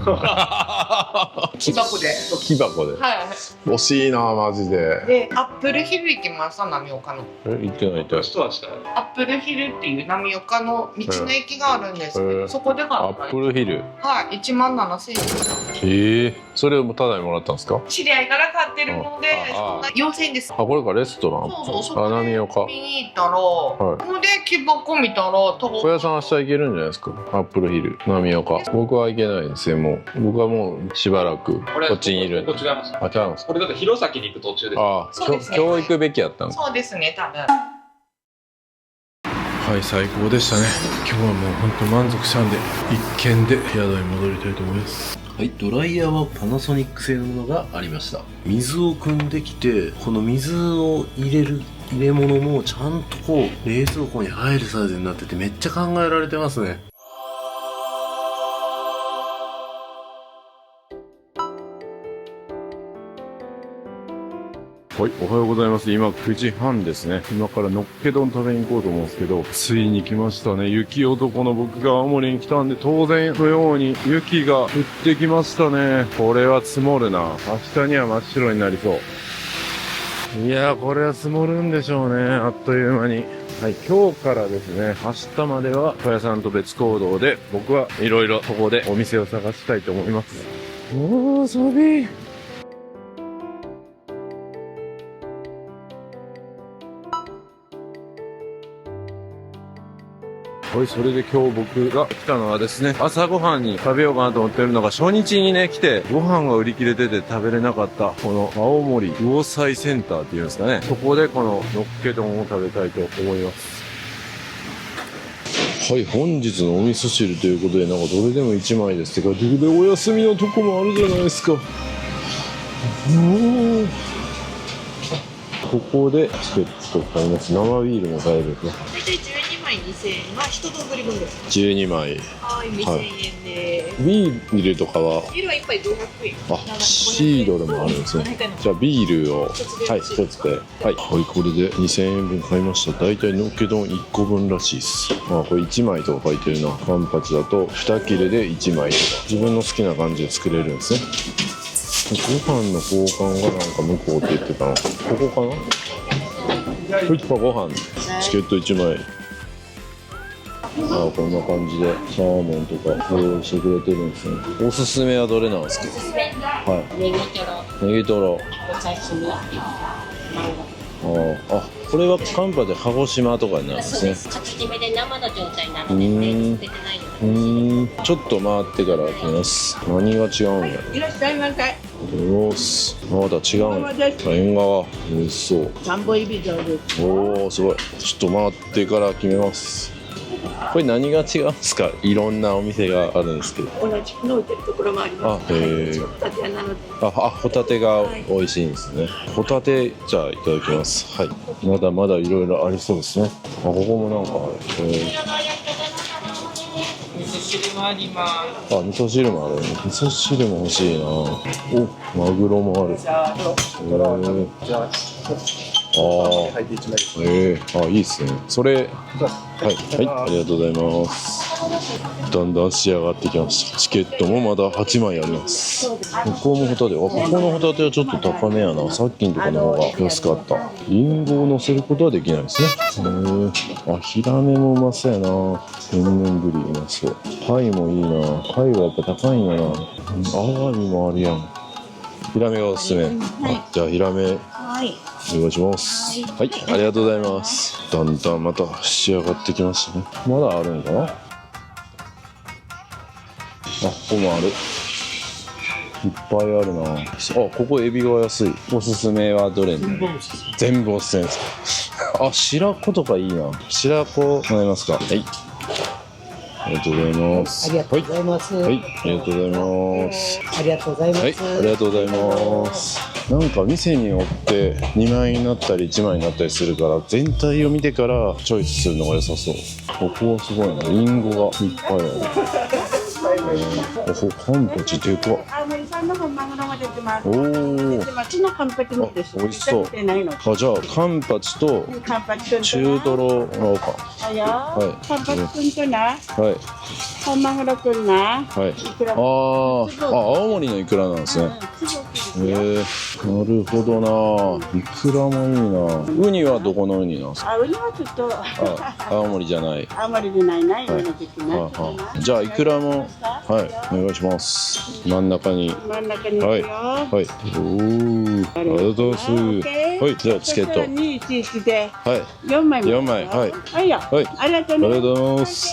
[SPEAKER 3] 木箱で。
[SPEAKER 1] 木箱で。
[SPEAKER 3] はい。
[SPEAKER 1] 欲しいなマジで。
[SPEAKER 3] で、アップルヒル行きました、浪岡の。
[SPEAKER 1] 行ってない行ってない。
[SPEAKER 3] アップルヒルっていう浪岡の道の駅があるんですけど、そこでが
[SPEAKER 1] アップルヒル。
[SPEAKER 3] はい、17000円でした。
[SPEAKER 1] それをタダにもらったんですか？
[SPEAKER 3] 知り合いから買ってるので、そんな要請です。
[SPEAKER 1] これかレストラン。
[SPEAKER 3] そう。
[SPEAKER 1] 浪岡。
[SPEAKER 3] 見に行ったら、ここで木箱見たら、
[SPEAKER 1] 小屋さん明日行けるんじゃないですか？アップルヒル、浪岡。僕は行けないですよ、もう。僕はもうしばらくこっちにいる。
[SPEAKER 9] ここ違います。
[SPEAKER 1] 違うんです。
[SPEAKER 9] これだって弘前に行く途中です。
[SPEAKER 1] 今日行くべきやったんです。
[SPEAKER 3] そうですね、多分。
[SPEAKER 1] はい、最高でしたね。今日はもう本当満足したんで、一軒で宿に戻りたいと思います。はい、ドライヤーはパナソニック製のものがありました。水を汲んできて、この水を入れる入れ物もちゃんとこう冷蔵庫に入るサイズになってて、めっちゃ考えられてますね。はい、おはようございます。今9時半ですね。今からのっけ丼食べに行こうと思うんですけど、ついに来ましたね。雪男の僕が青森に来たんで、当然のように雪が降ってきましたね。これは積もるな。明日には真っ白になりそう。いやー、これは積もるんでしょうね。あっという間に。はい、今日からですね、明日までは小屋さんと別行動で、僕はいろいろここでお店を探したいと思います。おー、サビー。はい、それで今日僕が来たのはですね、朝ごはんに食べようかなと思ってるのが、初日にね、来て、ご飯が売り切れてて食べれなかった、この青森魚菜センターっていうんですかね。そこでこののっけ丼を食べたいと思います。はい、本日のお味噌汁ということで、なんかどれでも1枚ですってか、でお休みのとこもあるじゃないですか。ここでチケット買います。生ビールも買えるんですね。
[SPEAKER 10] 大体12枚2000円は1通り分です。
[SPEAKER 1] 12枚。
[SPEAKER 10] はい、2000円で。
[SPEAKER 1] ビールとかは
[SPEAKER 10] ビールは1杯500円。
[SPEAKER 1] シードルもあるんですね。じゃあビールをはい1つで、はい、これで2000円分買いました。だいたいのっけ丼1個分らしいです。これ1枚とか書いてるな。カンパチだと2切れで1枚とか、自分の好きな感じで作れるんですね。飯の交換がなんか向こうって言ってたの。ここかな。ご飯チケット1枚。こんな感じでサーモンとか用意してくれてるんですね。おすすめはどれなんですか？はい。ネギトロ。ネギトロ。お刺身。これはカンパで鹿児島とかになるんですね。
[SPEAKER 11] カチ締めで生の状態なのでね、出てないので。
[SPEAKER 1] ちょっと回ってから来ます。何が違うんや。
[SPEAKER 10] いらっしゃいませ。
[SPEAKER 1] よし、まだ違うんや。縁側、美味しそう。
[SPEAKER 10] ジャンボエビ状です。
[SPEAKER 1] おお、すごい。ちょっと回ってから決めます。これ何が違うんですか？いろんなお店があるんですけど。
[SPEAKER 10] 同じくの置いてるところもあります。ホタテ屋なので。
[SPEAKER 1] ホタテが美味しいんですね。ホタテ、じゃあいただきます。はい。まだまだいろいろありそうですね。ここもなんかある。
[SPEAKER 10] 味噌汁もあります。
[SPEAKER 1] 味噌汁もある。味噌汁も欲しいな。マグロもある。いいっすね。それ、はい、ありがとうございます。だんだん仕上がってきました。チケットもまだ8枚あります。ここもホタテ、ここのホタテはちょっと高めやな。さっきのとこの方が安かった。リンゴを乗せることはできないですね。ヒラメもうまそうやな。天然ブリうまそう。貝もいいな。貝はやっぱ高いんやな。アワビもあるやん。ヒラメがおすすめ。じゃあヒラメ。お願いします。はい、ありがとうございます。だんだんまた仕上がってきましたね。まだあるんかな。ここもある。いっぱいあるな。ここエビが安い。おすすめはどれ？全部おすすめですか？白子とかいいな。白子もらえますか？はい。ありがとうございます。
[SPEAKER 10] ありがとうございます。
[SPEAKER 1] はい、ありがとうございます。
[SPEAKER 10] ありがとうございます。
[SPEAKER 1] はい、ありがとうございます。なんか店によって2枚になったり1枚になったりするから全体を見てからチョイスするのが良さそう。ここはすごいな。リンゴがいっぱいある。カンパチでかっ。おお。美味しそう。じゃあカンパチと中トロもらおうか。はい。カンパチくんとな。はい。本マグロくんな。はい。青森のイクラなんですね。なるほどな。イクラもいいな。ウニはどこのウニなんですか？
[SPEAKER 10] ウニはちょっと
[SPEAKER 1] 青森じゃない。
[SPEAKER 10] 青森じゃないな、今の時期な。
[SPEAKER 1] じゃあイクラもはいお願いします。真ん中に。
[SPEAKER 10] 真ん中に。
[SPEAKER 1] はいはい。ありがとうございます。はい、じゃあチケット。
[SPEAKER 10] 2、1で。
[SPEAKER 1] はい。
[SPEAKER 10] 4枚。
[SPEAKER 1] 4枚はい。
[SPEAKER 10] はいよ。
[SPEAKER 1] はい。
[SPEAKER 10] ありがとうね。
[SPEAKER 1] ありがとうございます。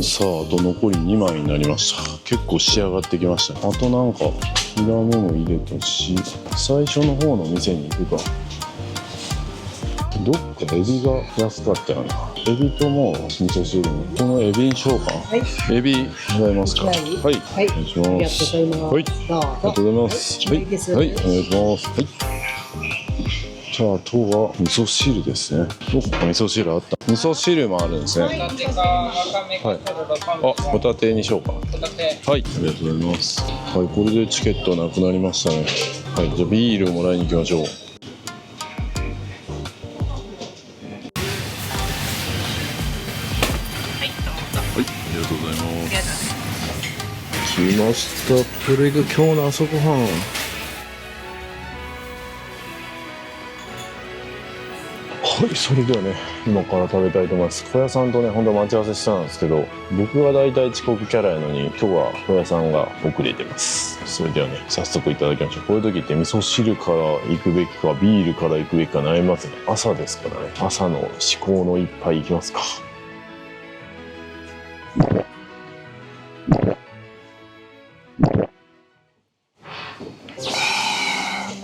[SPEAKER 1] さあ、あと残り2枚になりました。結構仕上がってきました。あとなんかヒラメも入れたし、最初の方の店に行くか。どっかエビが安かったよな。エビとも味噌汁に。このエビにしようか。はい。エビもらえますか。はい。はい。お願いします。はい。ありがとうございます。はい。はい。お願いします。はい。じゃあ、あとは味噌汁ですね。味噌汁あった。味噌汁もあるんですね。はい。ホタテにしようか。はい。ありがとうございます。はい。これでチケットなくなりましたね。はい。じゃあビールをもらいに行きましょう。はい。ありがとうございます。来ました。これが今日の朝ごはん。はい、それではね、今から食べたいと思います。小屋さんとね、本当は待ち合わせしたんですけど、僕はだいたい遅刻キャラやのに、今日は小屋さんが遅れてます。それではね、早速いただきましょう。こういう時って味噌汁から行くべきか、ビールから行くべきか悩みますね。朝ですからね、朝の至高の一杯いきますか。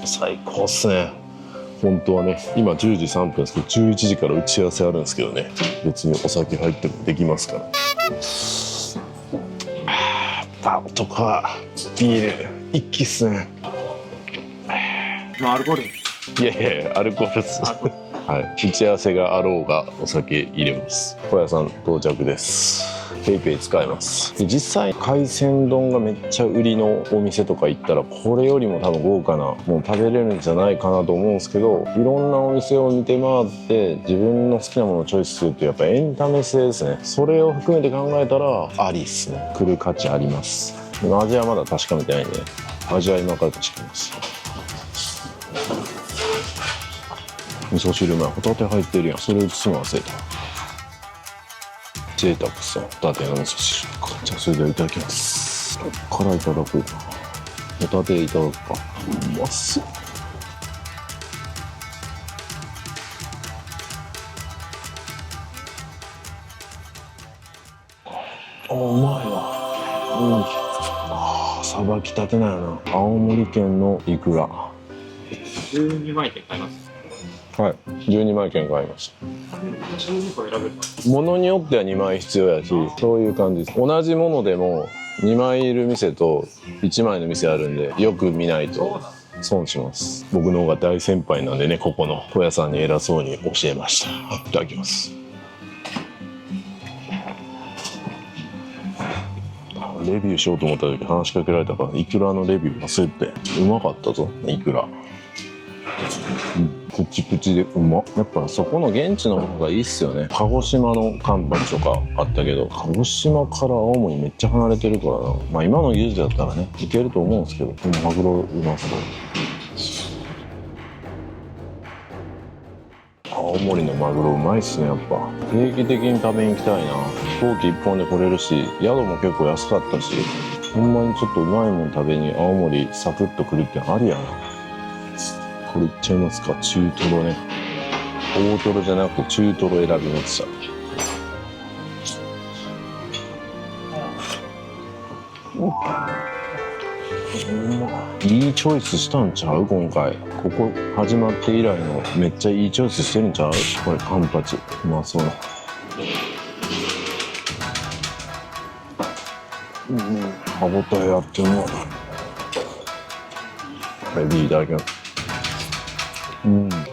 [SPEAKER 1] 最高っすね。本当はね、今10時3分ですけど、11時から打ち合わせあるんですけどね、別にお酒入ってもできますから。パンとかビール一気っすね。
[SPEAKER 5] アルコール？
[SPEAKER 1] いやいや、アルコールっす。はい、打ち合わせがあろうがお酒入れます。小屋さん到着です。ペイペイ使えます。で実際海鮮丼がめっちゃ売りのお店とか行ったらこれよりも多分豪華なもう食べれるんじゃないかなと思うんですけど、いろんなお店を見て回って自分の好きなものをチョイスするってやっぱエンタメ性ですね。それを含めて考えたらありっすね。来る価値あります。味はまだ確かめてないんで、味わい任せてます。味噌汁前ホタテ入ってるやん。それ移すの忘れた。贅沢さホタテの味噌汁か。じゃあそれではいただきます。こっからいただこうかな。ホタテいただくか。うまそう。あ、うまいわ。さばきたてなんやな。青森県のイクラ。
[SPEAKER 12] 12枚券買います。
[SPEAKER 1] はい、12枚券買いました。
[SPEAKER 12] 12個選べる
[SPEAKER 1] ものによっては2枚必要やし、そういう感じです。同じものでも2枚いる店と1枚の店あるんで、よく見ないと損します。僕の方が大先輩なんでね、ここの小屋さんに偉そうに教えました。いただきます。レビューしようと思った時話しかけられたから、イクラのレビュー忘れて。うまかったぞ、イクラ。プチプチでうまっ。やっぱそこの現地の方がいいっすよね。鹿児島のカンパチとかあったけど、鹿児島から青森めっちゃ離れてるからな。まあ今の技術だったらね、いけると思うんですけど、でもマグロうまそう。青森のマグロうまいっすね、やっぱ。定期的に食べに行きたいな。飛行機1本で来れるし、宿も結構安かったし、ほんまにちょっとうまいもん食べに青森サクッと来るってありやな。これいっちゃいますか。中トロね。大トロじゃなくて中トロ選びました。いいチョイスしたんちゃう今回。ここ始まって以来のめっちゃいいチョイスしてるんちゃう。これカンパチうまそうな。歯応えあってうまい。エビいただきます。エ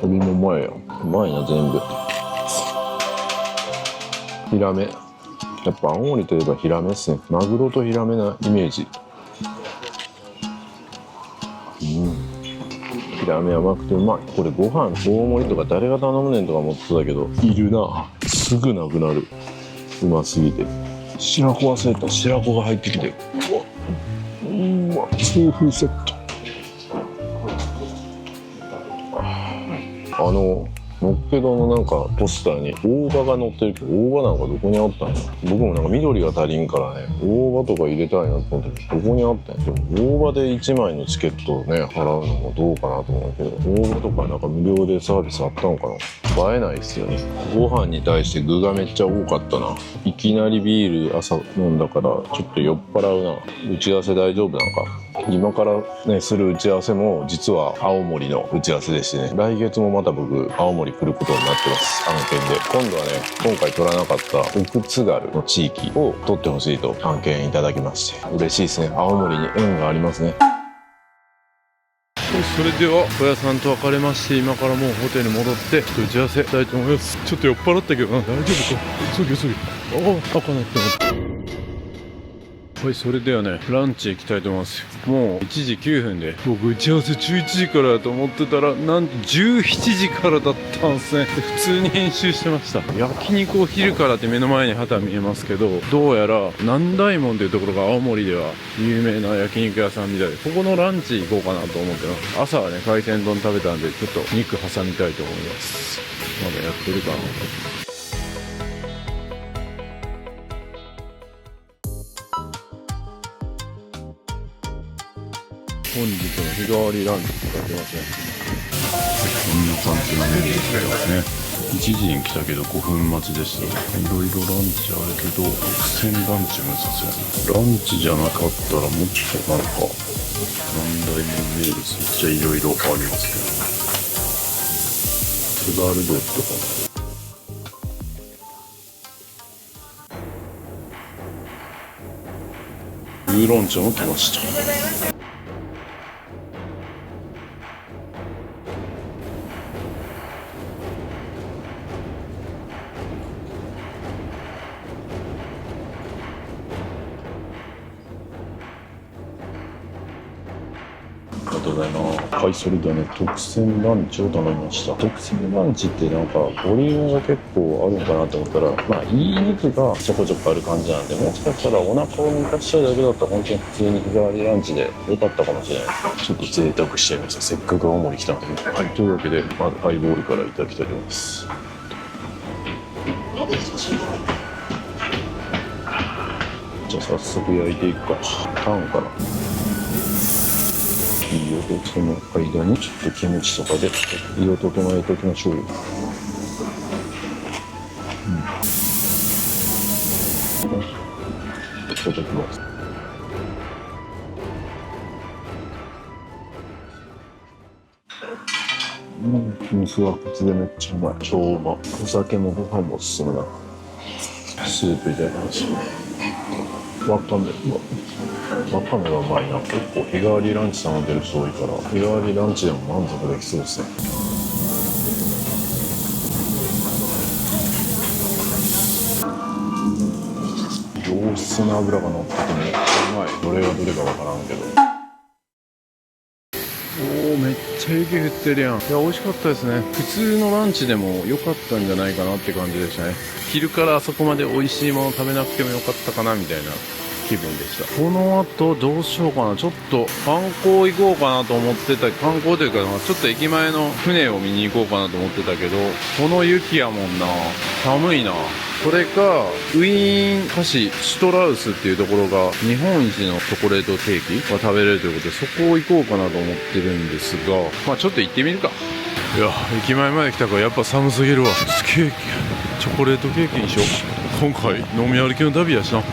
[SPEAKER 1] ビもうまいよ。うまいな全部。ヒラメ。やっぱ青森といえばヒラメっすね。マグロとヒラメなイメージ。ヒラメ甘くてうまい。これご飯大盛りとか誰が頼むねんとか思ってたけど、いるな。すぐなくなる。うますぎて。白子忘れた。白子が入ってきて。うわ、痛風セット。のっけ丼のなんかポスターに大葉が載ってるけど、大葉なんかどこにあったんや。僕もなんか緑が足りんからね、大葉とか入れたいなと思ってどこにあったんや。でも大葉で1枚のチケットをね払うのもどうかなと思うけど、大葉とかなんか無料でサービスあったのかな。映えないっすよね。ご飯に対して具がめっちゃ多かったな。いきなりビール朝飲んだからちょっと酔っ払うな。打ち合わせ大丈夫なのか。今からねする打ち合わせも実は青森の打ち合わせでしてね、来月もまた僕青森来ることになってます。案件で今度はね、今回取らなかった奥津軽の地域を取ってほしいと案件いただきまして嬉しいですね。青森に縁がありますね。
[SPEAKER 9] それでは小屋さんと別れまして、今からもうホテルに戻ってちょっと打ち合わせしたいと思います。ちょっと酔っ払ったけど大丈夫か。急げ開かないって思って。はい、それではねランチ行きたいと思いますよ。もう1時9分で、僕打ち合わせ11時からだと思ってたらなんと17時からだったんですね。で普通に編集してました。焼肉を昼からって目の前に旗見えますけど、どうやら南大門というところが青森では有名な焼肉屋さんみたいで、ここのランチ行こうかなと思ってます。朝はね海鮮丼食べたんでちょっと肉挟みたいと思います。まだやってるかな。本日の日替わりランチとか出ますね。こんな感じのメニューになりますね。1時に来たけど5分待ちでした。いろいろランチあるけど特選ランチもさせない。ランチじゃなかったらもっとなんか南大門名物めっちゃいろいろありますけど、津軽豆腐とかウーロン茶も来ました。あと
[SPEAKER 1] ございます。はい、それではね、特選ランチを頼みました。特選ランチってなんかボリュームが結構あるのかなと思ったら、まあいい肉がちょこちょこある感じなんで、もしかしたらお腹を満たしたいだけだったら本当に普通に日替わりランチで良かったかもしれない。ちょっと贅沢しちゃいました。せっかく青森来たので。はい、というわけでまずハイボールからいただきたいと思います。じゃあ早速焼いていくか。タンからいいよ。でその間にちょっとキムチとかで色整えておきましょうよ。いただきます。水は口でめっちゃうまい。超うま。お酒もご飯も進むな。スープいただきます。わかめがうまいな。結構日替わりランチ頼んでる人多いから、日替わりランチでも満足できそうですね。良質な油が乗っててもうまい。どれがどれかわからんけど。おお、めっちゃ雪降ってるやん。いや、美味しかったですね。普通のランチでも良かったんじゃないかなって感じでしたね。昼からあそこまで美味しいもの食べなくてもよかったかなみたいな気分でした。この後どうしようかな。ちょっと観光行こうかなと思ってた。観光というかちょっと駅前の船を見に行こうかなと思ってたけど、この雪やもんな。寒いな。これかウィーン菓子シュトラウスっていうところが日本一のチョコレートケーキが食べれるということで、そこを行こうかなと思ってるんですが、まあちょっと行ってみるか。いや、駅前まで来たからやっぱ寒すぎるわ。ケーキ、チョコレートケーキにしよう。今回飲み歩きの旅やしな。シ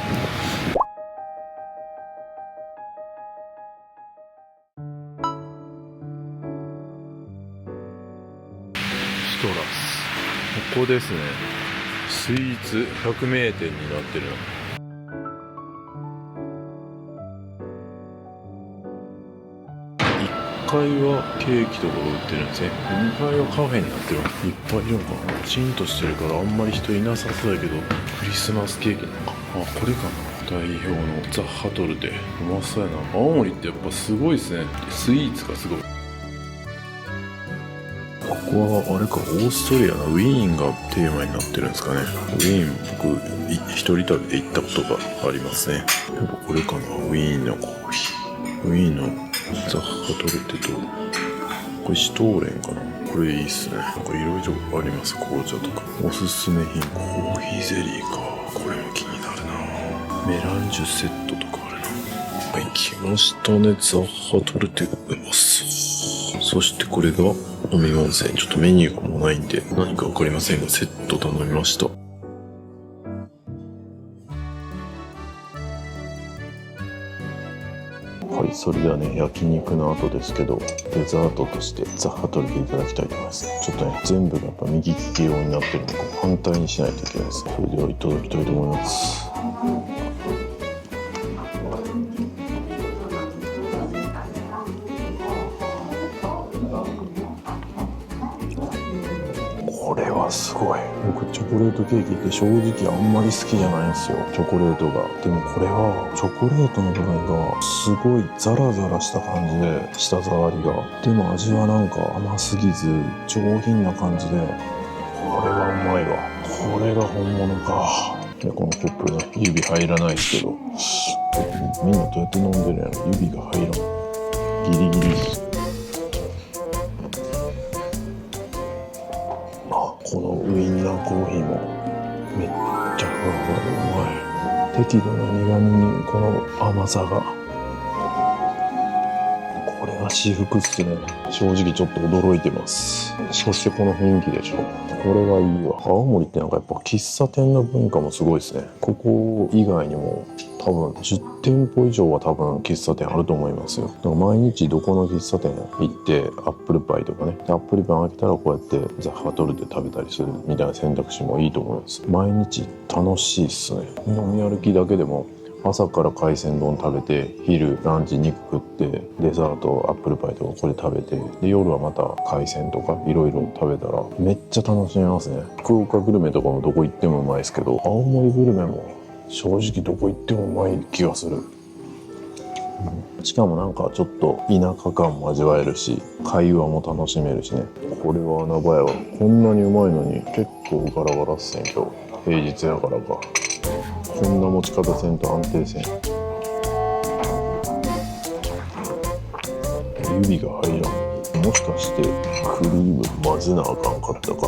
[SPEAKER 1] ュトラス、ここですね。スイーツ百名店になってるの。1階はケーキとかが売ってるんですね。2階はカフェになってるの。いっぱいいるのかな。チンとしてるからあんまり人いなさそうだけど、クリスマスケーキなのか。あ、これかな。代表のザ・ハトルでうまそうやな。青森ってやっぱすごいですね。スイーツがすごい。ここはあれか、オーストリアのウィーンがテーマになってるんですかね。ウィーン僕一人旅で行ったことがありますね。やっぱこれかな。ウィーンのコーヒー、ウィーンのザッハトルテと、これシュトーレンかな。これいいっすね。なんかいろいろあります。紅茶とかおすすめ品、コーヒーゼリーか。これも気になるな。メランジュセットとかあるな。はい、来ましたね。ザッハトルテ、うまそう。そしてこれが飲み温泉。ちょっとメニューがもうないんで何かわかりませんが、セット頼みました。はい、それではね、焼肉の後ですけど、デザートとしてザ・ハトルテいただきたいと思います。ちょっとね、全部がやっぱ右利き用になってるので、反対にしないといけないです。それではいただきたいと思います。これはすごい。僕チョコレートケーキって正直あんまり好きじゃないんですよ、チョコレートが。でもこれはチョコレートの部分がすごいザラザラした感じで、舌触りが。でも味はなんか甘すぎず上品な感じで、これはうまいわ。これが本物か。でこのコップね、指入らないですけど、みんなどうやって飲んでるんやろ。指が入らん。ギリギリ。このウインナーコーヒーもめっちゃうまい。適度な苦味にこの甘さが、これが至福っすね。正直ちょっと驚いてます。そしてこの雰囲気でしょ。これがいいわ。青森ってなんかやっぱ喫茶店の文化もすごいですね。ここ以外にも多分10店舗以上は多分喫茶店あると思いますよ。だから毎日どこの喫茶店行ってアップルパイとかね、アップルパイ開けたらこうやってザ・ハトルで食べたりするみたいな選択肢もいいと思います。毎日楽しいっすね。飲み歩きだけでも朝から海鮮丼食べて、昼ランチ肉食って、デザートアップルパイとかこれ食べて、で夜はまた海鮮とかいろいろ食べたらめっちゃ楽しめますね。福岡グルメとかもどこ行ってもうまいですけど、青森グルメも正直どこ行ってもうまい気がする。しかもなんかちょっと田舎感も味わえるし、会話も楽しめるしね。これは穴場やわ。こんなにうまいのに結構ガラガラっすね今日。平日やからか。こんな持ち方せんと安定せん。指が入らん。もしかしてクリーム混ぜなあかんかったか。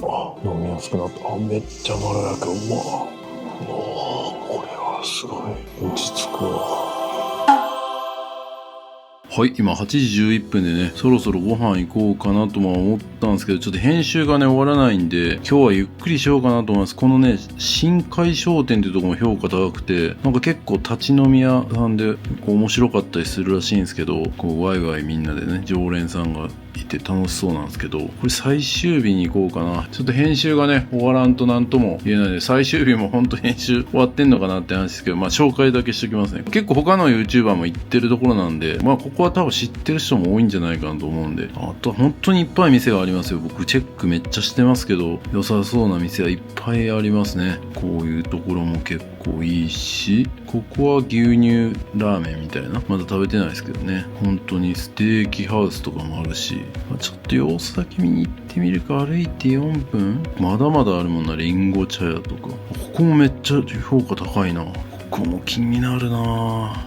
[SPEAKER 1] あ、飲みやすくなった。あ、めっちゃまろやか。うまっ。これはすごい落ち着くわ。はい、今8時11分でね、そろそろご飯行こうかなとも思ったんですけど、ちょっと編集がね、終わらないんで、今日はゆっくりしようかなと思います。このね、新海商店っていうところも評価高くて、なんか結構立ち飲み屋さんでこう面白かったりするらしいんですけど、こうワイワイみんなでね、常連さんがいて楽しそうなんですけど、これ最終日に行こうかな。ちょっと編集がね、終わらんとなんとも言えないので、最終日も本当編集終わってんのかなって話ですけど、まあ紹介だけしときますね。結構他の YouTuber も行ってるところなんで、まあここは多分知ってる人も多いんじゃないかなと思うんで、あと本当にいっぱい店がありますよ。僕チェックめっちゃしてますけど、良さそうな店はいっぱいありますね。こういうところも結構いいし、ここは牛乳ラーメンみたいな、まだ食べてないですけどね。本当にステーキハウスとかもあるし、ちょっと様子だけ見に行ってみるか。歩いて4分、まだまだあるもんな。リンゴ茶屋とか、ここもめっちゃ評価高いな。ここも気になるな。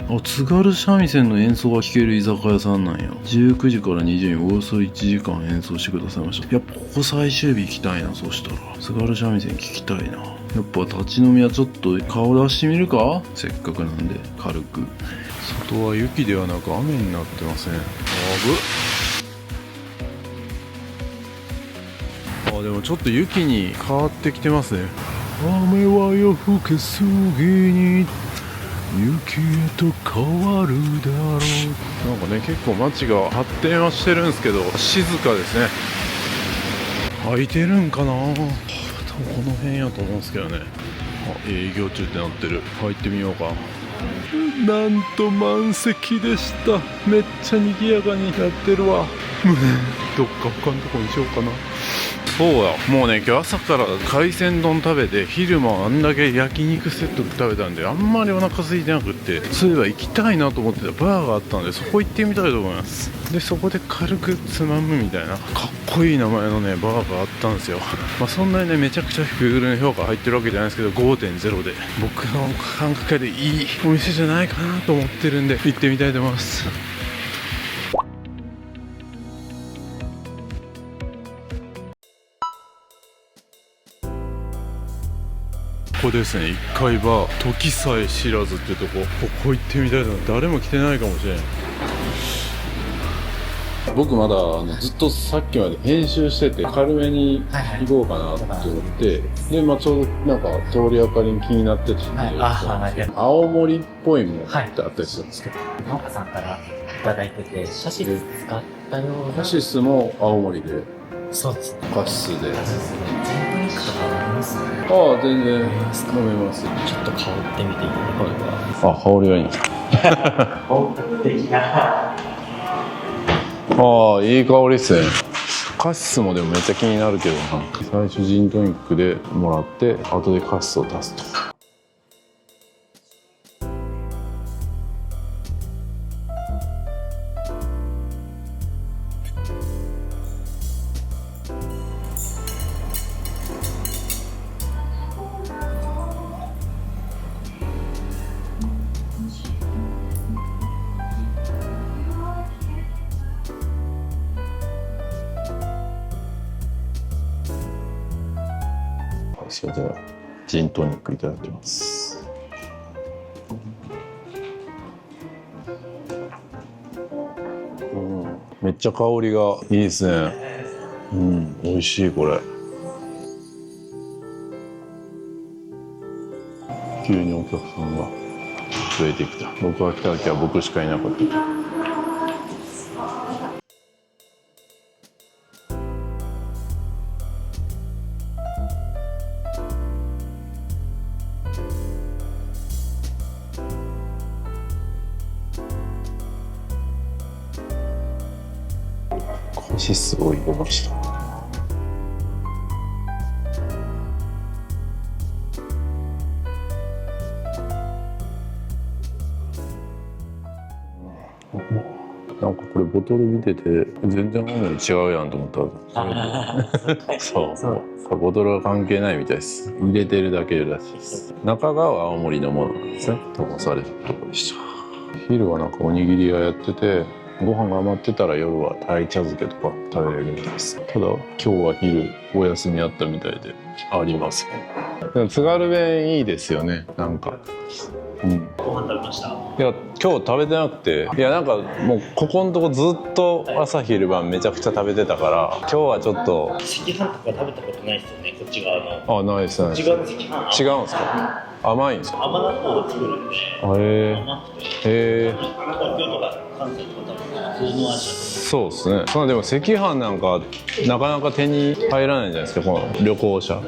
[SPEAKER 1] あ、津軽三味線の演奏が聴ける居酒屋さんなんや。19時から20時におよそ1時間演奏してくださいました。やっぱここ最終日行きたいな。そしたら津軽三味線聴きたいな。やっぱ立ち飲みはちょっと顔出してみるか。せっかくなんで軽く。外は雪ではなく雨になってますね。あ、でもちょっと雪に変わってきてますね。雨は夜更けすぎに雪へと変わるだろう。なんかね、結構街が発展はしてるんですけど、静かですね。空いてるんかな。多分この辺やと思うんですけどね。あ、営業中ってなってる。入ってみようか。なんと満席でした。めっちゃ賑やかにやってるわ。どっか他のとこにしようかな。そうや、もうね、今日朝から海鮮丼食べて、昼もあんだけ焼肉セット食べたんで、あんまりお腹空いてなくって、そういえば行きたいなと思ってたバーがあったので、そこ行ってみたいと思います。で、そこで軽くつまむみたいなかっこいい名前のねバーがあったんですよ。まあそんなにねめちゃくちゃ Google の評価入ってるわけじゃないですけど、 5.0 で僕の感覚でいいお店じゃないかなと思ってるんで、行ってみたいと思います。ここですね、1階バー時さえ知らずってとこ、ここ行ってみたいな。誰も来てないかもしれない。僕まだずっとさっきまで編集してて、軽めに行こうかなって思って、で、まあちょうどなんか通り明かりに気になってたんで、青森っぽいものってあったりするんですけど、
[SPEAKER 5] 農家さんからいただいてて、シャシス使ったような。
[SPEAKER 1] カシスも青森で、
[SPEAKER 5] そうですね。
[SPEAKER 1] カシスで。
[SPEAKER 5] ジントニックとかありますね。
[SPEAKER 1] ああ、全然飲めます。
[SPEAKER 5] ちょっと香ってみていただければ。
[SPEAKER 1] あ、香りがいいんですか。
[SPEAKER 5] 本格的な。
[SPEAKER 1] ああ、いい香りっすね。カシスもでもめっちゃ気になるけどな。最初ジントニックでもらって、後でカシスを足すと。じゃあジントニックいただきます。めっちゃ香りがいいですね。美味しいこれ。急にお客さんが増えてきた。僕が来た時は僕しかいなかった。カシスを入れました。なんかこれボトル見てて全然青森違うやんと思ったらそうボトルは関係ないみたいです。入れてるだけらしいです。中が青森のものなんですね。飛ばされたところでした。昼はなんかおにぎり屋やってて、ご飯が余ってたら夜は鯛茶漬けとか食べれるみたいです。ただ今日は昼お休みあったみたいでありません。でも津軽弁いいですよね。なんか
[SPEAKER 12] ご飯食べました？
[SPEAKER 1] いや今日食べてなくて、いやなんかもうここのとこずっと朝昼晩めちゃくちゃ食べてたから今日はちょっと。
[SPEAKER 12] 赤飯とか食べたことないですよね、こっち側の。
[SPEAKER 1] あ、ないですないです。
[SPEAKER 12] こっち側の赤飯
[SPEAKER 1] 違うんですか？甘いんですか？
[SPEAKER 12] 甘納豆を作るんで甘くて、
[SPEAKER 1] 東京
[SPEAKER 12] とか関西とか多分普通の味だと。
[SPEAKER 1] そうですね。でも赤飯なんかなかなか手に入らないじゃないですか、この旅行者。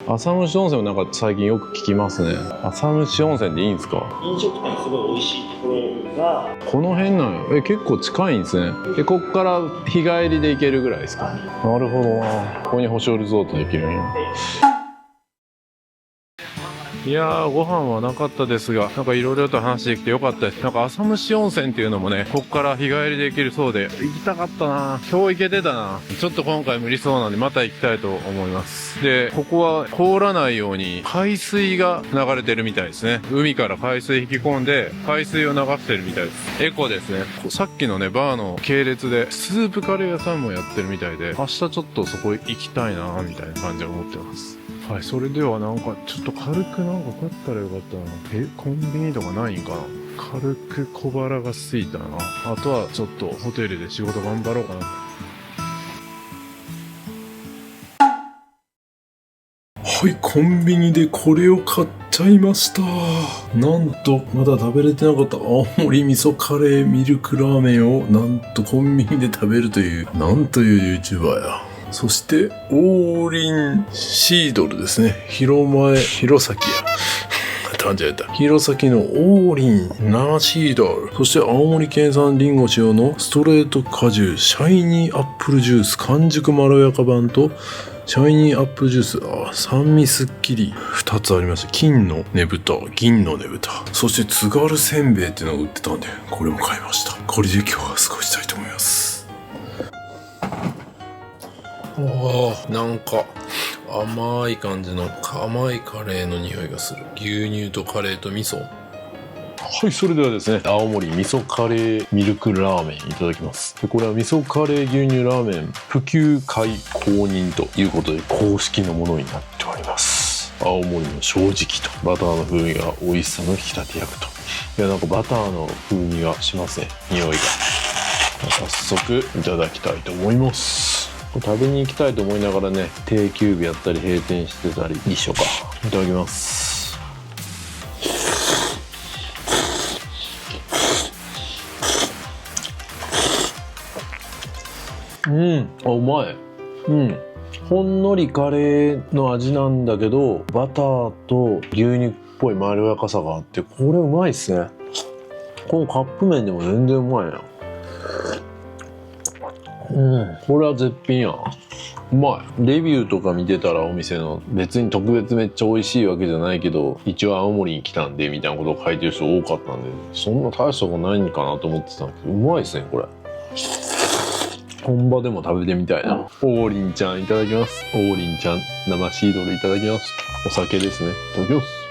[SPEAKER 1] 浅虫温泉もなんか最近よく聞きますね。浅虫温泉でいいんですか？
[SPEAKER 12] 飲食店すごい美味しいところが
[SPEAKER 1] この辺なんや。結構近いんですね。こっから日帰りで行けるぐらいですか？なるほどな。ここに星野リゾートできるんや。いやー、ご飯はなかったですが、なんかいろいろと話できてよかったです。なんか浅虫温泉っていうのもね、こっから日帰りで行けるそうで、行きたかったな。今日行けてたな。ちょっと今回無理そうなんでまた行きたいと思います。で、ここは凍らないように海水が流れてるみたいですね。海から海水引き込んで海水を流してるみたいです。エコですね。さっきのね、バーの系列でスープカレー屋さんもやってるみたいで、明日ちょっとそこ行きたいなみたいな感じで思ってます。はい、それではなんかちょっと軽くなんか買ったらよかったな。コンビニとかないんかな。軽く小腹が空いたな。あとはちょっとホテルで仕事頑張ろうかな。はい、コンビニでこれを買っちゃいました。なんとまだ食べれてなかった青森味噌カレーミルクラーメンをなんとコンビニで食べるという、なんという YouTuber や。そして、王林シードルですね。弘前の王林生シードル。そして、青森県産リンゴ使用のストレート果汁、シャイニーアップルジュース、完熟まろやか版と、シャイニーアップルジュース、酸味すっきり。2つありました。金のねぶた、銀のねぶた。そして、津軽せんべいっていうのが売ってたんで、これも買いました。これで今日は過ごしたいと思います。なんか甘い感じの甘いカレーの匂いがする。牛乳とカレーと味噌。はい、それではですね、青森味噌カレーミルクラーメンいただきます。これは味噌カレー牛乳ラーメン普及会公認ということで公式のものになっております。青森の正直とバターの風味が美味しさの引き立て役と。いや、なんかバターの風味がしますね、匂いが。早速いただきたいと思います。食べに行きたいと思いながらね、定休日やったり閉店してたり一緒か。いただきます。うまい。ほんのりカレーの味なんだけど、バターと牛乳っぽいまろやかさがあって、これうまいっすね。このカップ麺でも全然うまいな。これは絶品や。うまい。レビューとか見てたらお店の別に特別めっちゃ美味しいわけじゃないけど、一応青森に来たんでみたいなことを書いてる人多かったんで、そんな大したことないんかなと思ってたんだけど、うまいですね、これ。本場でも食べてみたいな。王林ちゃんいただきます。王林ちゃん生シードルいただきます。お酒ですね。いただきます。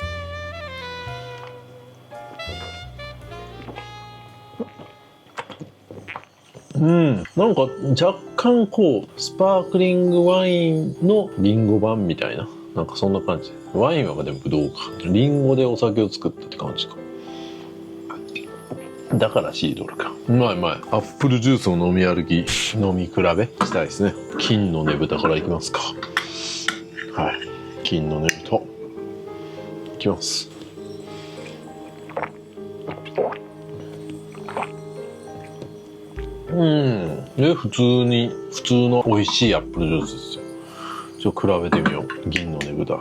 [SPEAKER 1] なんか若干こうスパークリングワインのリンゴ版みたいな、なんかそんな感じ。ワインはでもブドウか、リンゴでお酒を作ったって感じか。だからシードルか。うまい。アップルジュースを飲み歩き、飲み比べしたいですね。金のねぶたからいきますか。はい、金のねぶたいきます。で普通の美味しいアップルジュースですよ。ちょっと比べてみよう。銀のねぶた。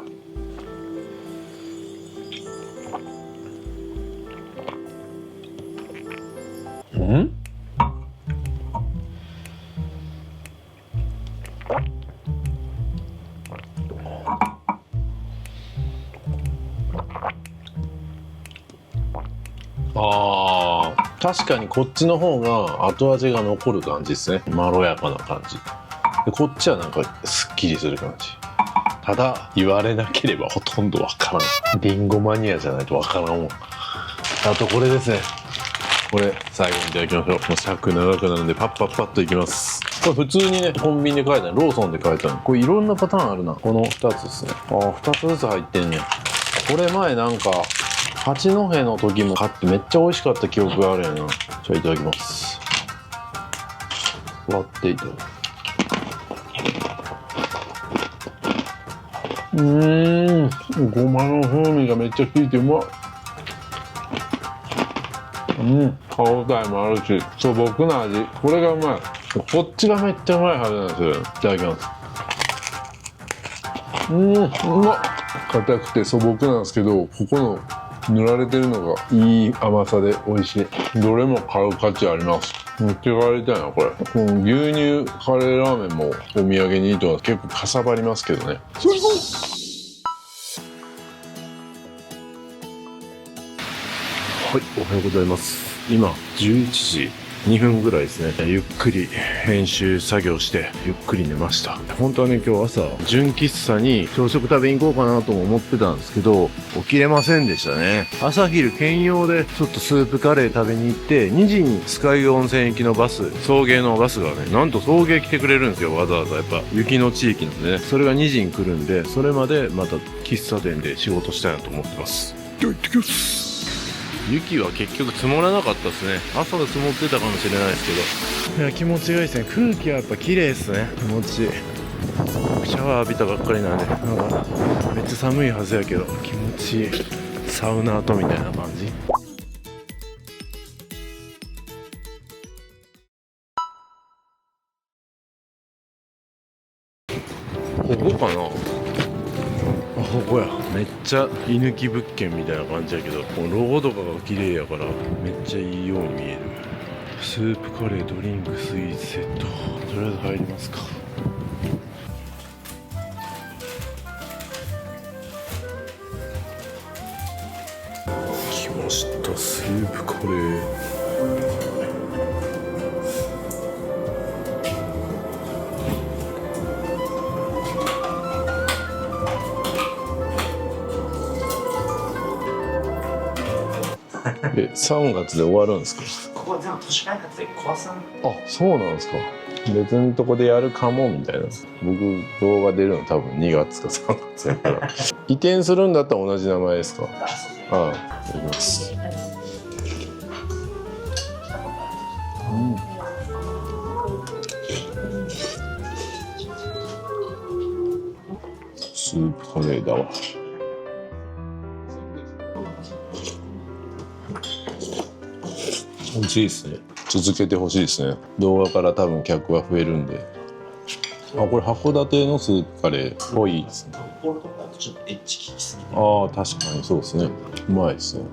[SPEAKER 1] 確かにこっちの方が後味が残る感じですね。まろやかな感じで、こっちはなんかすっきりする感じ。ただ言われなければほとんどわからん。リンゴマニアじゃないとわからんもん。あとこれですね。これ最後にいただきましょう。もう尺長くなるんでパッパッパッといきます。これ普通にね、コンビニで買えたの、ローソンで買えたの。これいろんなパターンあるな。この2つですね。ああ、2つずつ入ってんねん。これ前なんか八戸の時も買ってめっちゃ美味しかった記憶があるやな。じゃあいただきます。割っていただく。ごまの風味がめっちゃ効いてうまい。歯応えもあるし、素朴な味。これがうまい。こっちがめっちゃうまいはずなんですよ。いただきます。うまっ。硬くて素朴なんですけど、ここの塗られてるのがいい甘さで美味しい。どれも買う価値あります。めっちゃ買いたいな、これ。この牛乳カレーラーメンもお土産にいいとは結構かさばりますけどね。すごい。はい、おはようございます。今11時2分ぐらいですね。ゆっくり編集作業してゆっくり寝ました。本当はね、今日朝純喫茶に朝食食べに行こうかなとも思ってたんですけど、起きれませんでしたね。朝昼兼用でちょっとスープカレー食べに行って、2時にスカイ温泉行きのバス、送迎のバスがね、なんと送迎来てくれるんですよ。わざわざやっぱ雪の地域なんでね。それが2時に来るんで、それまでまた喫茶店で仕事したいなと思ってます。では行ってきます。雪は結局積もらなかったですね。朝は積もってたかもしれないですけど、いや気持ちがいいですね。空気はやっぱ綺麗ですね。気持ちいい。シャワー浴びたばっかりなんで、なんかめっちゃ寒いはずやけど気持ちいい。サウナーとみたいな感じ。ここかな。ここや。めっちゃ居抜き物件みたいな感じやけど、このロゴとかが綺麗やからめっちゃいいように見える。スープカレー、ドリンク、スイーツセット。とりあえず入りますか。来ました、スープカレー。3月で終わるんですか？
[SPEAKER 5] ここは全部都市開発で壊さん。
[SPEAKER 1] あ、そうなんですか。別のとこでやるかもみたいな。僕動画出るの多分2月か3月やから移転するんだったら同じ名前ですか？ああ、いきます。スープカレーだわ。美味しいですね。続けてほしいですね。動画から多分客は増えるんで。あ、これ函館のスープカレーっぽいですね。
[SPEAKER 5] ちょっとエッジ効きすぎて。
[SPEAKER 1] ああ、確かにそうですね。うまいですね。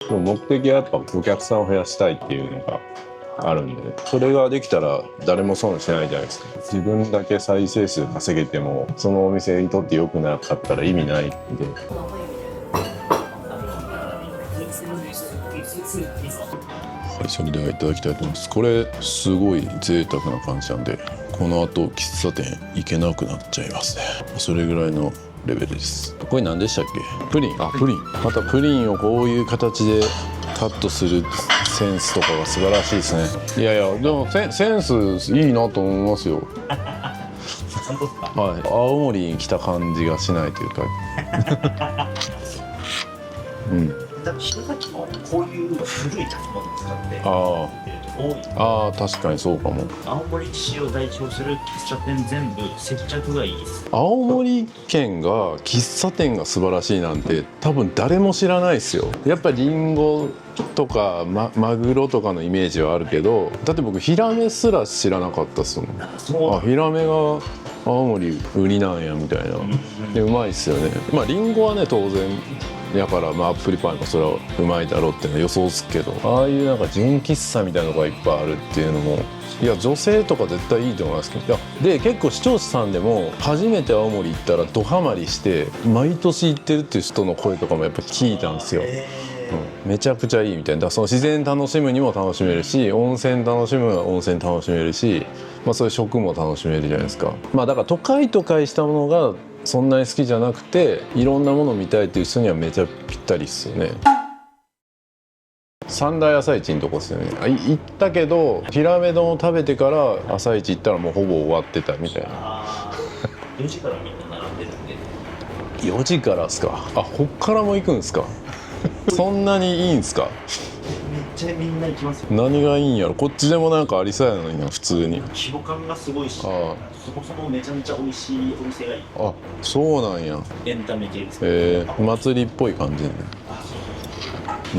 [SPEAKER 1] でも目的はやっぱお客さんを増やしたいっていうのがあるんで、それができたら誰も損しないじゃないですか。自分だけ再生数稼げてもそのお店にとって良くなかったら意味ないんで。はい、それではいただきたいと思います。これすごい贅沢な感じなんで、この後喫茶店行けなくなっちゃいますね。それぐらいのレベルです。これ何でしたっけ？プリン。あ、プリン。またプリンをこういう形でカットするセンスとかが素晴らしいですね。いやいや、でもセンスいいなと思いますよ。はい、青森に来た感じがしないというか。うん。
[SPEAKER 5] 弘前もこういう古い建物を使って多い。
[SPEAKER 1] ああ、確かにそうかも。
[SPEAKER 5] 青森市を代表する喫茶店全部接着がいいです。
[SPEAKER 1] 青森県が喫茶店が素晴らしいなんて多分誰も知らないですよ。やっぱりリンゴとか、マグロとかのイメージはあるけど、だって僕ヒラメすら知らなかったっすもん。あ、ヒラメが青森売りなんやみたいな。でうまいっすよね。まあリンゴはね当然だから、まあ、アップルパイもそれはうまいだろうっていうのは予想つくけど、ああいうなんか純喫茶みたいなのがいっぱいあるっていうのも、いや女性とか絶対いいと思いますけど、いやで結構視聴者さんでも初めて青森行ったらドハマりして毎年行ってるっていう人の声とかもやっぱ聞いたんですよ。めちゃくちゃいいみたいな。だからその自然楽しむにも楽しめるし、温泉楽しむには温泉楽しめるし、そういう食も楽しめるじゃないですか。だから都会したものがそんなに好きじゃなくて、いろんなものを見たいっていう人にはめちゃぴったりっすよね。三大朝市のとこですよね。行ったけどピラメ丼を食べてから朝市行ったらもうほぼ終わってたみたいな。
[SPEAKER 5] 4時からみんな並んでるんで。
[SPEAKER 1] 4時からっすか。こっからも行くんですか。そんなにいいんすか。
[SPEAKER 5] めっちゃみんな行きますよ。
[SPEAKER 1] 何がいいんやろ。こっちでもなんかありそうやのにな、普通に。
[SPEAKER 5] 規模感がすごいし、そもそもめちゃめちゃ美味しいお店がいい。
[SPEAKER 1] そうなんや。
[SPEAKER 5] エンタメ系ですか。
[SPEAKER 1] 祭りっぽい感じね。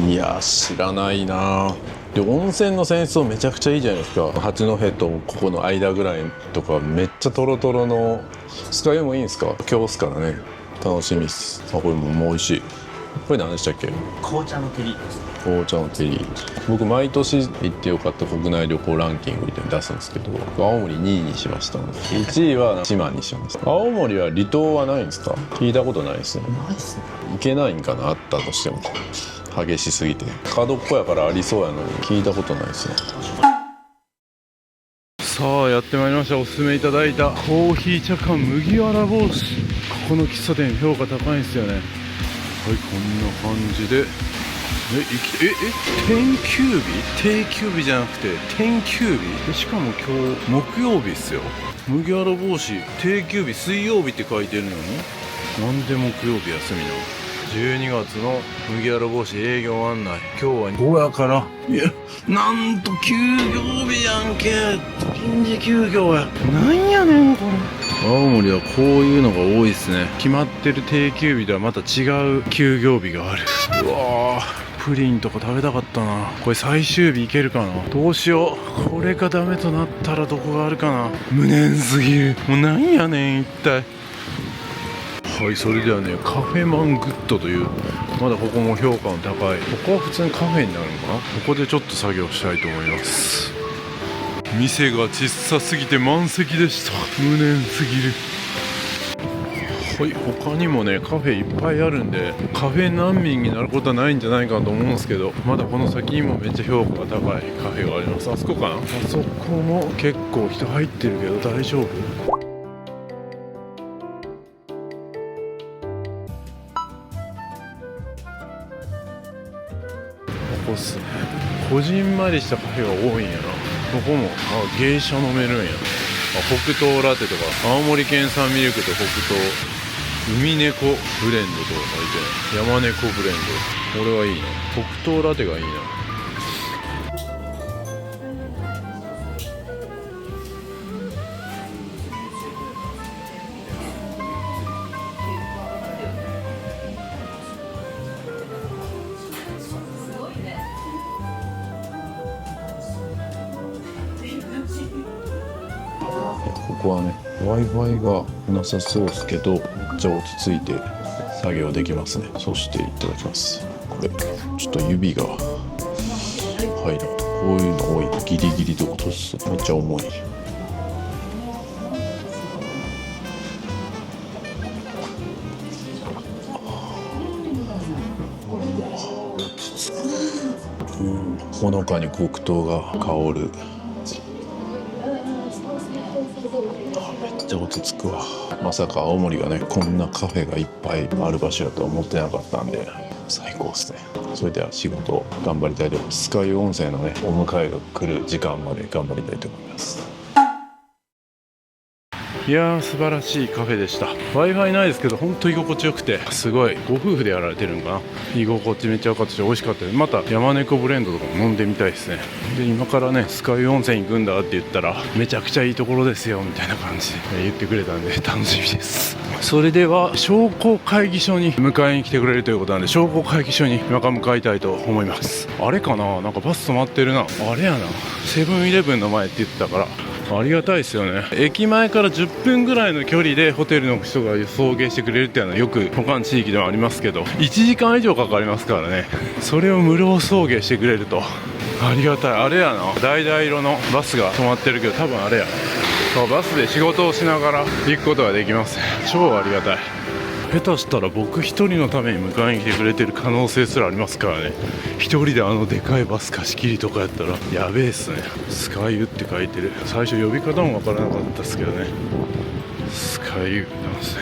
[SPEAKER 1] いや知らないな。で温泉の泉質めちゃくちゃいいじゃないですか。八戸とここの間ぐらいとかめっちゃトロトロのスカイもいいんですか。今日っすからね、楽しみっす。これもう美味しい。これ何でしたっけ。
[SPEAKER 5] 紅茶のテリーです。
[SPEAKER 1] 紅茶のテリー。僕毎年行ってよかった国内旅行ランキングみたいに出すんですけど、青森2位にしました。1位は島にしました。青森は離島はないんですか。聞いたことないですね。
[SPEAKER 5] ないっすね。
[SPEAKER 1] 行けないんかな、あったとしても激しすぎて。角っこやからありそうやのに聞いたことないですね。さあやってまいりました。おすすめいただいたコーヒー茶館麦わら帽子。ここの喫茶店評価高いんですよね。はい、こんな感じで定休日じゃなくて天休日。しかも今日木曜日っすよ。麦わら帽子定休日水曜日って書いてるのになんで木曜日休みなの。12月の麦わら帽子営業案内。今日は5やから、いやなんと休業日やんけ。臨時休業や。なんやねんこれ。青森はこういうのが多いですね。決まってる定休日とはまた違う休業日がある。うわー、プリンとか食べたかったな。これ最終日いけるかな。どうしよう。これがダメとなったらどこがあるかな。無念すぎる。もうなんやねん一体。はい、それではね、カフェマングッドという、まだここも評価の高い、ここは普通にカフェになるのかな。ここでちょっと作業したいと思います。店が小さすぎて満席でした。無念すぎる。はい、他にもねカフェいっぱいあるんで、カフェ難民になることはないんじゃないかと思うんですけど、まだこの先にもめっちゃ評価が高いカフェがあります。あそこかな。あそこも結構人入ってるけど大丈夫。ここっすね。こじんまりしたカフェが多いんやな。ここも芸者飲めるんや。北東ラテとか青森県産ミルクと北東海猫ブレンドとか書いて山猫ブレンド。これはいいな。北東ラテがいいな。ここはね Wi-Fi がなさそうですけど、めっちゃ落ち着いて作業できますね。そしていただきます。これちょっと指が入る。こういうの多い。ギリギリで落とす。めっちゃ重い。ほのかに黒糖が香る。めっちゃ落ち着くわ。まさか青森がねこんなカフェがいっぱいある場所だとは思ってなかったんで最高ですね。それでは仕事頑張りたいと思います。酸ヶ湯温泉のねお迎えが来る時間まで頑張りたいと思います。いやー素晴らしいカフェでした。 Wi-Fi ないですけど本当居心地よくて、すごいご夫婦でやられてるのかな。居心地めっちゃ良かったし美味しかったです。また山猫ブレンドとかも飲んでみたいですね。で今からね酸ヶ湯温泉行くんだって言ったらめちゃくちゃいいところですよみたいな感じで言ってくれたんで楽しみです。それでは商工会議所に迎えに来てくれるということなんで、商工会議所に今から向かいたいと思います。あれかな、なんかバス止まってるな。あれやな、セブンイレブンの前って言ってたからありがたいですよね。駅前から10分ぐらいの距離でホテルの人が送迎してくれるっていうのはよく他の地域ではありますけど、1時間以上かかりますからね。それを無料送迎してくれるとありがたい。あれやな、橙色のバスが止まってるけど多分あれや。バスで仕事をしながら行くことができます。超ありがたい。下手したら僕一人のために迎えに来てくれてる可能性すらありますからね。一人であのでかいバス貸し切りとかやったらやべえっすね。スカイユって書いてる。最初呼び方もわからなかったですけどね。スカイユなんですね。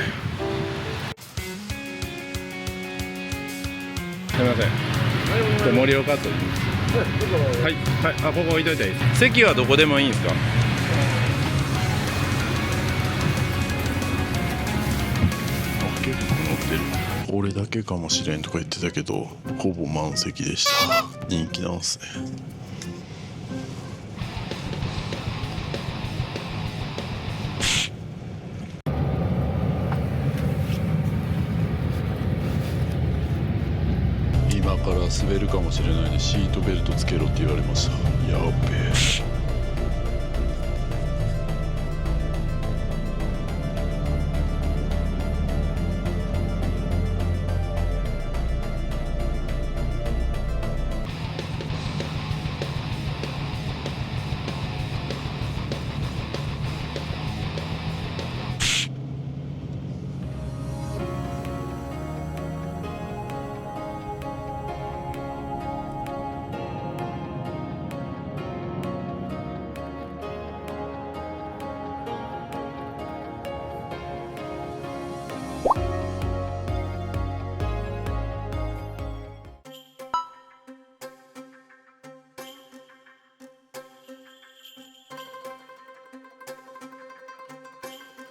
[SPEAKER 1] すいません、盛岡とはいはい、あ、ここ置いといたらいいです。席はどこでもいいんですか？結構乗ってる。俺だけかもしれんとか言ってたけど、ほぼ満席でした。人気なんですね。今から滑るかもしれないんでシートベルトつけろって言われました。やっべえ。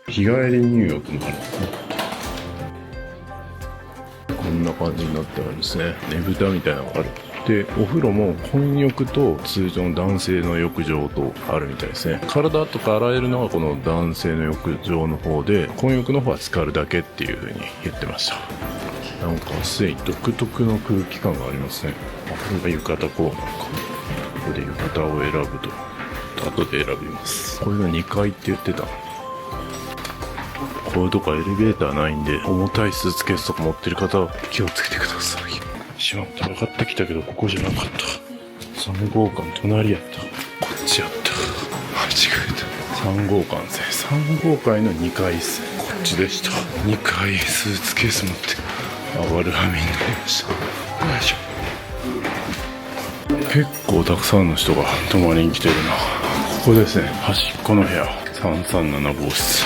[SPEAKER 1] 日帰り入浴もあるんですね。こんな感じになってあるんですね。ねぶたみたいなのがある。で、お風呂も混浴と通常の男性の浴場とあるみたいですね。体とか洗えるのはこの男性の浴場の方で、混浴の方は浸かるだけっていう風に言ってました。なんかすでに独特の空気感がありますね。これが浴衣コーナーか。ここで浴衣を選ぶと、後で選びます。これが2階って言ってた。こういうとこエレベーターないんで、重たいスーツケースとか持ってる方は気をつけてください。しまった、上がってきたけどここじゃなかった。3号館隣やった。こっちやった。間違えた。3号館ですね。3号館の2階ですね。こっちでした。2階スーツケース持って上がる羽目になりました。よいしょ。結構たくさんの人が泊まりに来てるな。ここですね。端っこの部屋。337号室。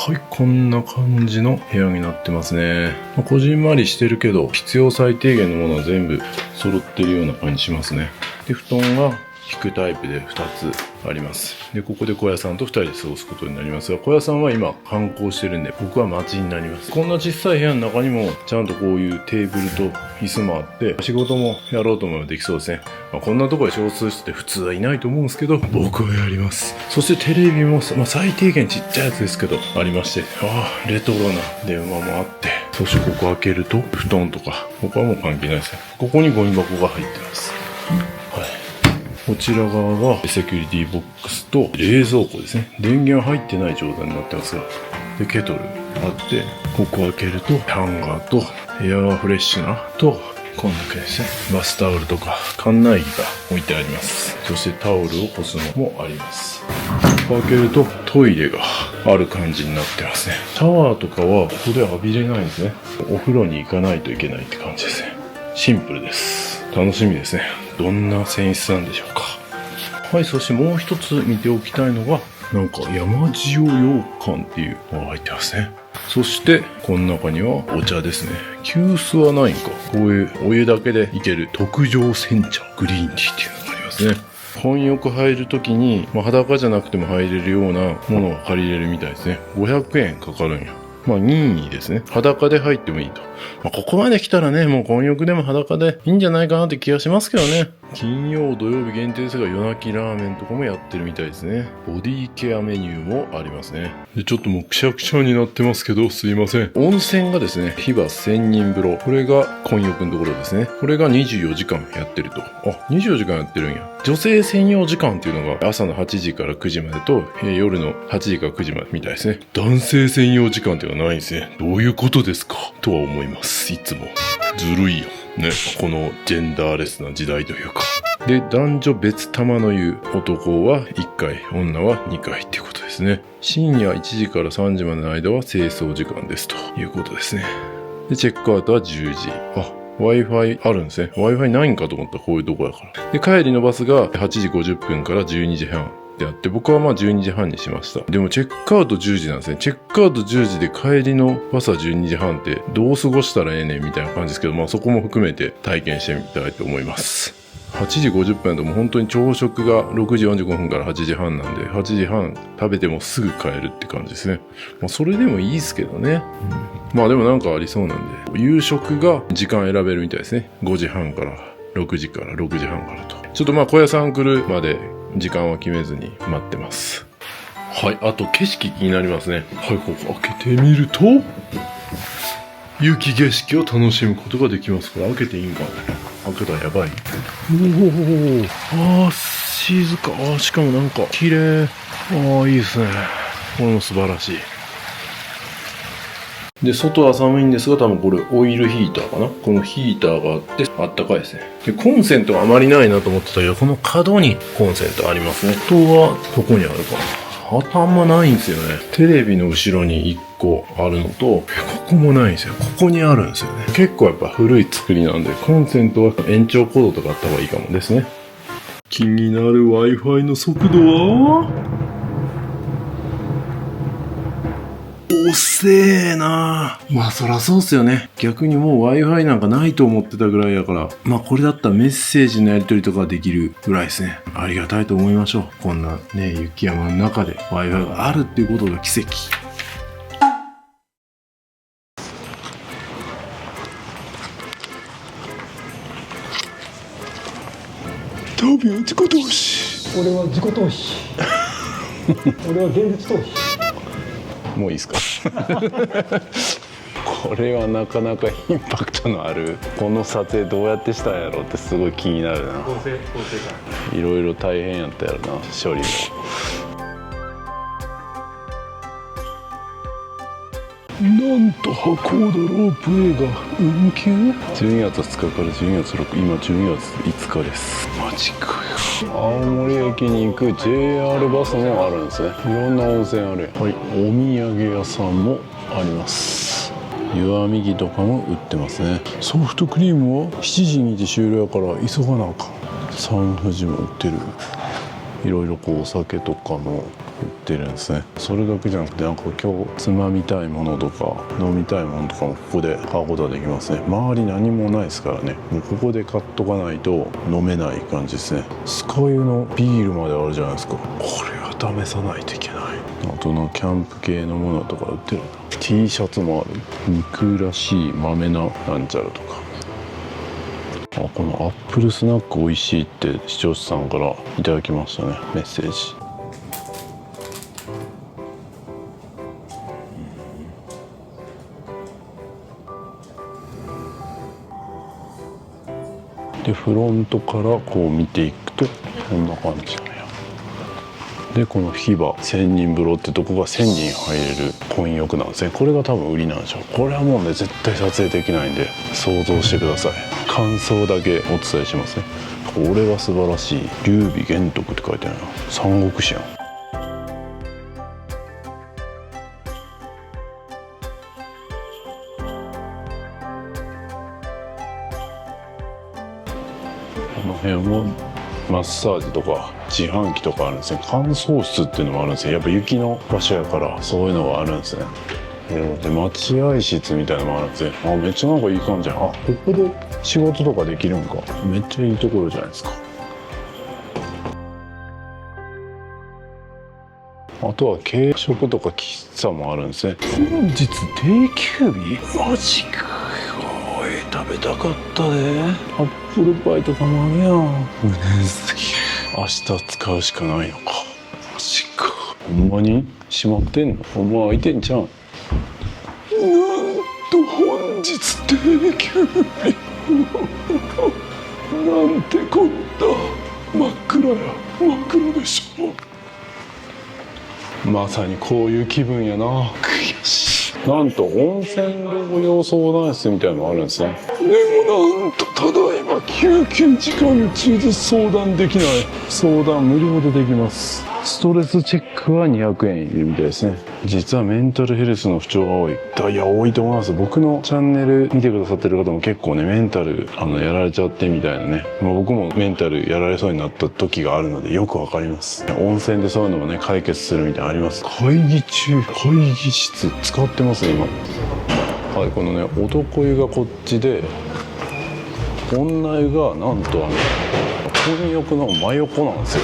[SPEAKER 1] はい、こんな感じの部屋になってますね。こじんまりしてるけど、必要最低限のものは全部揃ってるような感じしますね。で、布団が引くタイプで2つあります。で、ここで小屋さんと2人で過ごすことになりますが、小屋さんは今観光してるんで、僕は待ちになります。こんな小さい部屋の中にも、ちゃんとこういうテーブルと椅子もあって、仕事もやろうと思えばできそうですね。こんなところで少数して普通はいないと思うんですけど、僕はやります。そしてテレビも、最低限ちっちゃいやつですけど、ありまして、レトロな電話もあって、そしてここ開けると、布団とか、ここはもう関係ないですね。ここにゴミ箱が入ってます。はい。こちら側がセキュリティボックスと冷蔵庫ですね。電源は入ってない状態になってますが。で、ケトルあって、ここ開けると、ハンガーとエアフレッシュナーと、こんな感じですね。バスタオルとか、館内着が置いてあります。そしてタオルを干すのもあります。開けるとトイレがある感じになってますね。シャワーとかはここで浴びれないんですね。お風呂に行かないといけないって感じですね。シンプルです。楽しみですね。どんな泉質なんでしょうか。はい、そしてもう一つ見ておきたいのが、なんか山塩羊羹っていうのが入ってますね。そして、この中にはお茶ですね。急須はないんか。こういうお湯だけでいける特上煎茶グリーンティーっていうのがありますね。混浴入るときに、裸じゃなくても入れるようなものが借りれるみたいですね。500円かかるんや。任意ですね。裸で入ってもいいと。ここまで来たらね、もう混浴でも裸でいいんじゃないかなって気がしますけどね。金曜土曜日限定ですが、夜泣きラーメンとかもやってるみたいですね。ボディケアメニューもありますね。で、ちょっともうくしゃくしゃになってますけど、すいません。温泉がですね、ヒバ千人風呂。これが混浴のところですね。これが24時間やってると。24時間やってるんや。女性専用時間っていうのが朝の8時から9時までと、夜の8時から9時までみたいですね。男性専用時間っていうのはないんですね。どういうことですかとは思います。いつも。ずるいよ。ね、このジェンダーレスな時代というか。で、男女別玉の湯、男は1回、女は2回っていうことですね。深夜1時から3時までの間は清掃時間ですということですね。で、チェックアウトは10時。Wi-Fi あるんですね。Wi-Fi ないんかと思ったらこういうとこやから。で、帰りのバスが8時50分から12時半であって、僕はまあ12時半にしました。でもチェックアウト10時なんですね。チェックアウト10時で帰りのバスは12時半ってどう過ごしたらええねんみたいな感じですけど、まあそこも含めて体験してみたいと思います。8時50分だともう本当に朝食が6時45分から8時半なんで、8時半食べてもすぐ帰るって感じですね。まあそれでもいいですけどね。まあでもなんかありそうなんで、夕食が時間選べるみたいですね。5時半から6時から6時半からと。ちょっとまあ小屋さん来るまで時間は決めずに待ってます。はい、あと景色気になりますね。はい、ここ開けてみると、雪景色を楽しむことができます。これ開けていいんかな。開けたらやばい。静か。しかもなんか綺麗。いいですね。これも素晴らしい。で、外は寒いんですが、多分これオイルヒーターかな。このヒーターがあってあったかいですね。で、コンセントはあまりないなと思ってたけど、この角にコンセントありますね。あとはどこにあるかな。あとあんまないんですよね。テレビの後ろに1個あるのと、ここもないんですよ。ここにあるんですよね。結構やっぱ古い作りなんで、コンセントは延長コードとかあった方がいいかもですね。気になる Wi-Fi の速度は遅えな。まあそらそうっすよね。逆にもう Wi-Fi なんかないと思ってたぐらいやから、まあこれだったらメッセージのやり取りとかできるぐらいですね。ありがたいと思いましょう。こんなね、雪山の中で Wi-Fi があるっていうことが奇跡。旅は自己投資。
[SPEAKER 4] 俺は自己投資。俺は現実投資。
[SPEAKER 1] もういいですか。これはなかなかインパクトのある。この撮影どうやってしたんやろうってすごい気になるな。いろいろ大変やったやろな、処理も。なんと箱田ロープウェイが運休。12月2日から12月6日、今12月5日です。マジかよ。青森駅に行く JR バスもあるんですね。いろんな温泉ある。はい、お土産屋さんもあります。湯あみぎとかも売ってますね。ソフトクリームは7時にて終了やから急がなあかん。サンフジも売ってる。いろいろこうお酒とかも売ってるんですね。それだけじゃなくて、なんか今日つまみたいものとか飲みたいものとかもここで買うことができますね。周り何もないですからね。もうここで買っとかないと飲めない感じですね。スカユのビールまであるじゃないですか。これは試さないといけない。あとのキャンプ系のものとか売ってる。T シャツもある。肉らしい豆ななんちゃらとか。このアップルスナック美味しいって視聴者さんからいただきましたね、メッセージ。でフロントからこう見ていくとこんな感じなんや。でこのヒバ千人風呂ってとこが1000人入れる混浴なんですね。これが多分売りなんでしょう。これはもうね絶対撮影できないんで想像してください。感想だけお伝えしますね。これは素晴らしい。劉備玄徳って書いてあるな。三国志やん。この辺はマッサージとか自販機とかあるんですね。乾燥室っていうのもあるんですよ。やっぱ雪の場所やからそういうのがあるんですね。で待合室みたいなのもあるんですね。めっちゃなんかいい感じやん。ここで仕事とかできるんか。めっちゃいいところじゃないですか。あとは軽食とか喫茶もあるんですね。本日定休日？マジかよ。食べたかったね。アップルパイとかもあるやん。うねんすぎる。明日使うしかないのか。マジか。ほんまに閉まってんの？ほんま開いてんじゃん。なんと本日定休日。なんてこった。真っ暗や。真っ暗でしょ。まさにこういう気分やな。悔しい。なんと温泉療養相談室みたいなのがあるんですね。でもなんとただいま休憩時間中で相談できない。相談無料でできます。ストレスチェックは200円いるみたいですね。実はメンタルヘルスの不調が多い。いや、多いと思います。僕のチャンネル見てくださってる方も結構ね、メンタルやられちゃってみたいなね、僕もメンタルやられそうになった時があるのでよくわかります。温泉でそういうのもね、解決するみたいなのあります。会議中、会議室使ってますね、今。はい、このね、男湯がこっちで、女湯がなんと混浴の真横なんですよ。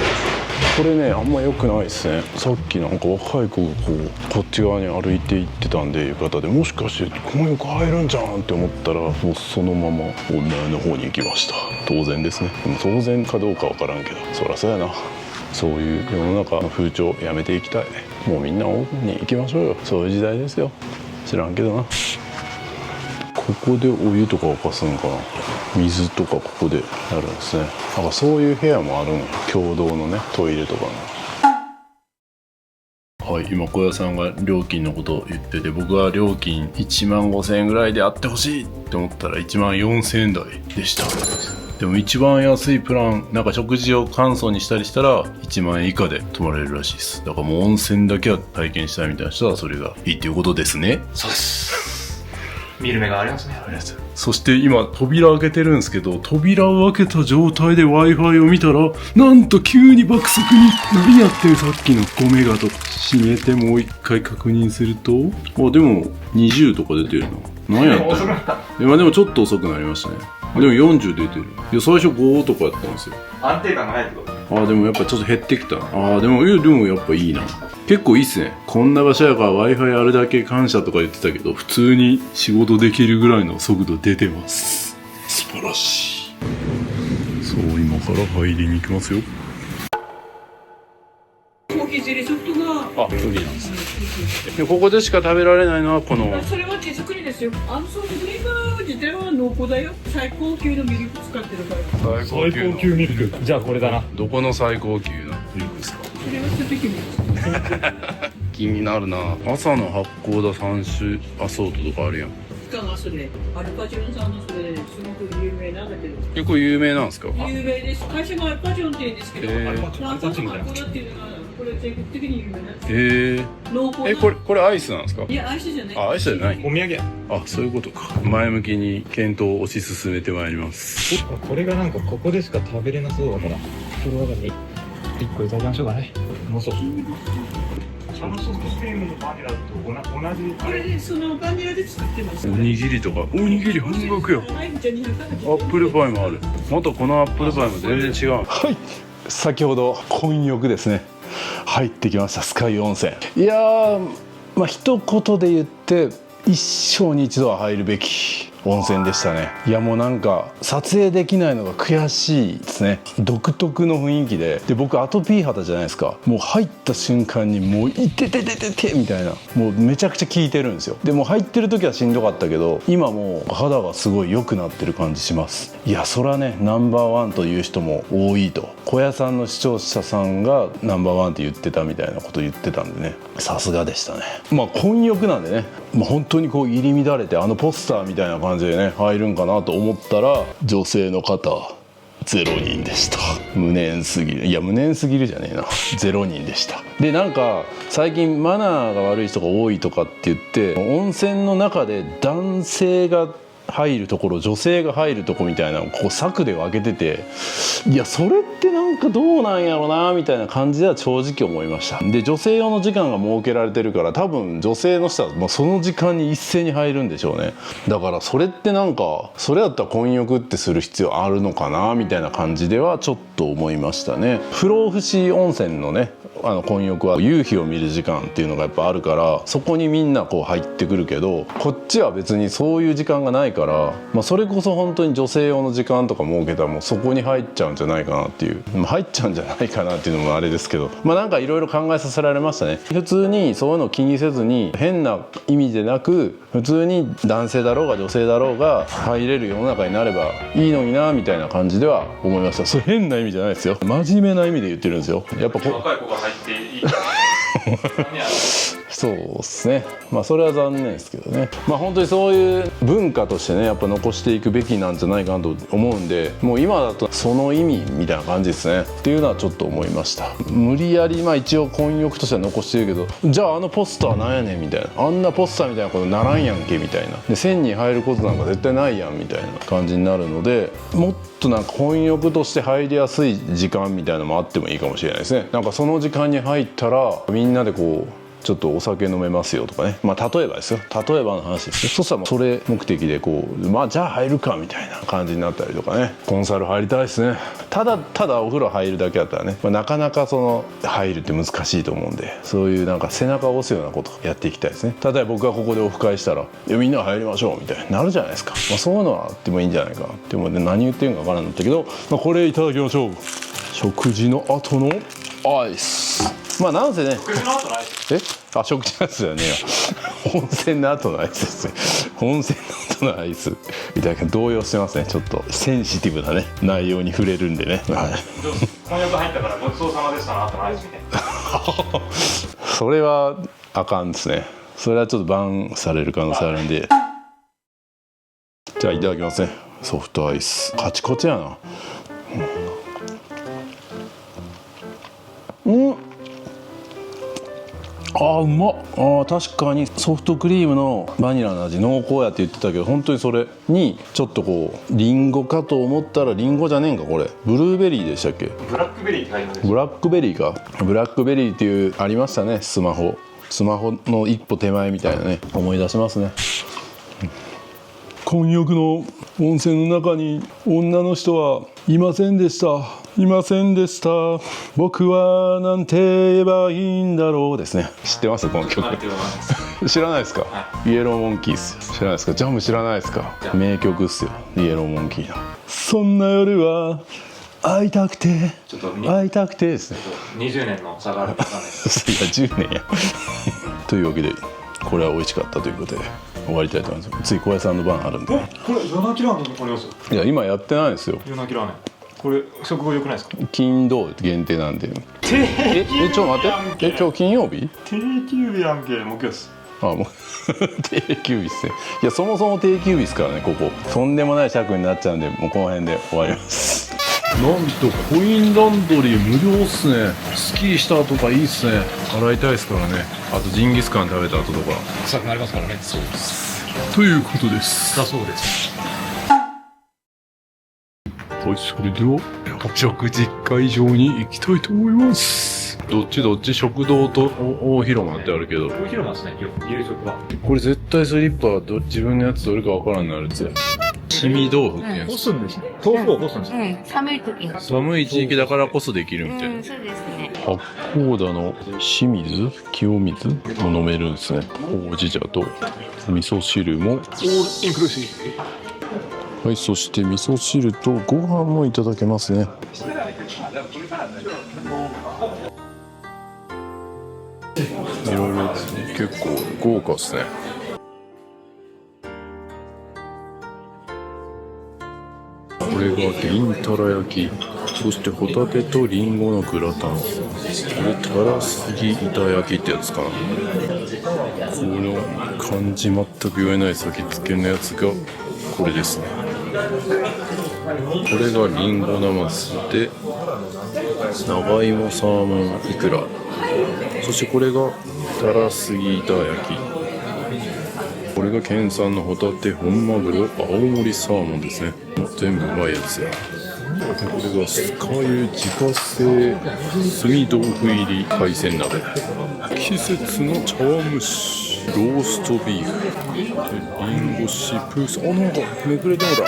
[SPEAKER 1] これね、あんま良くないですね。さっきなんか若い子がこっち側に歩いて行ってたんで、浴衣でもしかして混浴入るんじゃんって思ったら、もうそのまま女湯の方に行きました。当然ですね。でも当然かどうかわからんけど、そりゃそうやな。そういう世の中の風潮やめていきたい。もうみんなオープンに行きましょうよ。そういう時代ですよ。知らんけどな。ここでお湯とか沸かすのかな。水とかここでやるんですね。なんかそういう部屋もあるんや。共同のね、トイレとかね。はい、今小屋さんが料金のことを言ってて、僕は料金1万5000円ぐらいであってほしいって思ったら1万4000円台でした。でも一番安いプラン、なんか食事を簡素にしたりしたら1万円以下で泊まれるらしいです。だからもう温泉だけは体験したいみたいな人はそれがいいっていうことですね。
[SPEAKER 12] そうです。見る目がありますね。
[SPEAKER 1] そして今扉開けてるんですけど、扉を開けた状態で Wi-Fi を見たら、なんと急に爆速に何やってるさっきの5メガと閉めてもう一回確認すると、あ、でも20とか出てるな。何やったの？今でもちょっと遅くなりましたね。でも40出てる。いや、最初5とかやったんですよ。
[SPEAKER 12] 安定感がないってこと？
[SPEAKER 1] あ、でもやっぱちょっと減ってきた。あ、でもやっぱいいな。結構いいっすね。こんな場所やから Wi-Fi あるだけ感謝とか言ってたけど、普通に仕事できるぐらいの速度出てます。素晴らしい。そう、今から入りに行きますよ。
[SPEAKER 13] コーヒーゼリーソフトが
[SPEAKER 1] フリーなんですね。で、ここでしか食べられないのはこの。
[SPEAKER 13] それは手作りですよ。ソフトクリーム自体は濃厚だよ。最高級のミルク使ってるから。
[SPEAKER 1] 最高級ミルク。じゃあこれだな。どこの最高級のミルクですか？
[SPEAKER 13] それはちょっと
[SPEAKER 1] 気になるな。朝の発酵だ3種アソートとかあるやん。
[SPEAKER 13] 使がそれアルパチョンさんのそれすごく有名なんだけど。
[SPEAKER 1] 結構有名なんですか？
[SPEAKER 13] 有名です。会社がアルパチョンって言うんですけど、アルパチョンっていうのがこれ全国的に有名なんです。
[SPEAKER 1] これアイスなんですか？
[SPEAKER 13] いや、アイスじゃない。
[SPEAKER 1] あ、アイスじゃない。
[SPEAKER 12] お土産。
[SPEAKER 1] あ、そういうことか。前向きに検討を推し進めてまいります。
[SPEAKER 5] これがなんかここでしか食べれなそうだから、これはね、1個いただきましょうかね。もうそう。
[SPEAKER 12] そのソフトクリームのバニラと同じ。
[SPEAKER 13] これでそのバニラで作ってます。
[SPEAKER 1] おにぎりとか、おにぎり半額よ。アップルパイもある。またこのアップルパイも全然違う。はい。先ほど混浴ですね。入ってきました、スカイ温泉。いやー、一言で言って一生に一度は入るべき温泉でしたね。いや、もうなんか撮影できないのが悔しいですね。独特の雰囲気で、僕アトピー肌じゃないですか。もう入った瞬間にもういてててててみたいな、もうめちゃくちゃ効いてるんですよ。でも入ってる時はしんどかったけど、今もう肌がすごい良くなってる感じします。いや、そらね、ナンバーワンという人も多いと、小屋さんの視聴者さんがナンバーワンって言ってたみたいなこと言ってたんでね、さすがでしたね。混浴なんでね、本当にこう入り乱れて、ポスターみたいな感じでね入るんかなと思ったら、女性の方0人でした。無念すぎる。いや、無念すぎるじゃねえな。0人でした。で、なんか最近マナーが悪い人が多いとかって言って、温泉の中で男性が入るところ、女性が入るとこみたいなのをこう柵で分けてて、いや、それってなんかどうなんやろなみたいな感じでは正直思いました。で、女性用の時間が設けられてるから、多分女性の人はもうその時間に一斉に入るんでしょうね。だからそれってなんか、それだったら混浴ってする必要あるのかなみたいな感じではちょっと思いましたね。不老不死温泉のね、混浴は夕日を見る時間っていうのがやっぱあるから、そこにみんなこう入ってくるけど、こっちは別にそういう時間がないから、それこそ本当に女性用の時間とか設けたらもうそこに入っちゃうんじゃないかなっていう、入っちゃうんじゃないかなっていうのもあれですけど、なんかいろいろ考えさせられましたね。普通にそういうのを気にせずに、変な意味でなく普通に男性だろうが女性だろうが入れる世の中になればいいのになみたいな感じでは思いました。それ変な意味じゃないですよ。真面目な意味で言ってるんですよ。やっぱ若い子が入っていいそうですね。まあそれは残念ですけどね。まあ本当にそういう文化としてね、やっぱ残していくべきなんじゃないかなと思うんで、もう今だとその意味みたいな感じですねっていうのはちょっと思いました。無理やりまあ一応混浴としては残してるけど、じゃああのポスターなんやねんみたいな、あんなポスターみたいなことならんやんけみたいな、で1000人入ることなんか絶対ないやんみたいな感じになるので、もっとなんか混浴として入りやすい時間みたいなのもあってもいいかもしれないですね。なんかその時間に入ったらみんなでこうちょっとお酒飲めますよとかね、まあ例えばですよ、例えばの話ですよ。そしたらもうそれ目的でこう、まあじゃあ入るかみたいな感じになったりとかね。コンサル入りたいですね。ただお風呂入るだけだったらね、まあ、なかなかその入るって難しいと思うんで、そういうなんか背中を押すようなことやっていきたいですね。例えば僕がここでオフ会したら「いやみんな入りましょう」みたいになるじゃないですか。まあ、そういうのはあってもいいんじゃないかなって思うんで、何言ってるのかわからんかったけど、まあ、これいただきましょう。食事の後のアイス。まあなんせね、食事の後のアイス、食事の後だよね。温泉の後のアイスですね。温泉の後のアイスいただき、動揺してますね。ちょっとセンシティブなね内容に触れるんでね。はい。
[SPEAKER 12] 翻訳入ったからごちそうさまでしたの後のアイスみたいな。
[SPEAKER 1] それはあかんですね。それはちょっとバンされる可能性あるんで。じゃあいただきますね。ソフトアイスカチコチやな。うまっ。確かにソフトクリームのバニラの味濃厚やって言ってたけど、本当にそれにちょっとこうリンゴかと思ったらリンゴじゃねえんか。これブルーベリーでしたっけ。
[SPEAKER 12] ブラックベリーって書いてある。
[SPEAKER 1] ブラックベリーか。ブラックベリーっていうありましたね。スマホの一歩手前みたいなね、思い出しますね。混浴の温泉の中に女の人はいませんでした。僕はなんて言えばいいんだろうですね。知ってますこの曲。知らないですか、はい、イエローモンキーっすよ。知らないですか。ジャム知らないですか。名曲っすよ、イエローモンキーの。そんな夜は会いたくてですね。
[SPEAKER 12] 20年の差があるんです
[SPEAKER 1] かね。いや10年やというわけでこれは美味しかったということで終わりたいと思います。つい小屋さんの番あるんで。
[SPEAKER 12] これ夜泣きラーメンありますよ。
[SPEAKER 1] いや今やってないですよ。
[SPEAKER 12] 夜泣きラーメン。これ食後良くないですか。
[SPEAKER 1] 金土限定なんで。ちょっと待って。今日金曜日？
[SPEAKER 12] 定休日やんけ。木曜です。
[SPEAKER 1] もう定休日っすね。いやそもそも定休日ですからね。こことんでもない尺になっちゃうんで、もうこの辺で終わります。なんとコインランドリー無料っすね。スキーした後とかいいっすね。洗いたいですからね。あとジンギスカン食べた後とか
[SPEAKER 12] 臭くなりますからね。そうです。
[SPEAKER 1] ということです。
[SPEAKER 12] だそうです。
[SPEAKER 1] はい、それでは食事会場に行きたいと思います。どっち食堂と大広間ってあるけど。
[SPEAKER 12] 大広間ですね。夕食は。
[SPEAKER 1] これ絶対スリッパ自分のやつどれかわからんなるやつや。凍み豆腐ってやつ。
[SPEAKER 12] 干すんですね。豆腐を干すんですね。
[SPEAKER 11] 寒い時に。
[SPEAKER 1] 寒い地域だからこそできるみたいな。
[SPEAKER 11] そうですね。
[SPEAKER 1] 八甲田の清水も飲めるんですね。ほうじ茶と味噌汁も。オールインクルーシブ。はい、そして味噌汁とご飯もいただけますね。いろいろ結構豪華ですね。これが銀たら焼き、そしてホタテとリンゴのグラタン、これたらすぎ板焼きってやつかな。この漢字全く言えない先付けのやつがこれですね。これがリンゴナマスで、長芋サーモンイクラ、そしてこれがたらすぎ板焼き、これが県産のホタテ本マグロ青森サーモンですね。全部うまいやつや。これがスカユ自家製杉豆腐入り海鮮鍋、季節の茶碗蒸し、ローストビーフ、リンゴシプース、なんかめくれたのだ。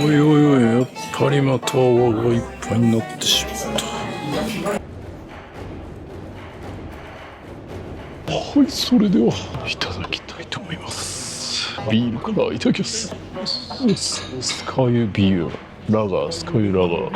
[SPEAKER 1] おいおいおい、やっぱりまた泡がいっぱいになってしまった。はい、それではいただきたいと思います。ビールからいただきます。スカユビールラガー、スカユラガー。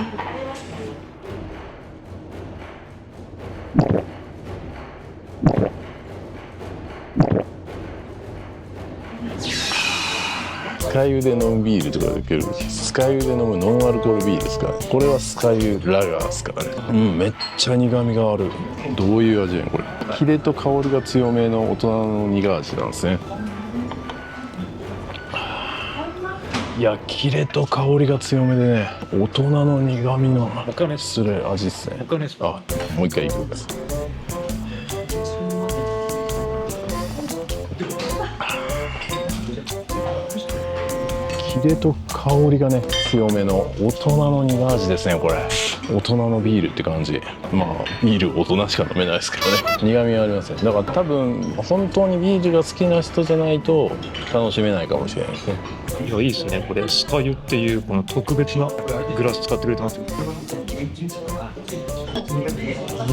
[SPEAKER 1] 疲カイユで飲むビールとかできる。スカイユで飲むノンアルコールビールですからね。これはスカイユラガーですからね。めっちゃ苦味がある。どういう味やんこれ。キレと香りが強めの大人の苦味なんですね。いや、キレと香りが強めでね、大人の苦味のする味ですね。あ、もう一回いくんです。キレと香りがね強めの大人の苦味ですね。これ大人のビールって感じ。まあビール大人しか飲めないですけどね。苦味がありますね。だから多分本当にビールが好きな人じゃないと楽しめないかもしれないですね。
[SPEAKER 6] いや、いいですね。これスカユっていうこの特別なグラス使ってくれてますよ。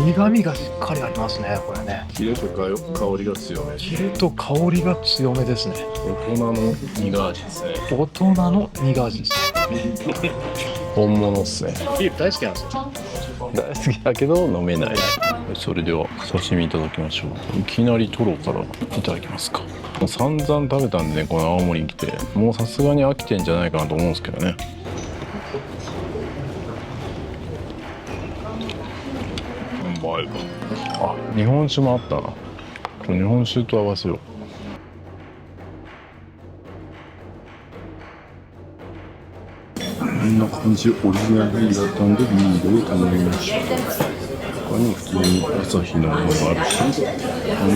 [SPEAKER 6] 苦味がしっかりありますね。これね。
[SPEAKER 1] キレと香りが強め。
[SPEAKER 6] キレと香りが強めですね。
[SPEAKER 1] 大人の苦味ですね。
[SPEAKER 6] 大人の苦味です。
[SPEAKER 1] 本物っすね。
[SPEAKER 6] ビール大好きなんですよ。
[SPEAKER 1] 大好きだけど飲めない。それでは刺身いただきましょう。いきなりトロからいただきますか。散々食べたんでね、この青森に来てもうさすがに飽きてんじゃないかなと思うんですけどね。うまいわ。あ、日本酒もあったな。日本酒と合わせよう。こんな感じ。オリジナルビールだったんでビールを頼みました。他にも普通に朝日のものがあるし、飲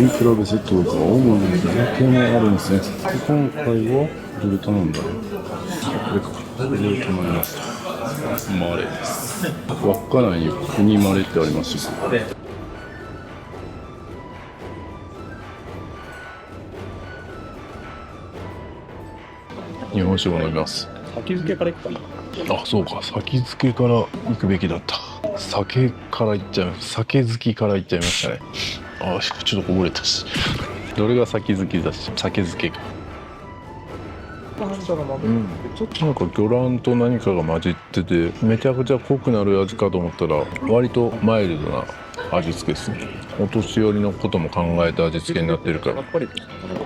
[SPEAKER 1] み比べセットとか青森の限定もあるんですね。今回はどれ頼んだの？これか。これを頼みました。マレです。稚内に国マレってありますよ。日本酒を飲みます。
[SPEAKER 6] 先付けからいくかな。
[SPEAKER 1] あ、そうか、先付けから行くべきだった。酒からいっちゃいます。酒好きからいっちゃいましたね。あ、ちょっとこぼれたし。どれが先好きだし、酒漬けか。ちょっとなんか魚卵と何かが混じってて、めちゃくちゃ濃くなる味かと思ったら、割とマイルドな味付けですね。お年寄りのことも考えた味付けになってるから。やっぱり、こ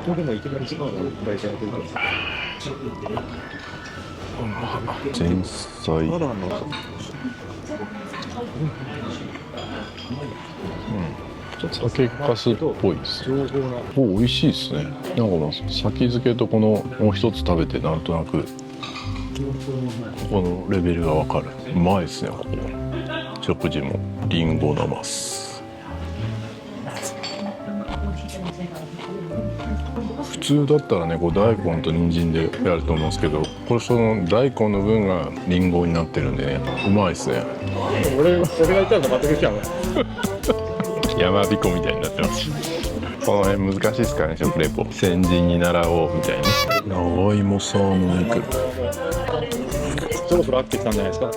[SPEAKER 1] こでもいきなり違うのを大体やってるから。前菜。酒かすっぽいです。お、美味しいですね。なんかもう先漬けとこのもう一つ食べてなんとなくここのレベルがわかる。うまいですね。ここ食事もリンゴナマス。普通だったらね、こう大根と人参でやると思うんですけど、これその大根の分がリンゴになってるんでね、うまいですね。
[SPEAKER 6] 俺が言ったら全く違う。
[SPEAKER 1] 山彦みたいになってます。この辺難しいですからね、食レポ。先人に習おうみたいな。長芋サーモン肉。
[SPEAKER 6] そろそろ飽きてきたんじゃないですか。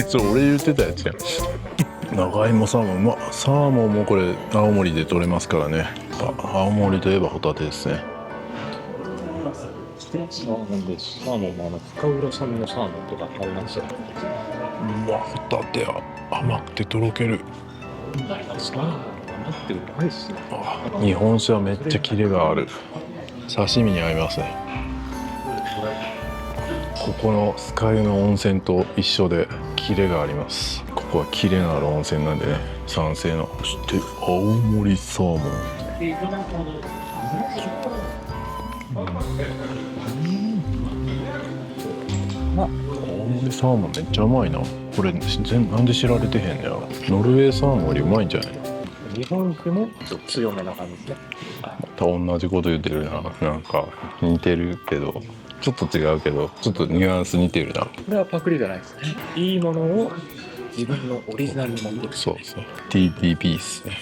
[SPEAKER 1] そう、俺言ってたやつやん。長芋サーモン、まあ、サーモンもこれ青森で取れますからね。青森といえばホタテですね。
[SPEAKER 6] サーモンです。サーモンも深浦産のサーモンとかありますよ。
[SPEAKER 1] うわ、ホタテは甘くてとろける。日本酒はめっちゃキレがある。刺身に合いますね。ここの酸ヶ湯の温泉と一緒でキレがあります。ここはキレのある温泉なんでね、酸性の。そして青森サーモン。青森サーモンめっちゃうまいな。これなんで知られてへんねやろ。ノルウェーサーモンよりうまいんじゃない？
[SPEAKER 6] 日本酒もちょっと強めな感じですね。
[SPEAKER 1] また同じこと言ってるな。なんか似てるけどちょっと違うけど、ちょっとニュアンス似てるな。
[SPEAKER 6] これはパクリじゃないですね。いいものを自分のオリジナルに持っていく。
[SPEAKER 1] そうですね。TPP ですね。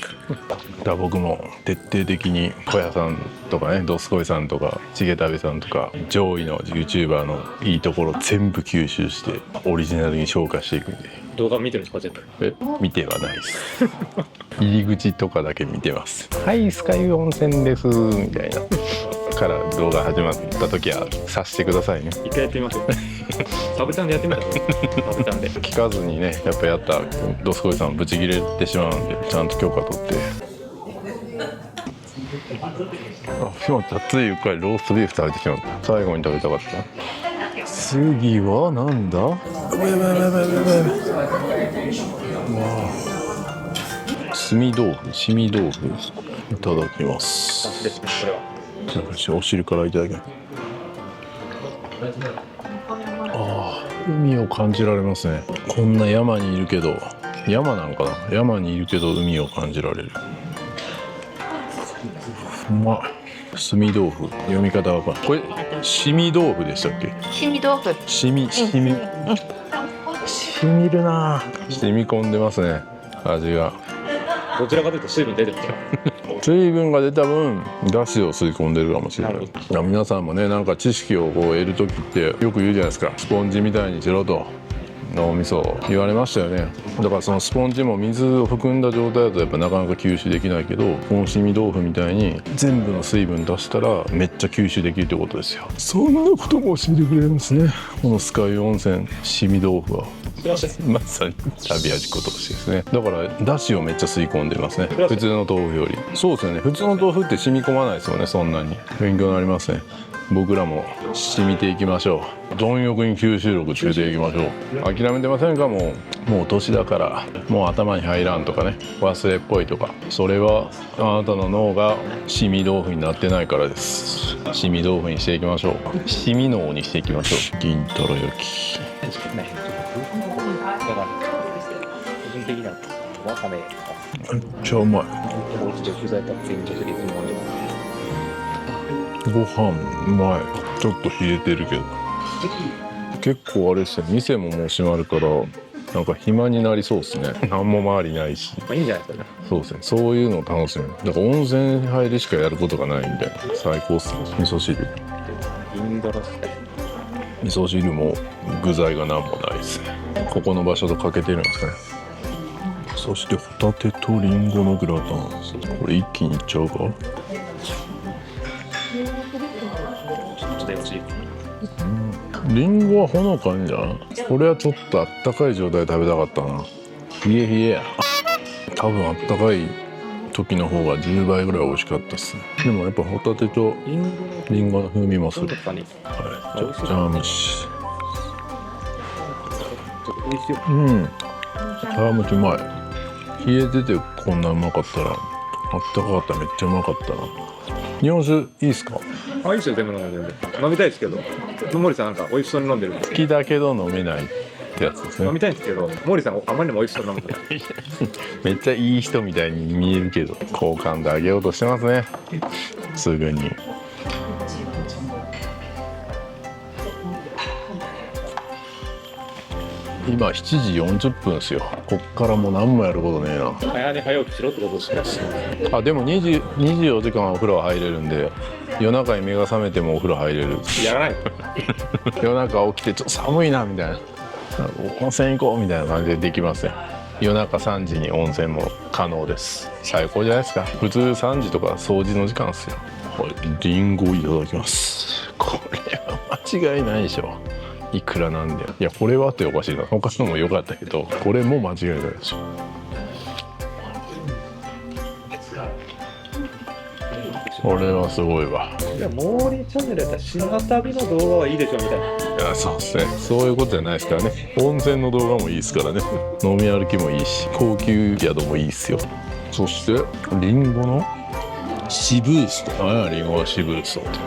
[SPEAKER 1] だ僕も徹底的に小屋さんとかね、どすこいさんとかチゲタベさんとか上位の YouTuber のいいところ全部吸収してオリジナルに昇華していくんで。
[SPEAKER 6] 動画見てるんですか、絶対？
[SPEAKER 1] 見てはないです入り口とかだけ見てます。はい、酸ヶ湯温泉ですみたいなから動画始まった時は察してくださいね。
[SPEAKER 6] 一回やってみますよ。サブチャンでやってみたら、サブチャンで
[SPEAKER 1] 聞かずにね、やっぱやったどすこいさんブチ切れてしまうんで、ちゃんと許可取って。あ、しまった。ついうっかりローストビーフ食べてしまった。最後に食べたかった。次はなんだ。炭豆腐、しみ豆腐いただきます。お汁からいただきます。ああ、海を感じられますね。こんな山にいるけど、山なんかな、山にいるけど海を感じられる。うまい。炭豆腐、読み方わかんない。これしみ豆腐でしたっけ？
[SPEAKER 3] しみ豆腐。
[SPEAKER 1] しみしみるな。染み込んでますね、味が。
[SPEAKER 12] どちらかというと水分出てる
[SPEAKER 1] 水分が出た分だしを吸い込んでるかもしれない。皆さんもね、なんか知識をこう得る時ってよく言うじゃないですか。スポンジみたいにしろと脳みそ言われましたよね。だからそのスポンジも水を含んだ状態だとやっぱなかなか吸収できないけど、このしみ豆腐みたいに全部の水分出したらめっちゃ吸収できるってことですよ。そんなことも教えてくれるんですね、この酸ヶ湯温泉しみ豆腐は。まさに旅味ことしてですね。だからだしをめっちゃ吸い込んでますね、普通の豆腐より。そうですよね、普通の豆腐って染み込まないですよね、そんなに。勉強になりますね。僕らも染みていきましょう。貪欲に吸収力つけていきましょう。諦めてませんか？もう年だからもう頭に入らんとかね、忘れっぽいとか、それはあなたの脳がしみ豆腐になってないからです。しみ豆腐にしていきましょう。しみ脳にしていきましょう。銀トロ焼き。
[SPEAKER 12] 個人的にはわかめ
[SPEAKER 1] めっちゃうまい。ご飯うまい。ちょっと冷えてるけど結構あれですね、店ももう閉まるからなんか暇になりそうですね。何も周りないし、
[SPEAKER 12] いいんじゃないですかね。
[SPEAKER 1] そうですね、そういうの楽しみ。だから温泉入りしかやることがないんで最高っすね。味噌汁、
[SPEAKER 12] インドラスタイ
[SPEAKER 1] 味噌汁も具材が何もないですね。ここの場所と欠けてるんですかね。そしてホタテとリンゴのグラタン、これ一気にいっちゃうか。リンゴはほのかにじゃん。これはちょっとあったかい状態で食べたかったな。冷え冷えや。多分あったかい時の方が10倍ぐらい美味しかったっすね。でもやっぱホタテとリンゴの風味もする。はい、じゃあ蒸し。うん、茶碗蒸しうまい。冷えててこんなうまかったら、あったかかったらめっちゃうまかったな。日本酒いいっすか？
[SPEAKER 12] あ、いいですよ、全部飲んで。飲みたいですけど、森さんなんか美味しそうに飲んでる。
[SPEAKER 1] 好きだけど飲めないってやつですね。
[SPEAKER 12] 飲みたいんですけど、森さんあまりにも美味しそうに飲むから
[SPEAKER 1] めっちゃいい人みたいに見えるけど、好感度上げようとしてますね、すぐに。今7時40分ですよ。こっからもう何もやることねえな。
[SPEAKER 12] 早寝早起きしろってことですね。
[SPEAKER 1] あ、でも24時間はお風呂入れるんで、夜中に目が覚めてもお風呂入れる。
[SPEAKER 12] やらない
[SPEAKER 1] 夜中起きてちょっと寒いなみたいな、温泉行こうみたいな感じでできますね。夜中3時に温泉も可能です。最高じゃないですか。普通3時とか掃除の時間ですよ。はい、リンゴいただきます。これは間違いないでしょ。いくらなんで、いやこれはっておかしいな。他のも良かったけどこれも間違いないでしょ。これはすごいわ。
[SPEAKER 12] いや、モーリーチャンネルやったら島旅の動画はいいでしょみたいな。
[SPEAKER 1] いや、そうですね、そういうことじゃないですからね。温泉の動画もいいですからね。飲み歩きもいいし、高級宿もいいっすよ。そしてリンゴのシブースト。ああ、リンゴのシブーストって、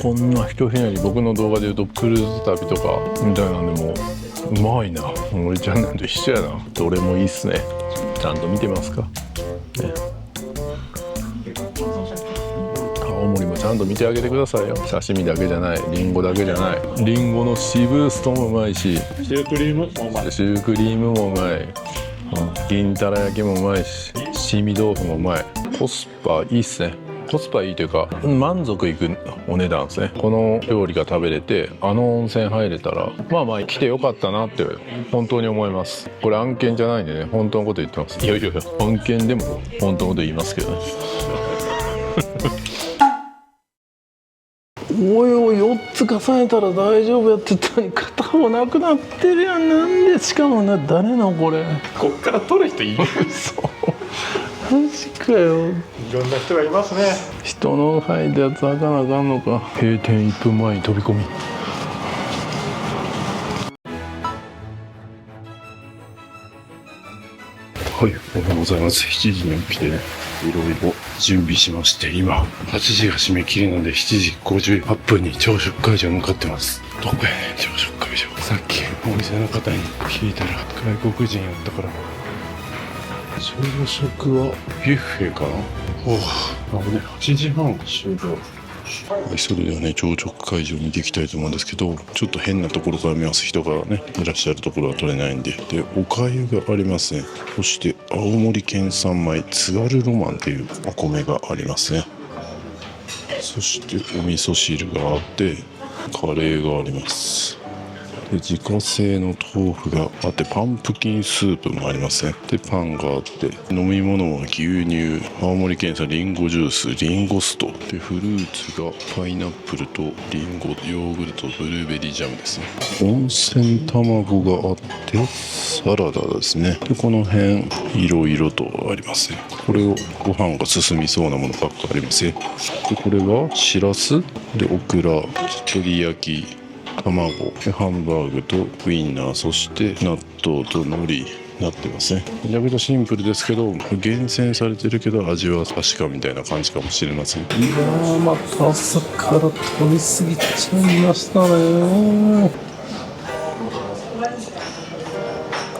[SPEAKER 1] こんなひとひねり、僕の動画でいうとクルーズ旅とかみたいなんでもうまいな。森ちゃんなんと一緒やな。どれもいいっすね。ちゃんと見てますか、ね、青森もちゃんと見てあげてくださいよ。刺身だけじゃない、リンゴだけじゃない。リンゴのシブーストもうまいし、
[SPEAKER 12] シュークリームもうまい。
[SPEAKER 1] シュークリームもうまい。銀たら焼きもうまいし、しみ豆腐もうまい。コスパいいっすね。コスパいいというか満足いくお値段ですね。この料理が食べれて、あの温泉入れたらまあまあ来てよかったなって本当に思います。これ案件じゃないんでね、本当のこと言ってます。いやいや、案件でも本当のこと言いますけどねおいおい、酔っ4つ重ねたら大丈夫やって言ったのに片方なくなってるやん。なんでしかもな、誰のこれ。
[SPEAKER 9] こっから取る人いる。
[SPEAKER 1] マジかよ。
[SPEAKER 9] いろんな人がいますね。
[SPEAKER 1] 人の履いたやつ開かなあかんのか。閉店1分前に飛び込み。はい、おはようございます。7時に起きてね、いろいろ準備しまして、今、8時が締め切りなので、7時58分に朝食会場に向かってます。どこやねん、朝食会場。さっきお店の方に聞いたら、外国人やったから、朝食はビュッフェかな。おお、ね、8時半終了。はい、それではね、朝食会場見ていきたいと思うんですけど、ちょっと変なところから見ます。人がね、いらっしゃるところは取れないんで。で、おかゆがありますね。そして、青森県産米、津軽ロマンっていうお米がありますね。そして、お味噌汁があって、カレーがあります。で、自家製の豆腐があって、パンプキンスープもありますね。で、パンがあって、飲み物は牛乳、青森県産リンゴジュース、リンゴ酢と、で、フルーツがパイナップルとリンゴ、ヨーグルト、ブルーベリージャムですね。温泉卵があって、サラダですね。で、この辺、いろいろとありますね。これをご飯が進みそうなものばっかありますね。で、これはしらす、で、オクラ、照り焼き、卵、ハンバーグとウインナー、そして納豆と海苔になってますね。めちゃくちゃシンプルですけど、厳選されてるけど味は確かみたいな感じかもしれません。いやー、また朝から取りすぎちゃいましたね。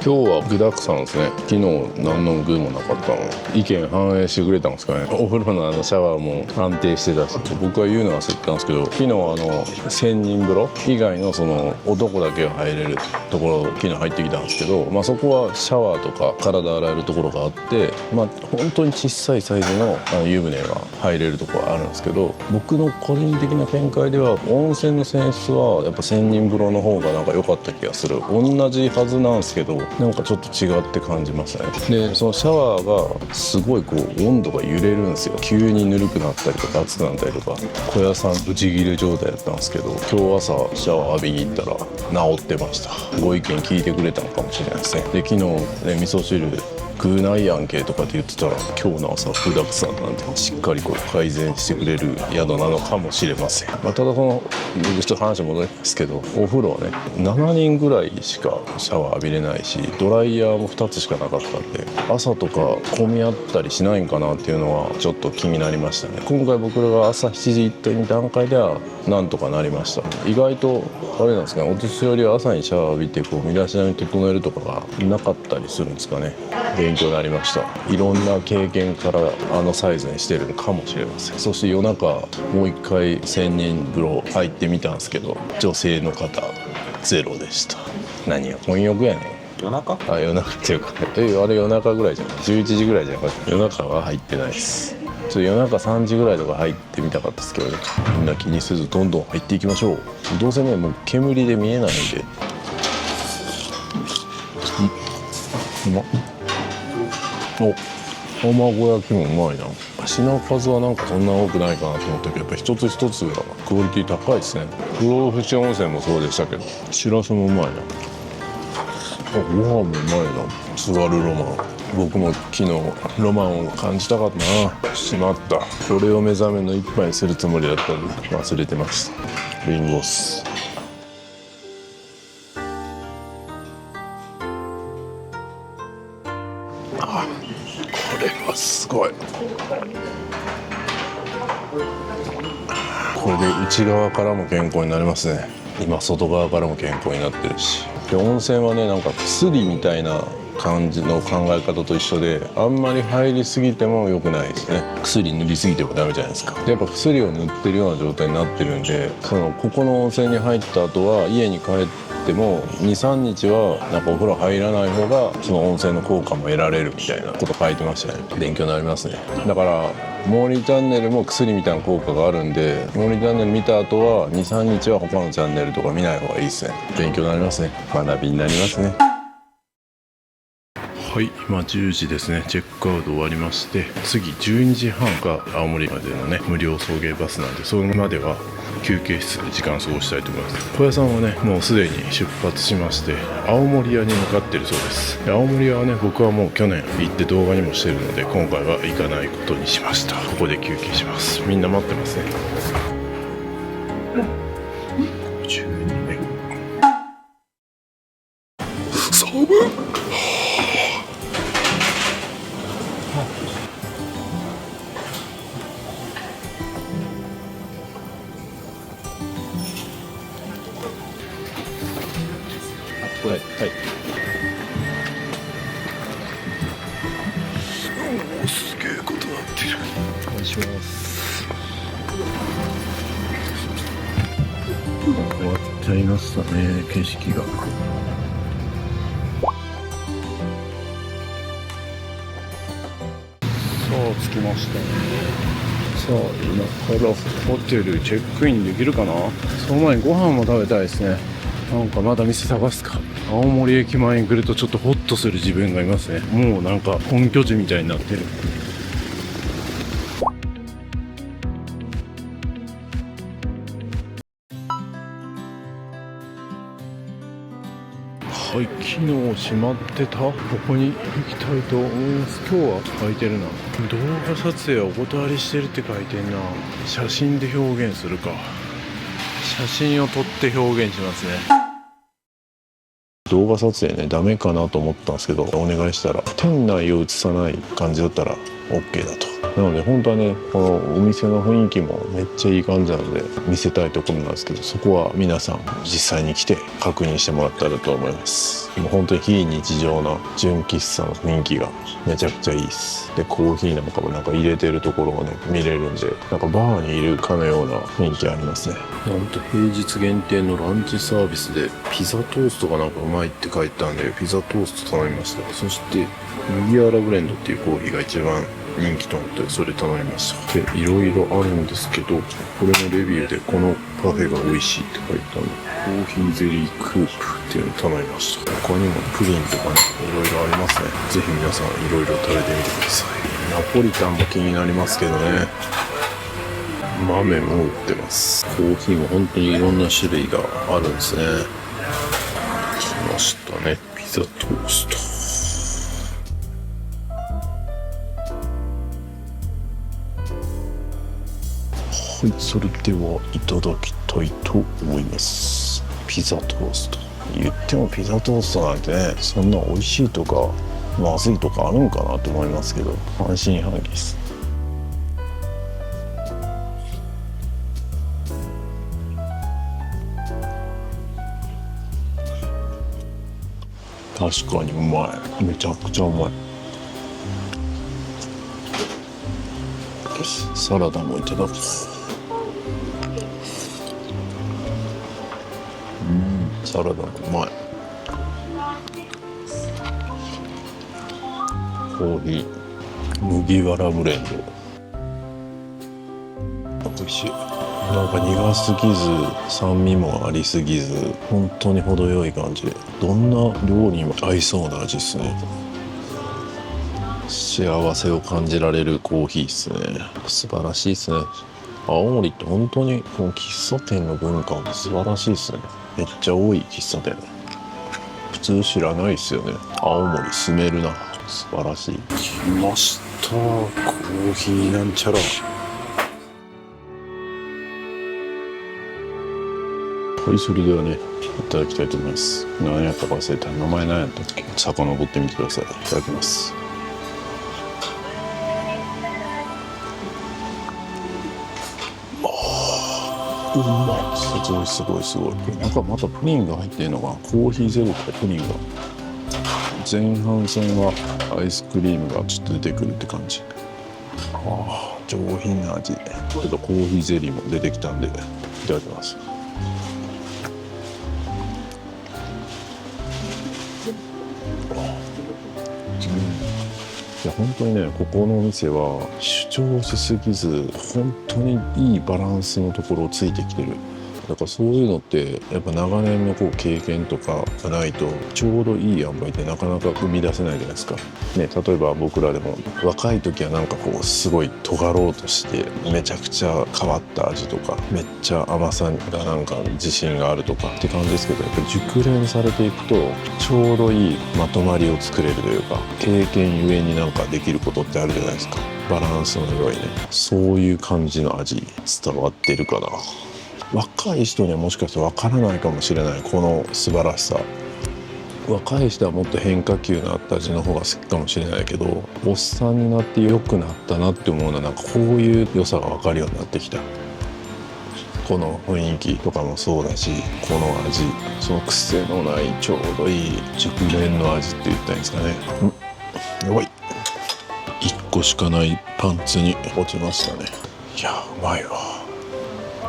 [SPEAKER 1] 今日は具だくさんですね。昨日何の具もなかったの。意見反映してくれたんですかね。お風呂のシャワーも安定してたし、僕は言うのは忘れてたんですけど、昨日千人風呂以外のその男だけが入れるところ昨日入ってきたんですけど、そこはシャワーとか体洗えるところがあって、本当に小さいサイズの湯船が入れるところがあるんですけど、僕の個人的な見解では温泉の泉質はやっぱ千人風呂の方がなんか良かった気がする。同じはずなんですけど、なんかちょっと違って感じますね。で、そのシャワーがすごいこう温度が揺れるんですよ。急にぬるくなったりとか熱くなったりとか、小屋さんブチギレ状態だったんですけど、今日朝シャワー浴びに行ったら治ってました。ご意見聞いてくれたのかもしれないですね。で、昨日ね、味噌汁食うないやんけとかって言ってたら、今日の朝具だくさんなんでしっかりこう改善してくれる宿なのかもしれません。ただその僕ちょっと話戻りますけど、お風呂はね7人ぐらいしかシャワー浴びれないし、ドライヤーも2つしかなかったんで、朝とか混み合ったりしないんかなっていうのはちょっと気になりましたね。今回僕らが朝7時行った段階ではなんとかなりました。意外とあれなんですかね、お年寄りは朝にシャワー浴びてこう身だしなみ整えるとかがなかったりするんですかね。勉強になりました。いろんな経験からあのサイズにしてるのかもしれません。そして夜中もう一回千人風呂入ってみたんですけど、女性の方ゼロでした。何や混浴やねん。夜中？夜中っていうか、あれ夜中ぐらいじゃない？11時ぐらいじゃなかった。夜中は入ってないです。夜中3時ぐらいとか入ってみたかったですけど、ね、みんな気にせずどんどん入っていきましょう。どうせね、もう煙で見えないんで。卵焼きもうまいな。品数はなんかそんな多くないかなと思ったけど、やっぱ一つ一つがクオリティ高いですね。不老不死温泉もそうでしたけど、しらすもうまいな。ご飯もうまいな。津軽ロマン。僕も昨日ロマンを感じたかったな。しまった。それを目覚めの一杯にするつもりだったんで忘れてました。リンゴ酢。これはすごい。これで内側からも健康になりますね。今外側からも健康になってるし。で、温泉はね、なんか薬みたいな感じの考え方と一緒で、あんまり入りすぎても良くないですね。薬塗りすぎてもダメじゃないですか。で、やっぱ薬を塗ってるような状態になってるんで、ここの温泉に入った後は家に帰っても 2,3 日はなんかお風呂入らない方がその温泉の効果も得られるみたいなこと書いてましたね。勉強になりますね。だからモーリーチャンネルも薬みたいな効果があるんで、モーリーチャンネル見た後は 2,3 日は他のチャンネルとか見ない方がいいですね。勉強になりますね。学びになりますね。はい、今10時ですね。チェックアウト終わりまして、次12時半が青森までのね無料送迎バスなんで、それまでは休憩室で時間過ごしたいと思います。小屋さんはねもうすでに出発しまして、青森屋に向かってるそうです。で青森屋はね、僕はもう去年行って動画にもしてるので、今回は行かないことにしました。ここで休憩します。みんな待ってますね。12年寒っ。はい、おー、すげえことなってる。お願いします。終わっちゃいましたね、景色が。さあ着きましたね。さあ今からホテルチェックインできるかな。その前にご飯も食べたいですね。なんかまだ店探すか。青森駅前に来るとちょっとホッとする自分がいますね。もうなんか本拠地みたいになってる。はい、昨日閉まってた。ここに行きたいと思います。今日は空いてるな。動画撮影はお断りしてるって書いてんな。写真で表現するか。写真を撮って表現しますね。動画撮影ね、ダメかなと思ったんですけど、お願いしたら店内を映さない感じだったら OK だと。なので本当はね、このお店の雰囲気もめっちゃいい感じなので見せたいところなんですけど、そこは皆さん実際に来て確認してもらったらと思います。もう本当に非日常な純喫茶の雰囲気がめちゃくちゃいいです。でコーヒーなんかもなんか入れてるところがね見れるんで、なんかバーにいるかのような雰囲気ありますね。なんと平日限定のランチサービスでピザトーストがなんかうまいって書いてたんで、ピザトースト頼みました。そして麦わらブレンドっていうコーヒーが一番人気と思ってそれ頼みました。でいろいろあるんですけど、これのレビューでこのパフェが美味しいって書いてあるコーヒーゼリークープっていうのを頼みました。他にもプリンとかねいろいろありますね。ぜひ皆さんいろいろ食べてみてください。ナポリタンも気になりますけどね。豆も売ってます。コーヒーも本当にいろんな種類があるんですね。来ましたね、ピザトースト。はい、それではいただきたいと思います。ピザトースト。言ってもピザトーストなんてね、そんな美味しいとかまずいとかあるんかなと思いますけど、半信半疑です。確かにうまい。めちゃくちゃうまい。サラダもいただく。サラダもうまい。コーヒー麦わらブレンド美味しい。なんか苦すぎず酸味もありすぎず、本当に程よい感じで、どんな料理にも合いそうな味ですね。幸せを感じられるコーヒーですね。素晴らしいですね。青森って本当にこの喫茶店の文化も素晴らしいですね。めっちゃ多い喫茶店。普通知らないですよね。青森住めるな。素晴らしい。来ました。コーヒーなんちゃら。はい、それではね、いただきたいと思います。何やったか忘れた。名前何やったっけ？遡ってみてください。いただきます。うまい。すごいすごいすごい。なんかまたプリンが入ってるのが、コーヒーゼリーとかプリンが。前半戦はアイスクリームがちょっと出てくるって感じ。上品な味。ちょっとコーヒーゼリーも出てきたんで、いただきます。いや本当にね、ここのお店は主張しすぎず、本当にいいバランスのところをついてきてる。だからそういうのってやっぱ長年のこう経験とかがないとちょうどいい塩梅ってなかなか生み出せないじゃないですか。ね、例えば僕らでも若い時はなんかこうすごい尖ろうとしてめちゃくちゃ変わった味とかめっちゃ甘さがなんか自信があるとかって感じですけど、やっぱり熟練されていくとちょうどいいまとまりを作れるというか、経験ゆえになんかできることってあるじゃないですか。バランスの良いね、そういう感じの味伝わってるかな。若い人にはもしかしてわからないかもしれない、この素晴らしさ。若い人はもっと変化球のあった味の方が好きかもしれないけど、おっさんになって良くなったなって思うのはなんかこういう良さが分かるようになってきた。この雰囲気とかもそうだし、この味、その癖のないちょうどいい熟練の味って言ったらいいんですかね。やばい、1個しかないパンツに落ちましたね。いやうまいわ、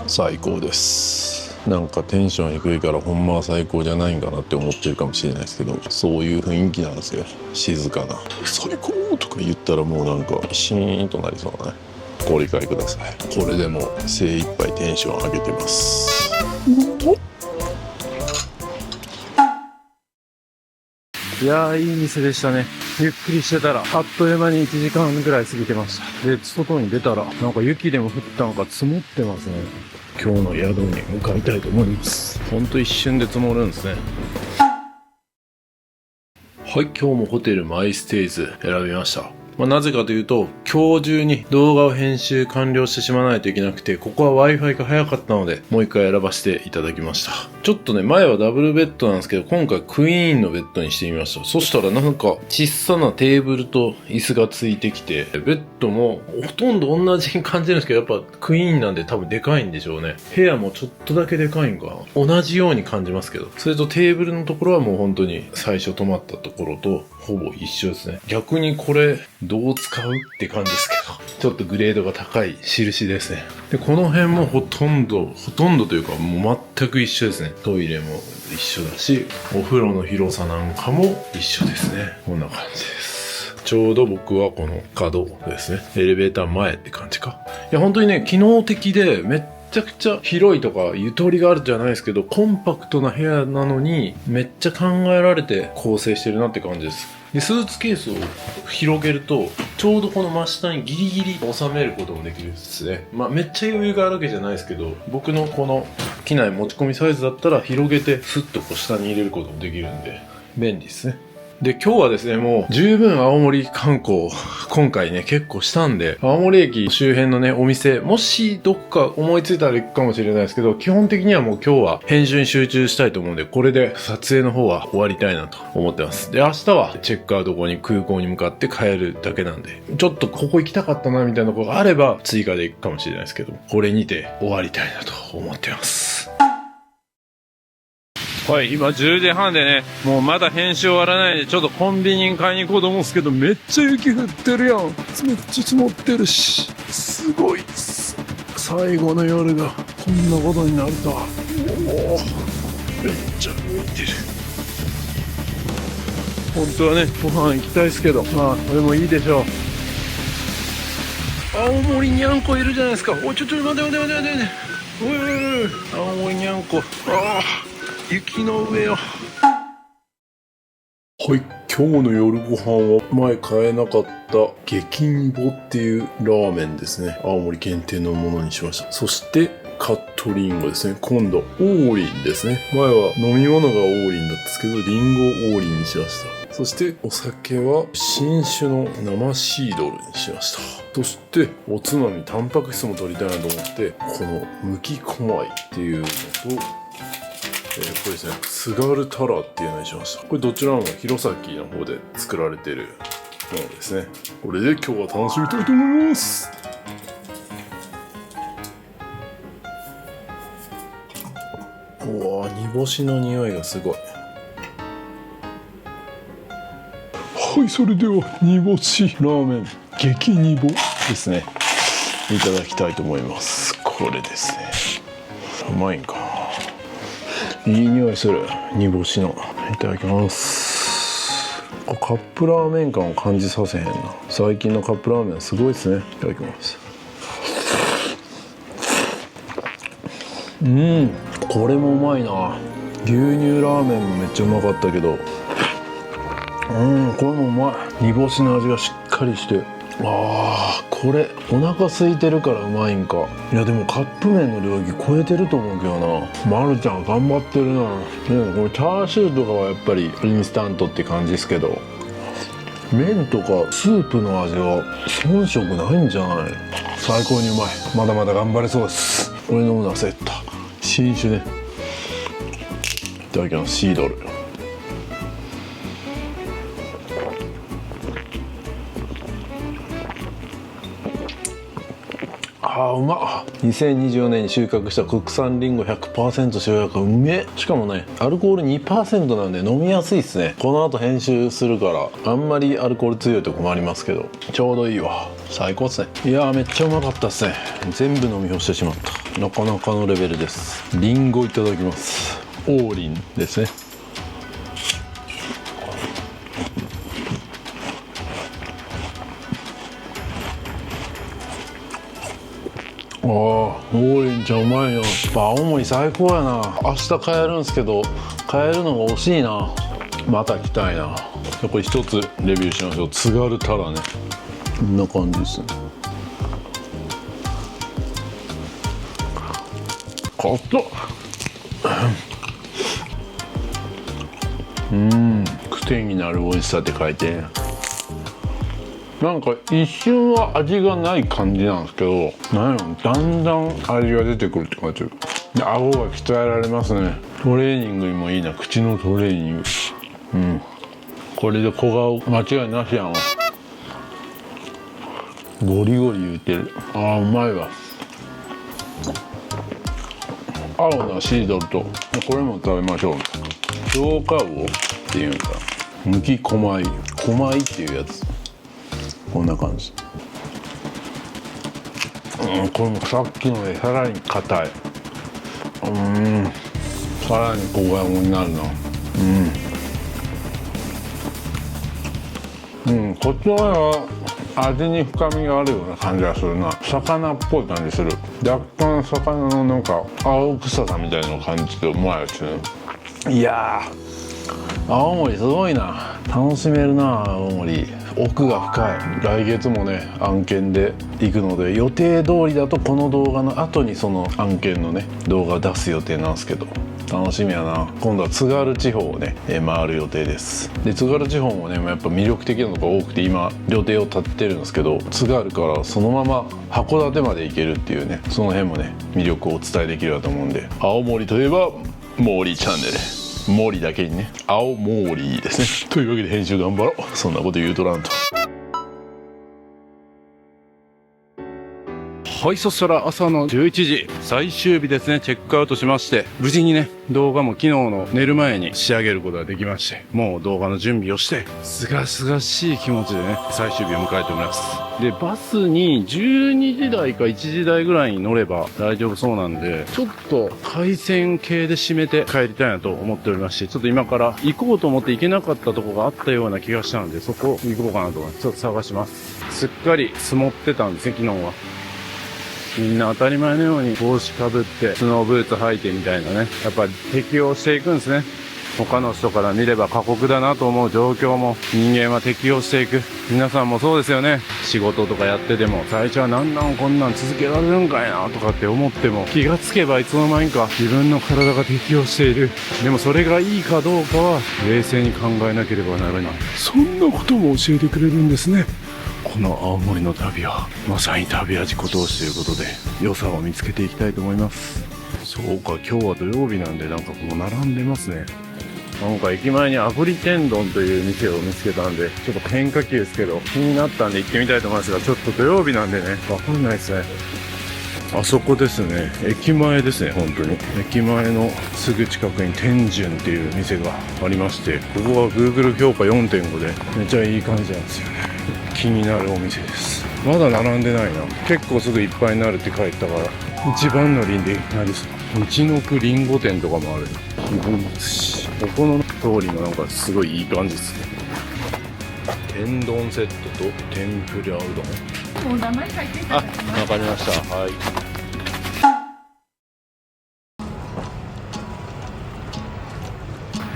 [SPEAKER 1] 最高です。なんかテンション低いからほんまは最高じゃないんかなって思ってるかもしれないですけど、そういう雰囲気なんですよ。静かな最高とか言ったらもうなんかシーンとなりそうなね。ご理解ください。これでも精一杯テンション上げてます。いやー、いい店でしたね。ゆっくりしてたらあっという間に1時間ぐらい過ぎてました。で、外に出たらなんか雪でも降ったのか積もってますね。今日の宿に向かいたいと思います。ほんと一瞬で積もるんですね。はい、今日もホテルマイステイズ選びました。なぜかというと、今日中に動画を編集完了してしまわないといけなくて、ここは Wi-Fi が早かったので、もう一回選ばせていただきました。ちょっとね、前はダブルベッドなんですけど、今回クイーンのベッドにしてみました。そしたらなんか、小さなテーブルと椅子がついてきて、ベッドもほとんど同じに感じるんですけど、やっぱクイーンなんで多分でかいんでしょうね。部屋もちょっとだけでかいんかな。同じように感じますけど。それとテーブルのところはもう本当に最初泊まったところとほぼ一緒ですね。逆にこれ、どう使うって感じですけど、ちょっとグレードが高い印ですね。で、この辺もほとんどというかもう全く一緒ですね。トイレも一緒だし、お風呂の広さなんかも一緒ですね。こんな感じです。ちょうど僕はこの角ですね。エレベーター前って感じか。いや、本当にね、機能的でめっちゃくちゃ広いとかゆとりがあるじゃないですけど、コンパクトな部屋なのにめっちゃ考えられて構成してるなって感じです。で、スーツケースを広げるとちょうどこの真下にギリギリ収めることもできるですね。めっちゃ余裕があるわけじゃないですけど、僕のこの機内持ち込みサイズだったら広げてスッとこう下に入れることもできるんで便利ですね。で、今日はですね、もう十分青森観光、今回ね、結構したんで、青森駅周辺のね、お店、もしどっか思いついたら行くかもしれないですけど、基本的にはもう今日は編集に集中したいと思うんで、これで撮影の方は終わりたいなと思ってます。で、明日はチェックアウト後に空港に向かって帰るだけなんで、ちょっとここ行きたかったなみたいなことがあれば追加で行くかもしれないですけど、これにて終わりたいなと思ってます。はい、今10時半でね、もうまだ編集終わらないんで、ちょっとコンビニに買いに行こうと思うんですけど、めっちゃ雪降ってるやん。めっちゃ積もってるし、すごいっす。最後の夜がこんなことになるとは。おお、めっちゃ浮いてる。本当はね、ご飯行きたいですけど、まあこれもいいでしょう。青森にゃんこいるじゃないですか。おい、ちょ待て。おい、青森にゃんこ。雪の上よ。はい、今日の夜ご飯は前買えなかった激ニボっていうラーメンですね。青森限定のものにしました。そしてカットリンゴですね。今度王林ですね。前は飲み物が王林だったんですけど、リンゴ王林にしました。そしてお酒は新酒の生シードルにしました。そしておつまみタンパク質も取りたいなと思って、このむきこまいっていうのと、これですね、津軽たらっていうのにしました。これどちらも弘前の方で作られているものですね。これで今日は楽しみたいと思います。うわ、煮干しの匂いがすごい。はい、それでは煮干しラーメン激煮干ですね、いただきたいと思います。これですね、うまいんかな。いい匂いする煮干しの。いただきます。カップラーメン感を感じさせへんな。最近のカップラーメンすごいですね。いただきます。これもうまいな。牛乳ラーメンもめっちゃうまかったけど、これもうまい。煮干しの味がしっかりして、これお腹空いてるからうまいんか。いやでもカップ麺の領域超えてると思うけどな。まるちゃん頑張ってるな。でもこれチャーシューとかはやっぱりインスタントって感じですけど、麺とかスープの味は遜色ないんじゃない？最高にうまい。まだまだ頑張れそうです。俺飲むの忘れた。新酒ね。いただきます。シードル。うまっ。2024年に収穫した国産リンゴ 100% 塩焼き、うめえ。しかもねアルコール 2% なんで飲みやすいっすね。この後編集するからあんまりアルコール強いと困りますけど、ちょうどいいわ。最高っすね。いやーめっちゃうまかったっすね。全部飲み干してしまった。なかなかのレベルです。リンゴいただきます。王林ですね。王林ちゃんうまいよ。青森最高やな。明日帰るんすけど帰るのが惜しいな。また来たいな。これ一つレビューしましょう。津軽たらね、こんな感じですね。かっと癖になる美味しさって書いて、なんか一瞬は味がない感じなんですけど、なんやろ、だんだん味が出てくるって感じで、顎が鍛えられますね。トレーニングにもいいな。口のトレーニング。これで小顔間違いなしやんわ。ゴリゴリ言うてる。うまいわ。青なシードルとこれも食べましょう。京香魚っていうんか、むきこまいっていうやつ。こんな感じ。これもさっきのでさらに硬い。さらに小顔になるな。こっちの方が味に深みがあるような感じがするな。魚っぽい感じする。若干魚のなんか青臭さみたいなのを感じてうまいですね。いやー青森すごいな。楽しめるな青森。奥が深い。来月もね案件で行くので、予定通りだとこの動画の後にその案件のね動画を出す予定なんですけど、楽しみやな。今度は津軽地方をね回る予定です。で津軽地方もねやっぱ魅力的なのが多くて、今予定を立ててるんですけど、津軽からそのまま函館まで行けるっていうね、その辺もね魅力をお伝えできるかと思うんで、青森といえば森チャンネル。森だけにね青森ですね。というわけで編集頑張ろう。そんなこと言うとらんと。はい、そしたら朝の11時、最終日ですね。チェックアウトしまして、無事にね動画も昨日の寝る前に仕上げることができまして、もう動画の準備をしてすがすがしい気持ちでね最終日を迎えております。でバスに12時台か1時台ぐらいに乗れば大丈夫そうなんで、ちょっと海鮮系で締めて帰りたいなと思っておりまして、ちょっと今から行こうと思って行けなかったとこがあったような気がしたので、そこ行こうかなと思ってちょっと探します。すっかり積もってたんですね昨日は。みんな当たり前のように帽子かぶってスノーブーツ履いてみたいなね、やっぱり適応していくんですね。他の人から見れば過酷だなと思う状況も人間は適応していく。皆さんもそうですよね。仕事とかやってても最初はなんなんこんなん続けられるんかいなとかって思っても、気がつけばいつの間にか自分の体が適応している。でもそれがいいかどうかは冷静に考えなければならない。そんなことも教えてくれるんですね。この青森の旅はまさに旅味ご当地ということで、良さを見つけていきたいと思います。そうか、今日は土曜日なんでなんかもう並んでますね。なんか駅前に炙り天丼という店を見つけたんで、ちょっと変化球ですけど気になったんで行ってみたいと思いますが、ちょっと土曜日なんでねわかんないですね。あそこですね、駅前ですね。本当に駅前のすぐ近くに天順っていう店がありまして、ここは Google 評価 4.5 でめっちゃいい感じなんですよね。気になるお店です。まだ並んでないな。結構すぐいっぱいになるって書いてたから一番乗りになりそう。道のくりんご店とかもある。ここの通りもなんかすごいいい感じですね。天丼セットと天ぷらうどん。お名前書いてた。わかりました。はい。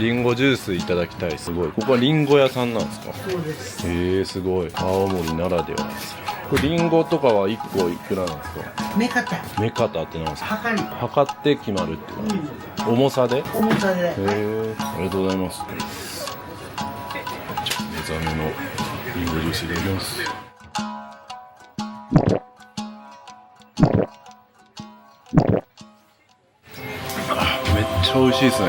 [SPEAKER 1] リンゴジュースいただきたい。すごい。ここはリンゴ屋さんなんですか？
[SPEAKER 8] そうです。
[SPEAKER 1] すごい。青森ならではですね。これリンゴとかは1個いくらなんですか？
[SPEAKER 8] 目方。
[SPEAKER 1] 目方ってなんですか？
[SPEAKER 8] 測り。
[SPEAKER 1] 測って決まるってこと、重さで？
[SPEAKER 8] 重さで。
[SPEAKER 1] ありがとうございます。じゃあ目覚めのリンゴジュースいただきます。めっちゃ美味しいですね。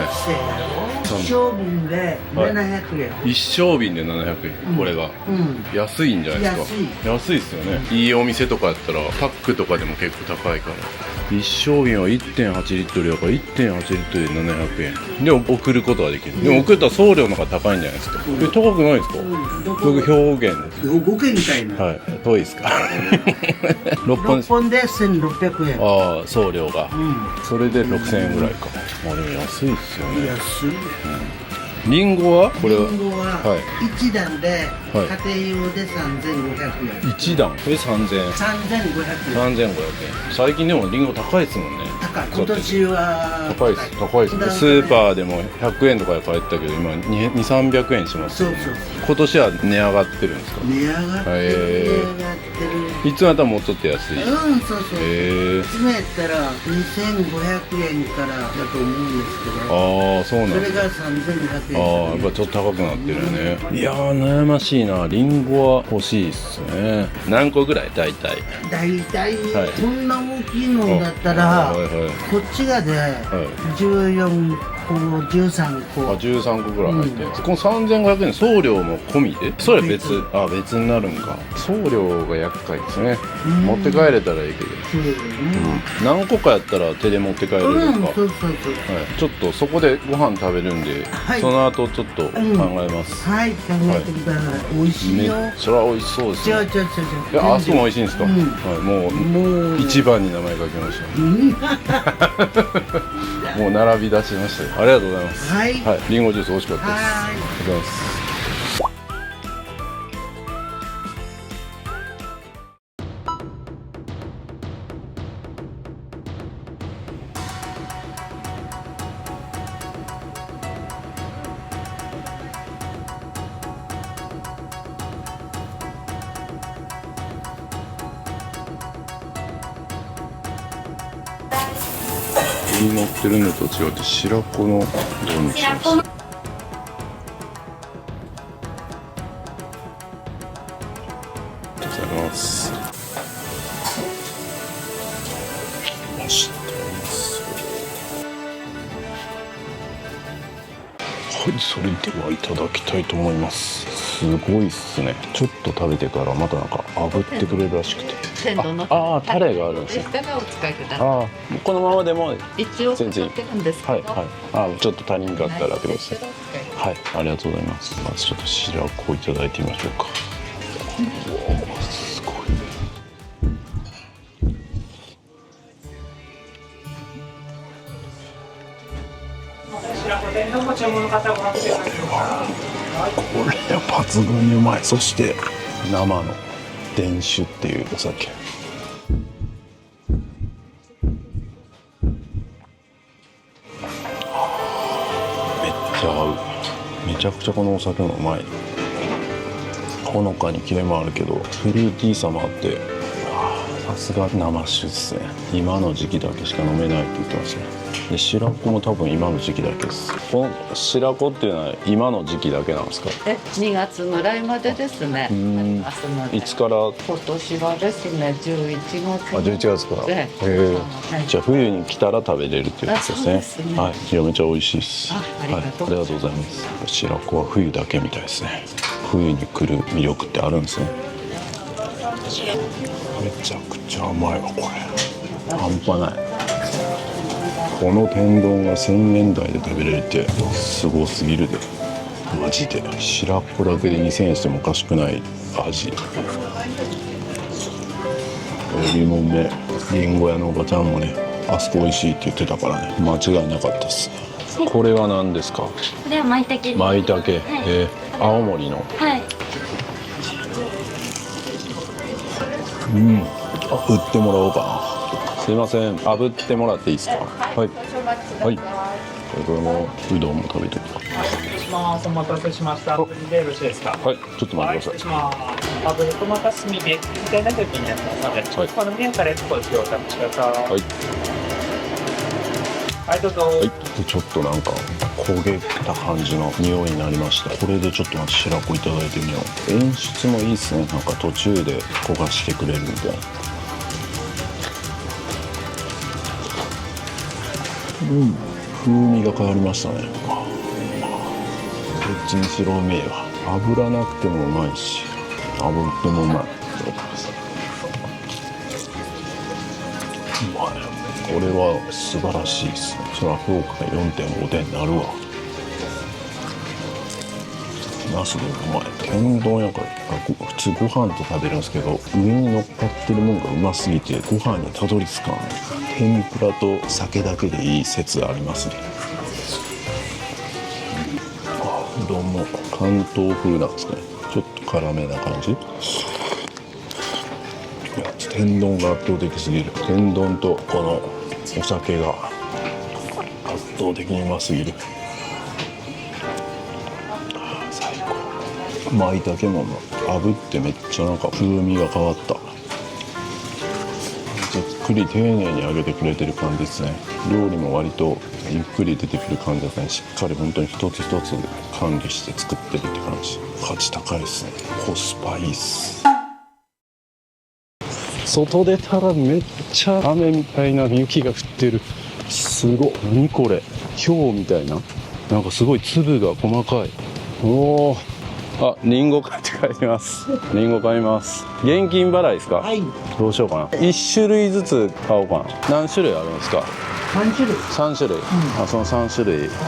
[SPEAKER 8] 一升瓶で700円。
[SPEAKER 1] 一升瓶で700円、これが、安いんじゃないですか。安いですよね。いいお店とかやったらパックとかでも結構高いから。一升瓶は 1.8 リットルだから 1.8 リットルで700円で送ることができる。でも送ったら送料の方が高いんじゃないですか。高くないですか？僕兵庫県です。
[SPEAKER 8] 兵庫県みたいな。
[SPEAKER 1] はい。遠いですか？6
[SPEAKER 8] 本で1600円。
[SPEAKER 1] ああ、送料が、それで6000円ぐらいか。でも安いっすよね。
[SPEAKER 8] 安い。
[SPEAKER 1] リンゴはこれは
[SPEAKER 8] リンゴは1段で家庭用で3500円。
[SPEAKER 1] 1段これ3000円。
[SPEAKER 8] 3500円。
[SPEAKER 1] 最近でもリンゴ高いですもんね。
[SPEAKER 8] 高い。今年は
[SPEAKER 1] 高いですね。スーパーでも100円とかで買えたけど今200-300円しますよね。今年は値上がってるんですか？
[SPEAKER 8] 値上がってる。
[SPEAKER 1] いつもやったらもうちょっと安い。
[SPEAKER 8] そうそう。いつもやったら2500円からだと思うんですけど。
[SPEAKER 1] ああ、そうなんです。
[SPEAKER 8] それが3500円。
[SPEAKER 1] やっぱちょっと高くなってるよね。いやー悩ましいな。リンゴは欲しいっすね。何個ぐらい大体
[SPEAKER 8] こんな大きいのだったらこっちがで14個13個
[SPEAKER 1] 13個ぐらい入ってるんです。この3500円送料も込みでそれは別になるんか。送料が厄介ですね。持って帰れたらいいけど、何個かやったら手で持って帰れるか。ちょっとそこでご飯食べるんで、その後ちょっと考えます。
[SPEAKER 8] はい、考えてください。美味しいよ。
[SPEAKER 1] それは美味しそうですね。あそこも美味しいんですか？もう一番に名前書きました。もう並び出しましたよ。ありがとうございます。はい、リンゴジュース美味しかったです。ありがとうございます。に乗ってるのと違って白子の丼にします。いただきます。よし、いただきます。はい、それではいただきたいと思います。すごいっすね。ちょっと食べてからまたなんか炙ってくれるらしくて。タレがあるんですね。
[SPEAKER 3] タレを使いくださ
[SPEAKER 1] い。このままでも
[SPEAKER 3] 一応使ってるんですけど。
[SPEAKER 1] ちょっと足りんかったらってことですね。はい、ありがとうございます。まずちょっと白子をいただいてみましょうか。すごい。これは抜群にうまい。そして生の伝酒っていうお酒。めっちゃ合う。めちゃくちゃこのお酒もうまい。ほのかにキレもあるけどフルーティーさもあって、さすが生酒ですね。今の時期だけしか飲めないって言ってましたね。で白子も多分今の時期だけです。この白子っていうのは今の時期だけなんですか
[SPEAKER 3] ？2月ぐらいまでですね。
[SPEAKER 1] いつから？
[SPEAKER 3] 今年はですね、11月。
[SPEAKER 1] 11月から。じゃあ冬に来たら食べれるっていうやつですね。はい、めちゃ美味しいです。ありがとうございます。白子は冬だけみたいですね。冬に来る魅力ってあるんですね。めちゃくちゃ甘いわこれ。半端ない。この天丼が1000円台で食べれるってすごすぎるで。マジで白子だけで2000円してもおかしくない味。エビもね、りんご屋のおばちゃんもね、あそこ美味しいって言ってたからね、間違いなかったですね。これは何ですか？
[SPEAKER 11] これは舞茸。
[SPEAKER 1] 舞茸、青森の。
[SPEAKER 11] はい。
[SPEAKER 1] 売ってもらおうかな。すいません、炙ってもらっていいですか？はい。はい。これもうどんも食べておく。
[SPEAKER 12] ます。お待たせしました。炙りでよろしいですか。
[SPEAKER 1] はい、ちょっと待ってください。
[SPEAKER 12] 失礼します。炙りトマト炭火みたいな時になりますので、この麺から少しお試しください。
[SPEAKER 1] はい。
[SPEAKER 12] はい、どうぞ。
[SPEAKER 1] はい、ちょっとなんか焦げた感じの匂いになりました。これでちょっと白子いただいてみよう。演出もいいですね。なんか途中で焦がしてくれるみたいな。風味が変わりましたね。どっちにしろうめえわ。油なくてもうまいし、炙ってもうまい。これは素晴らしいですね。それは評価 4.5 点になるわ。ナスでうまい。天丼やから普通ご飯と食べるんですけど、上に乗っかってるもんがうますぎてご飯にたどり着かん。天ぷらと酒だけでいい説ありますね。うどんも関東風なんですね。ちょっと辛めな感じ。いや、天丼が圧倒的すぎる。天丼とこのお酒が圧倒的にうますぎる。最高。舞茸も炙ってめっちゃなんか風味が変わった。じっくり丁寧に揚げてくれてる感じですね。料理も割とゆっくり出てくる感じですね。しっかり本当に一つ一つ管理して作ってるって感じ。価値高いですね。コスパいいっす。外出たらめっちゃ雨みたいな雪が降ってる。すごい。何これ。氷みたいな。なんかすごい粒が細かい。おお。あ、リンゴ買って帰ります。リンゴ買います。現金払いですか。はい。どうしようかな。1種類ずつ買おうかな。何種類あるんですか。3種類。3種類。あ、その3種類。はい。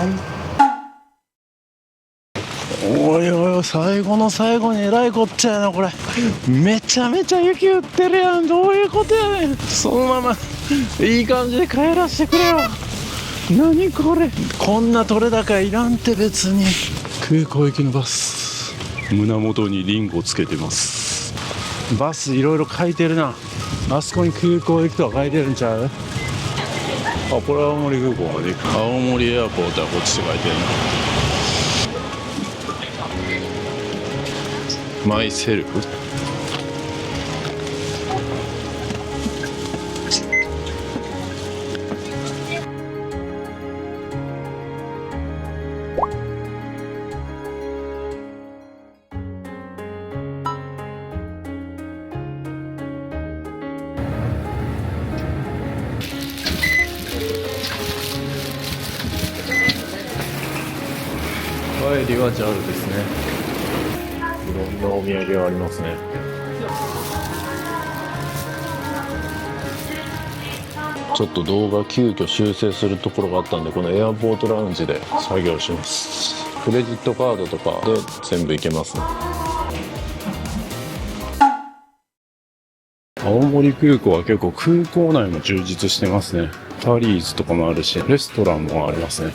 [SPEAKER 1] おいおい、最後の最後にえらいこっちゃやなこれ。めちゃめちゃ雪降ってるやん。どういうことやねん。そのままいい感じで帰らせてくれよ。何これ。こんな取れ高いらんって別に。空港行きのバス。胸元にリンゴつけてます。バスいろいろ書いてるな。あそこに空港行くとか書いてるんちゃう。あ、これは青森空港まで行く。青森エアポートはこっちって書いてるな。マイセルフ。はい、リワジャールですね。いろんなお土産がありますね。ちょっと動画急遽修正するところがあったんで、このエアポートラウンジで作業します。クレジットカードとかで全部いけますね。青森空港は結構空港内も充実してますね。タリーズとかもあるし、レストランもありますね。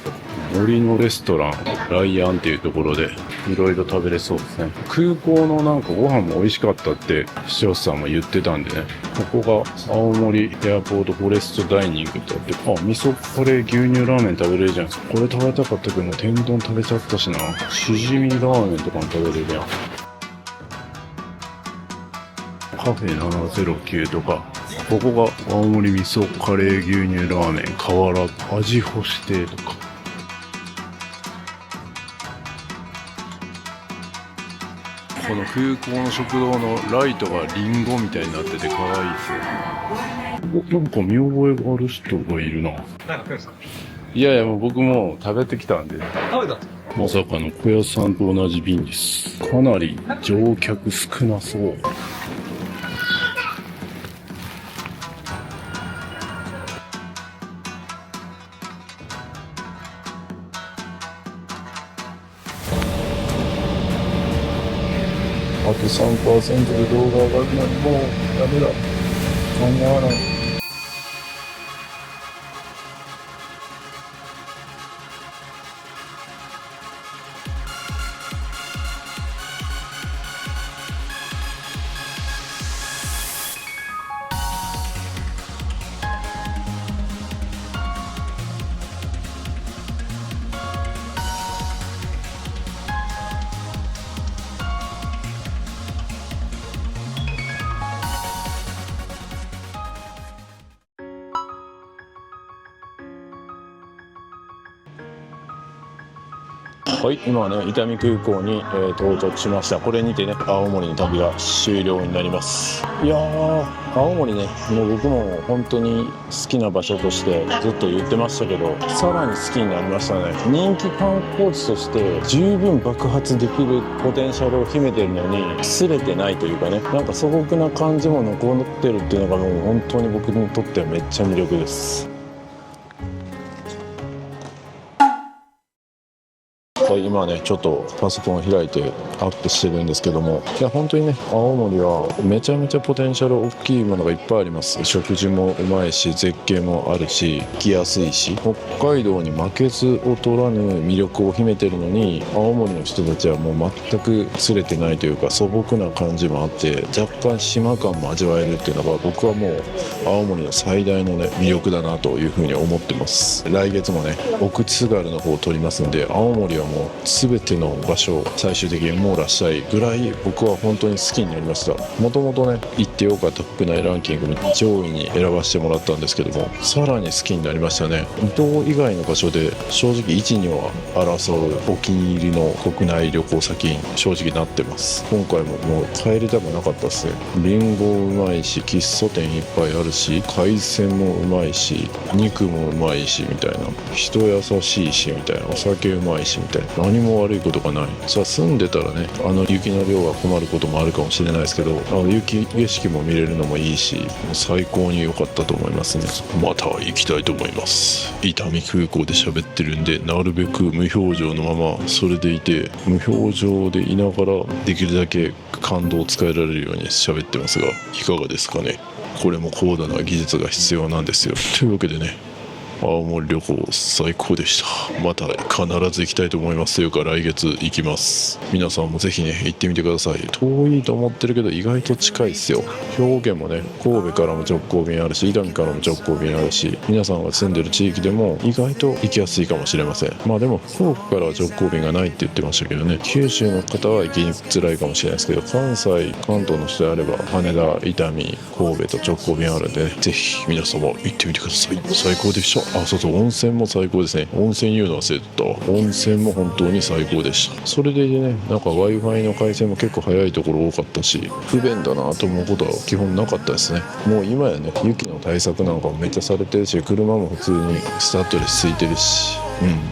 [SPEAKER 1] 森のレストラン、ライアンっていうところでいろいろ食べれそうですね。空港のなんかご飯も美味しかったって視聴者さんも言ってたんでね。ここが青森エアポートフォレストダイニングってあって、あ、味噌カレー牛乳ラーメン食べれるじゃないですか。これ食べたかったけども天丼食べちゃったしな。しじみラーメンとかも食べれるやん。カフェ709とか、ここが青森味噌カレー牛乳ラーメン河原味干し亭とか。この空港の食堂のライトがリンゴみたいになってて可愛いですよ。なんか見覚えがある人がいるな。いやいや、もう僕も食べてきたんで。食べた。まさかの小屋さんと同じ便です。かなり乗客少なそう。あと 3% で動画上がるのにもうダメだ。間に合わない。はい、今ね伊丹空港に、到着しました。これにてね青森の旅が終了になります。いやー、青森ね、もう僕も本当に好きな場所としてずっと言ってましたけど、さらに好きになりましたね。人気観光地として十分爆発できるポテンシャルを秘めてるのに擦れてないというかね、なんか素朴な感じも残ってるっていうのがもう本当に僕にとってはめっちゃ魅力です。はい、今ねちょっとパソコンを開いてアップしてるんですけども、いや本当にね青森はめちゃめちゃポテンシャル大きいものがいっぱいあります。食事もうまいし、絶景もあるし、行きやすいし、北海道に負けず劣らぬ魅力を秘めてるのに、青森の人たちはもう全く擦れてないというか素朴な感じもあって、若干島感も味わえるっていうのが僕はもう青森の最大のね魅力だなというふうに思ってます。来月もね奥津軽の方を取りますんで、青森はもう全ての場所を最終的に網羅したいぐらい僕は本当に好きになりました。もともとね行ってよかった国内ランキングの上位に選ばせてもらったんですけども、さらに好きになりましたね。伊東以外の場所で正直1、2は争うお気に入りの国内旅行先に正直なってます。今回ももう帰りたくなかったですね。リンゴうまいし、喫茶店いっぱいあるし、海鮮もうまいし、肉もうまいしみたいな、人優しいしみたいな、お酒うまいしみたいな、何も悪いことがない。さあ住んでたらね雪の量は困ることもあるかもしれないですけど、雪景色も見れるのもいいし、最高に良かったと思いますね。また行きたいと思います。伊丹空港で喋ってるんで、なるべく無表情のままそれでいて、無表情でいながらできるだけ感動を伝えられるように喋ってますが、いかがですかね。これも高度な技術が必要なんですよ。というわけでね、青森旅行最高でした。また必ず行きたいと思います。というか来月行きます。皆さんもぜひね行ってみてください。遠いと思ってるけど意外と近いですよ。兵庫県もね神戸からも直行便あるし、伊丹からも直行便あるし、皆さんが住んでる地域でも意外と行きやすいかもしれません。まあでも福岡からは直行便がないって言ってましたけどね、九州の方は行きにづらいかもしれないですけど、関西関東の人であれば羽田、伊丹、神戸と直行便あるんでね、ぜひ皆様行ってみてください。最高でした。そうそう、温泉も最高ですね。温泉言うの忘れてた。温泉も本当に最高でした。それでね、なんか Wi-Fi の回線も結構早いところ多かったし、不便だなと思うことは基本なかったですね。もう今やね、雪の対策なんかもめっちゃされてるし、車も普通にスタッドレスついてるし、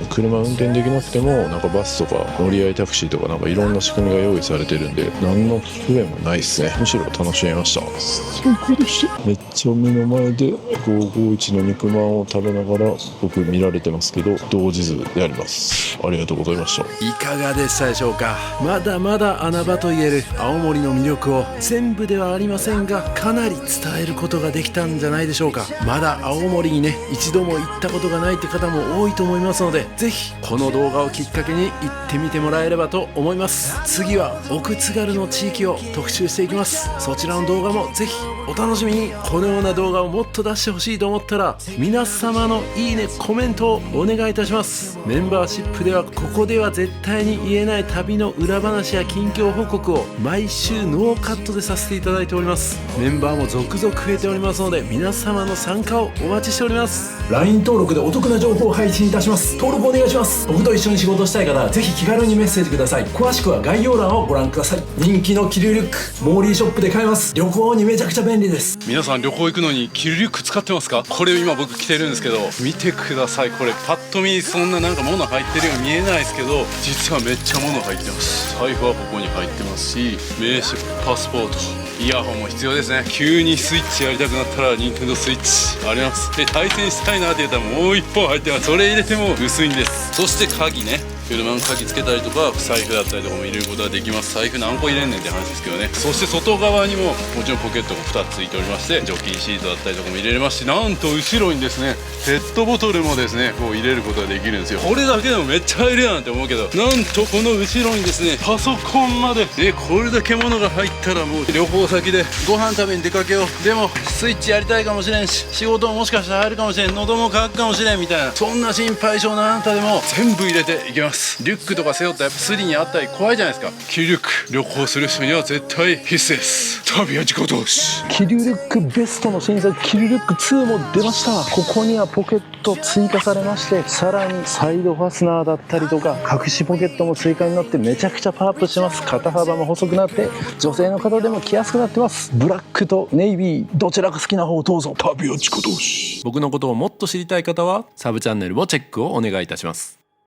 [SPEAKER 1] 車運転できなくてもなんかバスとか乗り合いタクシーとかなんかいろんな仕組みが用意されてるんで、何の不便もないですね。むしろ楽しめました。最高でした。めっちゃ目の前で551の肉まんを食べながら僕見られてますけど、同時図であります。ありがとうございました。いかがでしたでしょうか。まだまだ穴場といえる青森の魅力を全部ではありませんが、かなり伝えることができたんじゃないでしょうか。まだ青森にね一度も行ったことがないって方も多いと思いますので、ぜひこの動画をきっかけに行ってみてもらえればと思います。次は奥津軽の地域を特集していきます。そちらの動画もぜひお楽しみに。このような動画をもっと出してほしいと思ったら、皆様のいいね、コメントをお願いいたします。メンバーシップではここでは絶対に言えない旅の裏話や近況報告を毎週ノーカットでさせていただいております。メンバーも続々増えておりますので、皆様の参加をお待ちしております。 LINE 登録でお得な情報を配信いたします。登録お願いします。僕と一緒に仕事したい方はぜひ気軽にメッセージください。詳しくは概要欄をご覧ください。人気のキルリュック、モーリーショップで買えます。旅行にめちゃくちゃ便利です。
[SPEAKER 14] 皆さん旅行行くのにキルリュック使ってますか？これ今僕着てるんですけど、見てください。これパッと見そんななんか物入ってるように見えないですけど、実はめっちゃ物入ってます。財布はここに入ってますし、名刺、パスポート、イヤホンも必要ですね。急にスイッチやりたくなったら任天堂スイッチあります。で対戦したいなって言ったらもう1本入ってます。それ入れても薄いんです。そして鍵ね、車の鍵つけたりとか財布だったりとかも入れることができます。財布何個入れんねんって話ですけどね。そして外側にももちろんポケットが2つついておりまして、除菌シートだったりとかも入れれますし、なんと後ろにですねペットボトルもですねこう入れることができるんですよ。これだけでもめっちゃ入れやなんて思うけど、なんとこの後ろにですねパソコンまでこれだけ物が入ったらもう旅行先でご飯食べに出かけよう、でもスイッチやりたいかもしれんし、仕事ももしかしたら入るかもしれん、喉も渇くかもしれんみたいな、そんな心配性なあなたでも全部入れていきます。ますリュックとか背負ったらスリにあったり怖いじゃないですかキルリュック旅行する人には絶対必須です旅は自己投資
[SPEAKER 1] キルリュックベストの新作キルリュック2も出ました。ここにはポケット追加されまして、さらにサイドファスナーだったりとか隠しポケットも追加になってめちゃくちゃパワーアップしてます。肩幅も細くなって女性の方でも着やすくなってます。ブラックとネイビーどちらか好きな方をどうぞ。旅は自己投資。僕のことをもっと知りたい方はサブチャンネルもチェックをお願いいたします。